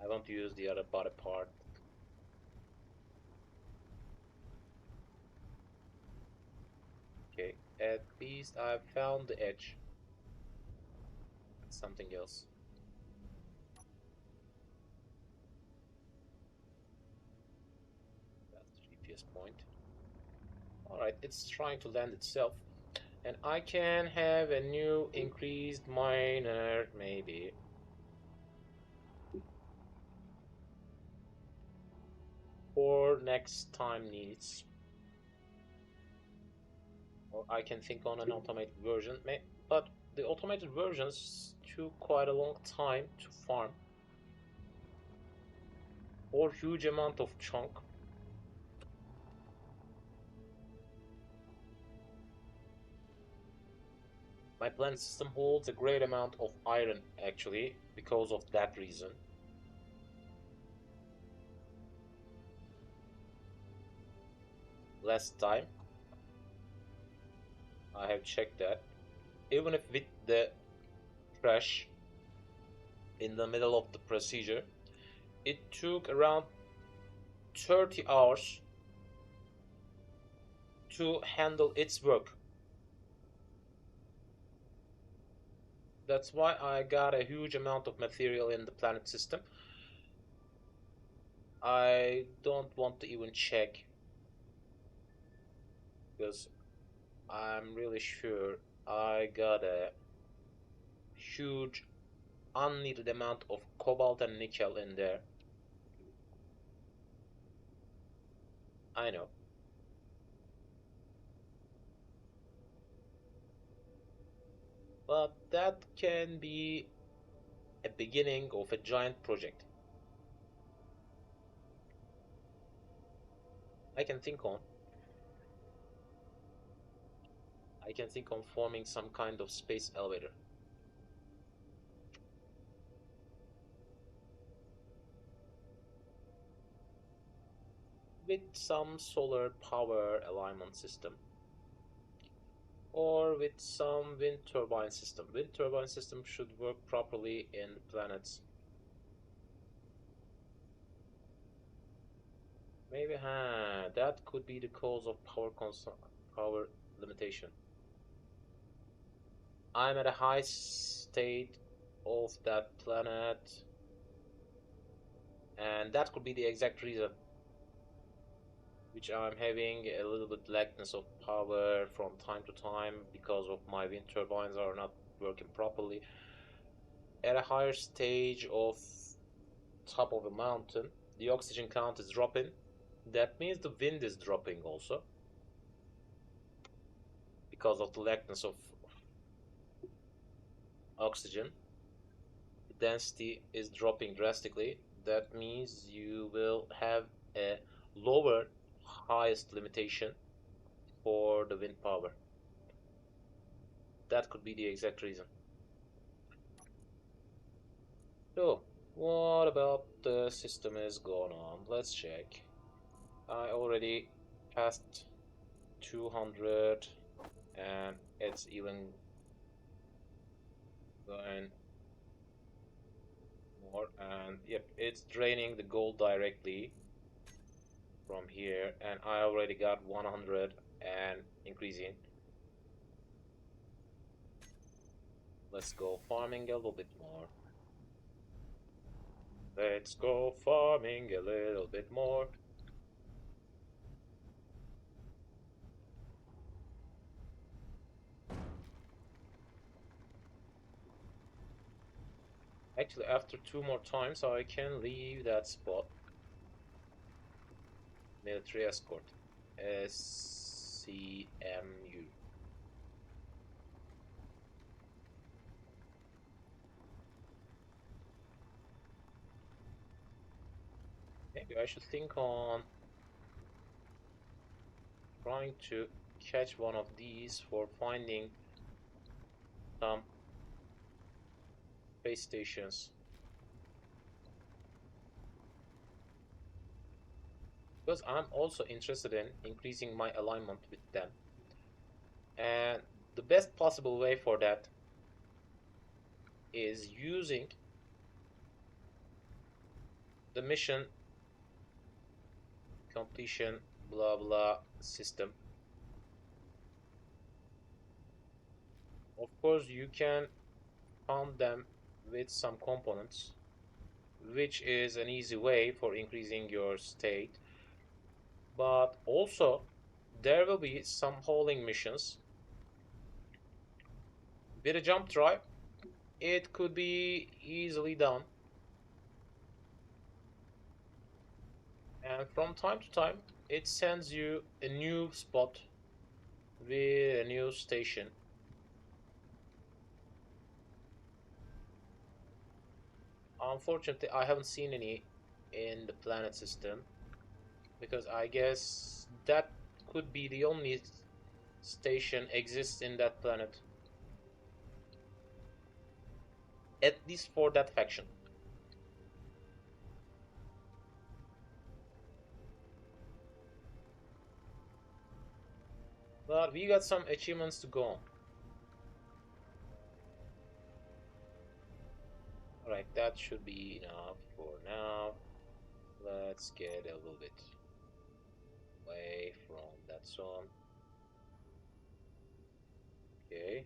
I want to use the other body part. Okay, at least I found the edge. Something else. That's the GPS point. Alright, it's trying to land itself. And I can have a new increased miner, maybe. For next time needs. Or I can think on an automated version. But the automated versions took quite a long time to farm. Or huge amount of chunk. My planet system holds a great amount of iron, actually, because of that reason. Last time, I have checked that. Even if with the crash in the middle of the procedure, it took around 30 hours to handle its work. That's why I got a huge amount of material in the planet system. I don't want to even check because I'm really sure I got a huge unneeded amount of cobalt and nickel in there. I know. But that can be a beginning of a giant project. I can think on. I can think on forming some kind of space elevator. With some solar power alignment system. Or with some wind turbine system. Wind turbine system should work properly in planets. Maybe, that could be the cause of power limitation. I'm at a high state of that planet, and that could be the exact reason which I'm having a little bit lackness of power from time to time because of my wind turbines are not working properly. At a higher stage of top of a mountain, the oxygen count is dropping. That means the wind is dropping also because of the lackness of oxygen. The density is dropping drastically. That means you will have a lower highest limitation for the wind power. That could be the exact reason. So, what about the system is going on? Let's check. I already passed 200 and it's even going more, and yep, it's draining the gold directly from here, and I already got 100 and increasing. Let's go farming a little bit more. Let's go farming a little bit more. Actually, after 2 more times, I can leave that spot. Military escort. SCMU. Maybe I should think on trying to catch one of these for finding some space stations. Because I'm also interested in increasing my alignment with them. And the best possible way for that is using the mission completion blah blah system. Of course, you can fund them with some components, which is an easy way for increasing your state. But also, there will be some hauling missions. With a jump drive, it could be easily done. And from time to time, it sends you a new spot with a new station. Unfortunately, I haven't seen any in the planet system because I guess that could be the only station exists in that planet, at least for that faction. But we got some achievements to go on. Alright, that should be enough for now. Let's get a little bit away from that zone. Okay.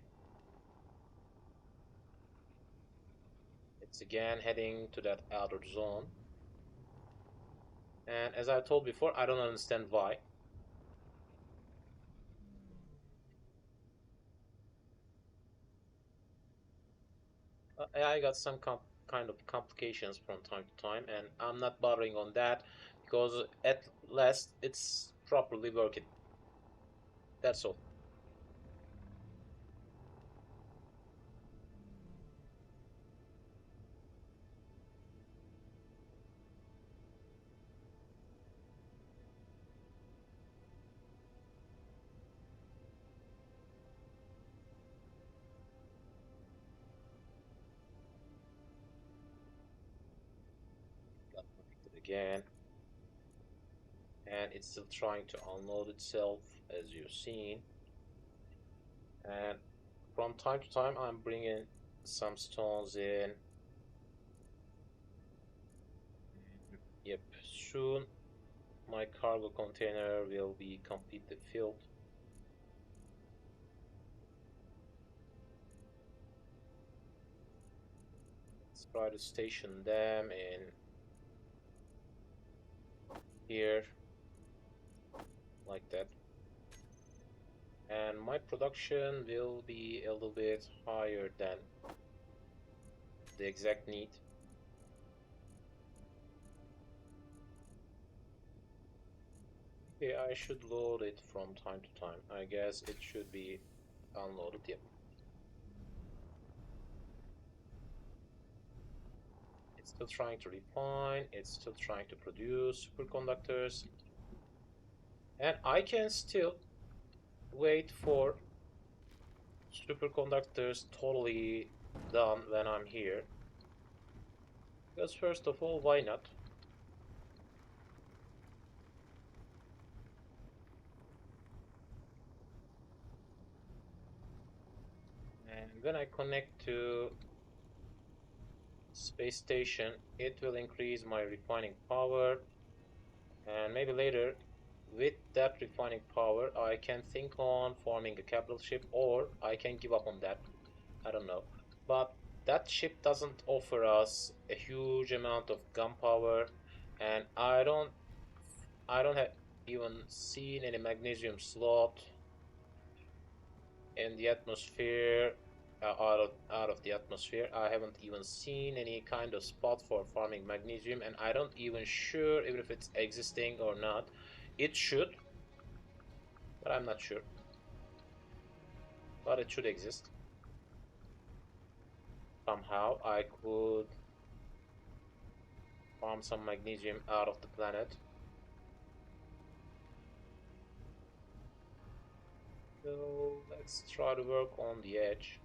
It's again heading to that outer zone. And as I told before, I don't understand why. I got some kind of complications from time to time, and I'm not bothering on that because at last it's properly working. That's all. Got connected again, and it's still trying to unload itself, as you've seen. And from time to time, I'm bringing some stones in. Yep, soon my cargo container will be completely filled. Let's try to station them in here, like that. And my production will be a little bit higher than the exact need. Okay, I should load it from time to time. I guess it should be unloaded, yep. It's still trying to refine, it's still trying to produce superconductors. And I can still wait for superconductors totally done when I'm here. Because first of all, why not? And when I connect to space station, it will increase my refining power, and maybe later with that refining power I can think on forming a capital ship, or I can give up on that. I don't know. But that ship doesn't offer us a huge amount of gunpowder, and I don't have even seen any magnesium slot in the atmosphere. Out of the atmosphere, I haven't even seen any kind of spot for farming magnesium, and I don't even sure even if it's existing or not. It should, but I'm not sure. But it should exist. Somehow I could farm some magnesium out of the planet. So let's try to work on the edge.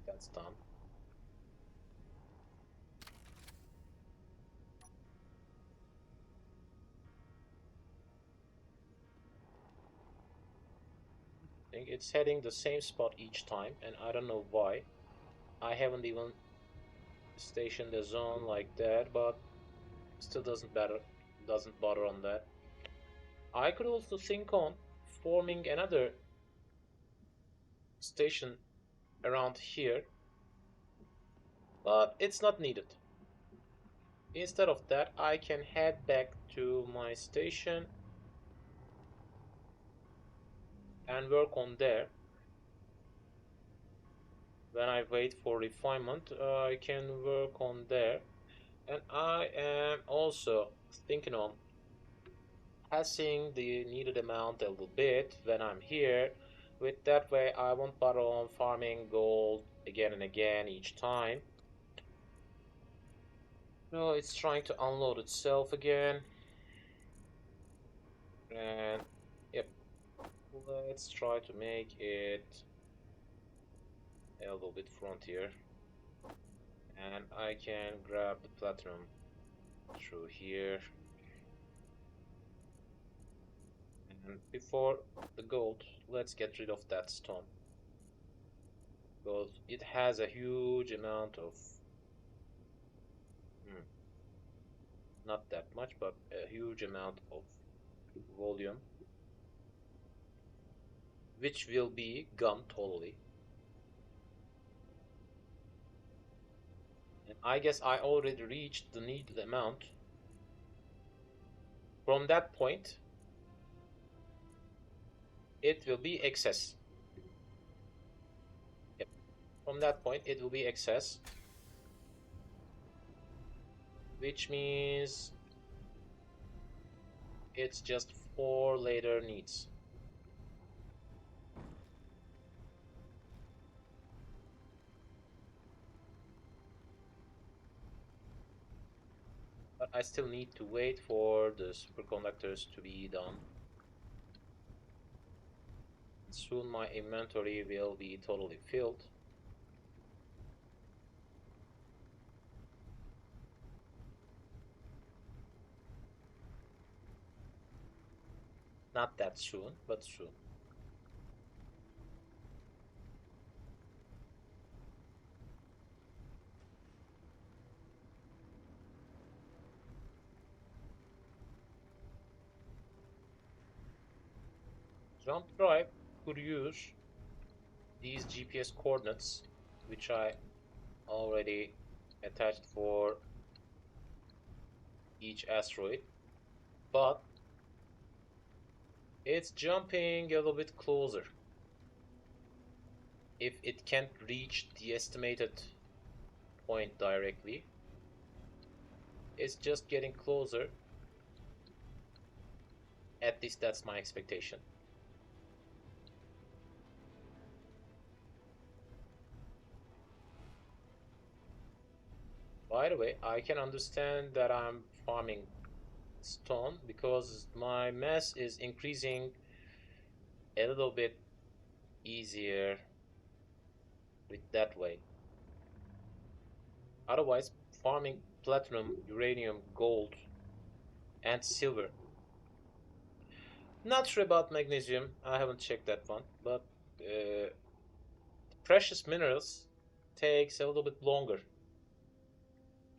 That's done. I think it's heading the same spot each time, and I don't know why. I haven't even stationed the zone like that, but still doesn't matter. Doesn't bother on that. I could also think on forming another station around here, but it's not needed. Instead of that, I can head back to my station and work on there. When I wait for refinement, I can work on there. And I am also thinking on passing the needed amount a little bit when I'm here. With that way, I won't bother on farming gold again and again each time. No, it's trying to unload itself again. And yep, let's try to make it a little bit frontier. And I can grab the platinum through here. And before the gold, let's get rid of that stone. Because it has a huge amount of not that much, but a huge amount of volume, which will be gone totally. And I guess I already reached the needed amount. From that point, it will be excess. Yep. From that point, it will be excess, which means it's just for later needs. But I still need to wait for the superconductors to be done. Soon my inventory will be totally filled. Not that soon, but soon. Jump drive could use these GPS coordinates, which I already attached for each asteroid, but it's jumping a little bit closer. If it can't reach the estimated point directly, it's just getting closer. At least that's my expectation. By the way, I can understand that I'm farming stone because my mass is increasing a little bit easier with that way. Otherwise, farming platinum, uranium, gold, and silver. Not sure about magnesium. I haven't checked that one, but precious minerals takes a little bit longer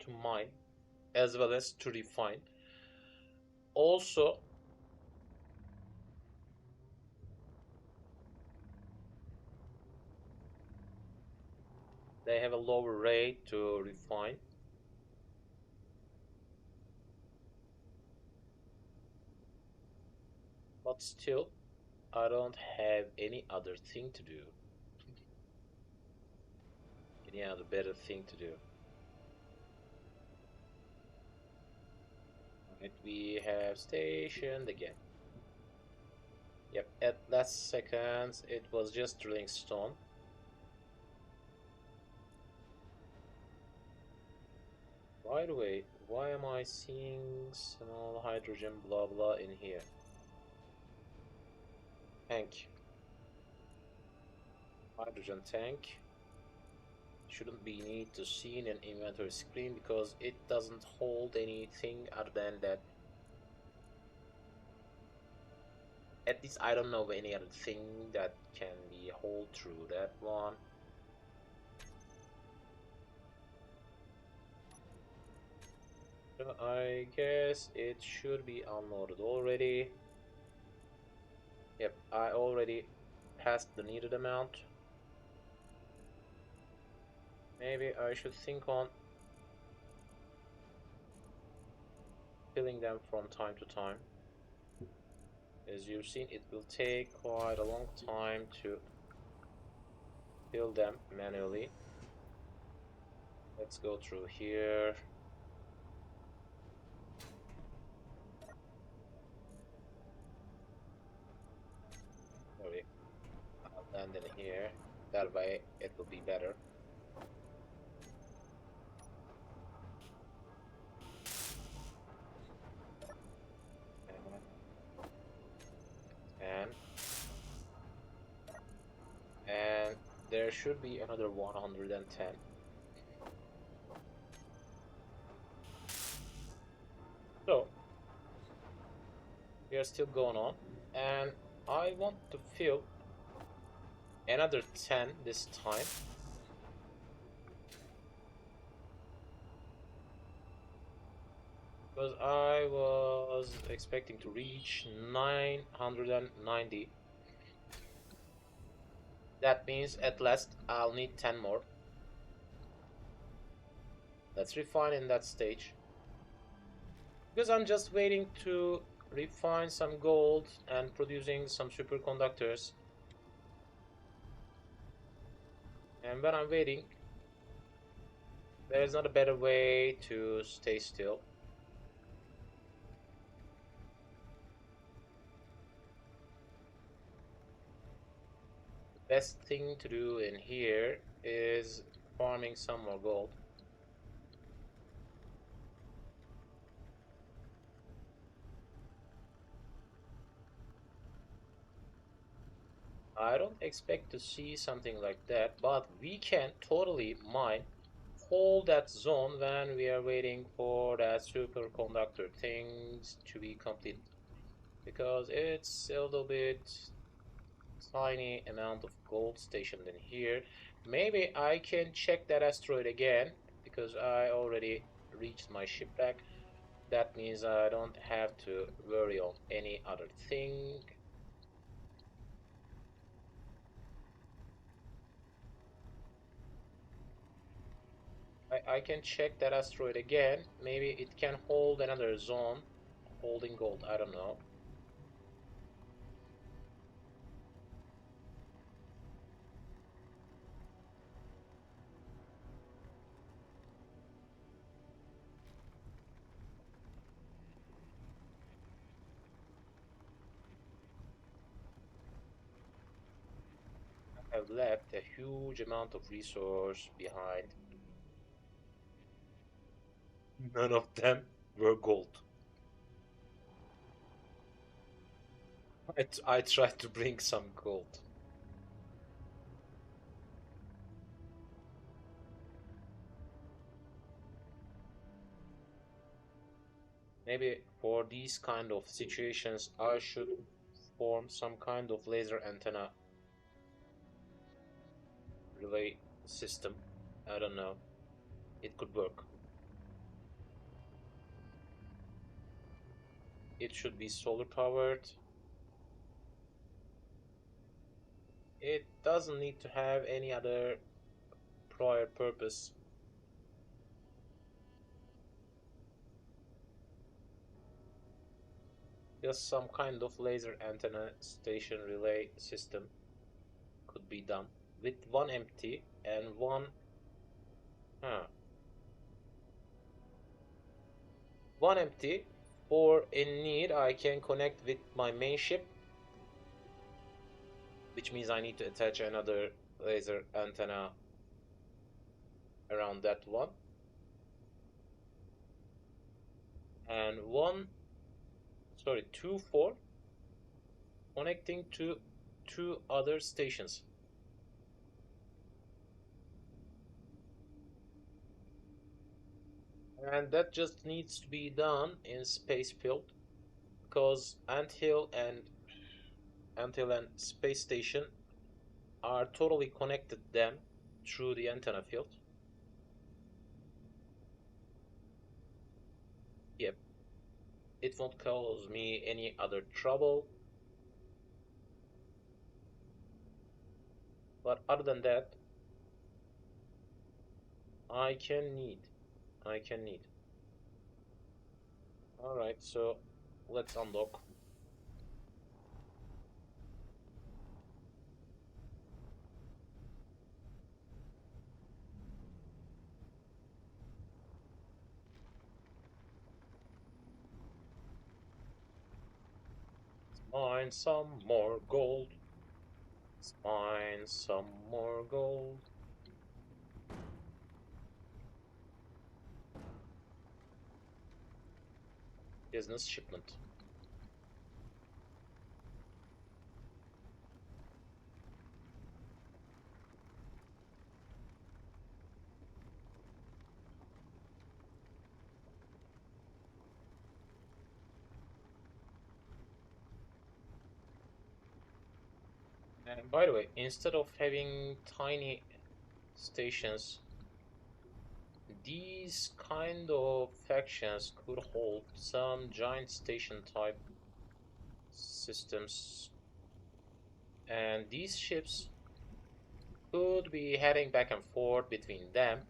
to mine as well as to refine. Also, they have a lower rate to refine. But still, I don't have any other thing to do. Any other better thing to do. Right, we have stationed again. Yep, at last seconds it was just drilling stone. By the way, why am I seeing small hydrogen blah blah in here? Tank. Hydrogen tank. shouldn't be need to see an inventory screen because it doesn't hold anything other than that. At least I don't know of any other thing that can be hold through that one. So I guess it should be unloaded already. Yep, I already passed the needed amount. Maybe I should think on filling them from time to time. As you've seen, it will take quite a long time to fill them manually. Let's go through here. Sorry, I'll land in here. That way it will be better. And there should be another 110. So we are still going on, and I want to fill another 10 this time. Because I was expecting to reach 990. That means at last I'll need 10 more. Let's refine in that stage. Because I'm just waiting to refine some gold and producing some superconductors. And when I'm waiting, there's not a better way to stay still. The best thing to do in here is farming some more gold. I don't expect to see something like that, but we can totally mine hold that zone when we are waiting for that superconductor things to be complete, because it's a little bit tiny amount of gold stationed in here. Maybe I can check that asteroid again because I already reached my shipwreck. That means I don't have to worry on any other thing. I can check that asteroid again. Maybe it can hold another zone holding gold. I don't know. I have left a huge amount of resource behind. None of them were gold. I tried to bring some gold. Maybe for these kind of situations, I should form some kind of laser antenna relay system. I don't know. It could work. It should be solar powered. It doesn't need to have any other prior purpose. Just some kind of laser antenna station relay system could be done with one empty and one. Huh. One empty. For in need, I can connect with my main ship, which means I need to attach another laser antenna around that one. And two for connecting to two other stations. And that just needs to be done in Spacefield, because Anthill and space station are totally connected then through the antenna field. Yep, it won't cause me any other trouble. But other than that, I can need. I can need. Alright, so let's unlock. Let's mine some more gold. Let's mine some more gold. Business shipment. And by the way, instead of having tiny stations, these kind of factions could hold some giant station type systems, and these ships could be heading back and forth between them.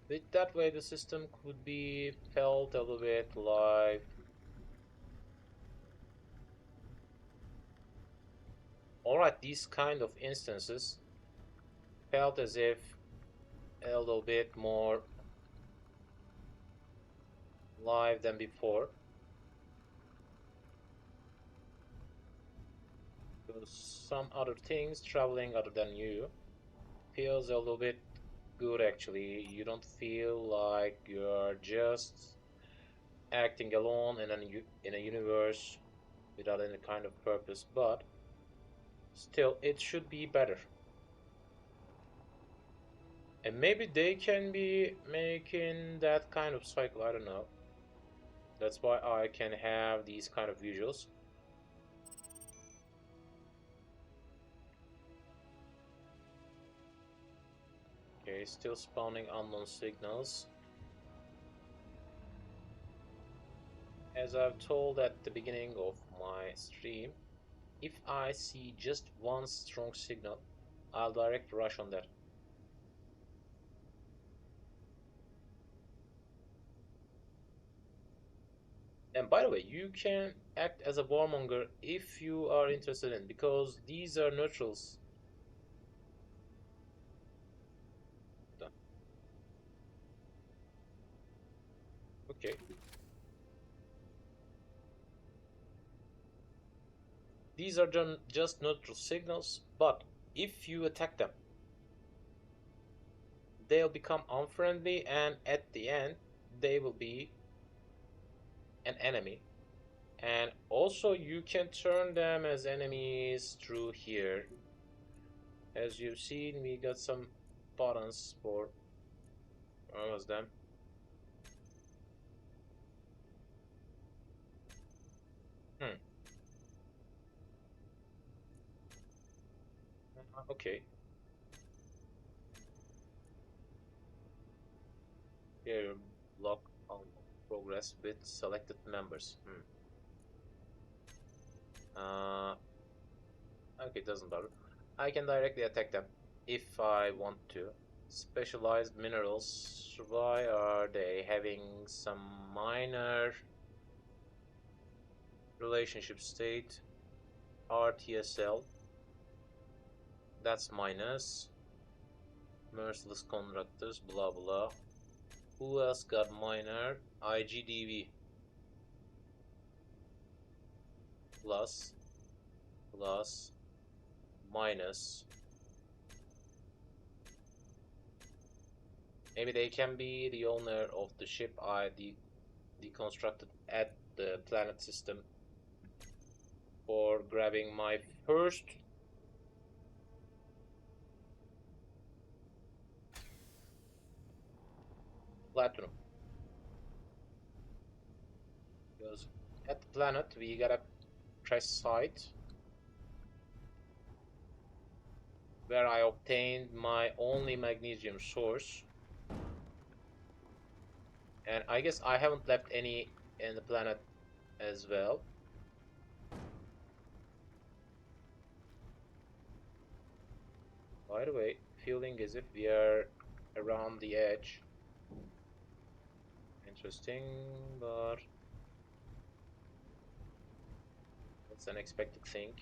With that way, the system could be felt a little bit like, alright, these kind of instances felt as if a little bit more live than before. Because some other things traveling other than you feels a little bit good actually. You don't feel like you're just acting alone in a universe without any kind of purpose, but still it should be better. And maybe they can be making that kind of cycle, I don't know. That's why I can have these kind of visuals. Okay, still spawning unknown signals. As I've told at the beginning of my stream, if I see just one strong signal, I'll direct rush on that. And by the way, you can act as a warmonger if you are interested in, because these are neutrals. Done. Okay. These are just neutral signals, but if you attack them, they'll become unfriendly, and at the end, they will be an enemy. And also, you can turn them as enemies through here. As you've seen, we got some buttons for almost them. Hmm. Okay. Here, block on progress with selected members. Okay, doesn't bother. I can directly attack them if I want to. Specialized minerals. Why are they having some minor relationship state? RTSL. That's minus. Merciless conductors, blah blah. Who else got minor? IGDV. Plus, plus, minus. Maybe they can be the owner of the ship I deconstructed at the planet system for grabbing my first platinum. Because at the planet we gotta press site where I obtained my only magnesium source. And I guess I haven't left any in the planet as well. By the way, feeling as if we are around the edge. Interesting, but that's an unexpected thing.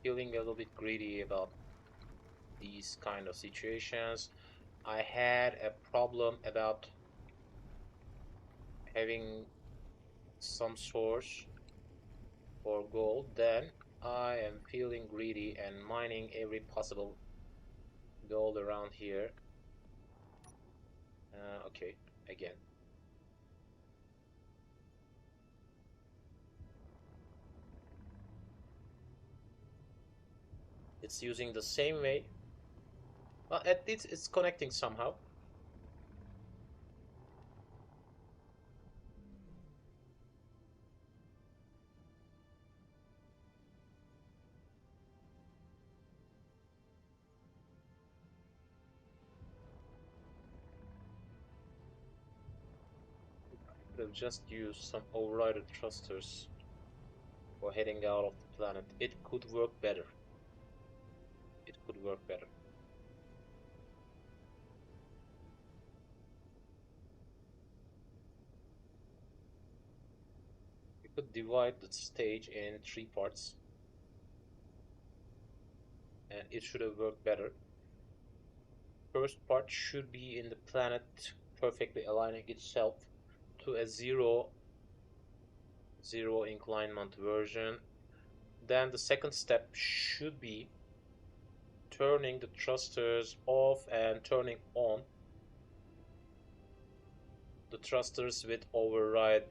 Feeling a little bit greedy about these kind of situations. I had a problem about having some source for gold, then I am feeling greedy and mining every possible gold around here. Okay, again. It's using the same way. Well, at least it's connecting somehow. I could have just used some overridden thrusters for heading out of the planet. It could work better. It could work better. We could divide the stage in 3 parts, and it should have worked better. First part should be in the planet perfectly aligning itself to a zero inclinement version. Then the second step should be turning the thrusters off and turning on the thrusters with override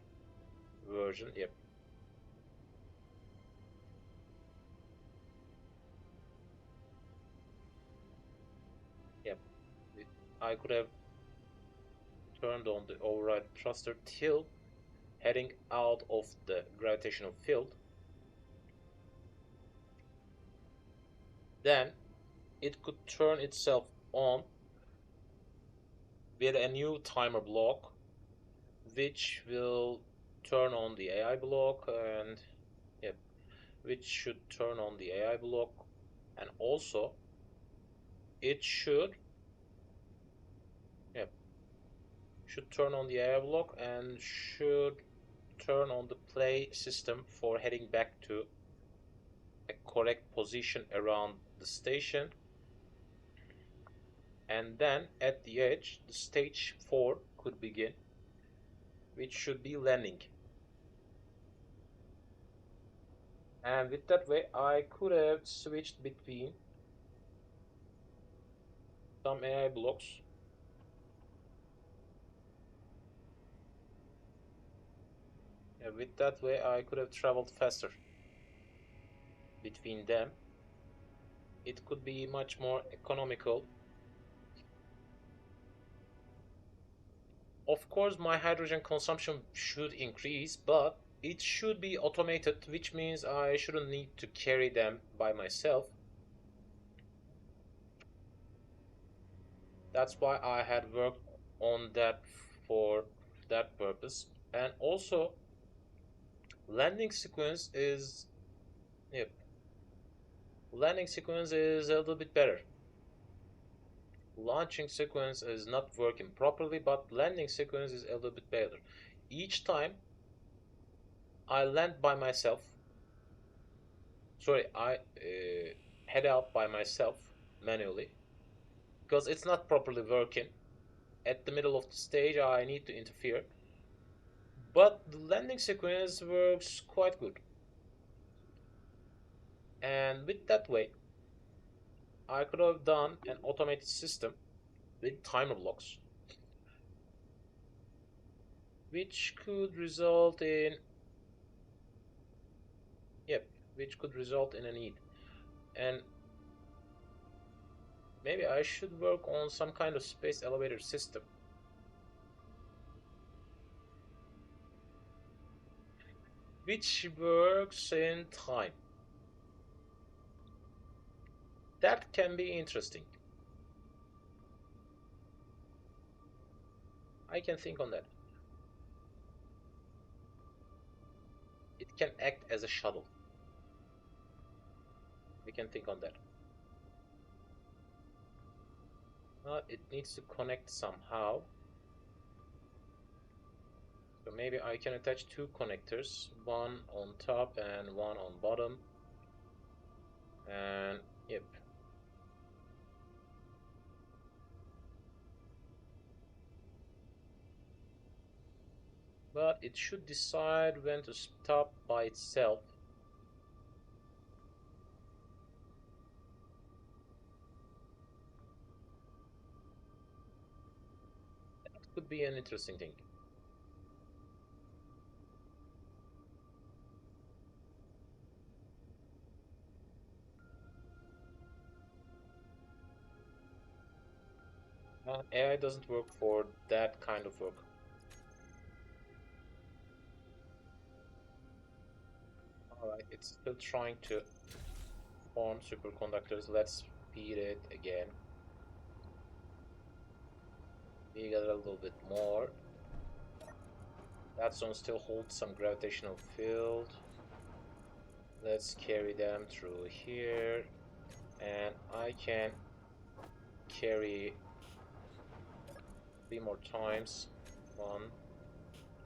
version. Yep. Yep. I could have turned on the override thruster till heading out of the gravitational field. Then it could turn itself on with a new timer block, which will turn on the AI block, and yep, which should turn on the AI block, and also it should turn on the AI block and should turn on the play system for heading back to a correct position around the station. And then at the edge, the stage 4 could begin, which should be landing. And with that way, I could have switched between some AI blocks. And with that way, I could have traveled faster between them. It could be much more economical. Of course, my hydrogen consumption should increase, but it should be automated, which means I shouldn't need to carry them by myself. That's why I had worked on that for that purpose. And also, landing sequence is, yep, landing sequence is a little bit better. Launching sequence is not working properly, but landing sequence is a little bit better. Each time I land by myself, sorry, I head out by myself manually because it's not properly working. At the middle of the stage, I need to interfere, but the landing sequence works quite good. And with that way, I could have done an automated system with timer blocks. which could result in, yep, which could result in a need. And maybe I should work on some kind of space elevator system. Which works in time. That can be interesting. I can think on that. It can act as a shuttle. We can think on that. It needs to connect somehow. So maybe I can attach two connectors, one on top and one on bottom. And yep. But it should decide when to stop by itself. That could be an interesting thing. AI doesn't work for that kind of work. Alright, it's still trying to form superconductors. Let's speed it again. We got a little bit more. That zone still holds some gravitational field. Let's carry them through here. And I can carry 3 more times. 1,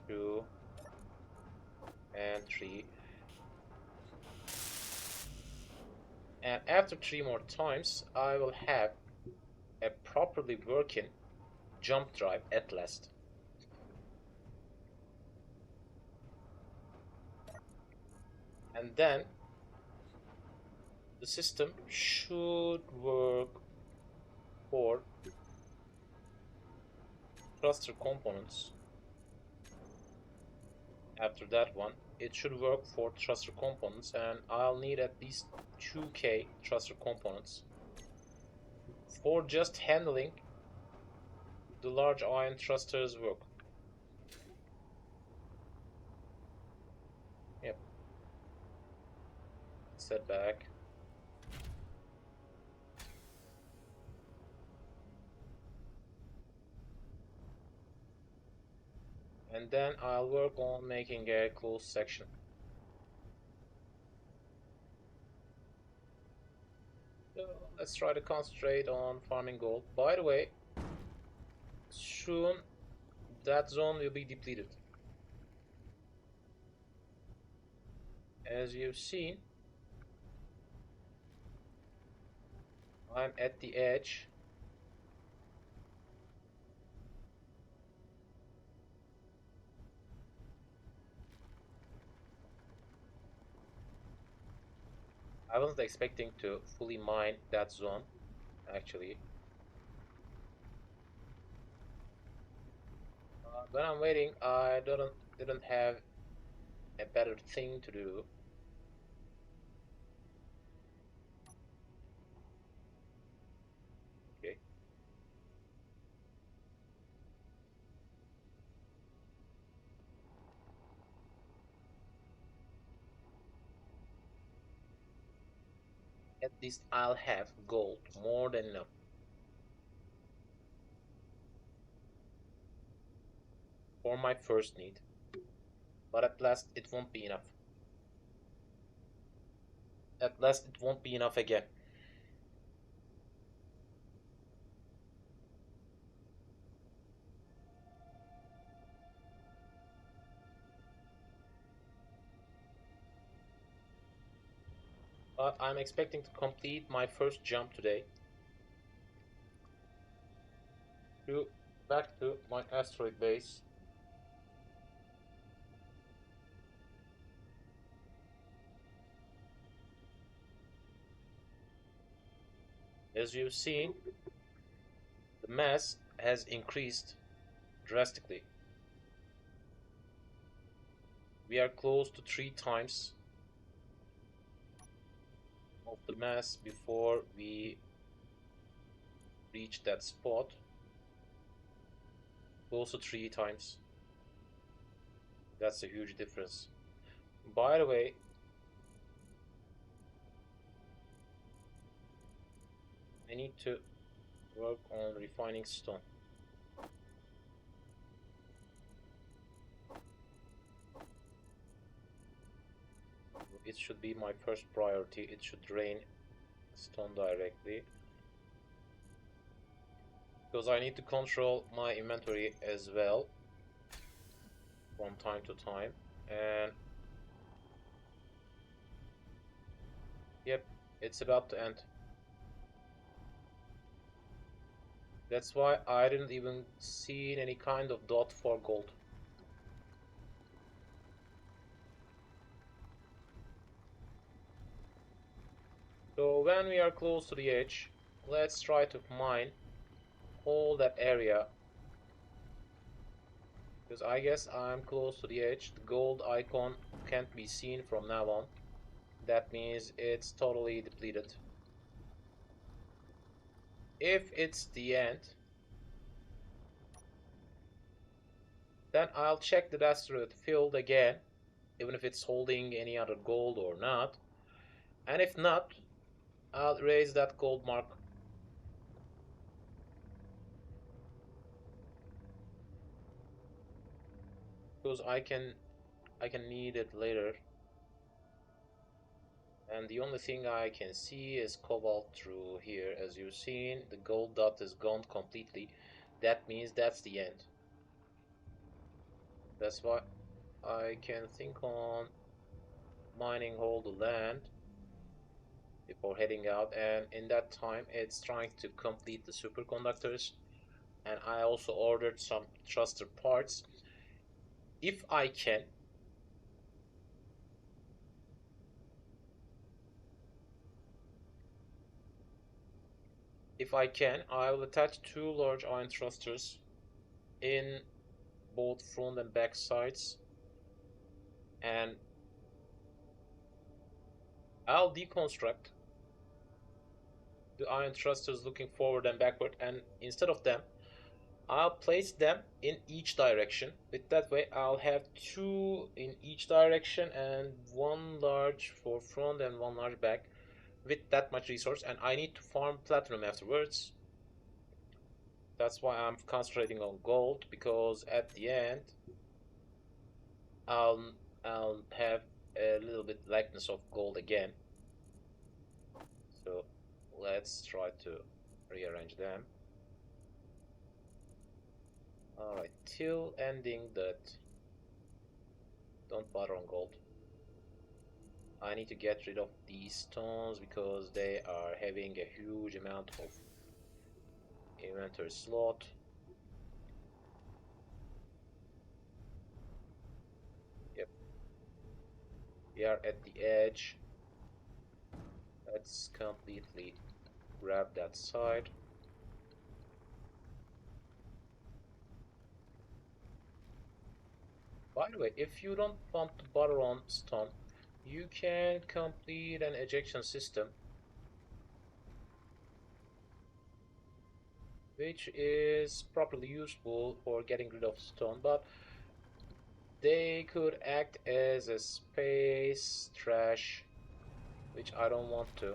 2, and 3. And after 3 more times, I will have a properly working jump drive at last. And then the system should work for thruster components. After that one, it should work for thruster components, and I'll need at least 2K thruster components for just handling the large ion thrusters work. Yep. Set back. And then I'll work on making a closed section. So let's try to concentrate on farming gold. By the way, soon that zone will be depleted. As you've seen, I'm at the edge. I wasn't expecting to fully mine that zone, actually. When I'm waiting, I didn't have a better thing to do. Okay. At least I'll have gold, more than enough. For my first need. But at last it won't be enough. At last it won't be enough again. But I'm expecting to complete my first jump today. Back to my asteroid base. As you've seen, the mass has increased drastically. We are close to 3 times of the mass before we reach that spot. Close to 3 times. That's a huge difference. By the way, I need to work on refining stone. It should be my first priority. It should drain stone directly, because I need to control my inventory as well from time to time. And yep, it's about to end. That's why I didn't even see any kind of dot for gold. So when we are close to the edge, let's try to mine all that area, because I guess I'm close to the edge. The gold icon can't be seen from now on. That means it's totally depleted. If it's the end, then I'll check the asteroid field again, even if it's holding any other gold or not. And if not, I'll erase that gold mark. Because I can need it later. And the only thing I can see is cobalt through here. As you've seen, the gold dot is gone completely. That means that's the end. That's why I can think on mining all the land before heading out, and in that time it's trying to complete the superconductors. And I also ordered some thruster parts. If I can, I will attach 2 large iron thrusters in both front and back sides, and I'll deconstruct the iron thrusters looking forward and backward, and instead of them, I'll place them in each direction. With that way, I'll have 2 in each direction and 1 large for front and 1 large back, with that much resource. And I need to farm platinum afterwards. That's why I'm concentrating on gold, because at the end I'll have a little bit lackness of gold again. So let's try to rearrange them. Alright, till ending that, don't bother on gold. I need to get rid of these stones because they are having a huge amount of inventory slot. Yep, we are at the edge. Let's completely grab that side. By the way, if you don't want to bother on stone, you can complete an ejection system, which is properly useful for getting rid of stone, but they could act as a space trash, which I don't want to.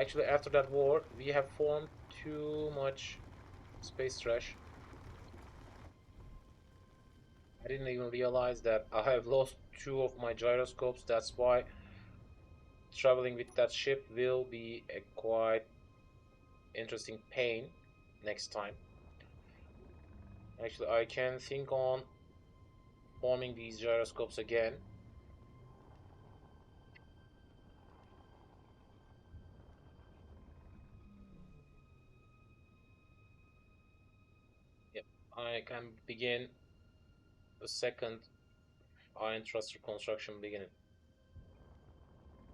Actually, after that war, we have formed too much space trash. I didn't even realize that I have lost 2 of my gyroscopes. That's why traveling with that ship will be a quite interesting pain next time. Actually, I can think on forming these gyroscopes again. Yep, I can begin the second iron thruster construction beginning.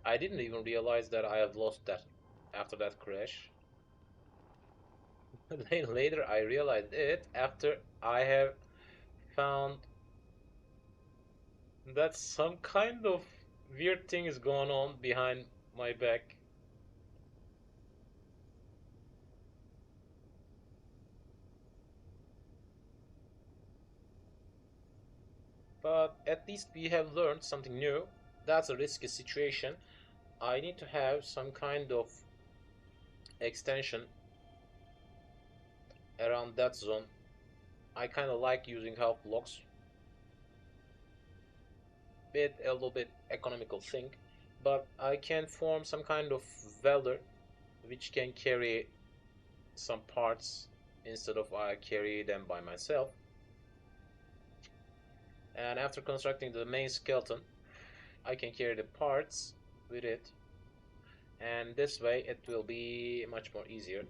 I didn't even realize that I have lost that after that crash. Then later I realized it after I have found that some kind of weird thing is going on behind my back. But at least we have learned something new. That's a risky situation. I need to have some kind of extension around that zone. I kind of like using half blocks. A little bit economical thing, but I can form some kind of welder which can carry some parts instead of I carry them by myself. And after constructing the main skeleton, I can carry the parts with it, and this way it will be much more easier.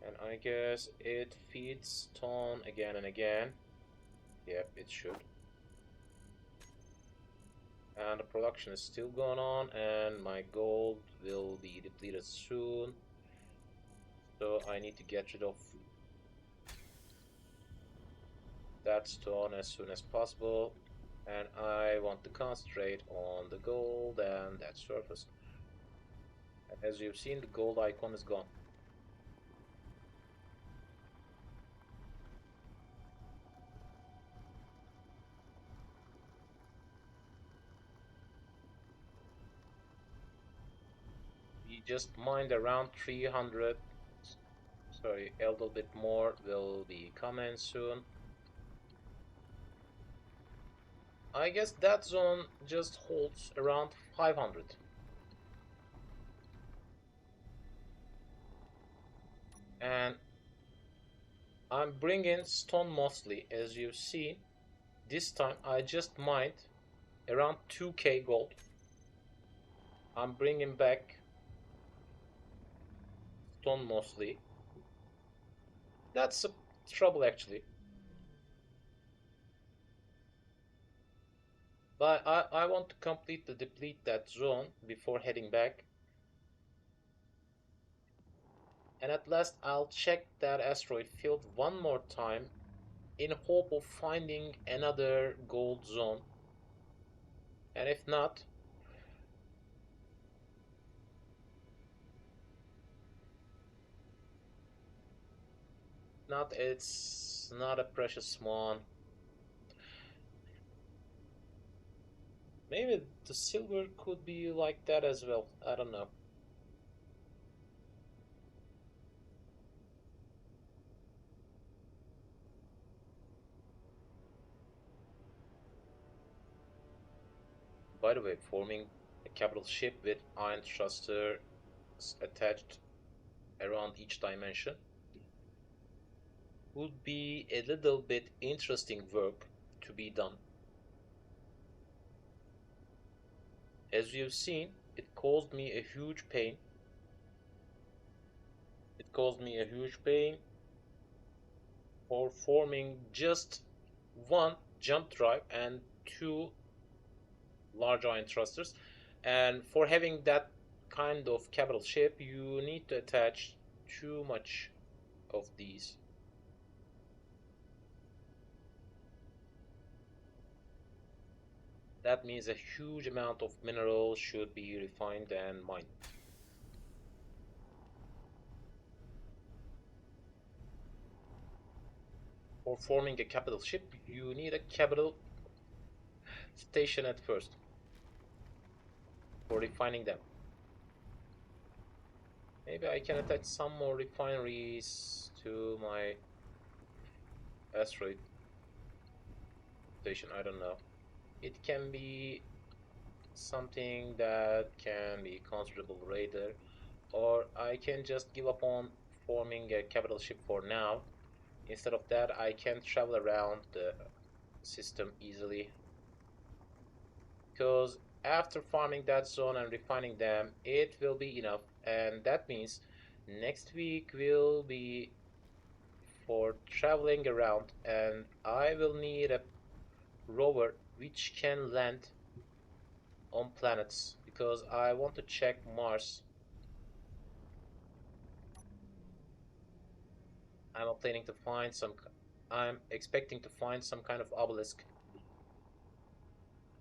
And I guess it feeds stone again and again. Yep, it should. And the production is still going on, and my gold will be depleted soon, so I need to get rid of that stone as soon as possible, and I want to concentrate on the gold and that surface. And as you've seen, the gold icon is gone. We just mined around 300. Sorry, a little bit more will be coming soon. I guess that zone just holds around 500. And I'm bringing stone mostly, as you see. This time I just mined around 2k gold. I'm bringing back stone mostly. That's a trouble actually. But I want to complete the deplete that zone before heading back. And at last I'll check that asteroid field one more time in hope of finding another gold zone. And if not, it's not a precious one. Maybe the silver could be like that as well. I don't know. By the way, forming a capital ship with iron thrusters attached around each dimension would be a little bit interesting work to be done. As you've seen, it caused me a huge pain. It caused me a huge pain for forming just one jump drive and two large iron thrusters. And for having that kind of capital ship, you need to attach too much of these. That means a huge amount of minerals should be refined and mined. For forming a capital ship, you need a capital station at first for refining them. Maybe I can attach some more refineries to my asteroid station, I don't know. It can be something that can be considerable later, or I can just give up on forming a capital ship for now. Instead of that, I can travel around the system easily, because after farming that zone and refining them, it will be enough, and that means next week will be for traveling around, and I will need a rover which can land on planets, because I want to check Mars. I'm planning to find some I'm expecting to find some kind of obelisk,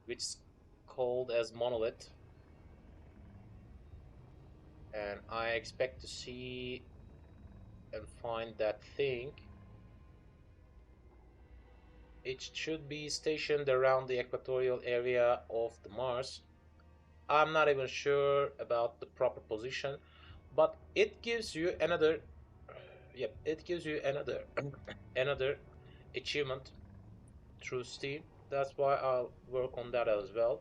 which is called as monolith, and I expect to see and find that thing. It should be stationed around the equatorial area of the Mars. I'm not even sure about the proper position, but it gives you another, yep, it gives you another another achievement through Steam. That's why I'll work on that as well.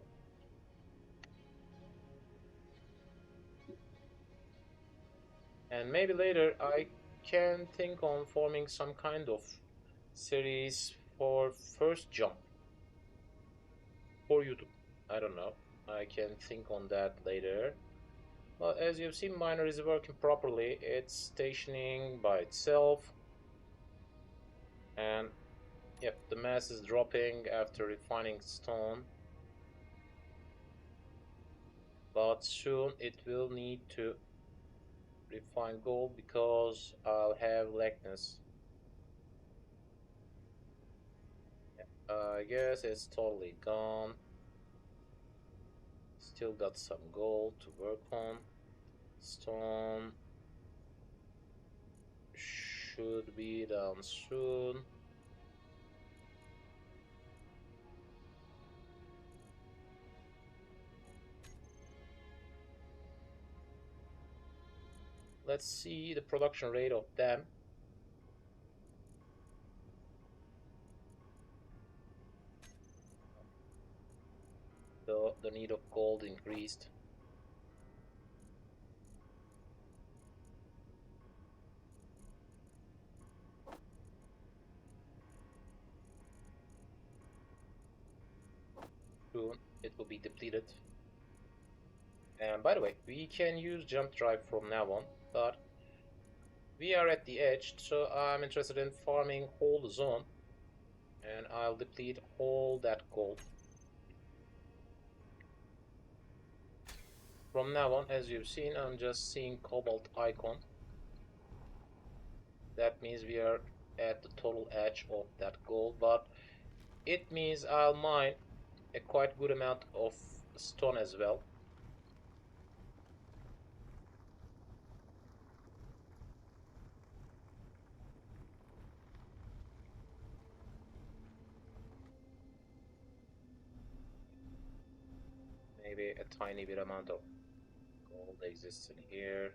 And maybe later I can think on forming some kind of series for first jump for YouTube. I don't know. I can think on that later. But as you've seen, miner is working properly. It's stationing by itself. And yep, the mass is dropping after refining stone. But soon it will need to refine gold because I'll have lackness. I guess it's totally gone. Still got some gold to work on. Stone should be done soon. Let's see the production rate of them. The need of gold increased. Soon it will be depleted. And by the way, we can use jump drive from now on, but we are at the edge, so I'm interested in farming whole zone, and I'll deplete all that gold. From now on, as you've seen, I'm just seeing cobalt icon. That means we are at the total edge of that gold, but it means I'll mine a quite good amount of stone as well. Maybe a tiny bit amount of gold exists in here.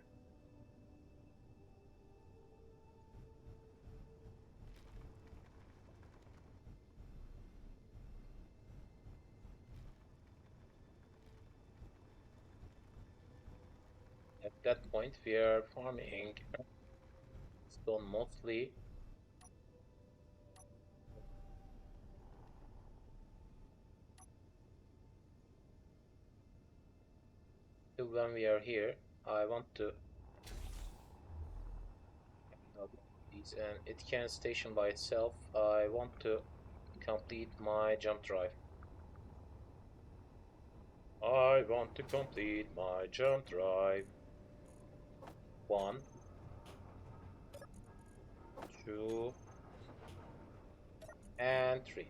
At that point, we are farming stone mostly. Till when we are here, I want to these, and it can station by itself. I want to complete my jump drive. I want to complete my jump drive. 1, 2, and 3.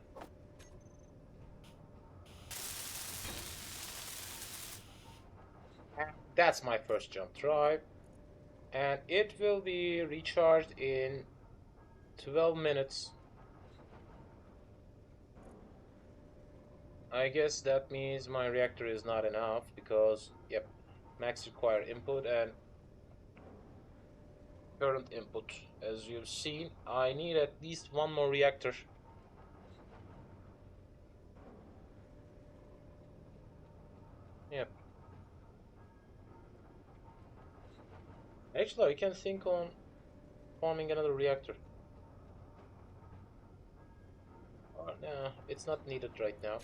And that's my first jump drive, and it will be recharged in 12 minutes. I guess that means my reactor is not enough because, yep, max require input and current input. As you've seen, I need at least one more reactor. Yep. Actually, I can think on forming another reactor. No, it's not needed right now.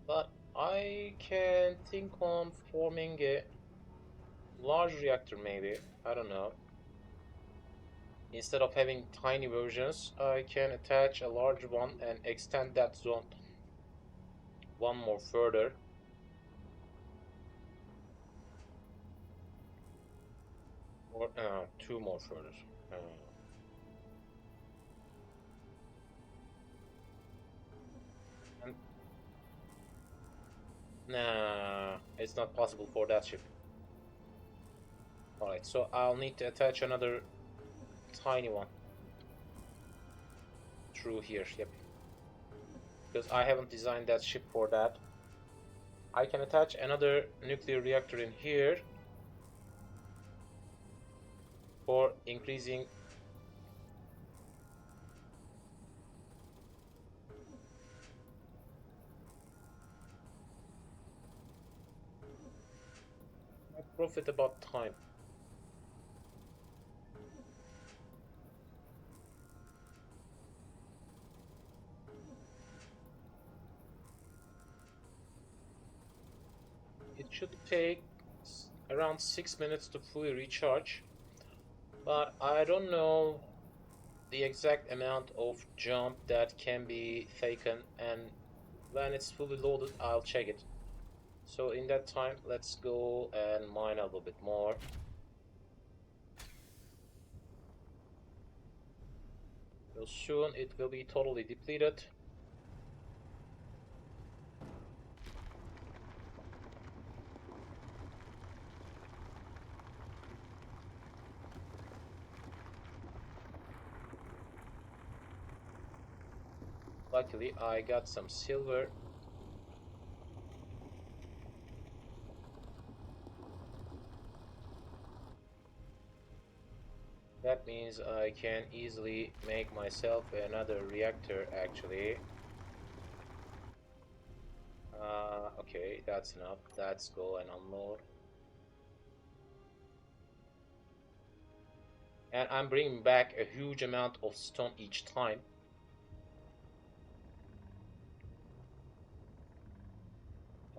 But I can think on forming a large reactor maybe. I don't know. Instead of having tiny versions, I can attach a large one and extend that zone one more further. Or two more further. Nah, it's not possible for that ship. Alright, so I'll need to attach another tiny one through here, yep. Because I haven't designed that ship for that. I can attach another nuclear reactor in here for increasing my profit about time. It should take around 6 minutes to fully recharge, but I don't know the exact amount of jump that can be taken, and when it's fully loaded I'll check it. So in that time let's go and mine a little bit more. So soon it will be totally depleted. Luckily I got some silver. That means I can easily make myself another reactor actually. Okay, that's enough. Let's go and unload. And I'm bringing back a huge amount of stone each time.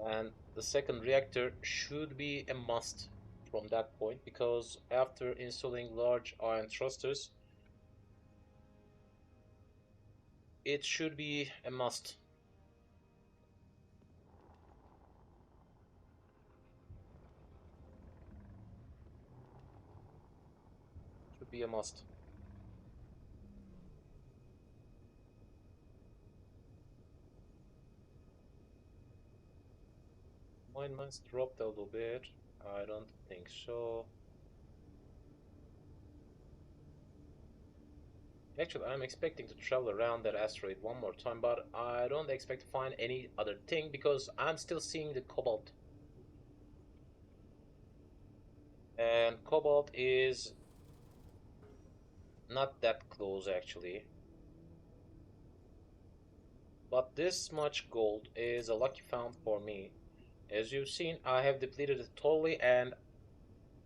And the second reactor should be a must from that point, because after installing large iron thrusters, it should be a must. Should be a must. Mine must dropped a little bit. I don't think so. Actually, I'm expecting to travel around that asteroid one more time, but I don't expect to find any other thing because I'm still seeing the cobalt. And cobalt is not that close actually. But this much gold is a lucky found for me. As you've seen, I have depleted it totally, and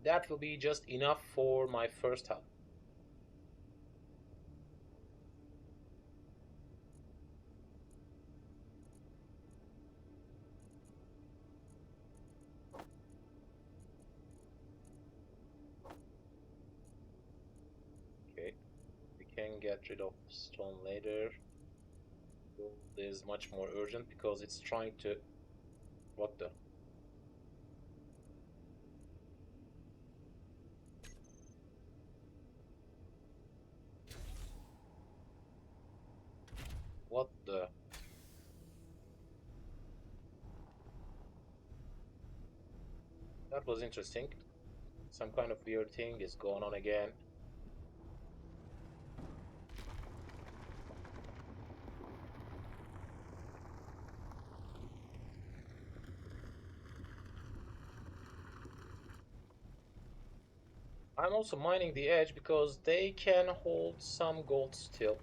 that will be just enough for my first half. Okay, we can get rid of stone later. Gold is much more urgent because it's trying to... What the? What the? That was interesting. Some kind of weird thing is going on again. I'm also mining the edge because they can hold some gold still.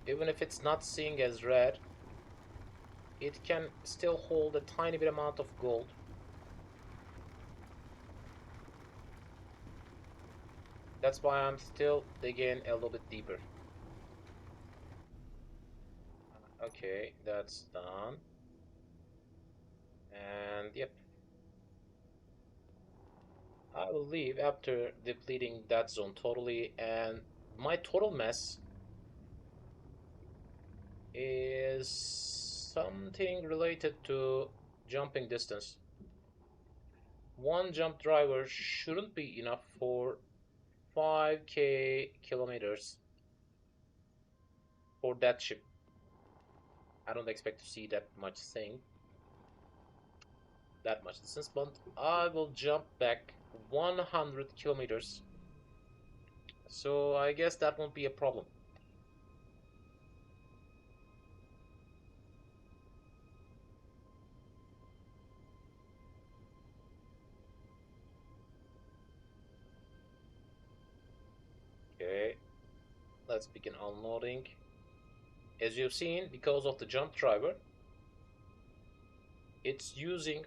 Even if it's not seeing as red, it can still hold a tiny bit amount of gold. That's why I'm still digging a little bit deeper. Okay, that's done. And yep. I will leave after depleting that zone totally, and my total mass is something related to jumping distance. One jump driver shouldn't be enough for 5k kilometers for that ship. I don't expect to see that much distance, but I will jump back 100 kilometers. So I guess that won't be a problem. Okay, let's begin unloading. As you've seen, because of the jump driver, it's using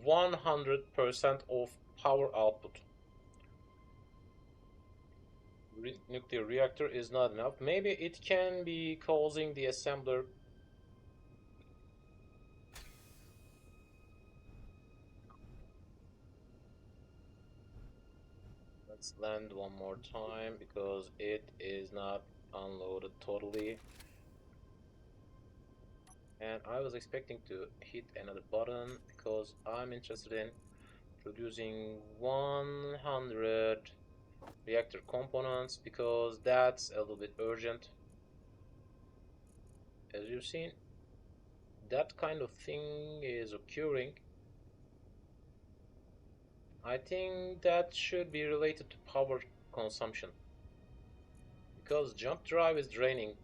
100% of power output. Nuclear reactor is not enough. Maybe it can be causing the assembler. Let's land one more time because it is not unloaded totally. And I was expecting to hit another button because I'm interested in producing 100 reactor components because that's a little bit urgent. As you've seen, that kind of thing is occurring. I think that should be related to power consumption because jump drive is draining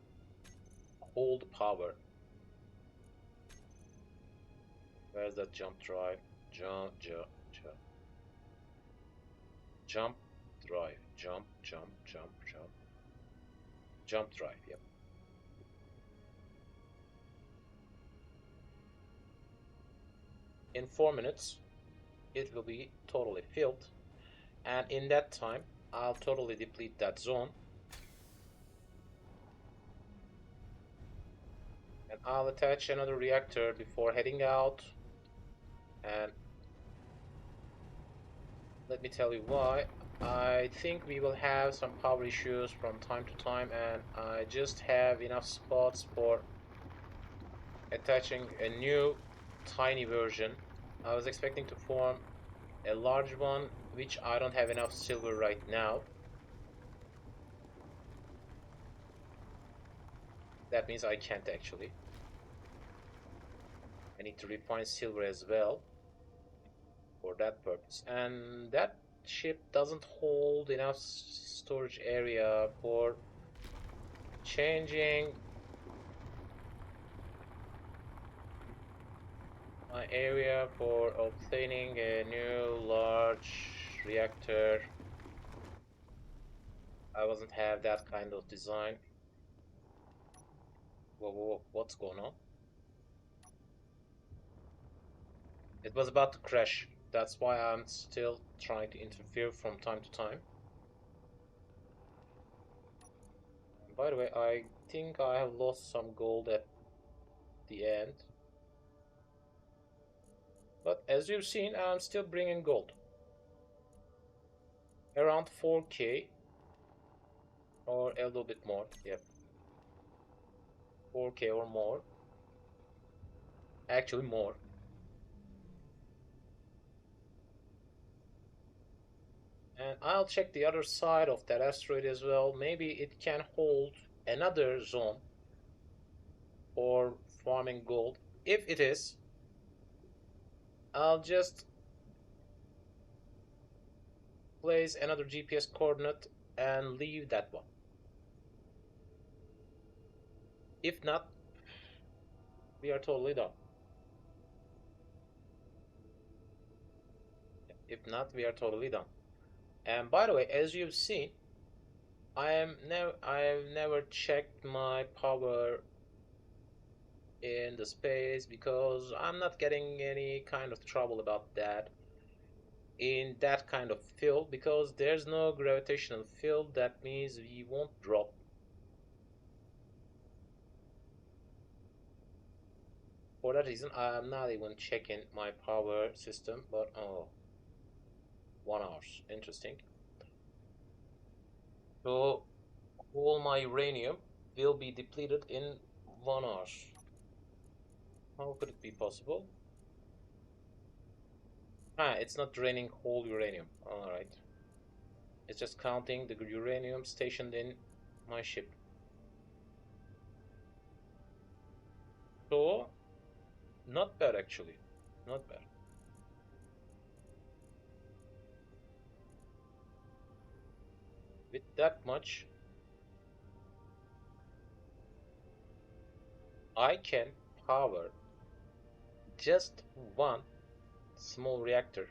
all the power. Where's that jump drive? Jump drive. Jump drive, yep. In 4 minutes, it will be totally filled. And in that time, I'll totally deplete that zone. And I'll attach another reactor before heading out. And let me tell you why. I think we will have some power issues from time to time, and I just have enough spots for attaching a new tiny version. I was expecting to form a large one, which I don't have enough silver right now. That means I can't actually. I need to refine silver as well for that purpose. And that ship doesn't hold enough storage area for changing my area for obtaining a new large reactor. I wasn't have that kind of design. Whoa, what's going on? It was about to crash. That's why I'm still trying to interfere from time to time. By the way, I think I have lost some gold at the end. But as you've seen, I'm still bringing gold. Around 4k. Or a little bit more, yep. 4k or more. Actually more. And I'll check the other side of that asteroid as well. Maybe it can hold another zone for farming gold. If it is, I'll just place another GPS coordinate and leave that one. If not, we are totally done. If not, we are totally done. And by the way, as you've seen, I've never checked my power in the space because I'm not getting any kind of trouble about that in that kind of field because there's no gravitational field. That means we won't drop. For that reason, I'm not even checking my power system, but oh, 1 hour, interesting. So all my uranium will be depleted in 1 hour. How could it be possible? It's not draining whole uranium. Alright. It's just counting the uranium stationed in my ship. So, not bad actually. Not bad. With that much, I can power just one small reactor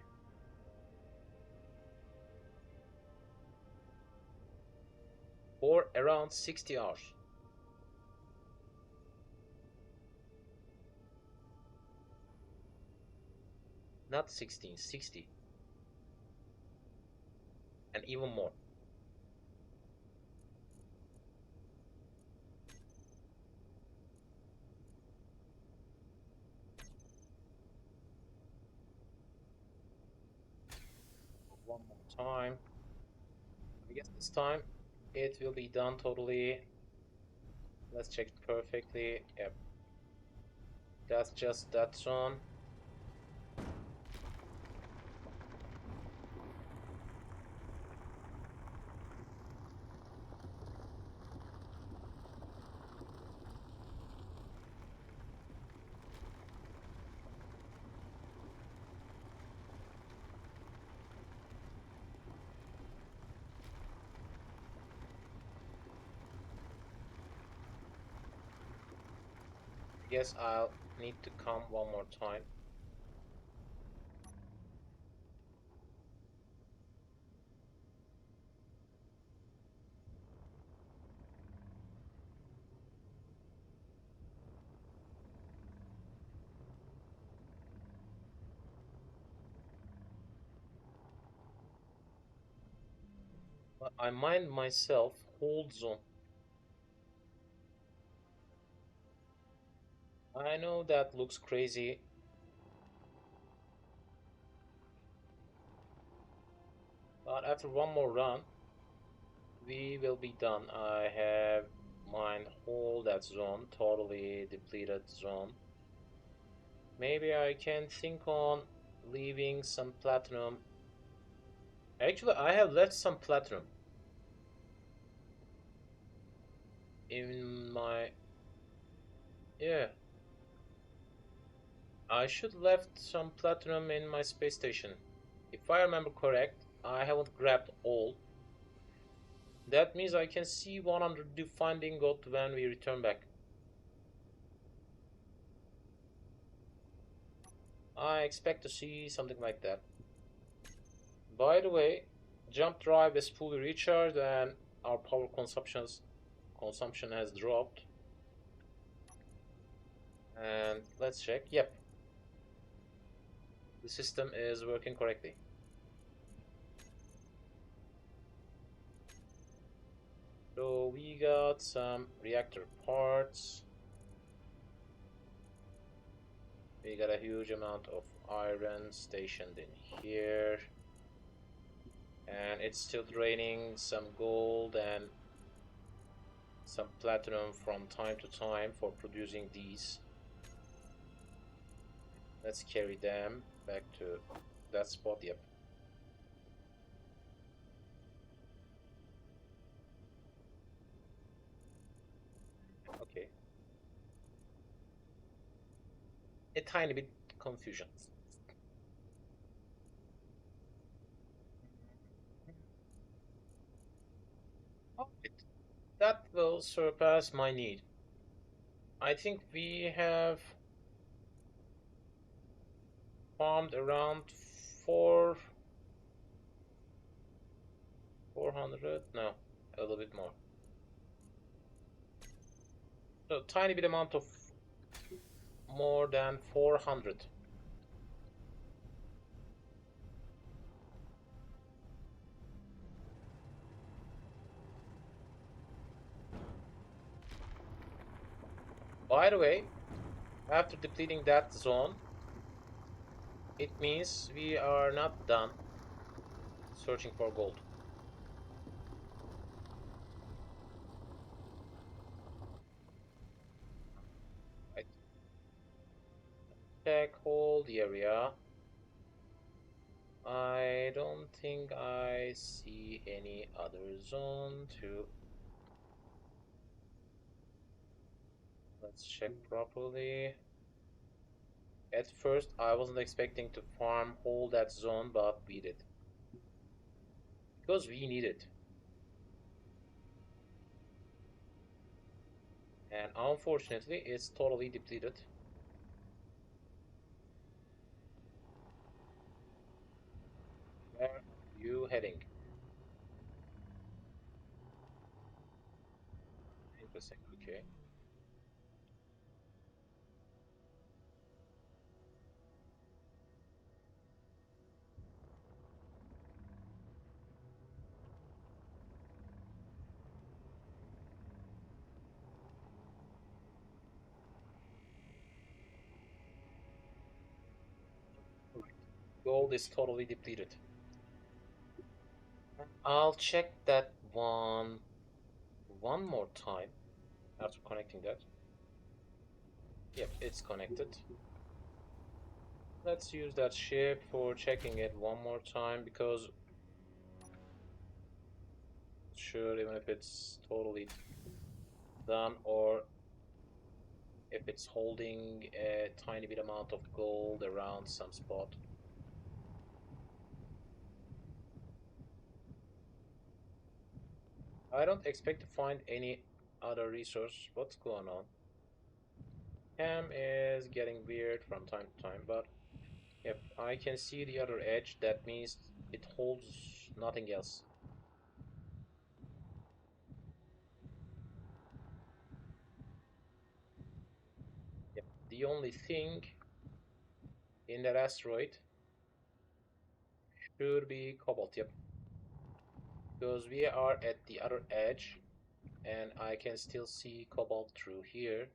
for around 60 hours. Not 16, 60, and even more. One more time. I guess this time it will be done totally. Let's check perfectly. Yep, that's just that zone. I guess I'll need to come one more time. But I mind myself hold zone. I know that looks crazy, but after one more run, we will be done. I have mine hold that zone, totally depleted zone. Maybe I can think on leaving some platinum. Actually, I have left some platinum in my... Yeah, I should left some platinum in my space station. If I remember correct, I haven't grabbed all. That means I can see 100 defined ingot when we return back. I expect to see something like that. By the way, jump drive is fully recharged and our power consumption has dropped. And let's check. Yep, the system is working correctly. So we got some reactor parts. We got a huge amount of iron stationed in here. And it's still draining some gold and some platinum from time to time for producing these. Let's carry them back to that spot. Yep. Okay. A tiny bit confusion. Alright. That will surpass my need. I think we have farmed around four 400. No, a little bit more. So tiny bit amount of more than 400. By the way, after depleting that zone, it means we are not done searching for gold. I check all the area. I don't think I see any other zone to... Let's check properly. At first, I wasn't expecting to farm all that zone, but we did. Because we need it. And unfortunately, it's totally depleted. Where are you heading? Interesting, okay. Gold is totally depleted. I'll check that one more time after connecting that. Yep, it's connected. Let's use that ship for checking it one more time because sure, even if it's totally done or if it's holding a tiny bit amount of gold around some spot. I don't expect to find any other resource. What's going on? Cam is getting weird from time to time, but yep, I can see the other edge. That means it holds nothing else. Yep, the only thing in that asteroid should be cobalt. Yep, because we are at the other edge, and I can still see cobalt through here.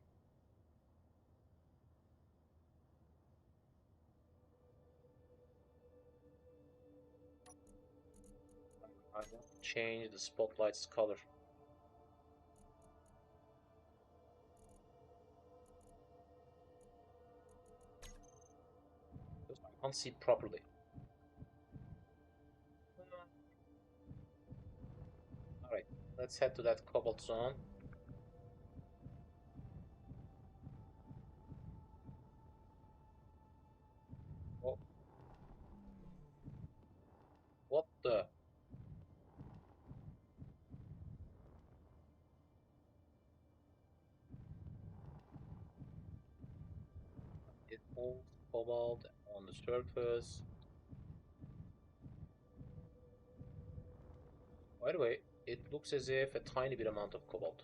I want to change the spotlight's color. Because I can't see it properly. Alright, let's head to that cobalt zone. Oh, what the? It holds cobalt on the surface. By the way, it looks as if a tiny bit amount of cobalt.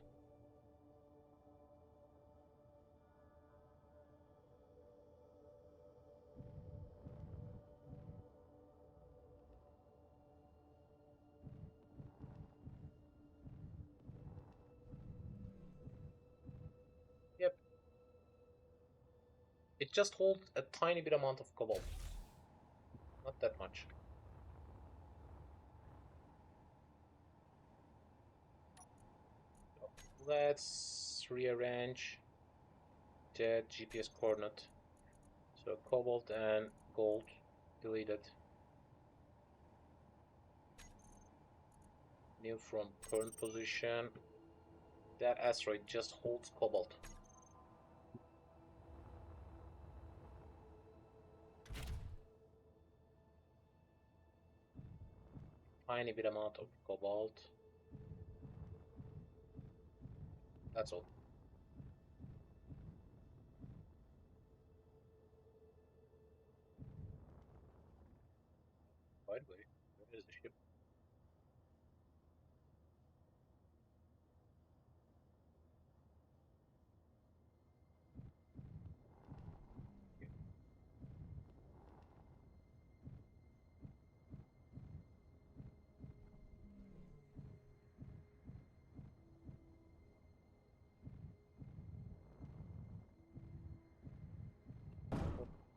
Yep, it just holds a tiny bit amount of cobalt. Not that much. Let's rearrange the GPS coordinate. So cobalt and gold deleted. New from current position. That asteroid just holds cobalt. Tiny bit amount of cobalt. That's all. By the way, where is the ship?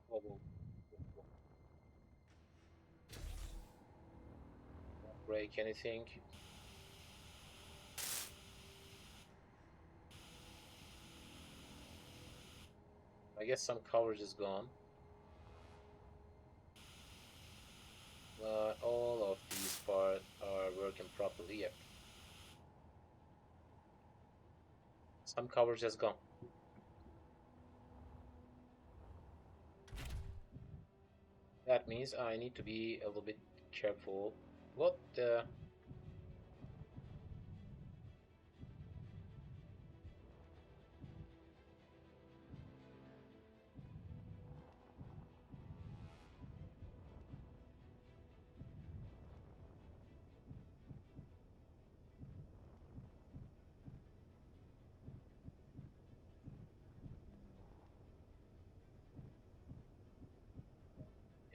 Whoa, whoa, whoa, whoa. Don't break anything. I guess some coverage is gone. All of these parts are working properly. Yep. Some coverage has gone. that means I need to be a little bit careful. What the?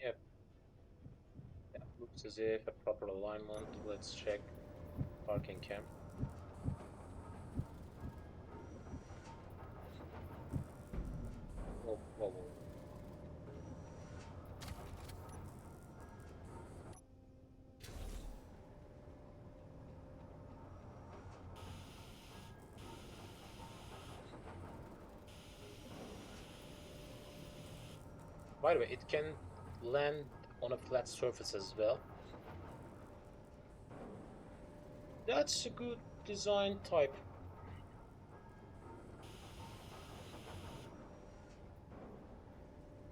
Yep, that looks as if a proper alignment. Let's check parking cam. Whoa, whoa, whoa. By the way, it can land on a flat surface as well. That's a good design type.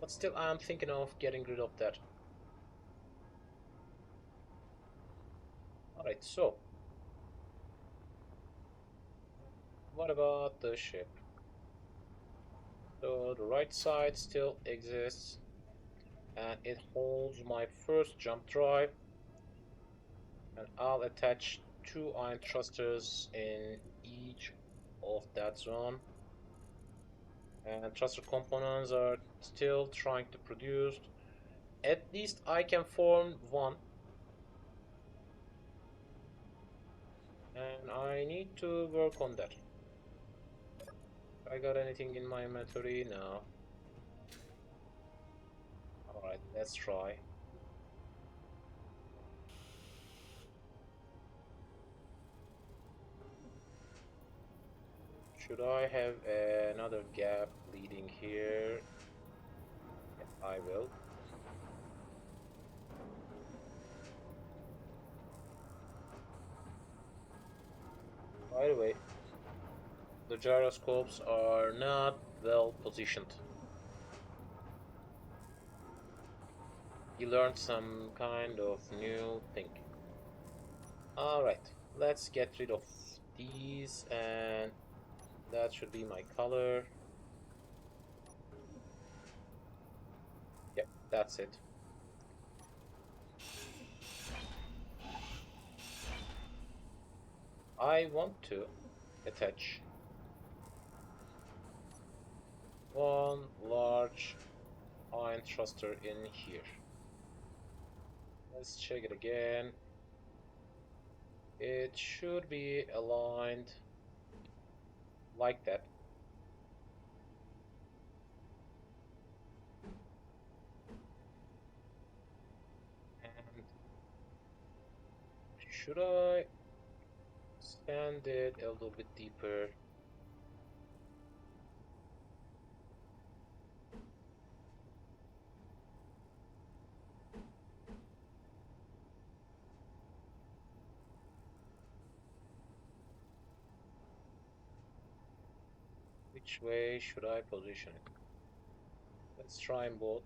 But still, I'm thinking of getting rid of that. Alright, so what about the ship? So the right side still exists, and it holds my first jump drive, and I'll attach 2 iron thrusters in each of that zone. And thruster components are still trying to produce. At least I can form one, and I need to work on that. I got anything in my inventory? No. Alright, let's try. Should I have another gap leading here? Yeah, I will. By the way, the gyroscopes are not well positioned. You learned some kind of new thing. Alright, let's get rid of these, and that should be my color. Yep, that's it. I want to attach one large iron thruster in here. Let's check it again. It should be aligned like that. And should I sand it a little bit deeper? Which way should I position it? Let's try them both.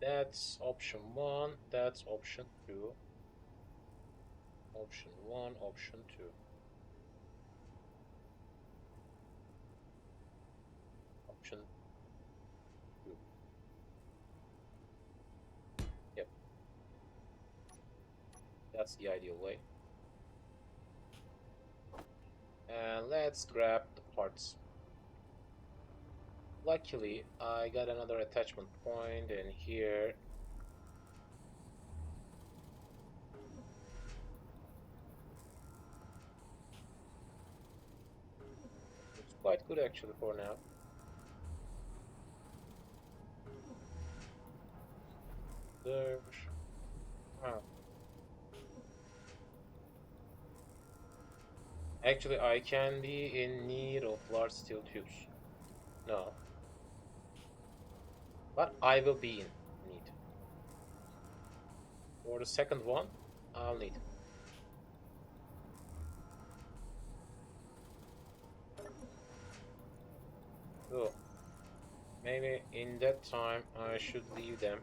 That's option 1, that's option 2. Option 1, option 2. Option 2. Yep. That's the ideal way. And let's grab the parts. Luckily, I got another attachment point in here. It's quite good actually for now. There. Ah. Actually, I can be in need of large steel tubes. No. But I will be in need. For the second one, I'll need. So, Maybe in that time I should leave them.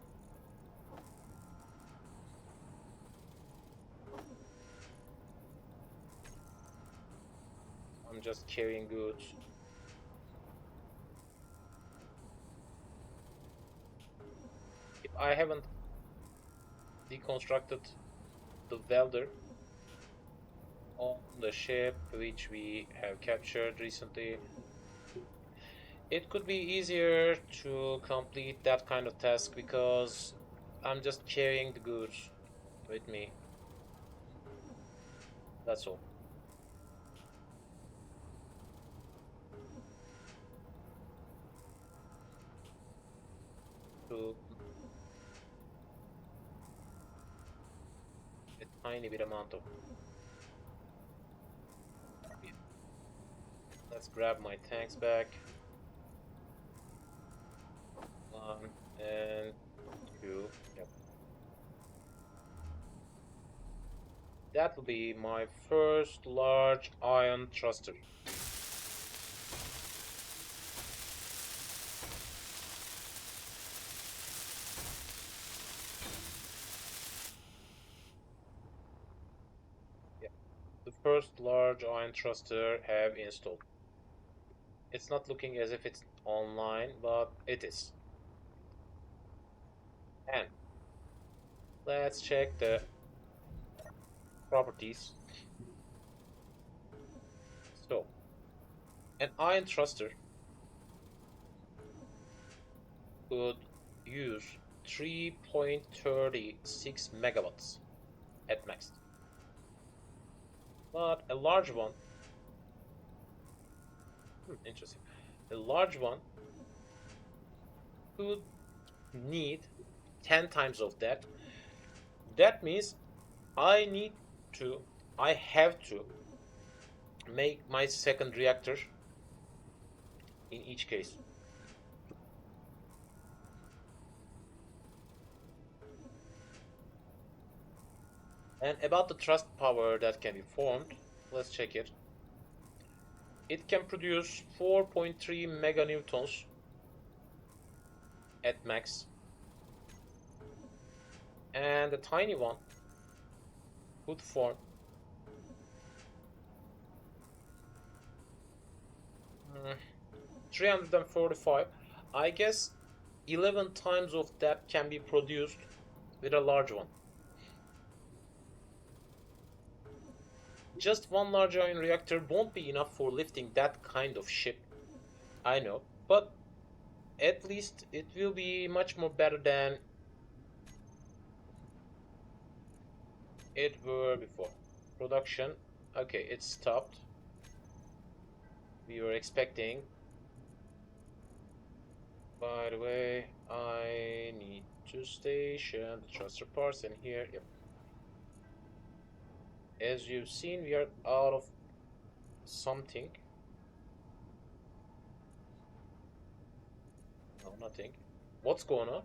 I'm just carrying goods. If I haven't deconstructed the welder on the ship which we have captured recently, it could be easier to complete that kind of task because I'm just carrying the goods with me. That's all. To a tiny bit amount of. Let's grab my tanks back. 1 and 2. Yep. That will be my first large ion thruster. Yeah. The first large ion thruster have installed. It's not looking as if it's online, but it is. And let's check the properties. So, an ion thruster could use 3.36 megawatts at max. But a large one, interesting, a large one could need 10 times of that. That means I need to, I have to make my second reactor in each case. And about the thrust power that can be formed, let's check it. It can produce 4.3 meganewtons at max. And the tiny one could form 345. I guess 11 times of that can be produced with a large one. Just one large ion reactor won't be enough for lifting that kind of ship. I know, but at least it will be much more better than it were before. Production, okay, it stopped. We were expecting. By the way, I need to station the thruster parts in here. Yep. As you've seen, we are out of something. No, nothing. What's going on?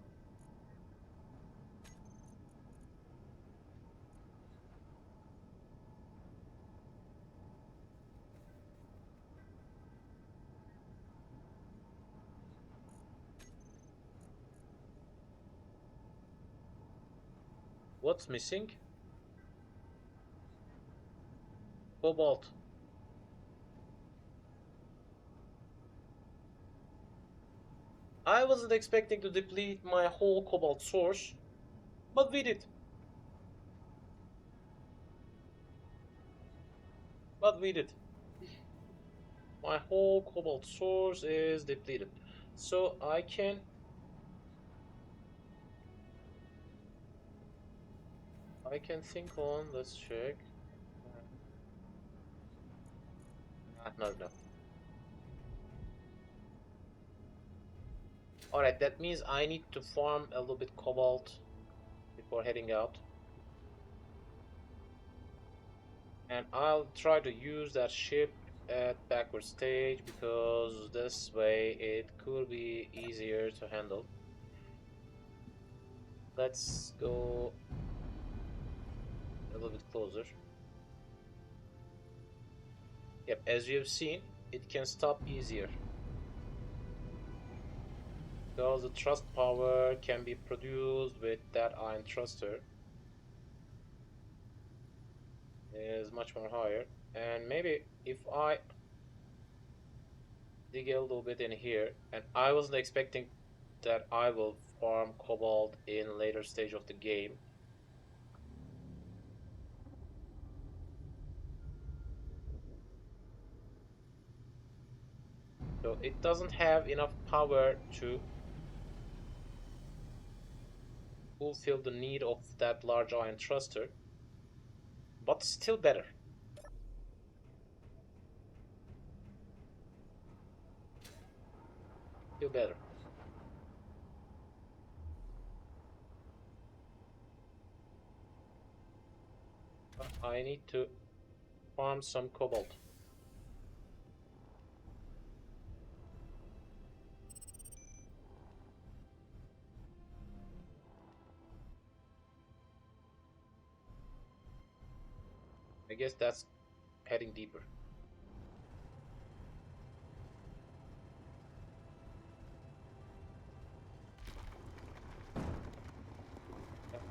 What's missing? Cobalt. I wasn't expecting to deplete my whole cobalt source, but we did. But we did. My whole cobalt source is depleted. So I can think on, let's check. Not enough. Alright, that means I need to farm a little bit cobalt before heading out. And I'll try to use that ship at backward stage because this way it could be easier to handle. Let's go a little bit closer. Yep, as you've seen, it can stop easier. because the thrust power can be produced with that iron thruster is much more higher. And maybe if I dig a little bit in here, and I wasn't expecting that I will farm cobalt in later stage of the game. So it doesn't have enough power to fulfill the need of that large iron thruster, but still better. Still better. I need to farm some cobalt. I guess that's heading deeper.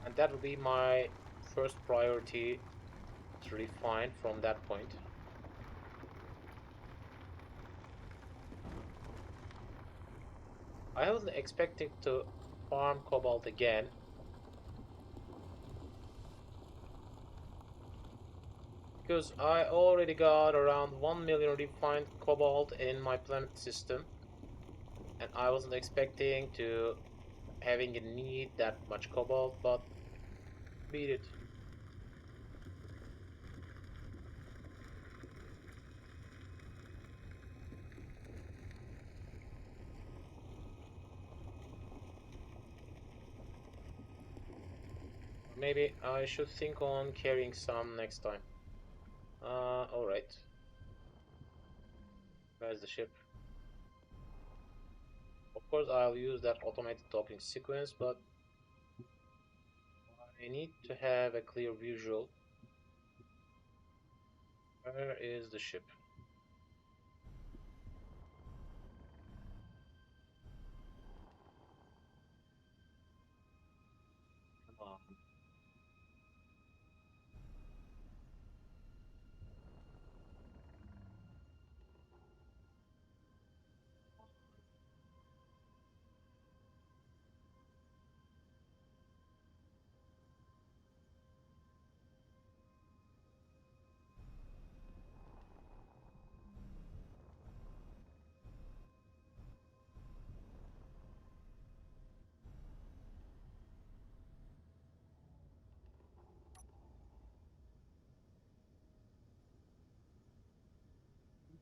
And that will be my first priority to refine from that point. I wasn't expecting to farm cobalt again, because I already got around 1 million refined cobalt in my planet system, and I wasn't expecting to having a need that much cobalt, but beat it. Maybe I should think on carrying some next time. Alright. Where's the ship? Of course I'll use that automated docking sequence, but I need to have a clear visual. Where is the ship? Come on.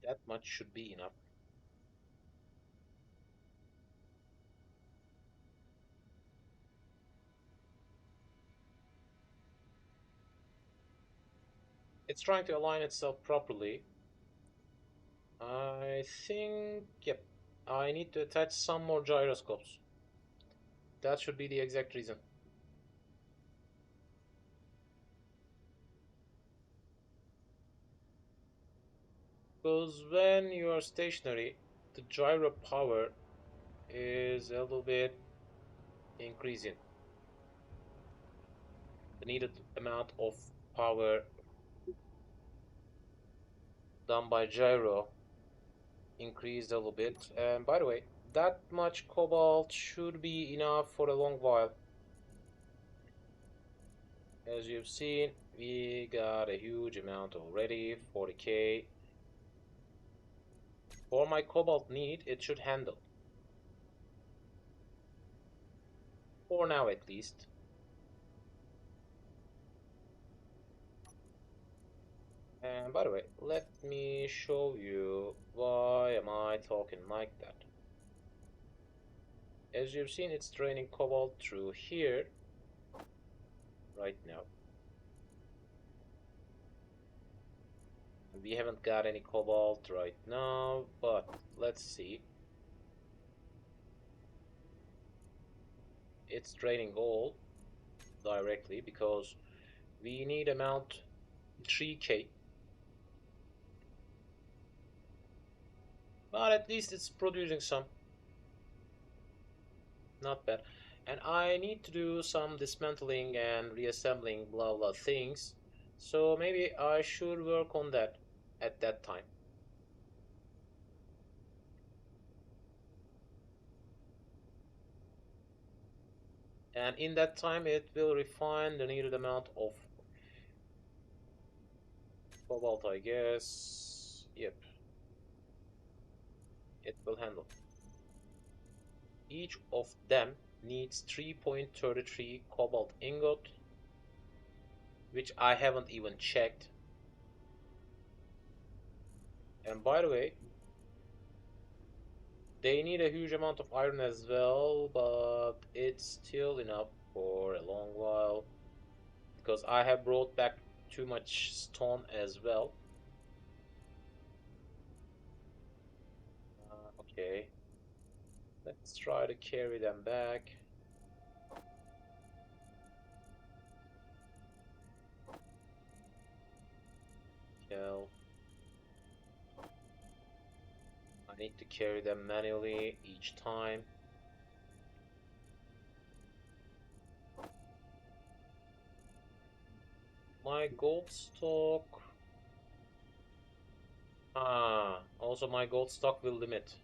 That much should be enough. It's trying to align itself properly. I think, yep, I need to attach some more gyroscopes. That should be the exact reason. Because when you are stationary, the gyro power is a little bit increasing. The needed amount of power done by gyro increased a little bit. And by the way, that much cobalt should be enough for a long while. As you've seen, we got a huge amount already, 40k. For my cobalt need, it should handle. For now at least. And by the way, let me show you why am I talking like that. As you've seen, it's draining cobalt through here right now. We haven't got any cobalt right now, but let's see. It's draining gold directly because we need amount 3k. But at least it's producing some. Not bad. And I need to do some dismantling and reassembling blah blah things. So maybe I should work on that at that time. And in that time it will refine the needed amount of cobalt, I guess. Yep, it will handle. Each of them needs 3.33 cobalt ingot, which I haven't even checked. And by the way, they need a huge amount of iron as well, but it's still enough for a long while because I have brought back too much stone as well. Okay, let's try to carry them back. Kill. I need to carry them manually each time. My gold stock. Also my gold stock will limit.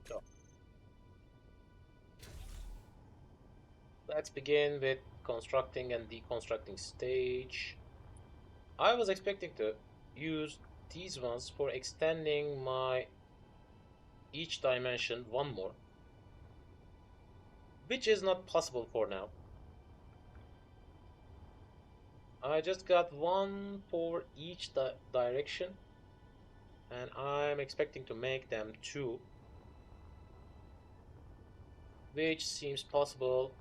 So let's begin with constructing and deconstructing stage. I was expecting to use these ones for extending my each dimension one more, which is not possible for now. I just got one for each direction, and I'm expecting to make them two, which seems possible.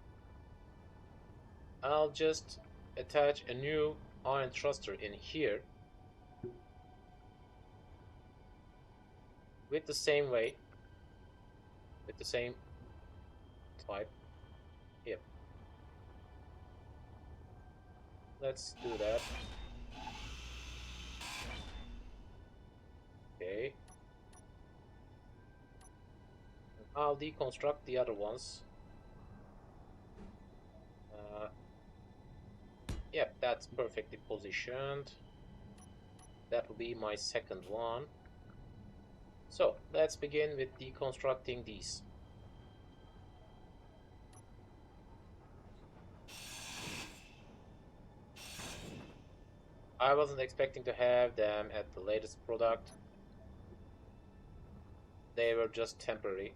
I'll just attach a new iron thruster in here with the same weight, with the same type. Yep, let's do that. Okay, I'll deconstruct the other ones. Yep, that's perfectly positioned. That will be my second one. So let's begin with deconstructing these. I wasn't expecting to have them at the latest product. They were just temporary.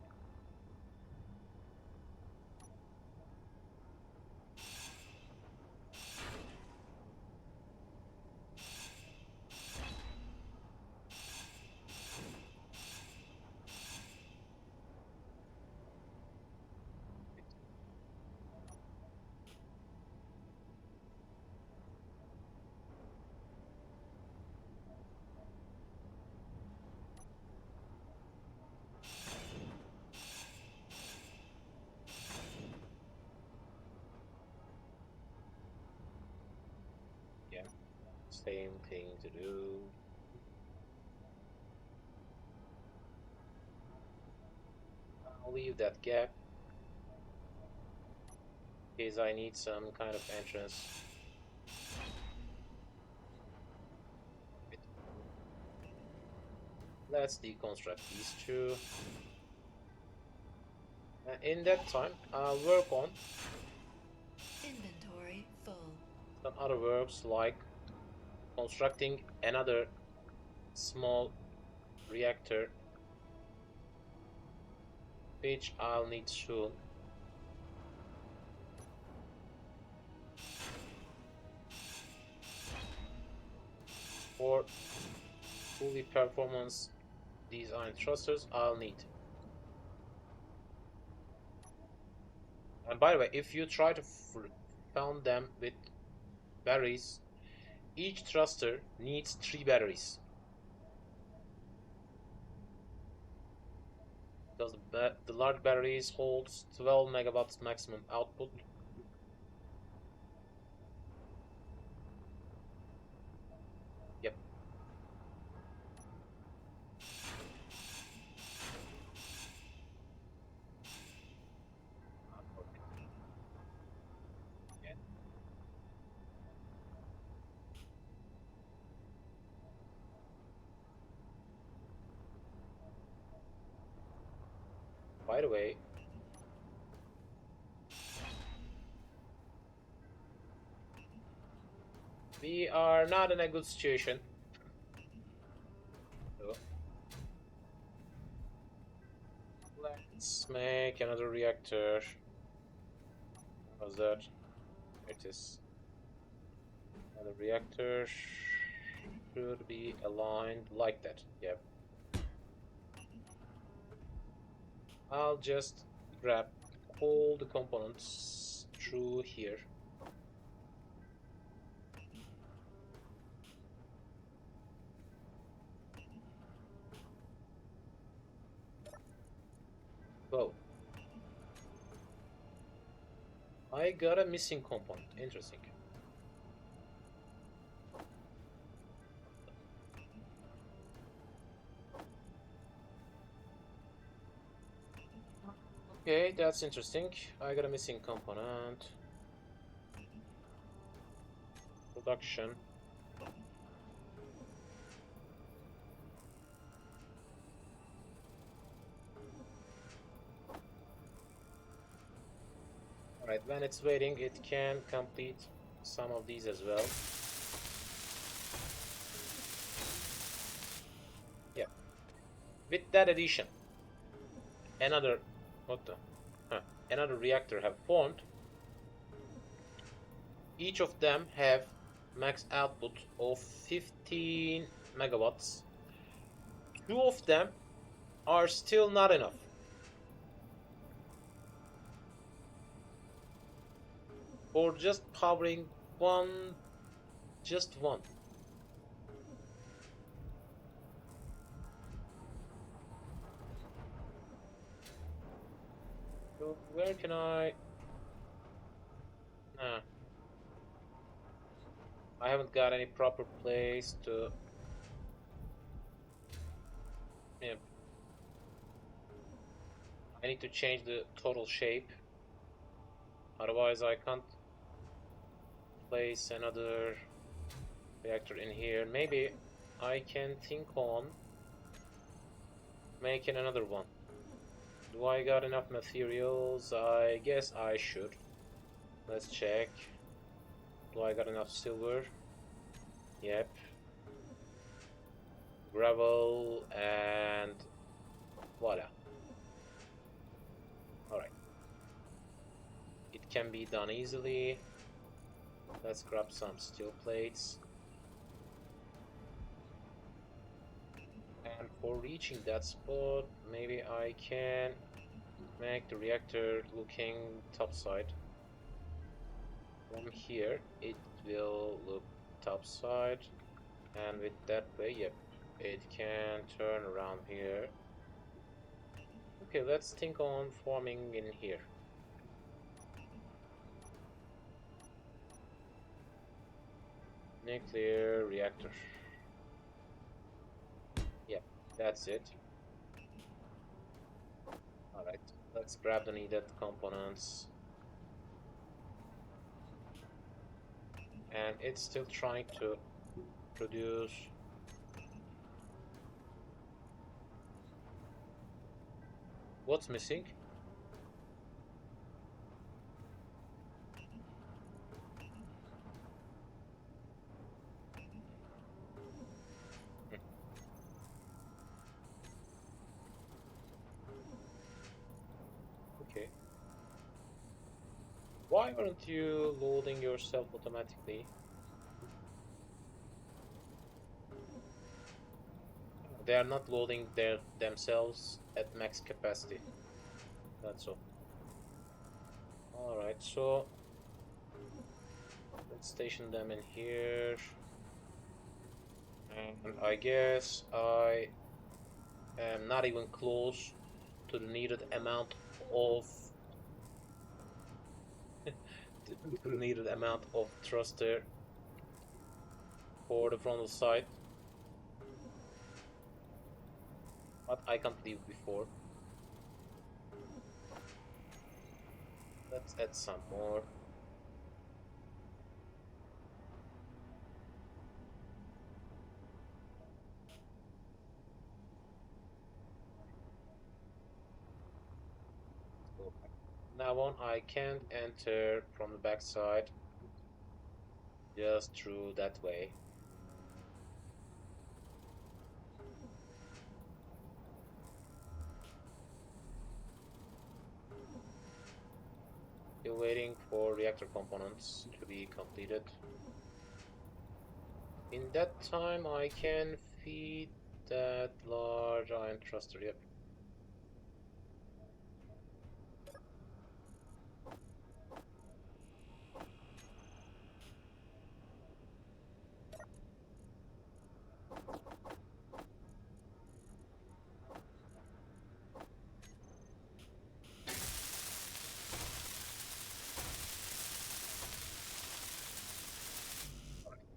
Yeah, same thing to do. I'll leave that gap in case I need some kind of entrance. Let's deconstruct these two. In that time, I'll work on Inventory full. some other works like constructing another small reactor, which I'll need soon. For fully performance these iron thrusters I'll need. And by the way, if you try to found them with batteries, each thruster needs 3 batteries. Because the large batteries holds 12 megawatts maximum output. Yep. By the way, we are not in a good situation. So let's make another reactor. How's that? It is. Another reactor should be aligned like that. Yep. I'll just grab all the components through here. Whoa. I got a missing component. Interesting. Okay, that's interesting. I got a missing component. Production. Alright, when it's waiting, it can complete some of these as well. Yeah. With that addition, another another reactor have formed. Each of them have max output of 15 megawatts. Two of them are still not enough. For just powering one, just one. So where can I? I haven't got any proper place to. Yeah, I need to change the total shape. Otherwise, I can't place another reactor in here. Maybe I can think on making another one. Do I got enough materials? I guess I should. Let's check. Do I got enough silver? Yep. Gravel and voila. Alright. It can be done easily. Let's grab some steel plates. And for reaching that spot, maybe I can make the reactor looking topside. From here, it will look topside, and with that way, yep, it can turn around here. Okay, let's think on forming in here. Nuclear reactor. Yep, that's it. Alright, let's grab the needed components. And it's still trying to produce. What's missing? Okay. Why aren't you loading yourself automatically? They are not loading themselves at max capacity. That's all. Alright, so let's station them in here. And I guess I am not even close to the needed amount of the needed amount of thruster for the frontal side. But I can't leave before. Let's add some more. Now on, I can't enter from the backside, just through that way. Still waiting for reactor components to be completed. In that time, I can feed that large ion thruster. Yep.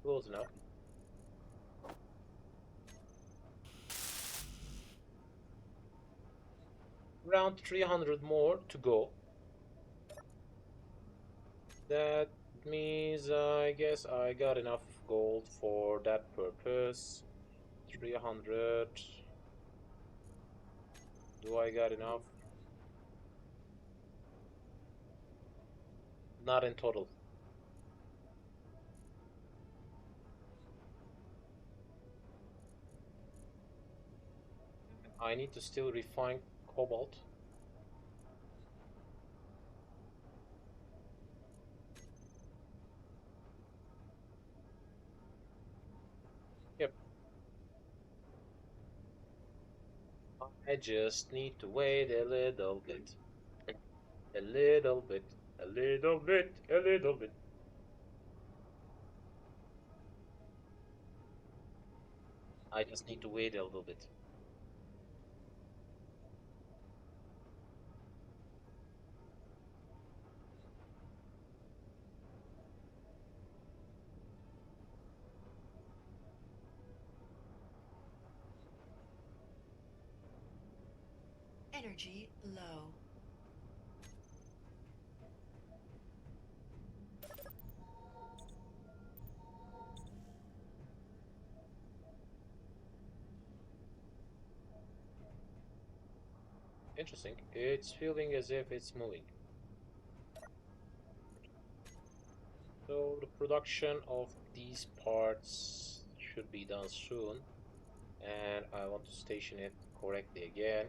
Close enough. Around 300 more to go. That means I guess I got enough gold for that purpose. 300. Do I got enough? Not in total. I need to still refine cobalt. Yep. I just need to wait a little bit. A little bit. A little bit. A little bit. I just need to wait a little bit. Energy low. Interesting. It's feeling as if it's moving. So the production of these parts should be done soon. And I want to station it correctly again.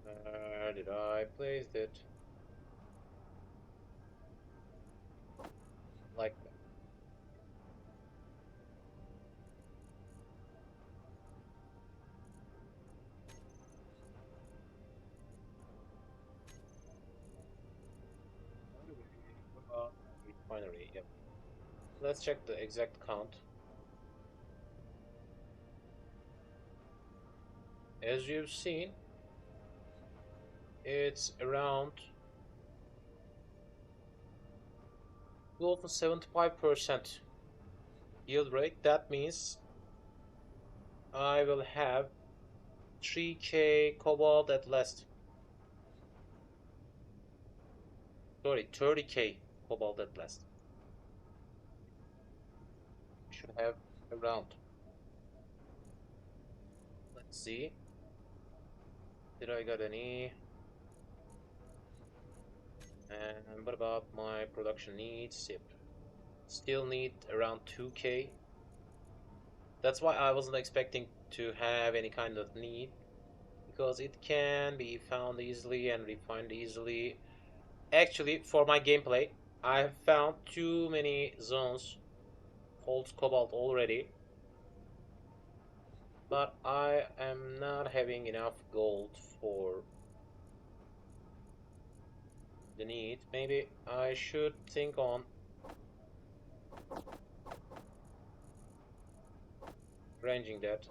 Where did I place it? Like that. Refinery, yep. Let's check the exact count. As you've seen, it's around close to 75% yield rate. That means I will have 3k cobalt at least. Sorry, 30k cobalt at least. Should have around. Let's see. Did I got any? And what about my production needs? Yep. Still need around 2k. That's why I wasn't expecting to have any kind of need, because it can be found easily and refined easily. Actually, for my gameplay, I have found too many zones holds cobalt already, but I am not having enough gold for the need. Maybe I should think on arranging that.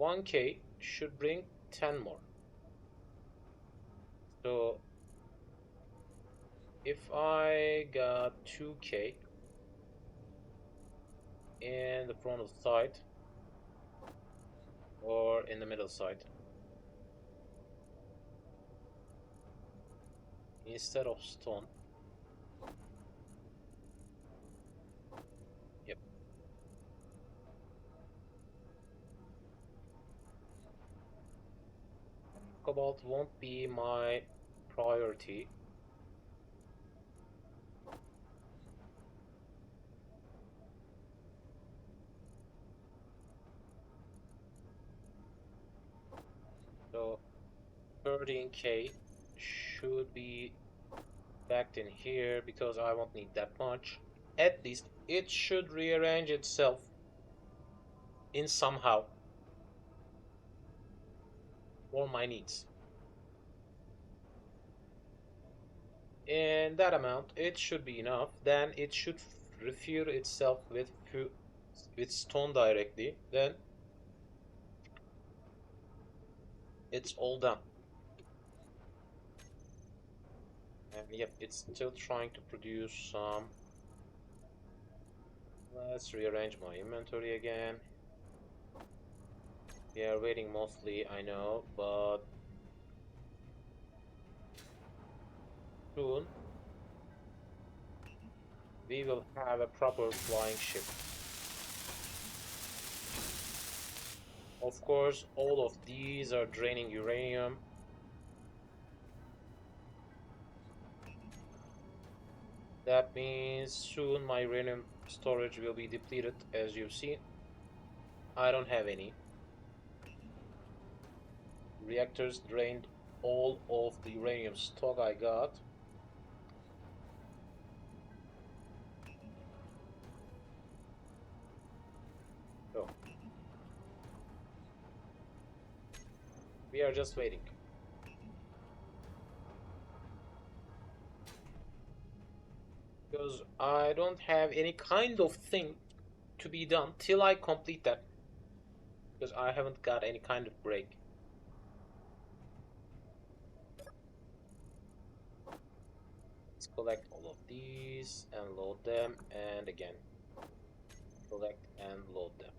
1k should bring 10 more. So if I got 2k in the front of the side or in the middle side, instead of stone. Yep. Cobalt won't be my priority. So 13k should be backed in here because I won't need that much. At least it should rearrange itself in somehow for my needs. And that amount, it should be enough. Then it should refuel itself with stone directly. Then it's all done. And yep, it's still trying to produce some. Let's rearrange my inventory again. We are waiting mostly, I know, but soon we will have a proper flying ship. Of course, all of these are draining uranium. That means soon my uranium storage will be depleted, as you've seen. I don't have any. Reactors drained all of the uranium stock I got. So we are just waiting. Because I don't have any kind of thing to be done till I complete that. Because I haven't got any kind of break. Let's collect all of these and load them, and again collect and load them.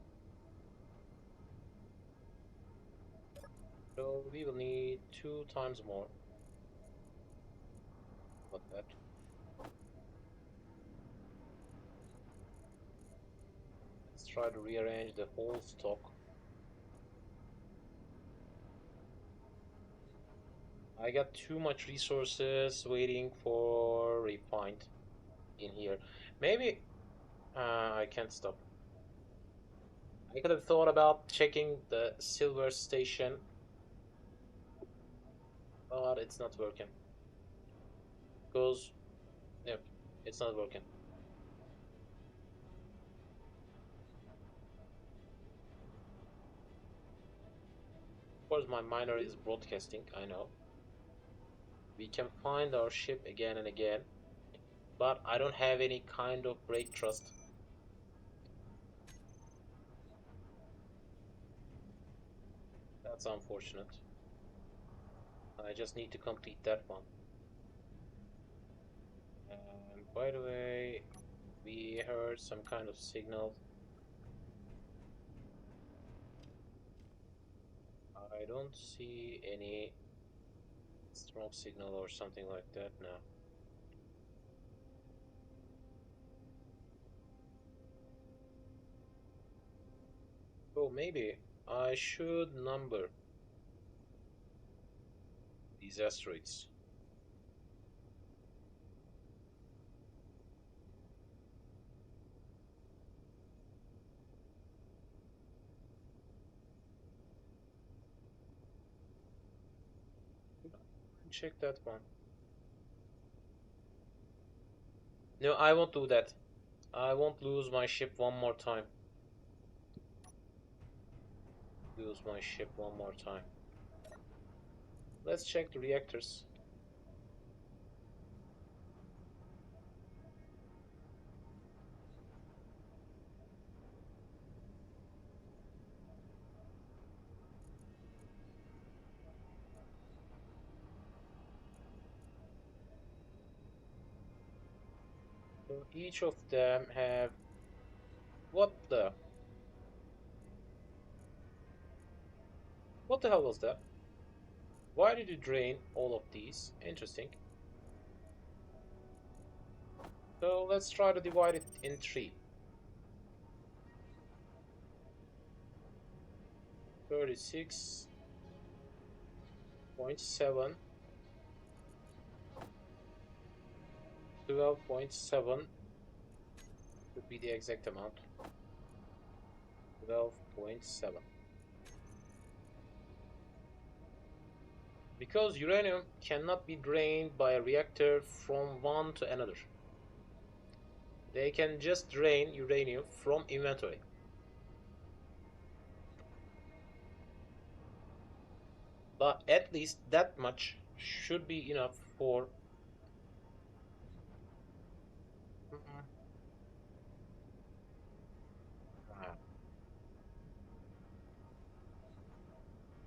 So we will need 2 times more. What that? Let's try to rearrange the whole stock. I got too much resources waiting for refined in here. Maybe I can't stop. I could have thought about checking the silver station, but it's not working. Because, yep, it's not working. Of course, my miner is broadcasting, I know. We can find our ship again and again, but I don't have any kind of break trust. That's unfortunate. I just need to complete that one. And by the way, we heard some kind of signal. I don't see any strong signal or something like that now. So maybe I should number these asteroids. Check that one. No, I won't do that. I won't lose my ship one more time. Lose my ship one more time. Let's check the reactors. So each of them have... What the... What the hell was that? Why did you drain all of these? Interesting. So let's try to divide it in 3. 36. 12.7 12.7 would be the exact amount. 12.7. Because uranium cannot be drained by a reactor from one to another. They can just drain uranium from inventory. But at least that much should be enough for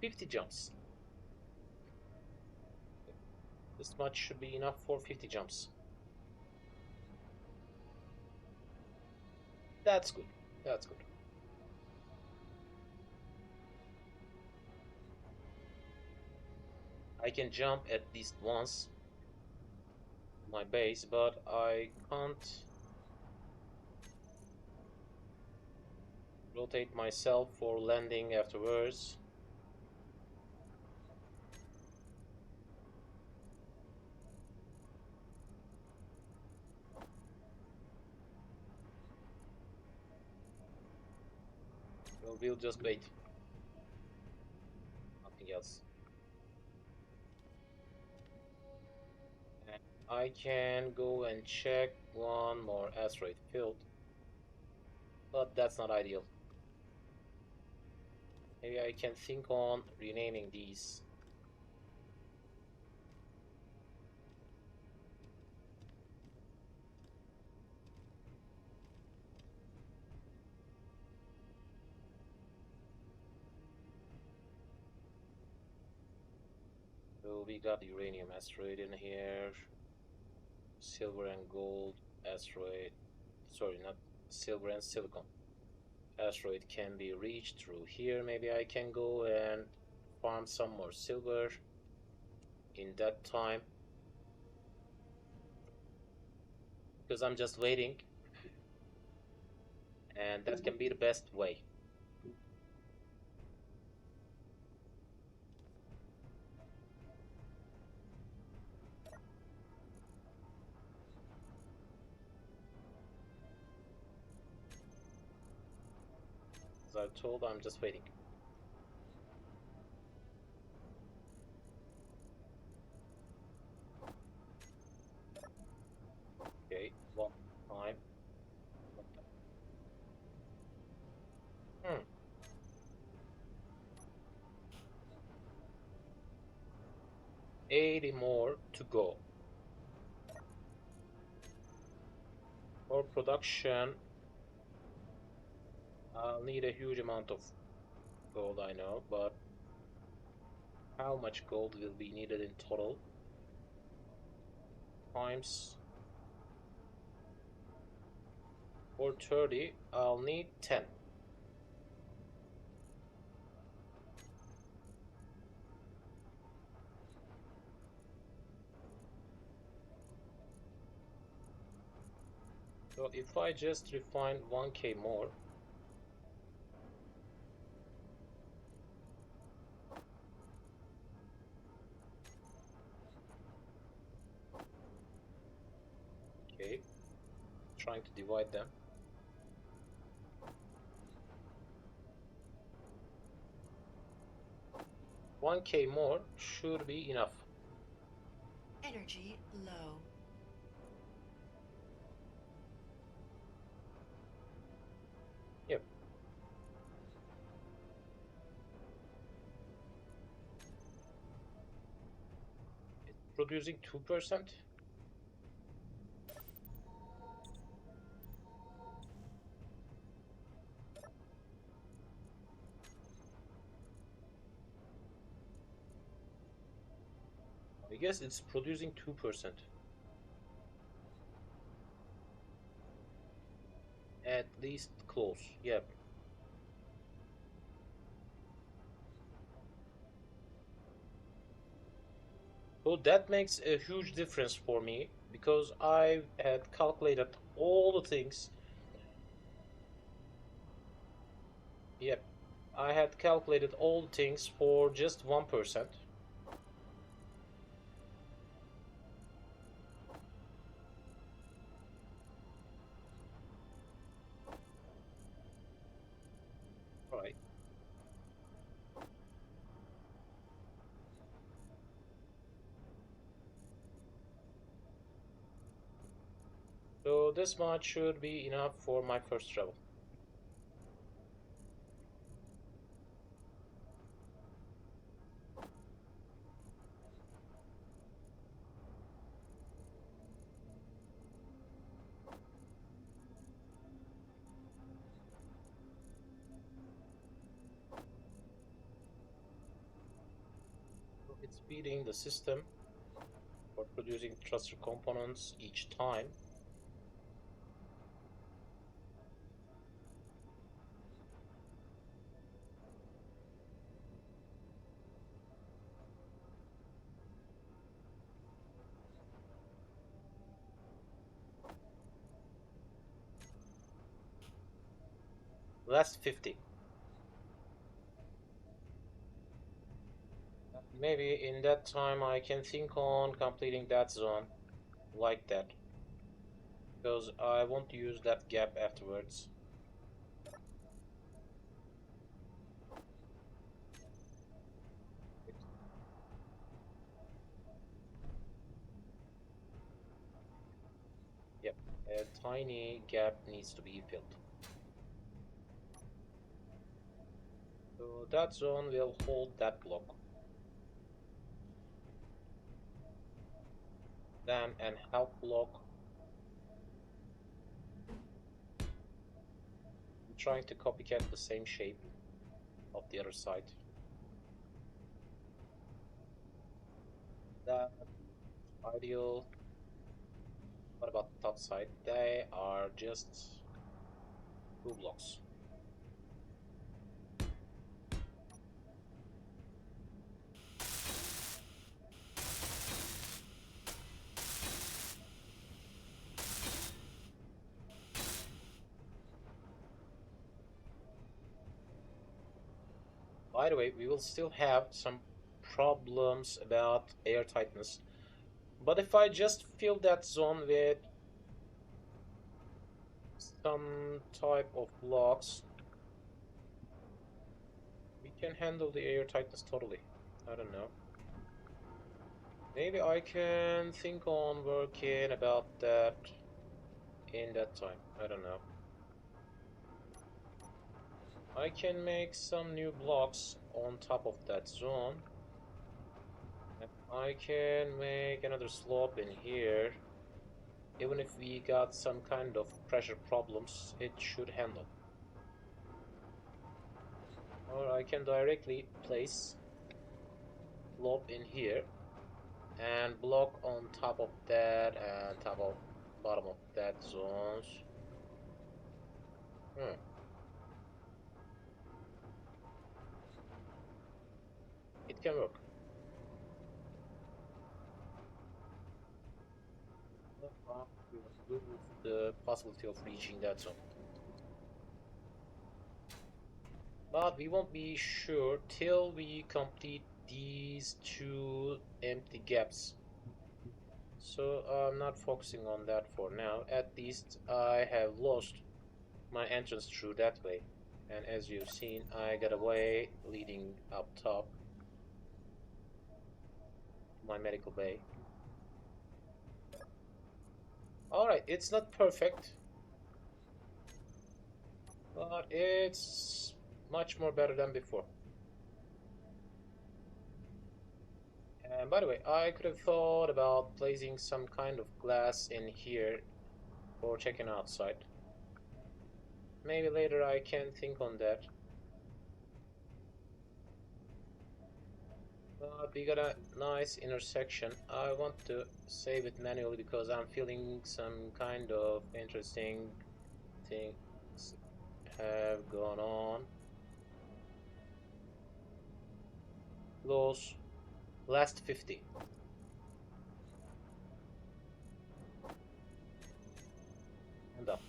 50 jumps. This much should be enough for 50 jumps. That's good. That's good. I can jump at least once my base, but I can't rotate myself for landing afterwards. So we'll just wait. Nothing else. And I can go and check one more asteroid field, but that's not ideal. Maybe I can think on renaming these. So we got uranium asteroid in here, silver and gold asteroid, sorry, not silver and silicon asteroid can be reached through here. Maybe I can go and farm some more silver in that time, because I'm just waiting, and that can be the best way. As I told, I'm just waiting. Okay, one time. 80 more to go. For production, I'll need a huge amount of gold, I know, but how much gold will be needed in total? Times 430, I'll need 10. So if I just refine 1k more, okay, trying to divide them. One K more should be enough. Energy low. Yep. It's producing 2%. I guess it's producing 2%. At least close. Yep. So that makes a huge difference for me, because I had calculated all the things. Yep. I had calculated all the things for just 1%. So this much should be enough for my first travel. So it's feeding the system for producing thruster components each time. Last 50. Maybe in that time I can think on completing that zone like that, because I won't use that gap afterwards. Yep, a tiny gap needs to be filled. So that zone will hold that block. Then an help block. I'm trying to copycat the same shape of the other side. That ideal. What about the top side? They are just 2 blocks. By the way, we will still have some problems about air tightness. But if I just fill that zone with some type of blocks, we can handle the air tightness totally. I don't know. Maybe I can think on working about that in that time. I don't know. I can make some new blocks on top of that zone. And I can make another slope in here. Even if we got some kind of pressure problems, it should handle. Or I can directly place slope in here and block on top of that and top of bottom of that zones. It can work. We will lose the possibility of reaching that zone. But we won't be sure till we complete these 2 empty gaps. So I'm not focusing on that for now. At least I have lost my entrance through that way. And as you've seen, I got a way leading up top to my medical bay. Alright, it's not perfect, but it's much more better than before. And by the way, I could have thought about placing some kind of glass in here for checking outside. Maybe later I can think on that. But we got a nice intersection. I want to save it manually because I'm feeling some kind of interesting things have gone on. Close. Last 50. And up.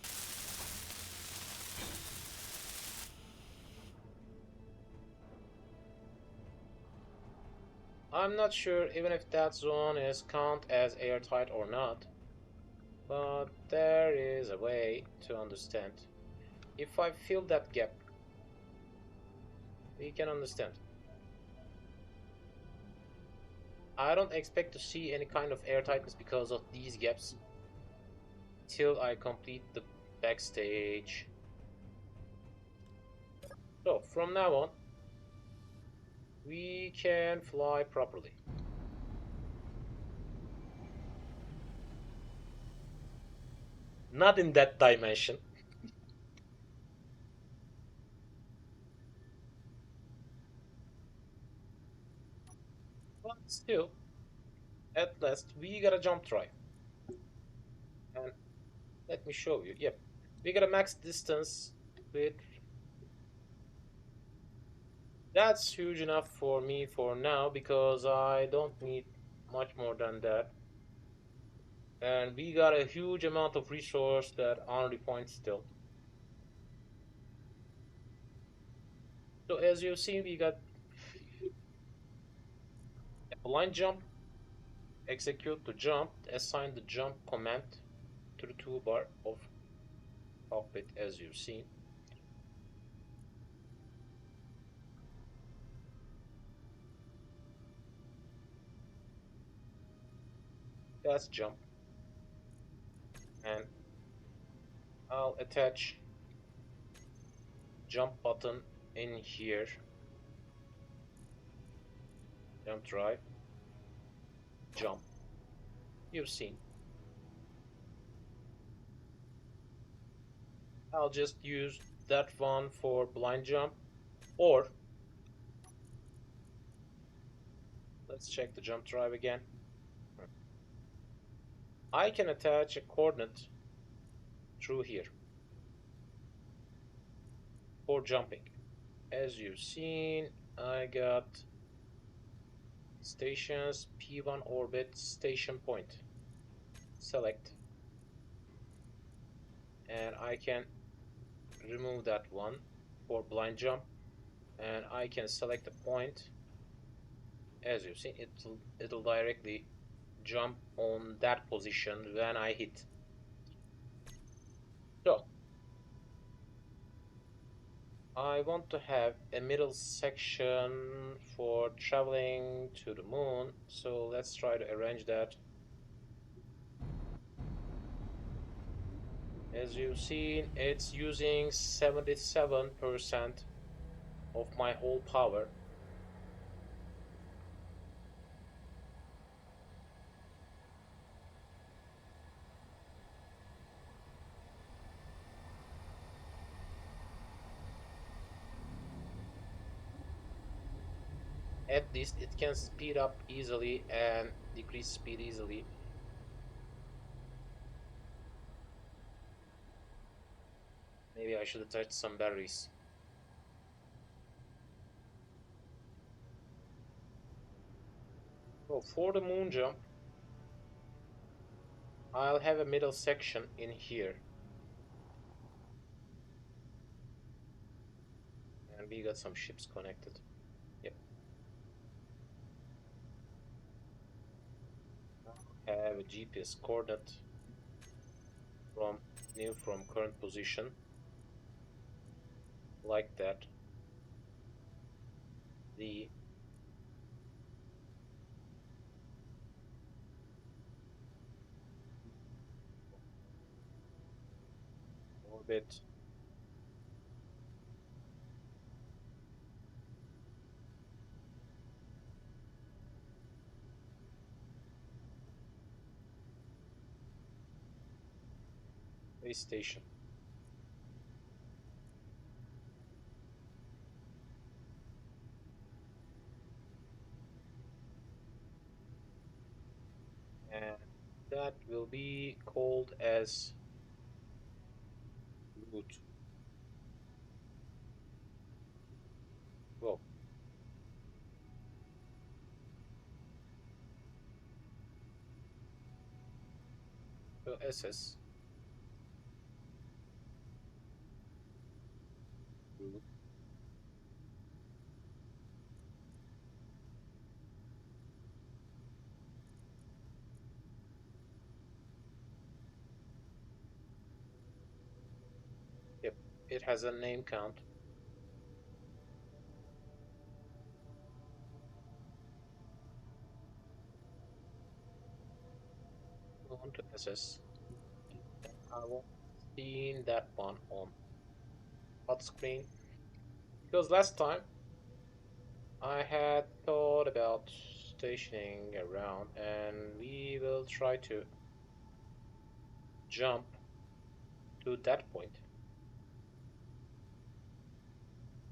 I'm not sure even if that zone is count as airtight or not, but there is a way to understand. If I fill that gap, we can understand. I don't expect to see any kind of airtightness because of these gaps. till I complete the backstage. So from now on, we can fly properly. Not in that dimension. But still, at last, we got a jump drive. And let me show you. Yep. We got a max distance with. That's huge enough for me for now because I don't need much more than that. And we got a huge amount of resource that on the point still. So as you've seen, we got a blind jump, execute to jump, assign the jump command to the toolbar of cockpit as you've seen. That's jump. And I'll attach jump button in here. Jump drive. Jump. You've seen. I'll just use that one for blind jump, or let's check the jump drive again. I can attach a coordinate through here for jumping. As you've seen, I got stations, P1 orbit, station point. Select, and I can remove that one for blind jump, and I can select a point. As you've seen, it'll directly jump on that position when I hit. So I want to have a middle section for traveling to the moon, so let's try to arrange that. As you've seen, it's using 77% of my whole power. At least it can speed up easily and decrease speed easily. Maybe I should attach some batteries. So for the moon jump, I'll have a middle section in here. And we got some ships connected. Yep. Have a GPS coordinate from current position, like that. The orbit, base station. And that will be called as route. Well, so SS route. Yep, it has a name count. On to SS. I won't see that one on hot screen because last time I had thought about stationing around, and we will try to jump to that point.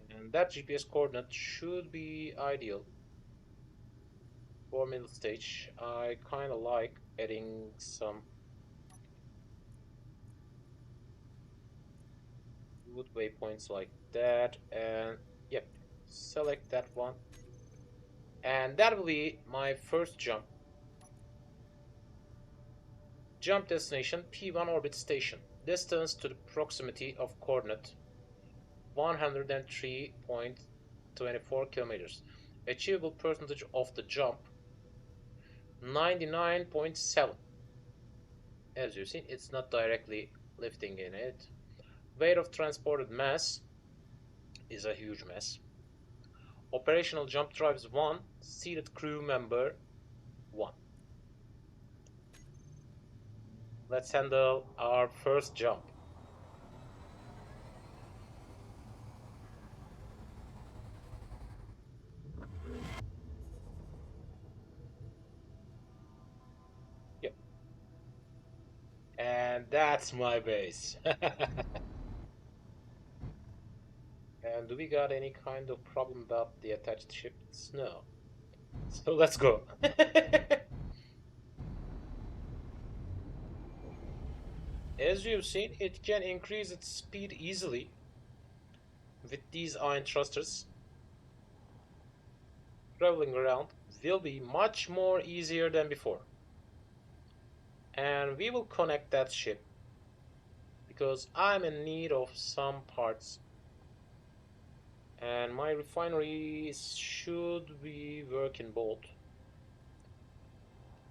And that GPS coordinate should be ideal for middle stage. I kind of like adding some good waypoints like that, and yep, select that one. And that will be my first jump. Jump destination P1 orbit station. Distance to the proximity of coordinate 103.24 kilometers. Achievable percentage of the jump 99.7. As you've seen, it's not directly lifting in it. Weight of transported mass is a huge mess. Operational jump drives 1. Seated crew member 1. Let's handle our first jump. Yep. And that's my base. And do we got any kind of problem about the attached ships? No. So let's go. As you've seen, it can increase its speed easily with these iron thrusters. Traveling around will be much more easier than before. And we will connect that ship because I'm in need of some parts. And my refinery should be working both.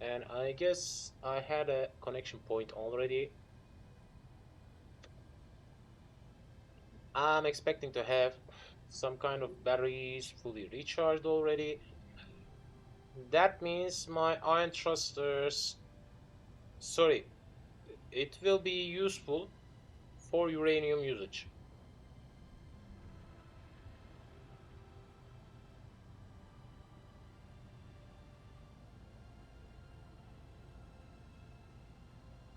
And I guess I had a connection point already. I'm expecting to have some kind of batteries fully recharged already. That means my iron thrusters, sorry, it will be useful for uranium usage.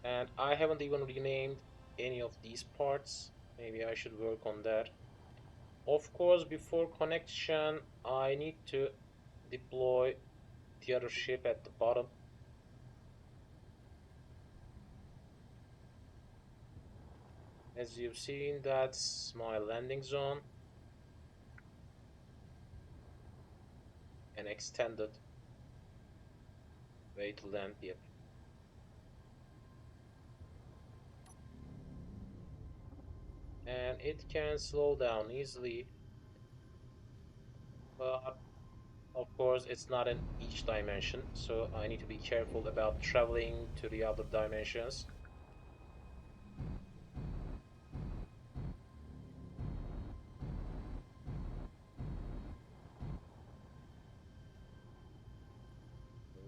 And I haven't even renamed any of these parts. Maybe I should work on that. Of course, before connection, I need to deploy the other ship at the bottom. As you've seen, that's my landing zone. An extended way to land, yep. And it can slow down easily, but of course it's not in each dimension, so I need to be careful about traveling to the other dimensions.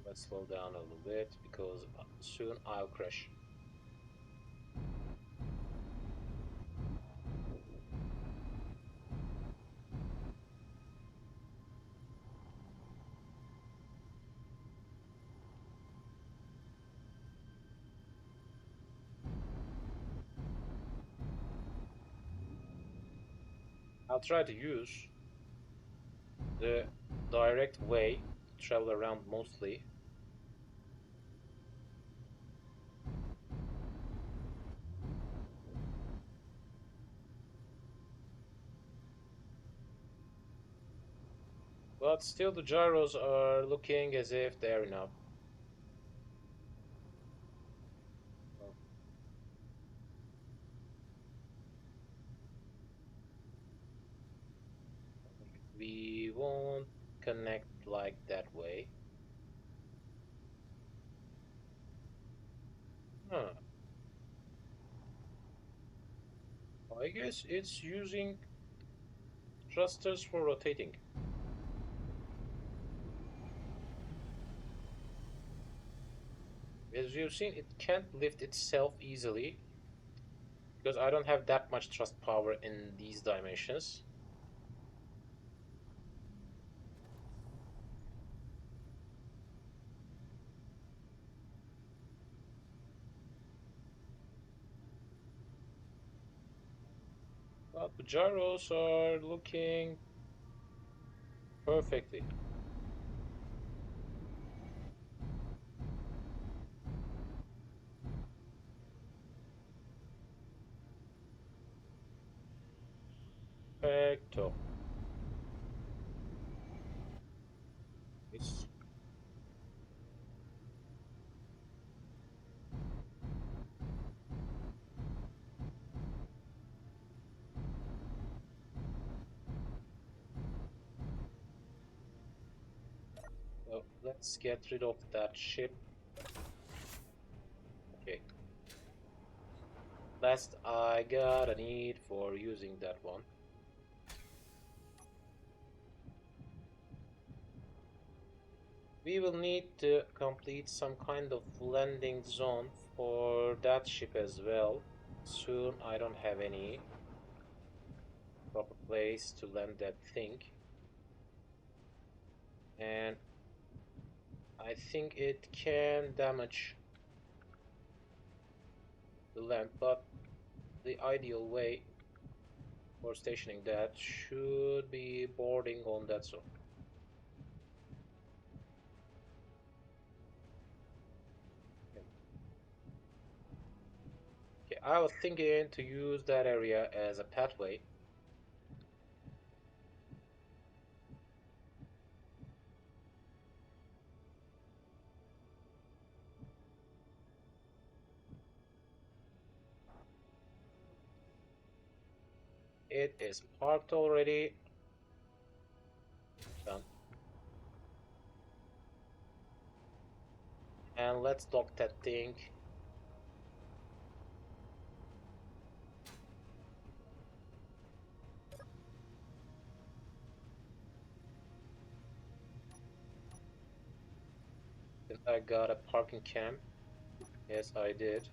Let's slow down a little bit because soon I'll crash. I'll try to use the direct way to travel around mostly. But still the gyros are looking as if they're enough. We won't connect like that way. Huh. I guess it's using thrusters for rotating. As you've seen, it can't lift itself easily. because I don't have that much trust power in these dimensions. But the gyros are looking perfectly. Perfecto. It's so let's get rid of that ship. Okay. Last I got a need for using that one. We will need to complete some kind of landing zone for that ship as well. Soon I don't have any proper place to land that thing. And I think it can damage the land, but the ideal way for stationing that should be boarding on that zone. Okay, I was thinking to use that area as a pathway. It is parked already. Done. And let's dock that thing. Then I got a parking cam. Yes, I did.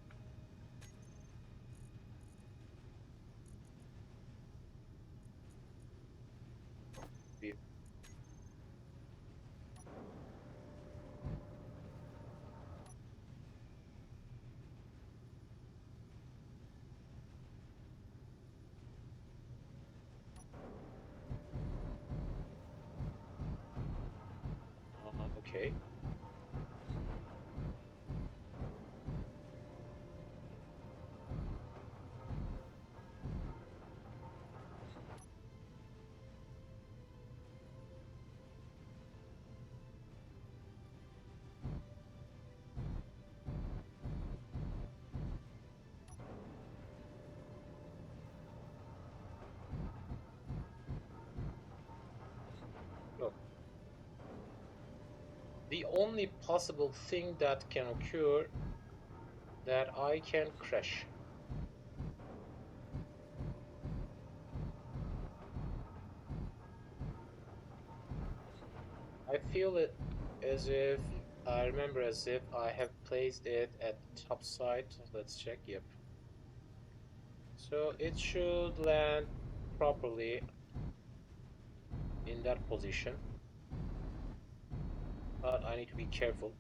We- okay. Look, the only possible thing that can occur that I can crash. I feel it as if I remember as if I have placed it at the top side. Let's check. Yep. So it should land properly in that position. But I need to be careful.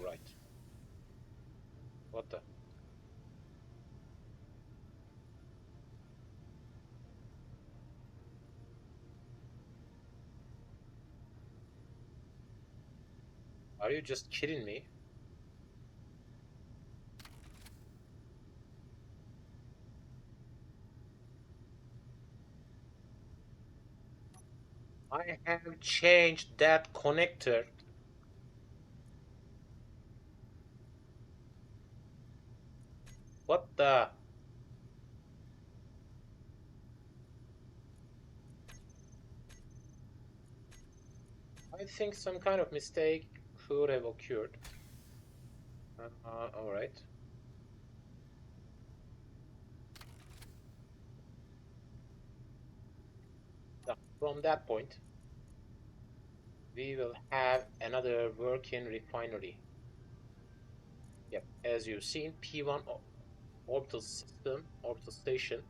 Right. What the? Are you just kidding me? I have changed that connector. What the? I think some kind of mistake could have occurred. Alright. From that point, we will have another working refinery. Yep, as you've seen, P1 orbital system, orbital station.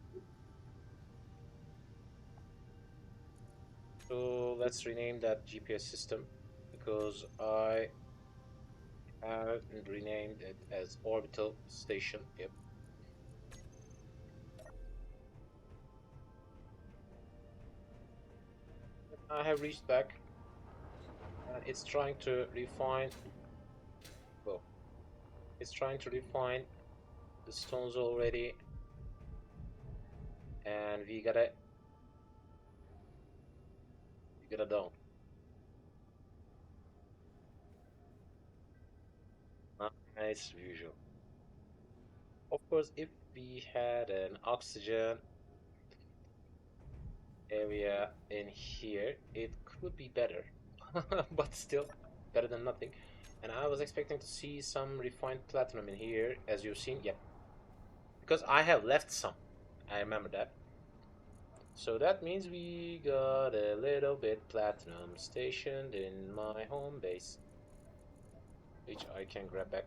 So let's rename that GPS system because I haven't renamed it as orbital station. Yep. I have reached back and it's trying to refine, well, it's trying to refine the stones already, and we gotta down. Nice visual. Of course, if we had an oxygen area in here, it could be better, but still better than nothing. And I was expecting to see some refined platinum in here, as you've seen. Yep, because I have left some. I remember that. So that means we got a little bit platinum stationed in my home base, which I can grab back.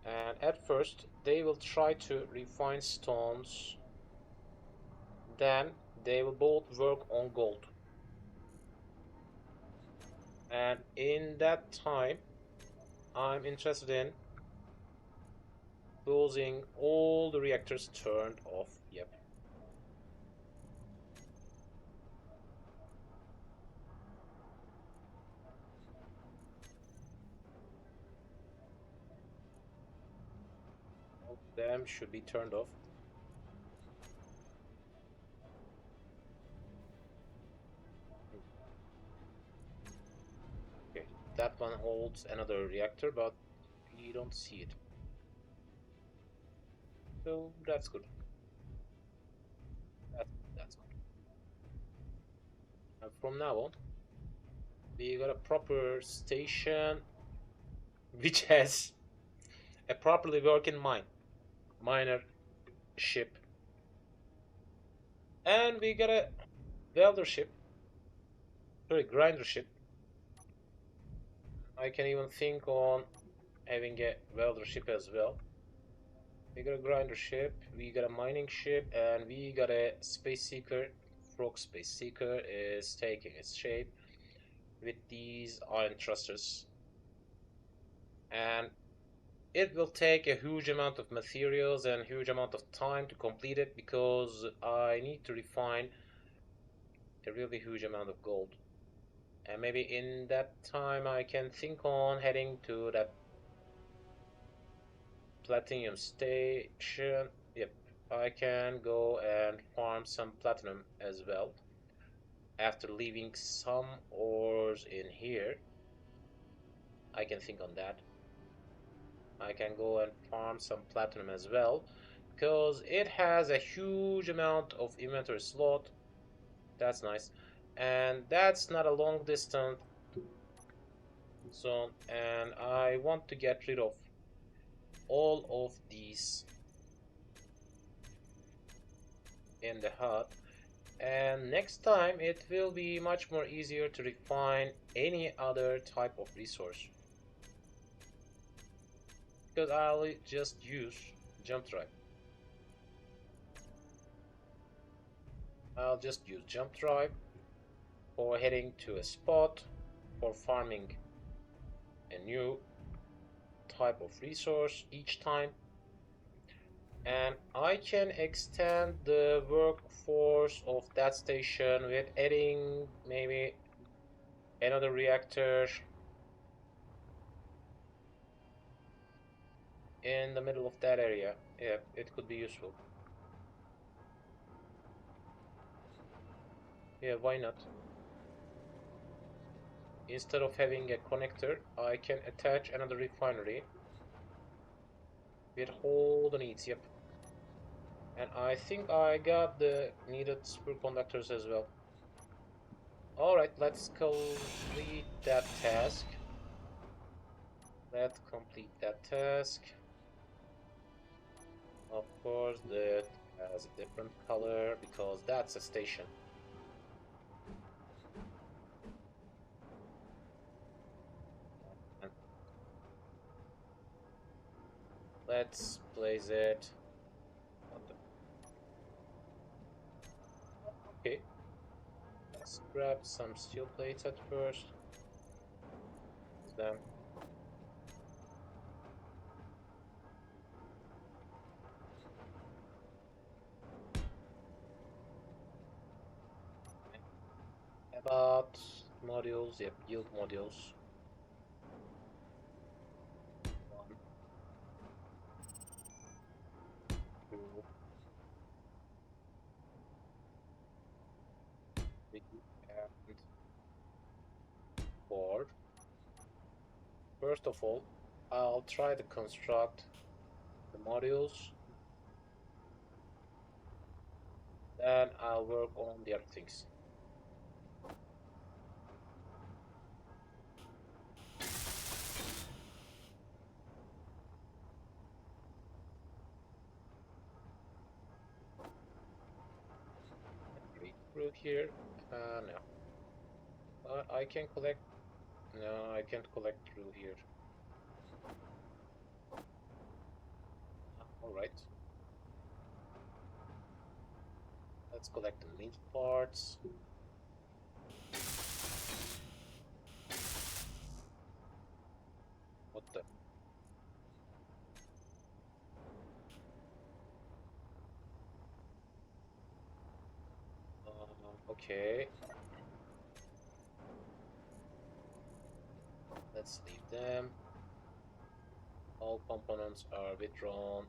And at first, they will try to refine stones, then they will both work on gold. And in that time, I'm interested in closing all the reactors turned off. Yep. All of them should be turned off. Okay, that one holds another reactor, but we don't see it. So that's good. That's good. And from now on, we got a proper station which has a properly working miner ship, and we got a welder ship, sorry, grinder ship. I can even think on having a welder ship as well. We got a grinder ship, we got a mining ship, and we got a space seeker. Frog space seeker is taking its shape with these iron thrusters, and it will take a huge amount of materials and huge amount of time to complete it because I need to refine a really huge amount of gold. And maybe in that time I can think on heading to that platinum station. Yep, I can go and farm some platinum as well. After leaving some ores in here, I can think on that. I can go and farm some platinum as well because it has a huge amount of inventory slot. That's nice. And that's not a long distance zone, and I want to get rid of all of these in the hut, and next time it will be much more easier to refine any other type of resource because I'll just use jump drive. I'll just use jump drive for heading to a spot for farming a new type of resource each time, and I can extend the workforce of that station with adding maybe another reactor in the middle of that area. Yeah, it could be useful. Yeah, why not? Instead of having a connector, I can attach another refinery with all the needs. Yep. And I think I got the needed superconductors as well. Alright, let's complete that task. Let's complete that task. Of course, that has a different color because that's a station. And let's place it. Okay, let's grab some steel plates at first. Then about modules, yep, yield modules. One, two, three, and four. First of all, I'll try to construct the modules. Then I'll work on the other things. Okay, through here. No. I can collect. No, I can't collect through here. Alright. Let's collect the meat parts. What the? Okay. Let's leave them. All components are withdrawn.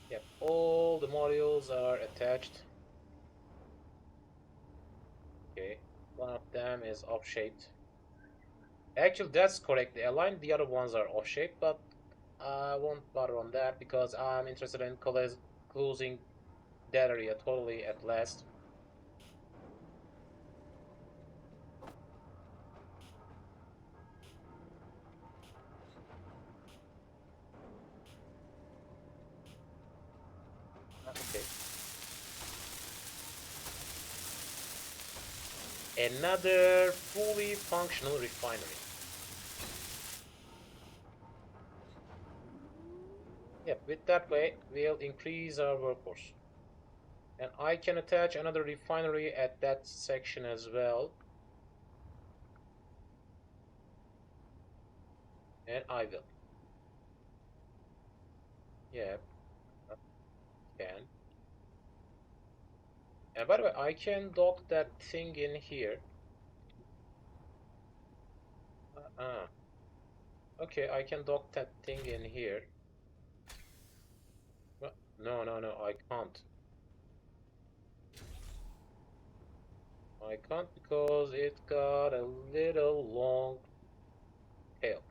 Yep, all the modules are attached. Okay, one of them is off-shaped. Actually, that's correct. The aligned, the other ones are off-shaped, but I won't bother on that because I'm interested in closing that area totally at last. Okay. Another fully functional refinery. Yep, with that way, we'll increase our workforce. And I can attach another refinery at that section as well. And I will. Yep, I can. And by the way, I can dock that thing in here. Okay, I can dock that thing in here. No, I can't. I can't because it got a little long tail.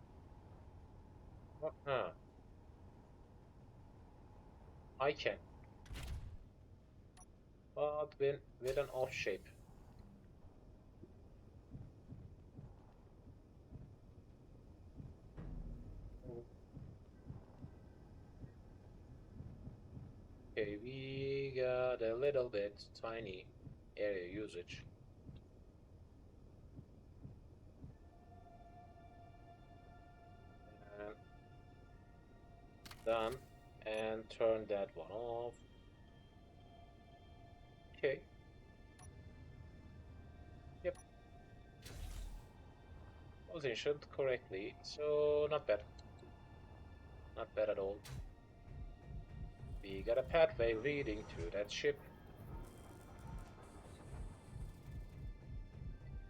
I can, but with an off shape. Okay, we got a little bit tiny area usage. And done. And turn that one off. Okay. Yep. Positioned correctly. So not bad. Not bad at all. We got a pathway leading to that ship.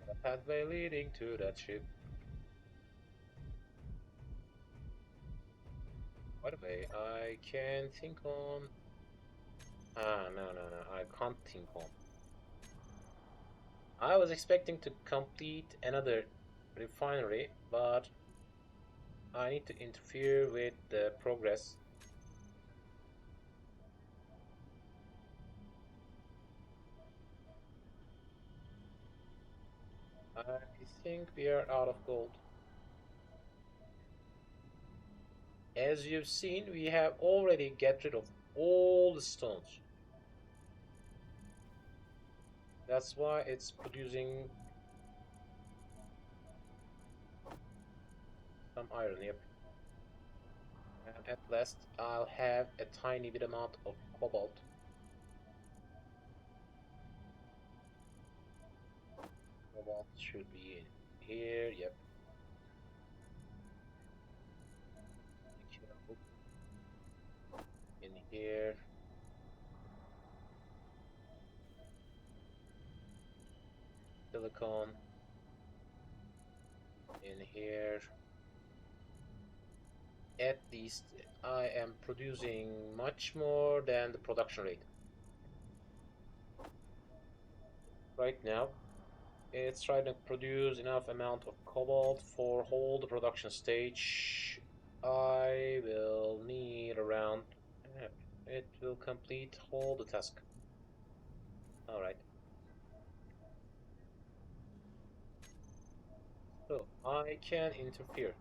A pathway leading to that ship. By the way, I can think on. No, I can't think on. I was expecting to complete another refinery, but I need to interfere with the progress. I think we are out of gold. As you've seen, we have already get rid of all the stones. That's why it's producing some iron, yep. And at last, I'll have a tiny bit amount of cobalt. Cobalt should be in here, yep. In here. Silicon. In here. At least I am producing much more than the production rate. Right now, it's trying to produce enough amount of cobalt for whole the production stage. I will need around, it will complete all the task. Alright. So, I can interfere.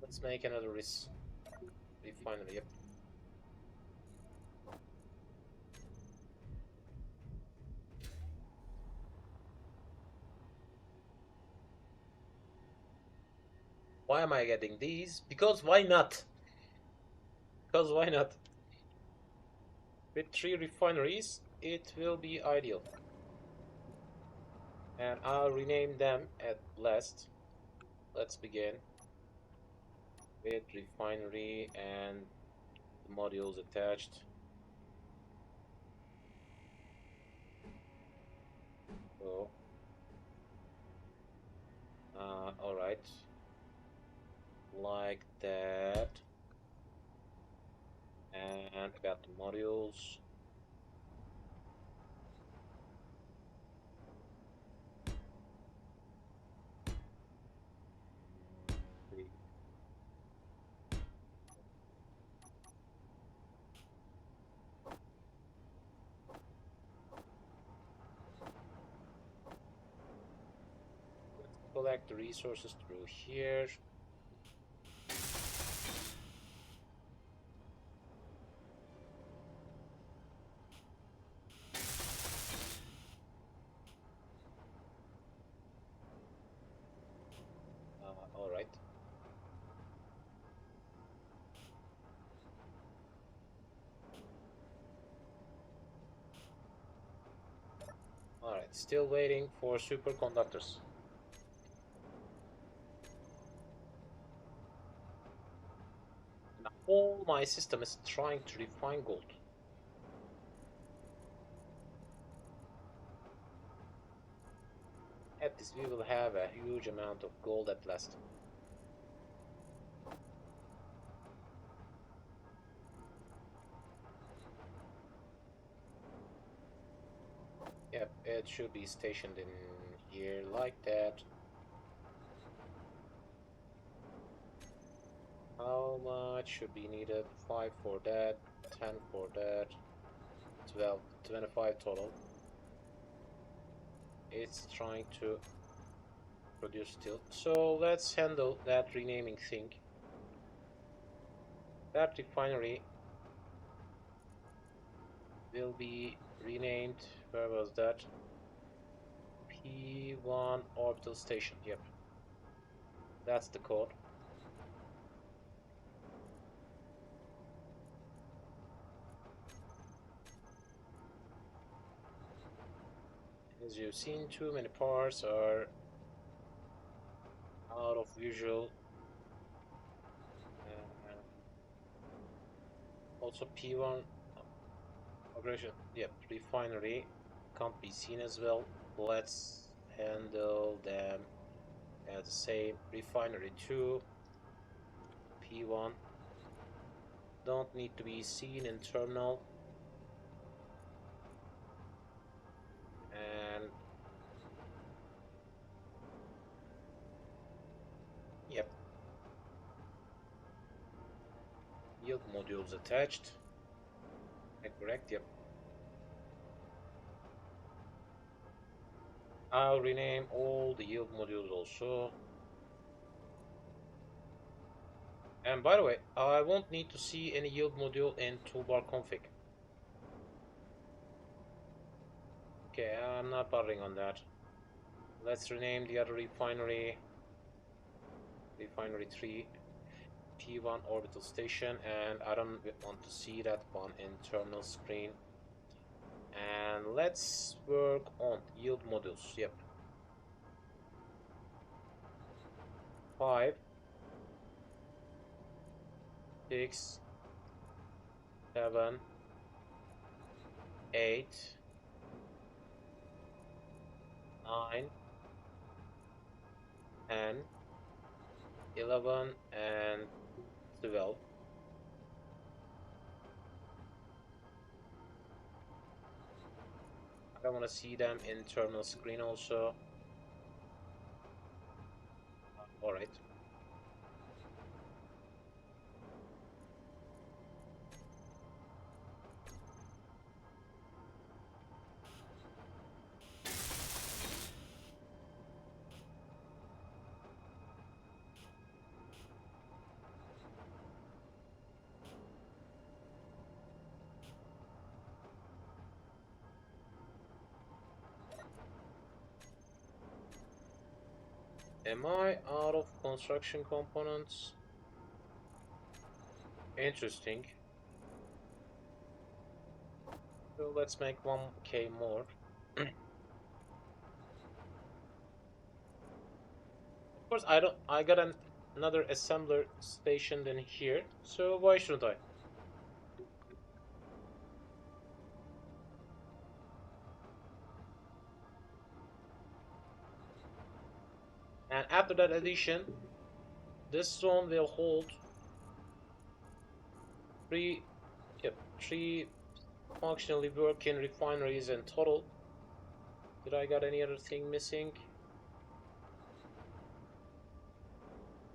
Let's make another refinery, yep. Why am I getting these? Because why not? Because why not? With 3 refineries, it will be ideal. And I'll rename them at last. Let's begin with refinery and the modules attached. So, alright. Like that. And about the modules. Collect the resources through here. Alright. Alright, still waiting for superconductors. Now, all my system is trying to refine gold. At this, we will have a huge amount of gold at last. Yep, it should be stationed in here like that. How much should be needed? 5 for that, 10 for that, 12, 25 total. It's trying to produce still. So let's handle that renaming thing. That refinery will be renamed. Where was that? P1 orbital station. Yep. That's the code. As you've seen, too many parts are out of visual. Also P1 operation, yep, refinery can't be seen as well. Let's handle them as the same. Refinery 2, P1 don't need to be seen in terminal. Yield modules attached. Correct, yep. I'll rename all the yield modules also. And by the way, I won't need to see any yield module in toolbar config. Okay, I'm not bothering on that. Let's rename the other refinery. Refinery 3. P1 orbital station, and I don't want to see that on internal screen. And let's work on yield modules. Yep. 5, 6, 7, 8, 9, 10, 11, and 12. I want to see them in terminal screen also. Alright. Am I out of construction components? Interesting. So let's make 1k more. Of course, I got another assembler stationed in here, so why shouldn't I? And after that addition, this zone will hold three functionally working refineries in total. Did I got any other thing missing?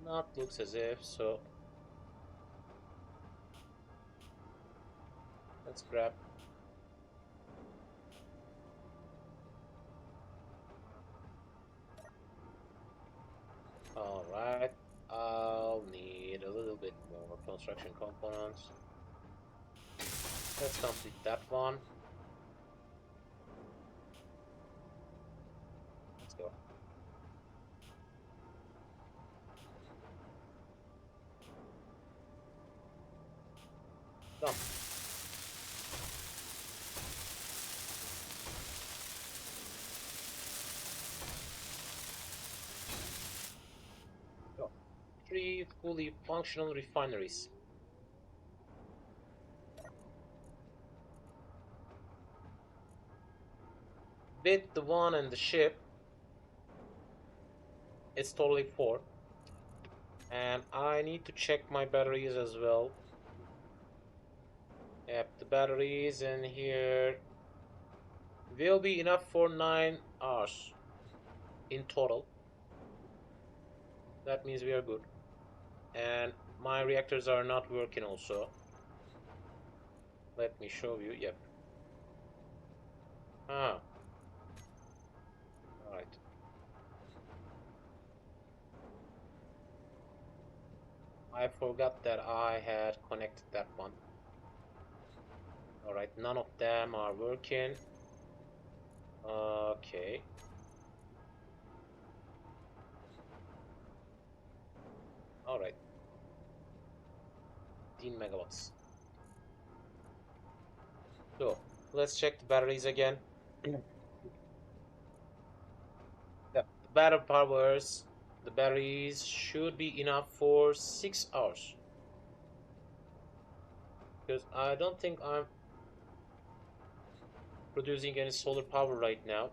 Not looks as if, so let's grab. Alright, I'll need a little bit more construction components. Let's complete that one. Let's go. Done. So, 3 fully functional refineries. With the one and the ship, it's totally 4. And I need to check my batteries as well. Yep, the batteries in here will be enough for 9 hours in total. That means we are good. And my reactors are not working also. Let me show you. Yep. Ah. Alright. I forgot that I had connected that one. Alright, none of them are working. Okay. Alright. 15 megawatts. So, let's check the batteries again. The batteries should be enough for 6 hours. Because I don't think I'm producing any solar power right now.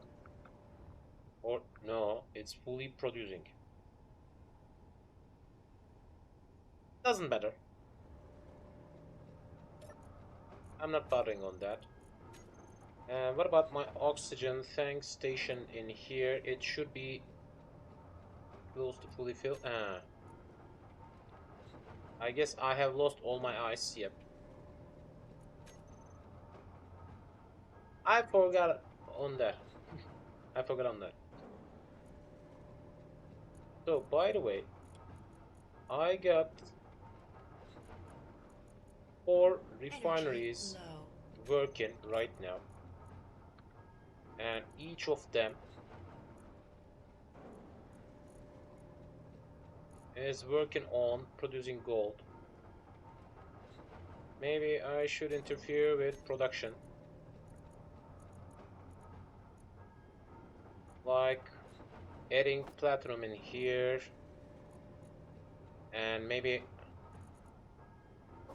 Or no, it's fully producing. Doesn't matter. I'm not bothering on that. And what about my oxygen tank station in here? It should be close to fully filled. I guess I have lost all my ice. Yep. I forgot on that. I forgot on that. So, by the way, I got 4 refineries working right now, and each of them is working on producing gold. Maybe I should interfere with production, like adding platinum in here, and maybe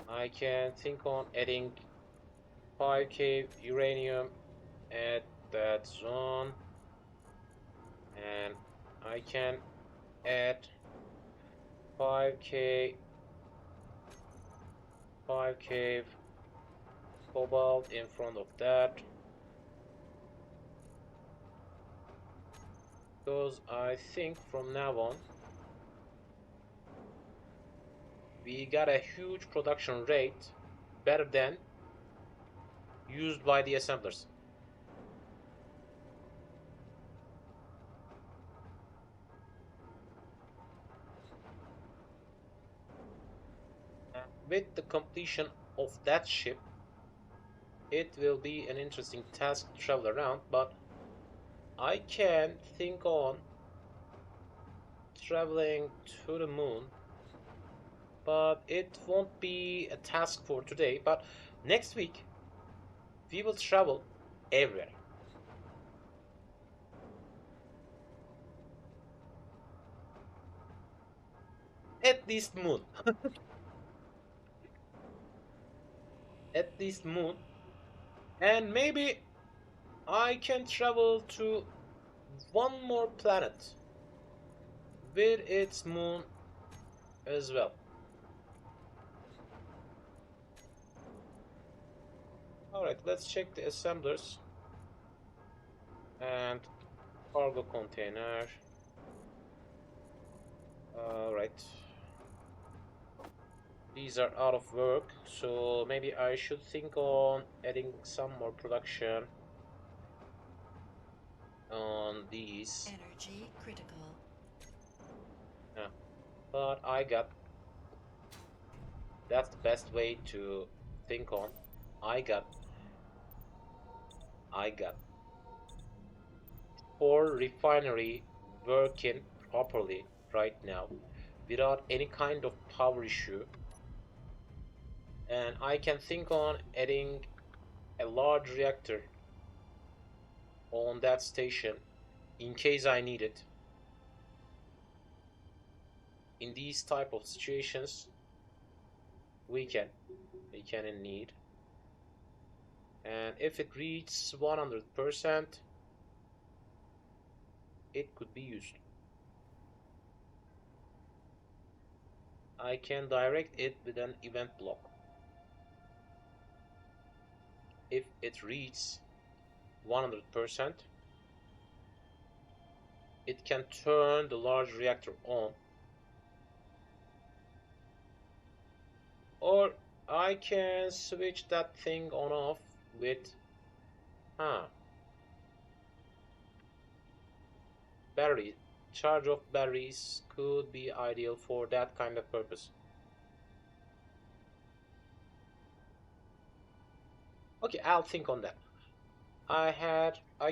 I can think on adding 5k uranium at that zone, and I can add 5k cobalt in front of that, because I think from now on we got a huge production rate, better than used by the assemblers. With the completion of that ship, it will be an interesting task to travel around, but I can think on traveling to the moon, but it won't be a task for today. But next week we will travel everywhere. At least moon. At least moon. And maybe I can travel to one more planet with its moon as well. Alright, let's check the assemblers and cargo container. Alright. These are out of work, so maybe I should think on adding some more production on these. Energy critical. Yeah, but that's the best way to think on. I got 4 refinery working properly right now without any kind of power issue, and I can think on adding a large reactor on that station in case I need it. In these type of situations, we can in need, and if it reaches 100%, it could be used. I can direct it with an event block. If it reaches 100%, it can turn the large reactor on, or I can switch that thing on off with battery. Charge of batteries could be ideal for that kind of purpose. Okay, I'll think on that. I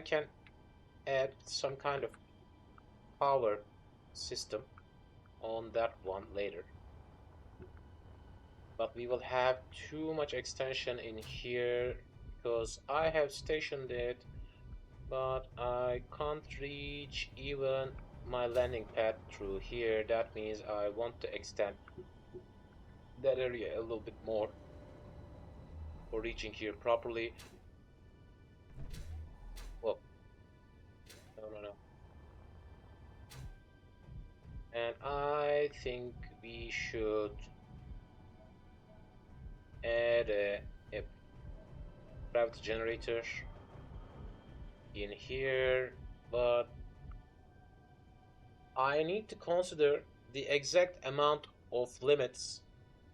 can add some kind of power system on that one later, but we will have too much extension in here because I have stationed it, but I can't reach even my landing pad through here. That means I want to extend that area a little bit more for reaching here properly. Well, no. And I think we should add a gravity generator in here, but I need to consider the exact amount of limits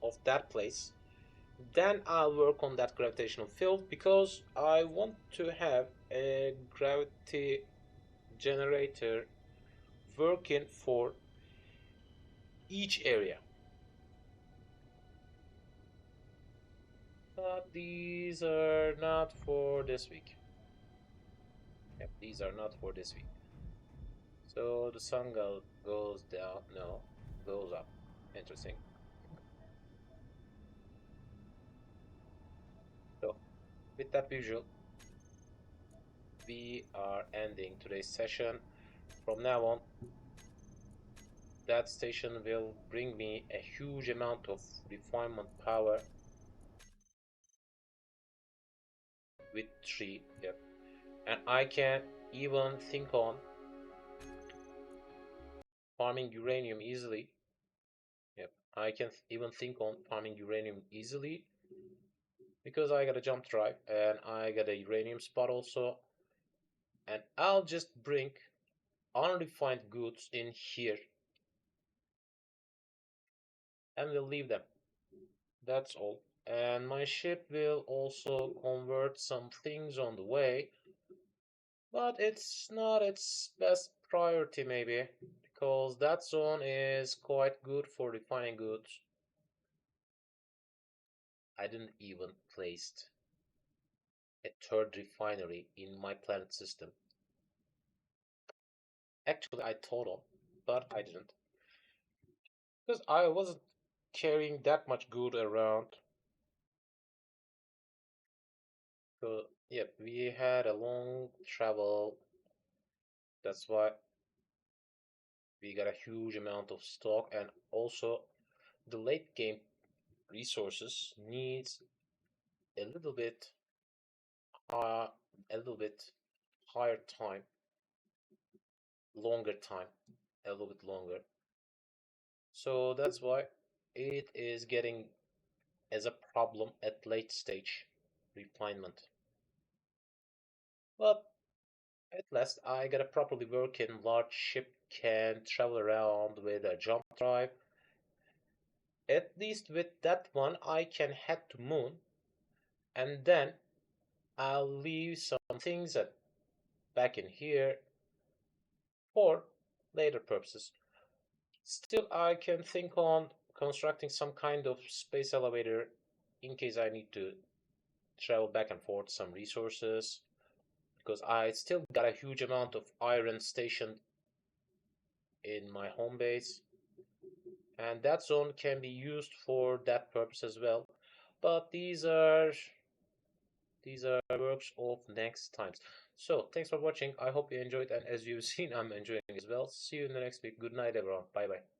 of that place. Then I'll work on that gravitational field because I want to have a gravity generator working for each area. But these are not for this week. Yep, these are not for this week. So the sun goes down, no, goes up. Interesting. So with that visual, we are ending today's session. From now on, that station will bring me a huge amount of refinement power with 3. Yep. And I can even think on farming uranium easily. Yep. I can even think on farming uranium easily because I got a jump drive and I got a uranium spot also. And I'll just bring unrefined goods in here and we'll leave them. That's all. And my ship will also convert some things on the way, but it's not its best priority maybe, because that zone is quite good for refining goods. I didn't even place a third refinery in my planet system. Actually, I thought of, but I didn't. Because I wasn't carrying that much good around. So, yep, we had a long travel. That's why we got a huge amount of stock, and also the late game resources needs a little bit uh, a little bit higher time, longer time, a little bit longer. So that's why it is getting as a problem at late stage refinement. But at last I got a properly working large ship can travel around with a jump drive. At least with that one I can head to moon and then I'll leave some things back in here for later purposes. Still, I can think on constructing some kind of space elevator in case I need to travel back and forth some resources because I still got a huge amount of iron stationed in my home base and that zone can be used for that purpose as well. But these are works of next times. So thanks for watching. I hope you enjoyed and as you've seen I'm enjoying as well. See you in the next week. Good night everyone. Bye bye.